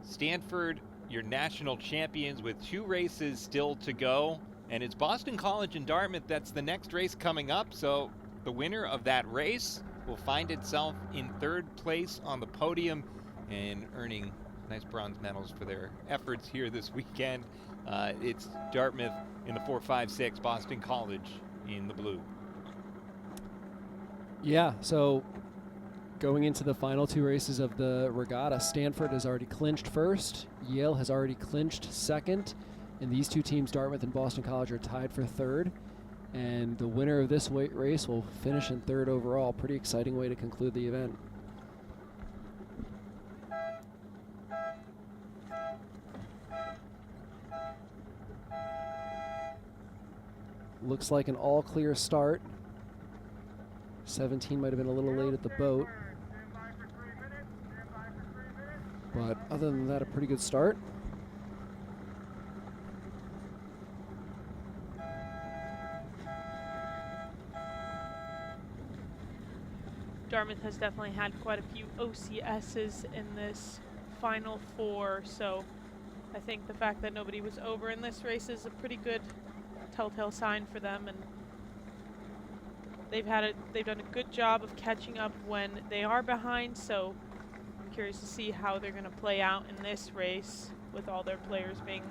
[SPEAKER 1] Stanford, your national champions, with 2 races still to go. And it's Boston College and Dartmouth that's the next race coming up. So the winner of that race will find itself in 3rd place on the podium and earning nice bronze medals for their efforts here this weekend. It's Dartmouth in the 4-5-6, Boston College in the blue.
[SPEAKER 21] Yeah, so going into the final 2 races of the regatta, Stanford has already clinched first, Yale has already clinched second, and these 2 teams, Dartmouth and Boston College, are tied for 3rd. And the winner of this race will finish in 3rd overall. Pretty exciting way to conclude the event. Looks like an all-clear start. 17 might have been a little late at the boat. But other than that, a pretty good start.
[SPEAKER 2] Dartmouth has definitely had quite a few OCSs in this Final 4, so I think the fact that nobody was over in this race is a pretty good telltale sign for them, and they've done a good job of catching up when they are behind, so I'm curious to see how they're going to play out in this race with all their players being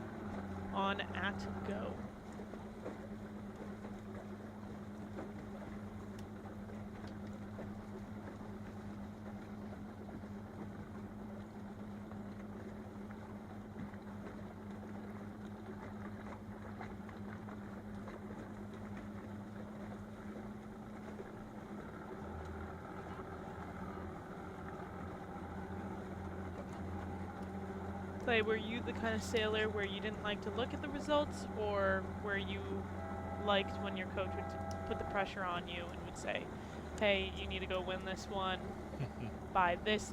[SPEAKER 2] on at go. Clay, were you the kind of sailor where you didn't like to look at the results, or were you liked when your coach would put the pressure on you and would say, hey, you need to go win this one by this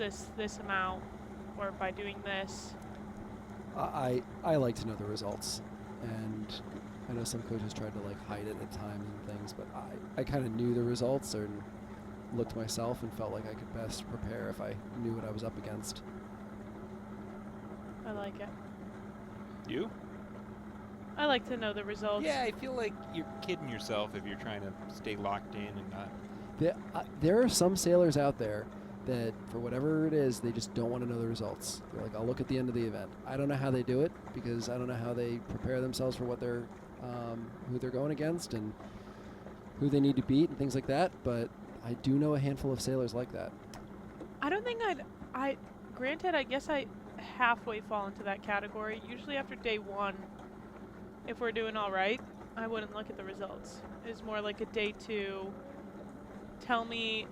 [SPEAKER 2] amount, or by doing this?
[SPEAKER 21] I like to know the results, and I know some coaches tried to like hide it at times and things, but I kind of knew the results and looked myself and felt like I could best prepare if I knew what I was up against.
[SPEAKER 2] I like it.
[SPEAKER 1] You?
[SPEAKER 2] I like to know the results.
[SPEAKER 1] Yeah, I feel like you're kidding yourself if you're trying to stay locked in and not.
[SPEAKER 21] There are some sailors out there that, for whatever it is, they just don't want to know the results. They're like, I'll look at the end of the event. I don't know how they do it, because I don't know how they prepare themselves for what they're, who they're going against and who they need to beat and things like that. But I do know a handful of sailors like that.
[SPEAKER 2] I don't think granted, I guess I halfway fall into that category. Usually after day 1, if we're doing all right, I wouldn't look at the results. It's more like a day 2, tell me.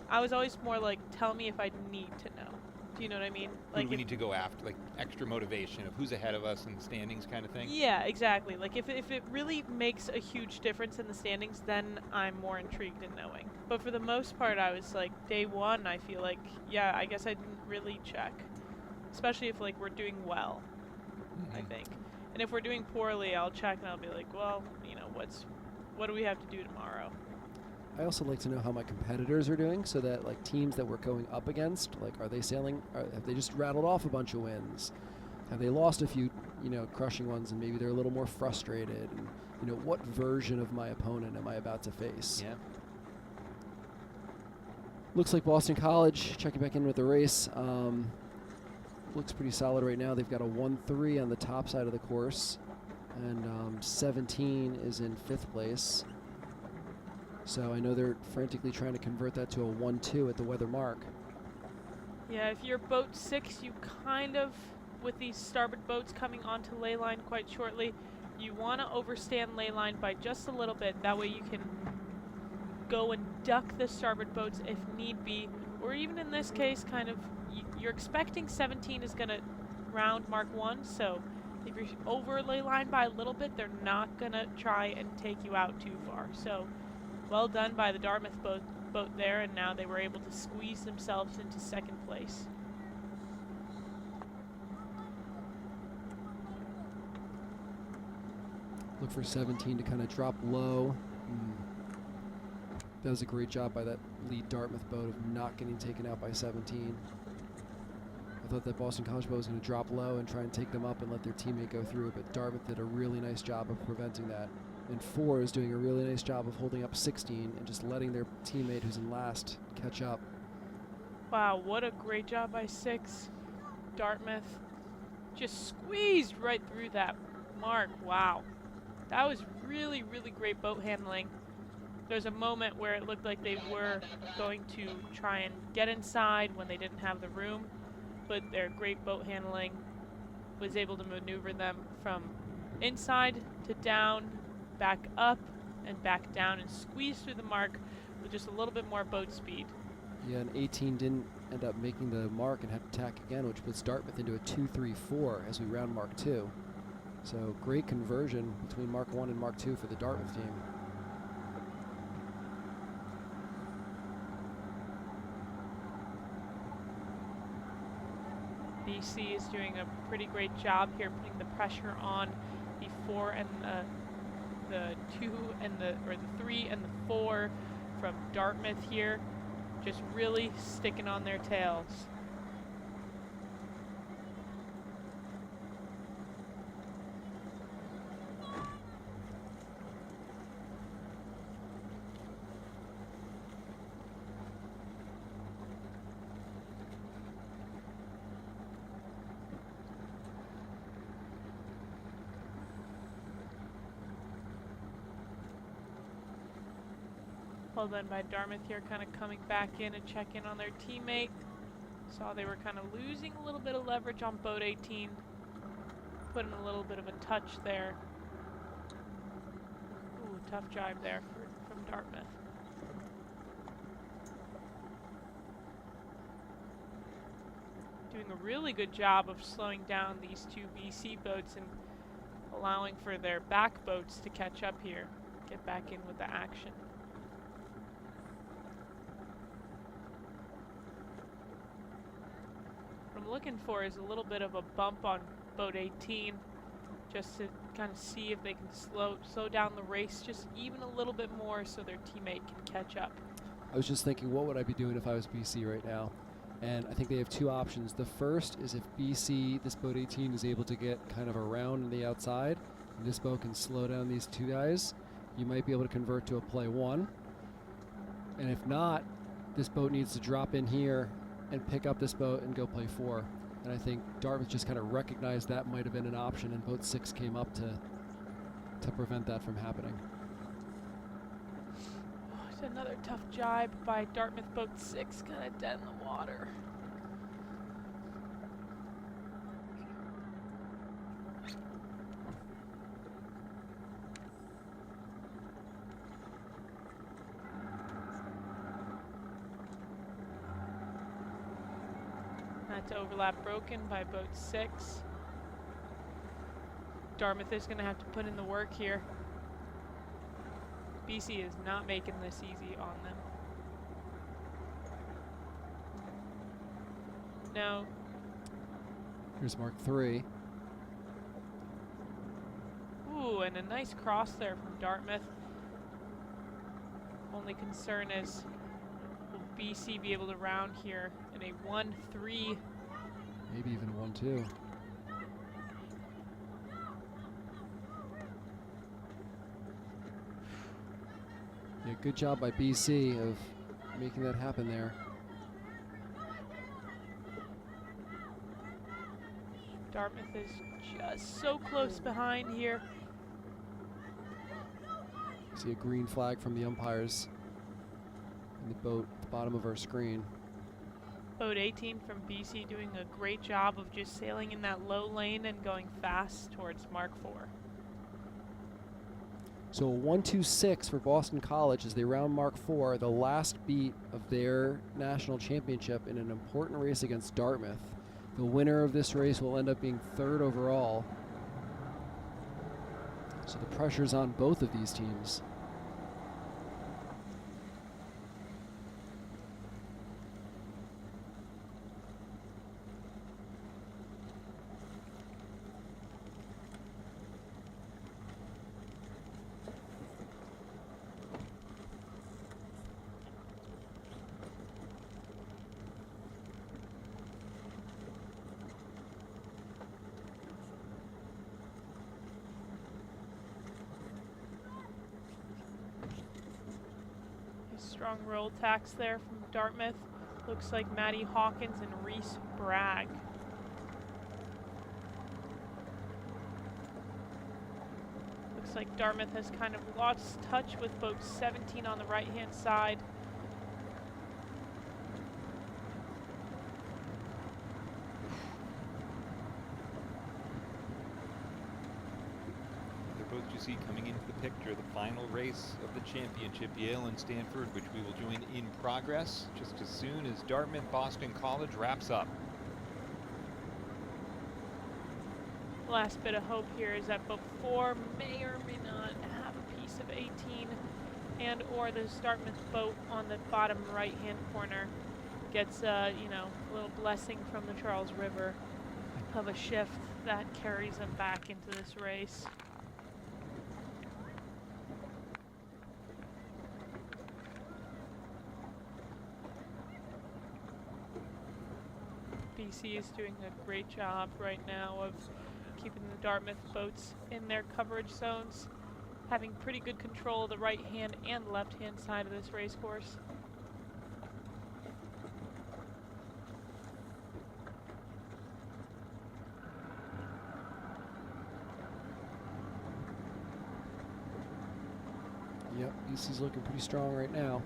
[SPEAKER 2] I was always more like, tell me if I need to know. Do you know what I mean? Like,
[SPEAKER 1] we need to go after, like, extra motivation of who's ahead of us in the standings kind of thing?
[SPEAKER 2] Yeah, exactly. Like, if it really makes a huge difference in the standings, then I'm more intrigued in knowing. But for the most part, I was like, day 1, I feel like, yeah, I guess I didn't really check. Especially if, like, we're doing well, I think. And if we're doing poorly, I'll check and I'll be like, well, you know, what do we have to do tomorrow?
[SPEAKER 21] I also like to know how my competitors are doing, so that like teams that we're going up against, like, are they sailing? Have they just rattled off a bunch of wins? have they lost a few, crushing ones, and maybe they're a little more frustrated, and what version of my opponent am I about to face?
[SPEAKER 1] Yeah.
[SPEAKER 21] Looks like Boston College checking back in with the race. Looks pretty solid right now. They've got a 1-3 on the top side of the course, and 17 is in 5th place. So I know they're frantically trying to convert that to a 1-2 at the weather mark.
[SPEAKER 2] Yeah, if you're boat 6, you kind of, with these starboard boats coming onto ley line quite shortly, you want to overstand ley line by just a little bit. That way you can go and duck the starboard boats if need be, or even in this case, kind of, you're expecting 17 is going to round Mark 1, so if you're over ley line by a little bit, they're not going to try and take you out too far. So, well done by the Dartmouth boat there, and now they were able to squeeze themselves into 2nd place.
[SPEAKER 21] Look for 17 to kind of drop low. That was a great job by that lead Dartmouth boat of not getting taken out by 17. I thought that Boston College boat was going to drop low and try and take them up and let their teammate go through, but Dartmouth did a really nice job of preventing that. And 4 is doing a really nice job of holding up 16 and just letting their teammate who's in last catch up.
[SPEAKER 2] Wow, what a great job by 6. Dartmouth just squeezed right through that mark. Wow. That was really, really great boat handling. There's a moment where it looked like they were going to try and get inside when they didn't have the room, but their great boat handling was able to maneuver them from inside to down, back up, and back down, and squeeze through the mark with just a little bit more boat speed.
[SPEAKER 21] Yeah, and 18 didn't end up making the mark and had to tack again, which puts Dartmouth into a 2-3-4 as we round Mark 2. So great conversion between Mark 1 and Mark 2 for the Dartmouth team.
[SPEAKER 2] BC is doing a pretty great job here, putting the pressure on the 4 and the 2 and the 3 and the 4 from Dartmouth here, just really sticking on their tails. Well done by Dartmouth here, kind of coming back in and check in on their teammate. Saw they were kind of losing a little bit of leverage on boat 18. Put in a little bit of a touch there. Ooh, tough drive there from Dartmouth. Doing a really good job of slowing down these 2 BC boats and allowing for their back boats to catch up here, get back in with the action. What I'm looking for is a little bit of a bump on boat 18, just to kind of see if they can slow down the race just even a little bit more so their teammate can catch up.
[SPEAKER 21] I was just thinking, what would I be doing if I was BC right now? And I think they have 2 options. The first is if BC, this boat 18, is able to get kind of around on the outside, and this boat can slow down these 2 guys, you might be able to convert to a play 1. And if not, this boat needs to drop in here and pick up this boat and go play 4. And I think Dartmouth just kind of recognized that might have been an option, and boat 6 came up to prevent that from happening.
[SPEAKER 2] Oh, it's another tough jibe by Dartmouth boat 6, kind of dead in the water. That's overlap broken by boat 6. Dartmouth is going to have to put in the work here. BC is not making this easy on them. No.
[SPEAKER 21] Here's Mark 3.
[SPEAKER 2] Ooh, and a nice cross there from Dartmouth. Only concern is, will BC be able to round here in a 1-3?
[SPEAKER 21] Maybe even a 1-2. Yeah, good job by BC of making that happen there.
[SPEAKER 2] Dartmouth is just so close behind here.
[SPEAKER 21] See a green flag from the umpires in the boat at the bottom of our screen.
[SPEAKER 2] Boat 18 from BC doing a great job of just sailing in that low lane and going fast towards Mark 4.
[SPEAKER 21] So a 1-2-6 for Boston College as they round Mark 4, the last beat of their national championship in an important race against Dartmouth. The winner of this race will end up being 3rd overall. So the pressure's on both of these teams.
[SPEAKER 2] Strong roll tacks there from Dartmouth. Looks like Maddie Hawkins and Reese Bragg. Looks like Dartmouth has kind of lost touch with boat 17 on the right-hand side.
[SPEAKER 1] Boats you see coming into the picture, the final race of the championship, Yale and Stanford, which we will join in progress just as soon as Dartmouth Boston College wraps up.
[SPEAKER 2] Last bit of hope here is that boat 4 may or may not have a piece of 18, and or the Dartmouth boat on the bottom right-hand corner gets a little blessing from the Charles River of a shift that carries them back into this race. BC is doing a great job right now of keeping the Dartmouth boats in their coverage zones, having pretty good control of the right hand and left hand side of this race course.
[SPEAKER 21] Yep, BC's looking pretty strong right now.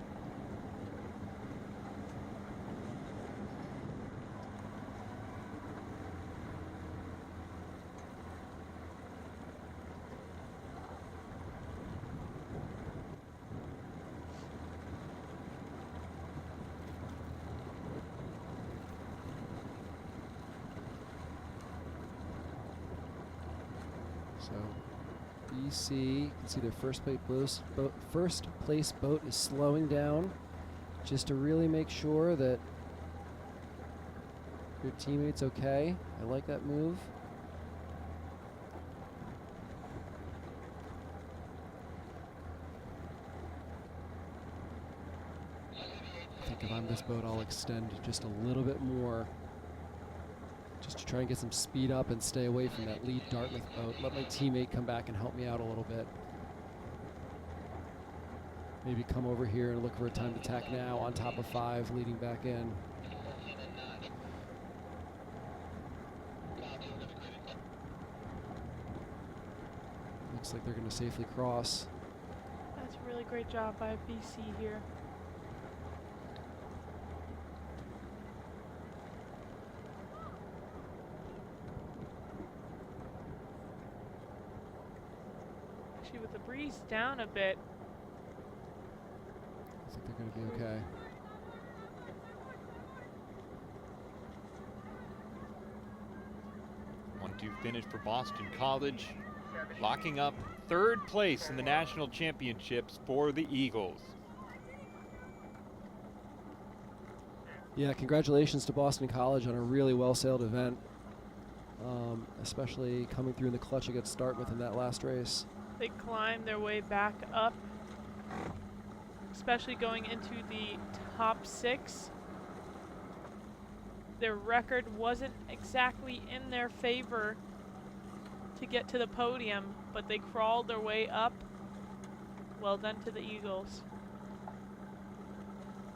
[SPEAKER 21] So BC, you can see their first place boat is slowing down just to really make sure that your teammate's okay. I like that move. I think if I'm this boat, I'll extend just a little bit more just to try and get some speed up and stay away from that lead Dartmouth boat. Let my teammate come back and help me out a little bit. Maybe come over here and look for a time to tack now on top of 5, leading back in. Looks like they're going to safely cross.
[SPEAKER 2] That's a really great job by BC here. Actually, with the breeze down a bit,
[SPEAKER 21] I think they're going to be okay.
[SPEAKER 1] One-two finish for Boston College, locking up 3rd place in the national championships for the Eagles.
[SPEAKER 21] Yeah, congratulations to Boston College on a really well-sailed event, especially coming through in the clutch against Dartmouth in that last race.
[SPEAKER 2] they climb their way back up, especially going into the top 6. Their record wasn't exactly in their favor to get to the podium, but they crawled their way up. Well done to the Eagles.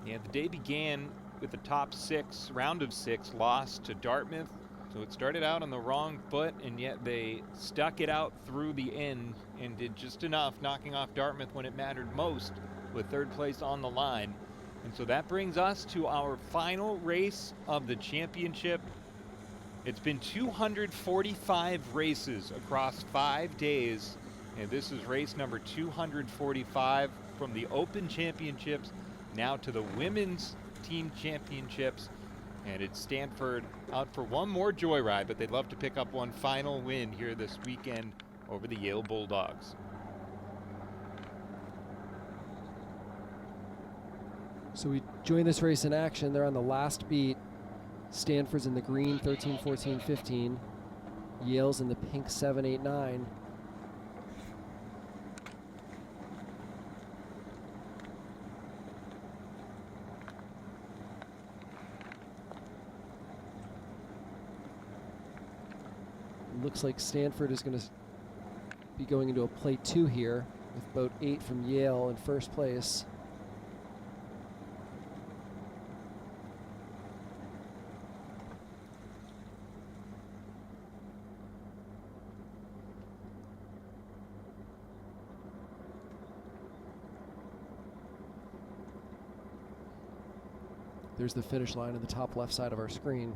[SPEAKER 1] Yeah, the day began with the top 6, round of 6, loss to Dartmouth. So it started out on the wrong foot, and yet they stuck it out through the end and did just enough, knocking off Dartmouth when it mattered most, with 3rd place on the line. And so that brings us to our final race of the championship. It's been 245 races across 5 days, and this is race number 245 from the Open Championships now to the Women's Team Championships. And it's Stanford out for one more joyride, but they'd love to pick up one final win here this weekend over the Yale Bulldogs.
[SPEAKER 21] So we join this race in action. They're on the last beat. Stanford's in the green, 13, 14, 15. Yale's in the pink, 7, 8, 9. Looks like Stanford is going to be going into a play 2 here with boat 8 from Yale in first place. There's the finish line in the top left side of our screen.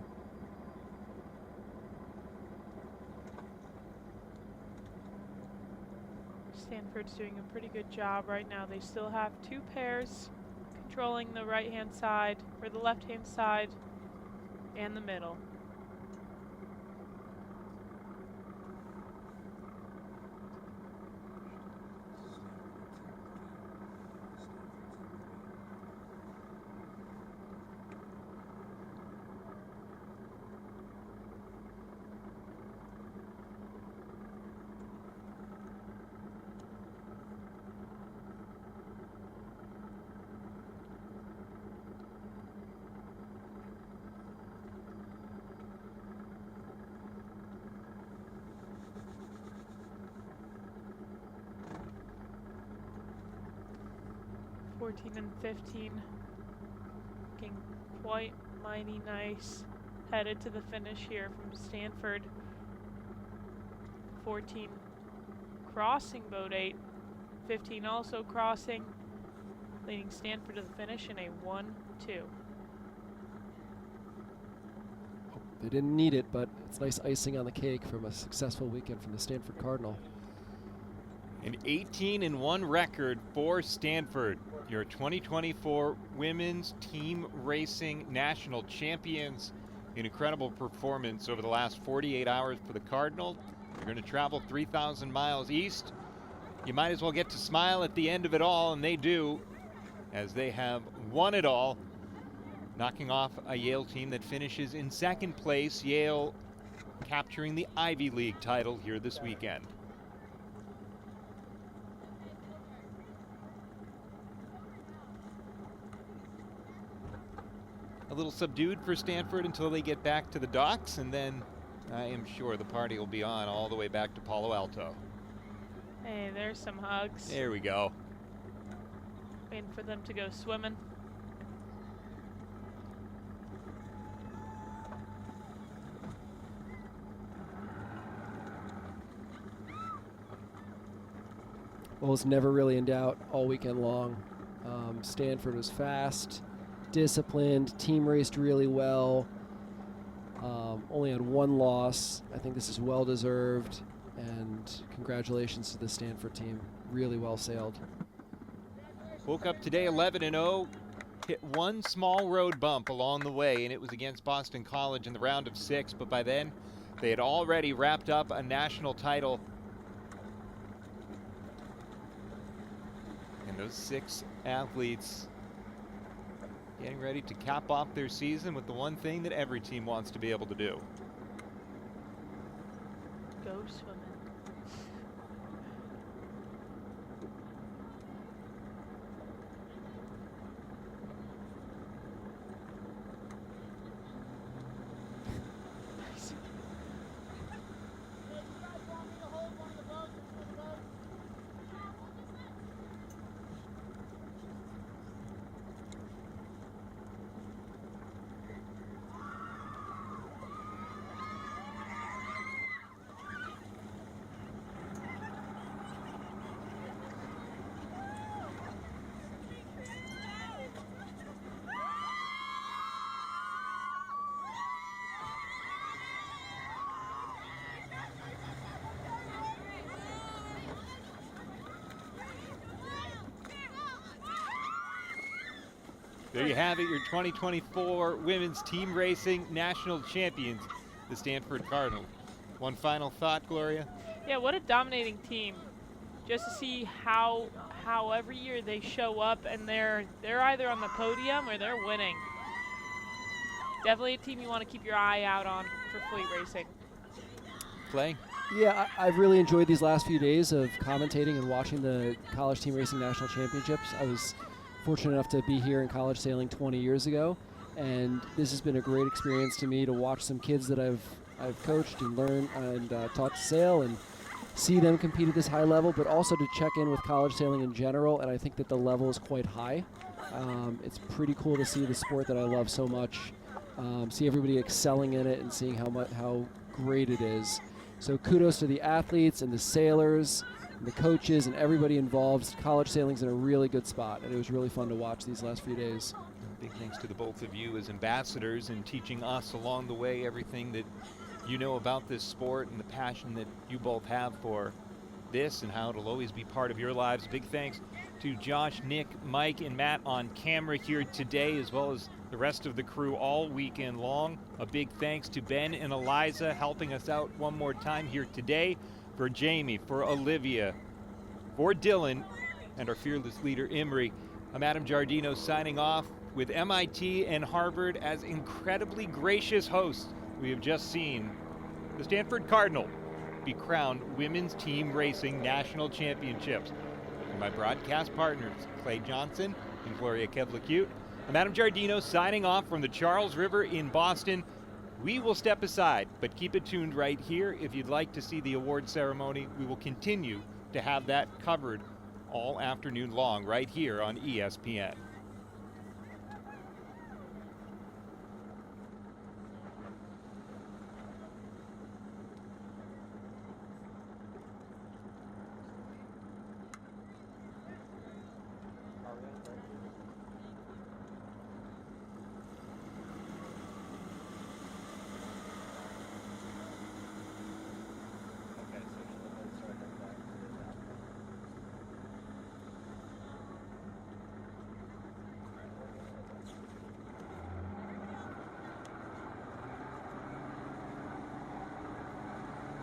[SPEAKER 2] Stanford's doing a pretty good job right now. They still have 2 pairs controlling the right-hand side, or the left-hand side, and the middle. And 15 looking quite mighty nice, headed to the finish here from Stanford. 14 crossing boat 8, 15 also crossing, leading Stanford to the finish in a 1-2.
[SPEAKER 21] They didn't need it, but it's nice icing on the cake from a successful weekend from the Stanford Cardinal.
[SPEAKER 1] An 18-1 record for Stanford, your 2024 Women's Team Racing National Champions. An incredible performance over the last 48 hours for the Cardinal. They're going to travel 3,000 miles east. You might as well get to smile at the end of it all, and they do, as they have won it all, knocking off a Yale team that finishes in 2nd place. Yale capturing the Ivy League title here this weekend. A little subdued for Stanford until they get back to the docks, and then I am sure the party will be on all the way back to Palo Alto.
[SPEAKER 2] Hey, there's some hugs.
[SPEAKER 1] There we go.
[SPEAKER 2] Waiting for them to go swimming.
[SPEAKER 21] Well, it's never really in doubt all weekend long. Stanford was fast, disciplined, team raced really well. Only had 1 loss. I think this is well deserved, and congratulations to the Stanford team. Really well sailed.
[SPEAKER 1] Woke up today 11-0, hit 1 small road bump along the way, and it was against Boston College in the round of 6, but by then they had already wrapped up a national title. And those 6 athletes getting ready to cap off their season with the one thing that every team wants to be able to do.
[SPEAKER 2] Go swimming.
[SPEAKER 1] There you have it, your 2024 Women's Team Racing National Champions, the Stanford Cardinals. One final thought, Gloria?
[SPEAKER 2] Yeah, what a dominating team. Just to see how every year they show up and they're either on the podium or they're winning. Definitely a team you want to keep your eye out on for fleet racing.
[SPEAKER 1] Clay?
[SPEAKER 21] Yeah, I've really enjoyed these last few days of commentating and watching the College Team Racing National Championships. I was fortunate enough to be here in college sailing 20 years ago, and this has been a great experience to me to watch some kids that I've coached and learned and taught to sail and see them compete at this high level, but also to check in with college sailing in general, and I think that the level is quite high. It's pretty cool to see the sport that I love so much, see everybody excelling in it and seeing how great it is. So kudos to the athletes and the sailors, and the coaches, and everybody involved. College sailing's in a really good spot, and it was really fun to watch these last few days.
[SPEAKER 1] Big thanks to the both of you as ambassadors and teaching us along the way everything that you know about this sport and the passion that you both have for this and how it'll always be part of your lives. Big thanks to Josh, Nick, Mike, and Matt on camera here today, as well as the rest of the crew all weekend long. A big thanks to Ben and Eliza helping us out one more time here today. For Jamie, for Olivia, for Dylan, and our fearless leader, Imri, I'm Adam Giardino signing off with MIT and Harvard as incredibly gracious hosts. We have just seen the Stanford Cardinal be crowned Women's Team Racing National Championships. And my broadcast partners, Clay Johnson and Gloria Kevlicuite, I'm Adam Giardino signing off from the Charles River in Boston. We will step aside, but keep it tuned right here. If you'd like to see the award ceremony, we will continue to have that covered all afternoon long right here on ESPN.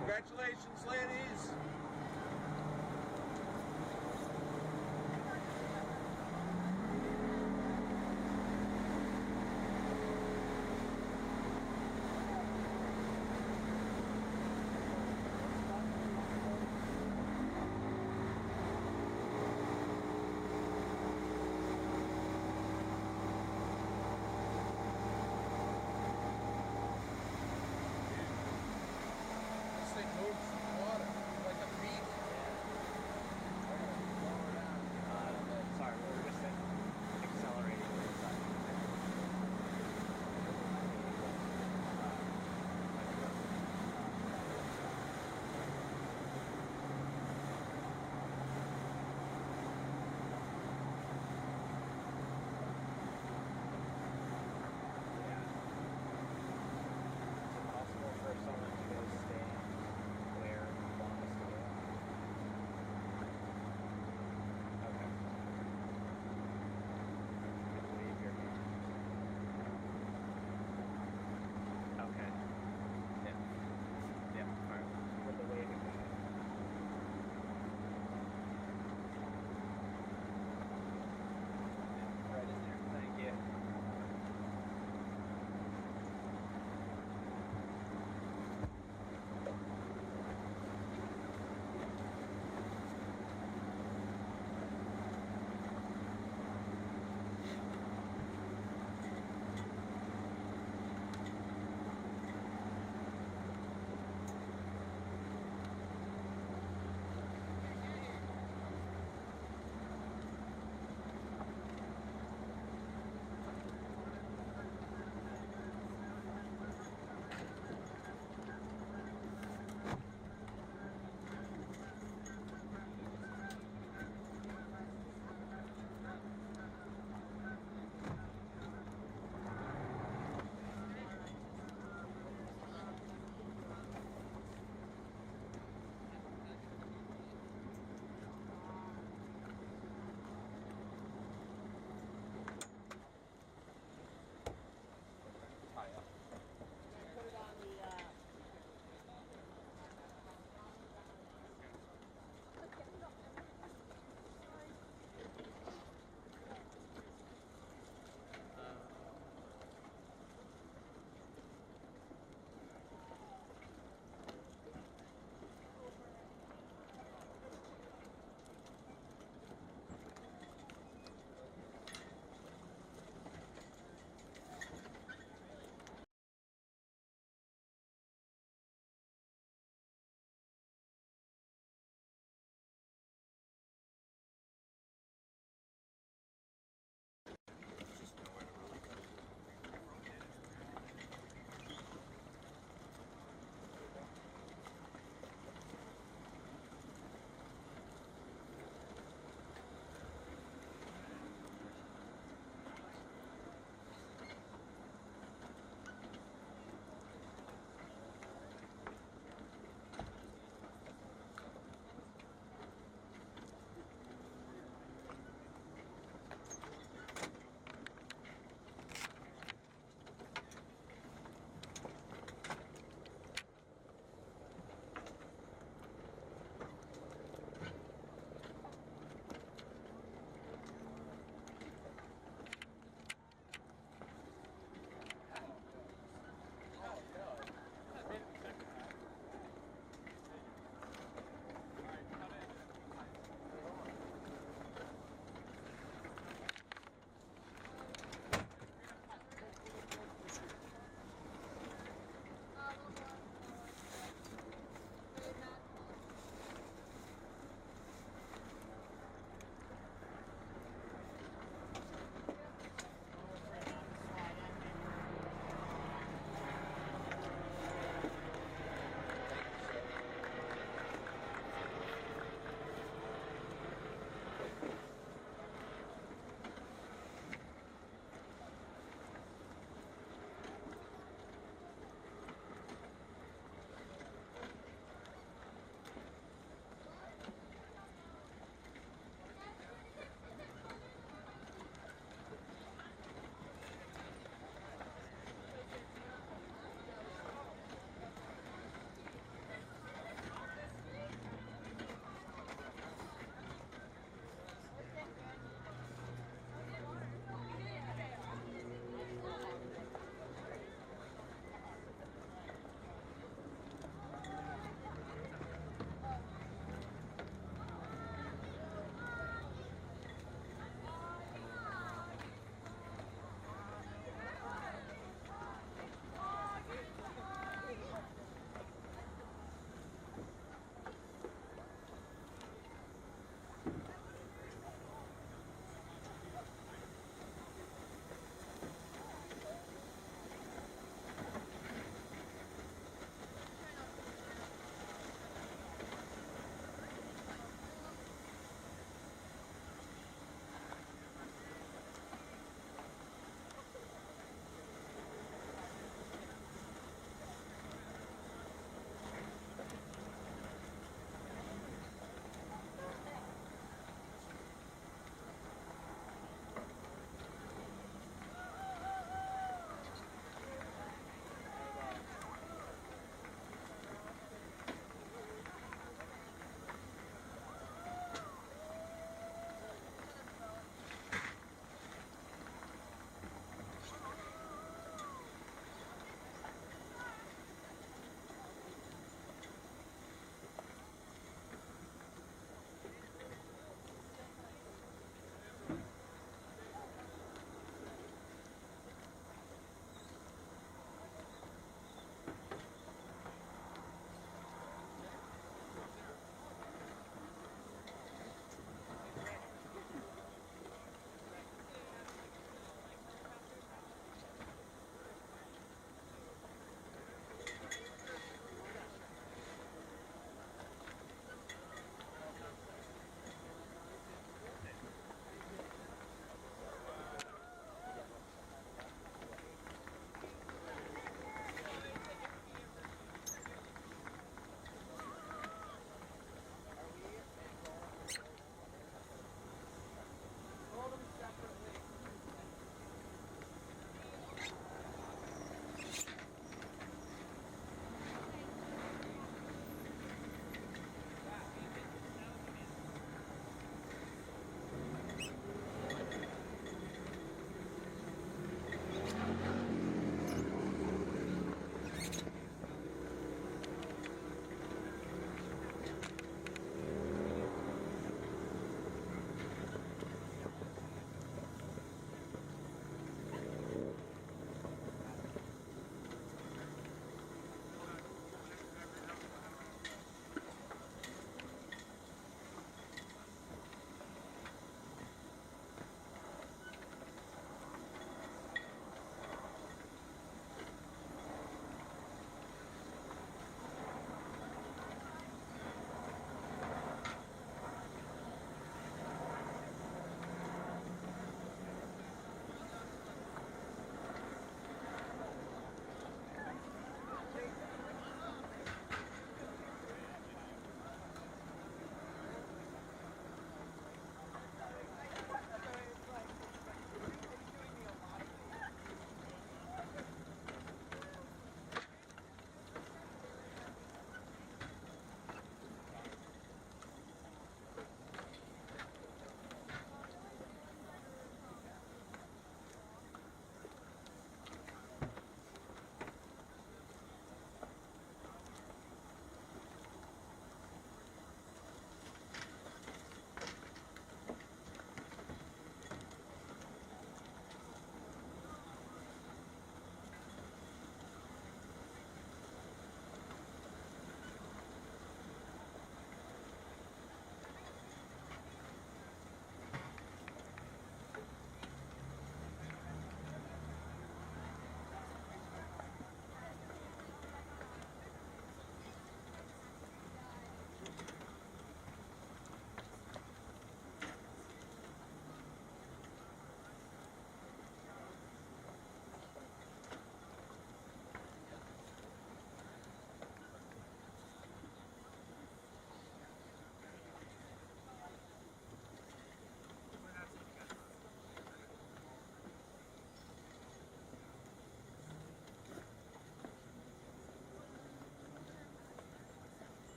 [SPEAKER 3] Congratulations, ladies. This thing moves in the water like a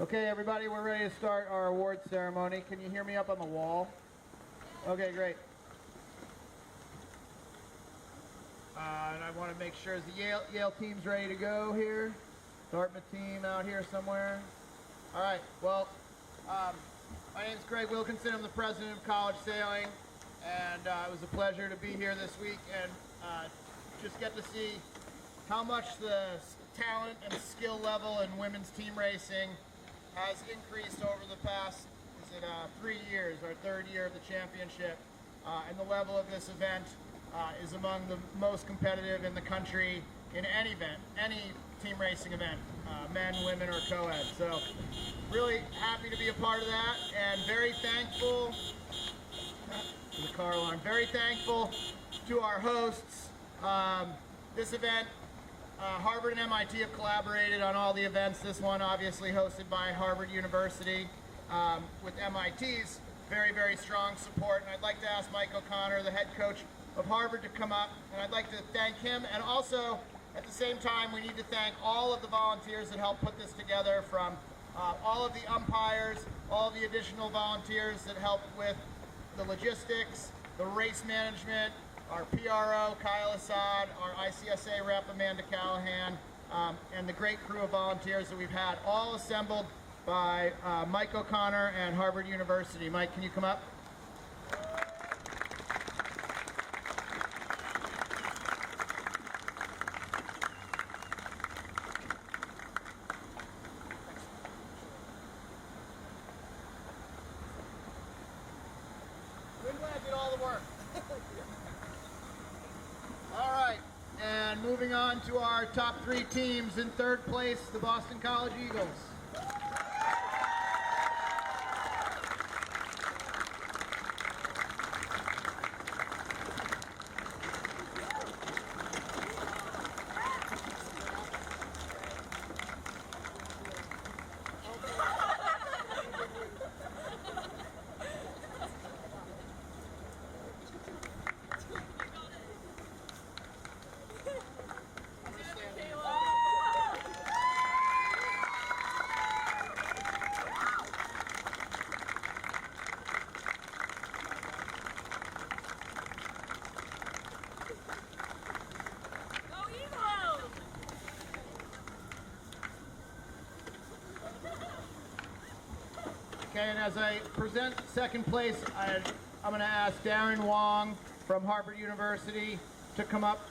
[SPEAKER 5] Okay, everybody, we're ready to start our awards ceremony. Can you hear me up on the wall? Okay, great. And I want to make sure, is the Yale team's ready to go here? Dartmouth team out here somewhere? All right, well, my name's Greg Wilkinson. I'm the president of College Sailing, and it was a pleasure to be here this week and just get to see how much the talent and skill level in women's team racing has increased over the past, 3 years, our third year of the championship. And the level of this event is among the most competitive in the country in any event, any team racing event, men, women, or co-ed. So really happy to be a part of that, and very thankful to the car alarm. Very thankful to our hosts. This event, Harvard and MIT have collaborated on all the events. This one obviously hosted by Harvard University with MIT's very, very strong support. And I'd like to ask Mike O'Connor, the head coach of Harvard, to come up. And I'd like to thank him. And also, at the same time, we need to thank all of the volunteers that helped put this together, from all of the umpires, all the additional volunteers that helped with the logistics, the race management, our PRO, Kyle Assad, our ICSA rep, Amanda Callahan, and the great crew of volunteers that we've had, all assembled by Mike O'Connor and Harvard University. Mike, can you come up? Did all the work. All right, and moving on to our top 3 teams. In third place, the Boston College Eagles. Okay, and as I present second place, I'm going to ask Darren Wong from Harvard University to come up.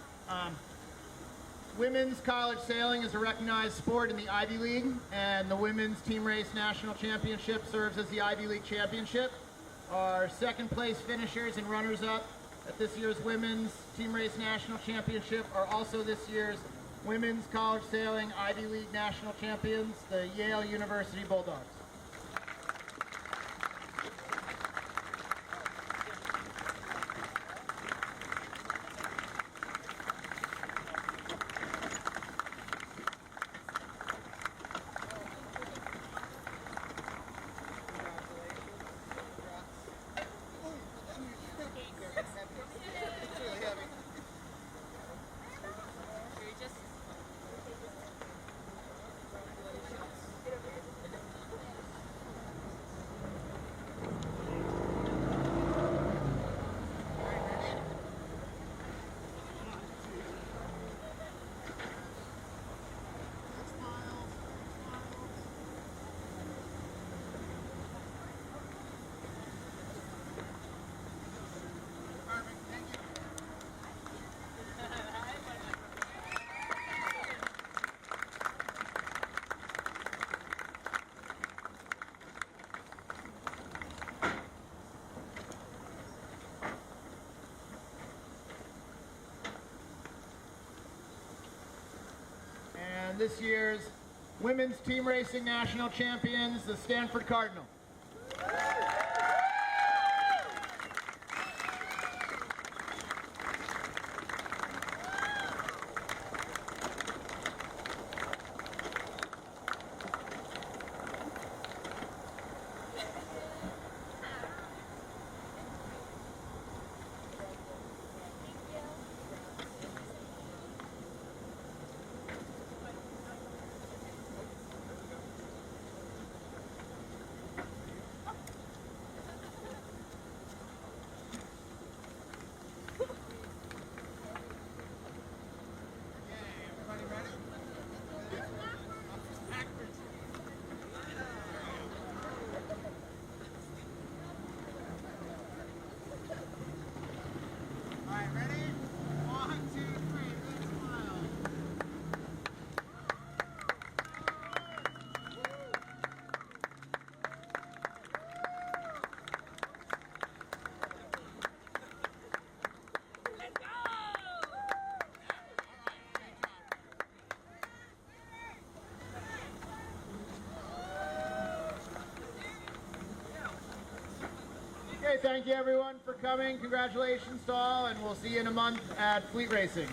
[SPEAKER 5] Women's college sailing is a recognized sport in the Ivy League, and the Women's Team Race National Championship serves as the Ivy League Championship. Our second place finishers and runners-up at this year's Women's Team Race National Championship are also this year's Women's College Sailing Ivy League National Champions, the Yale University Bulldogs. This year's Women's Team Racing National Champions, the Stanford Cardinal. Okay, thank you everyone for coming. Congratulations to all, and we'll see you in a month at Fleet Racing.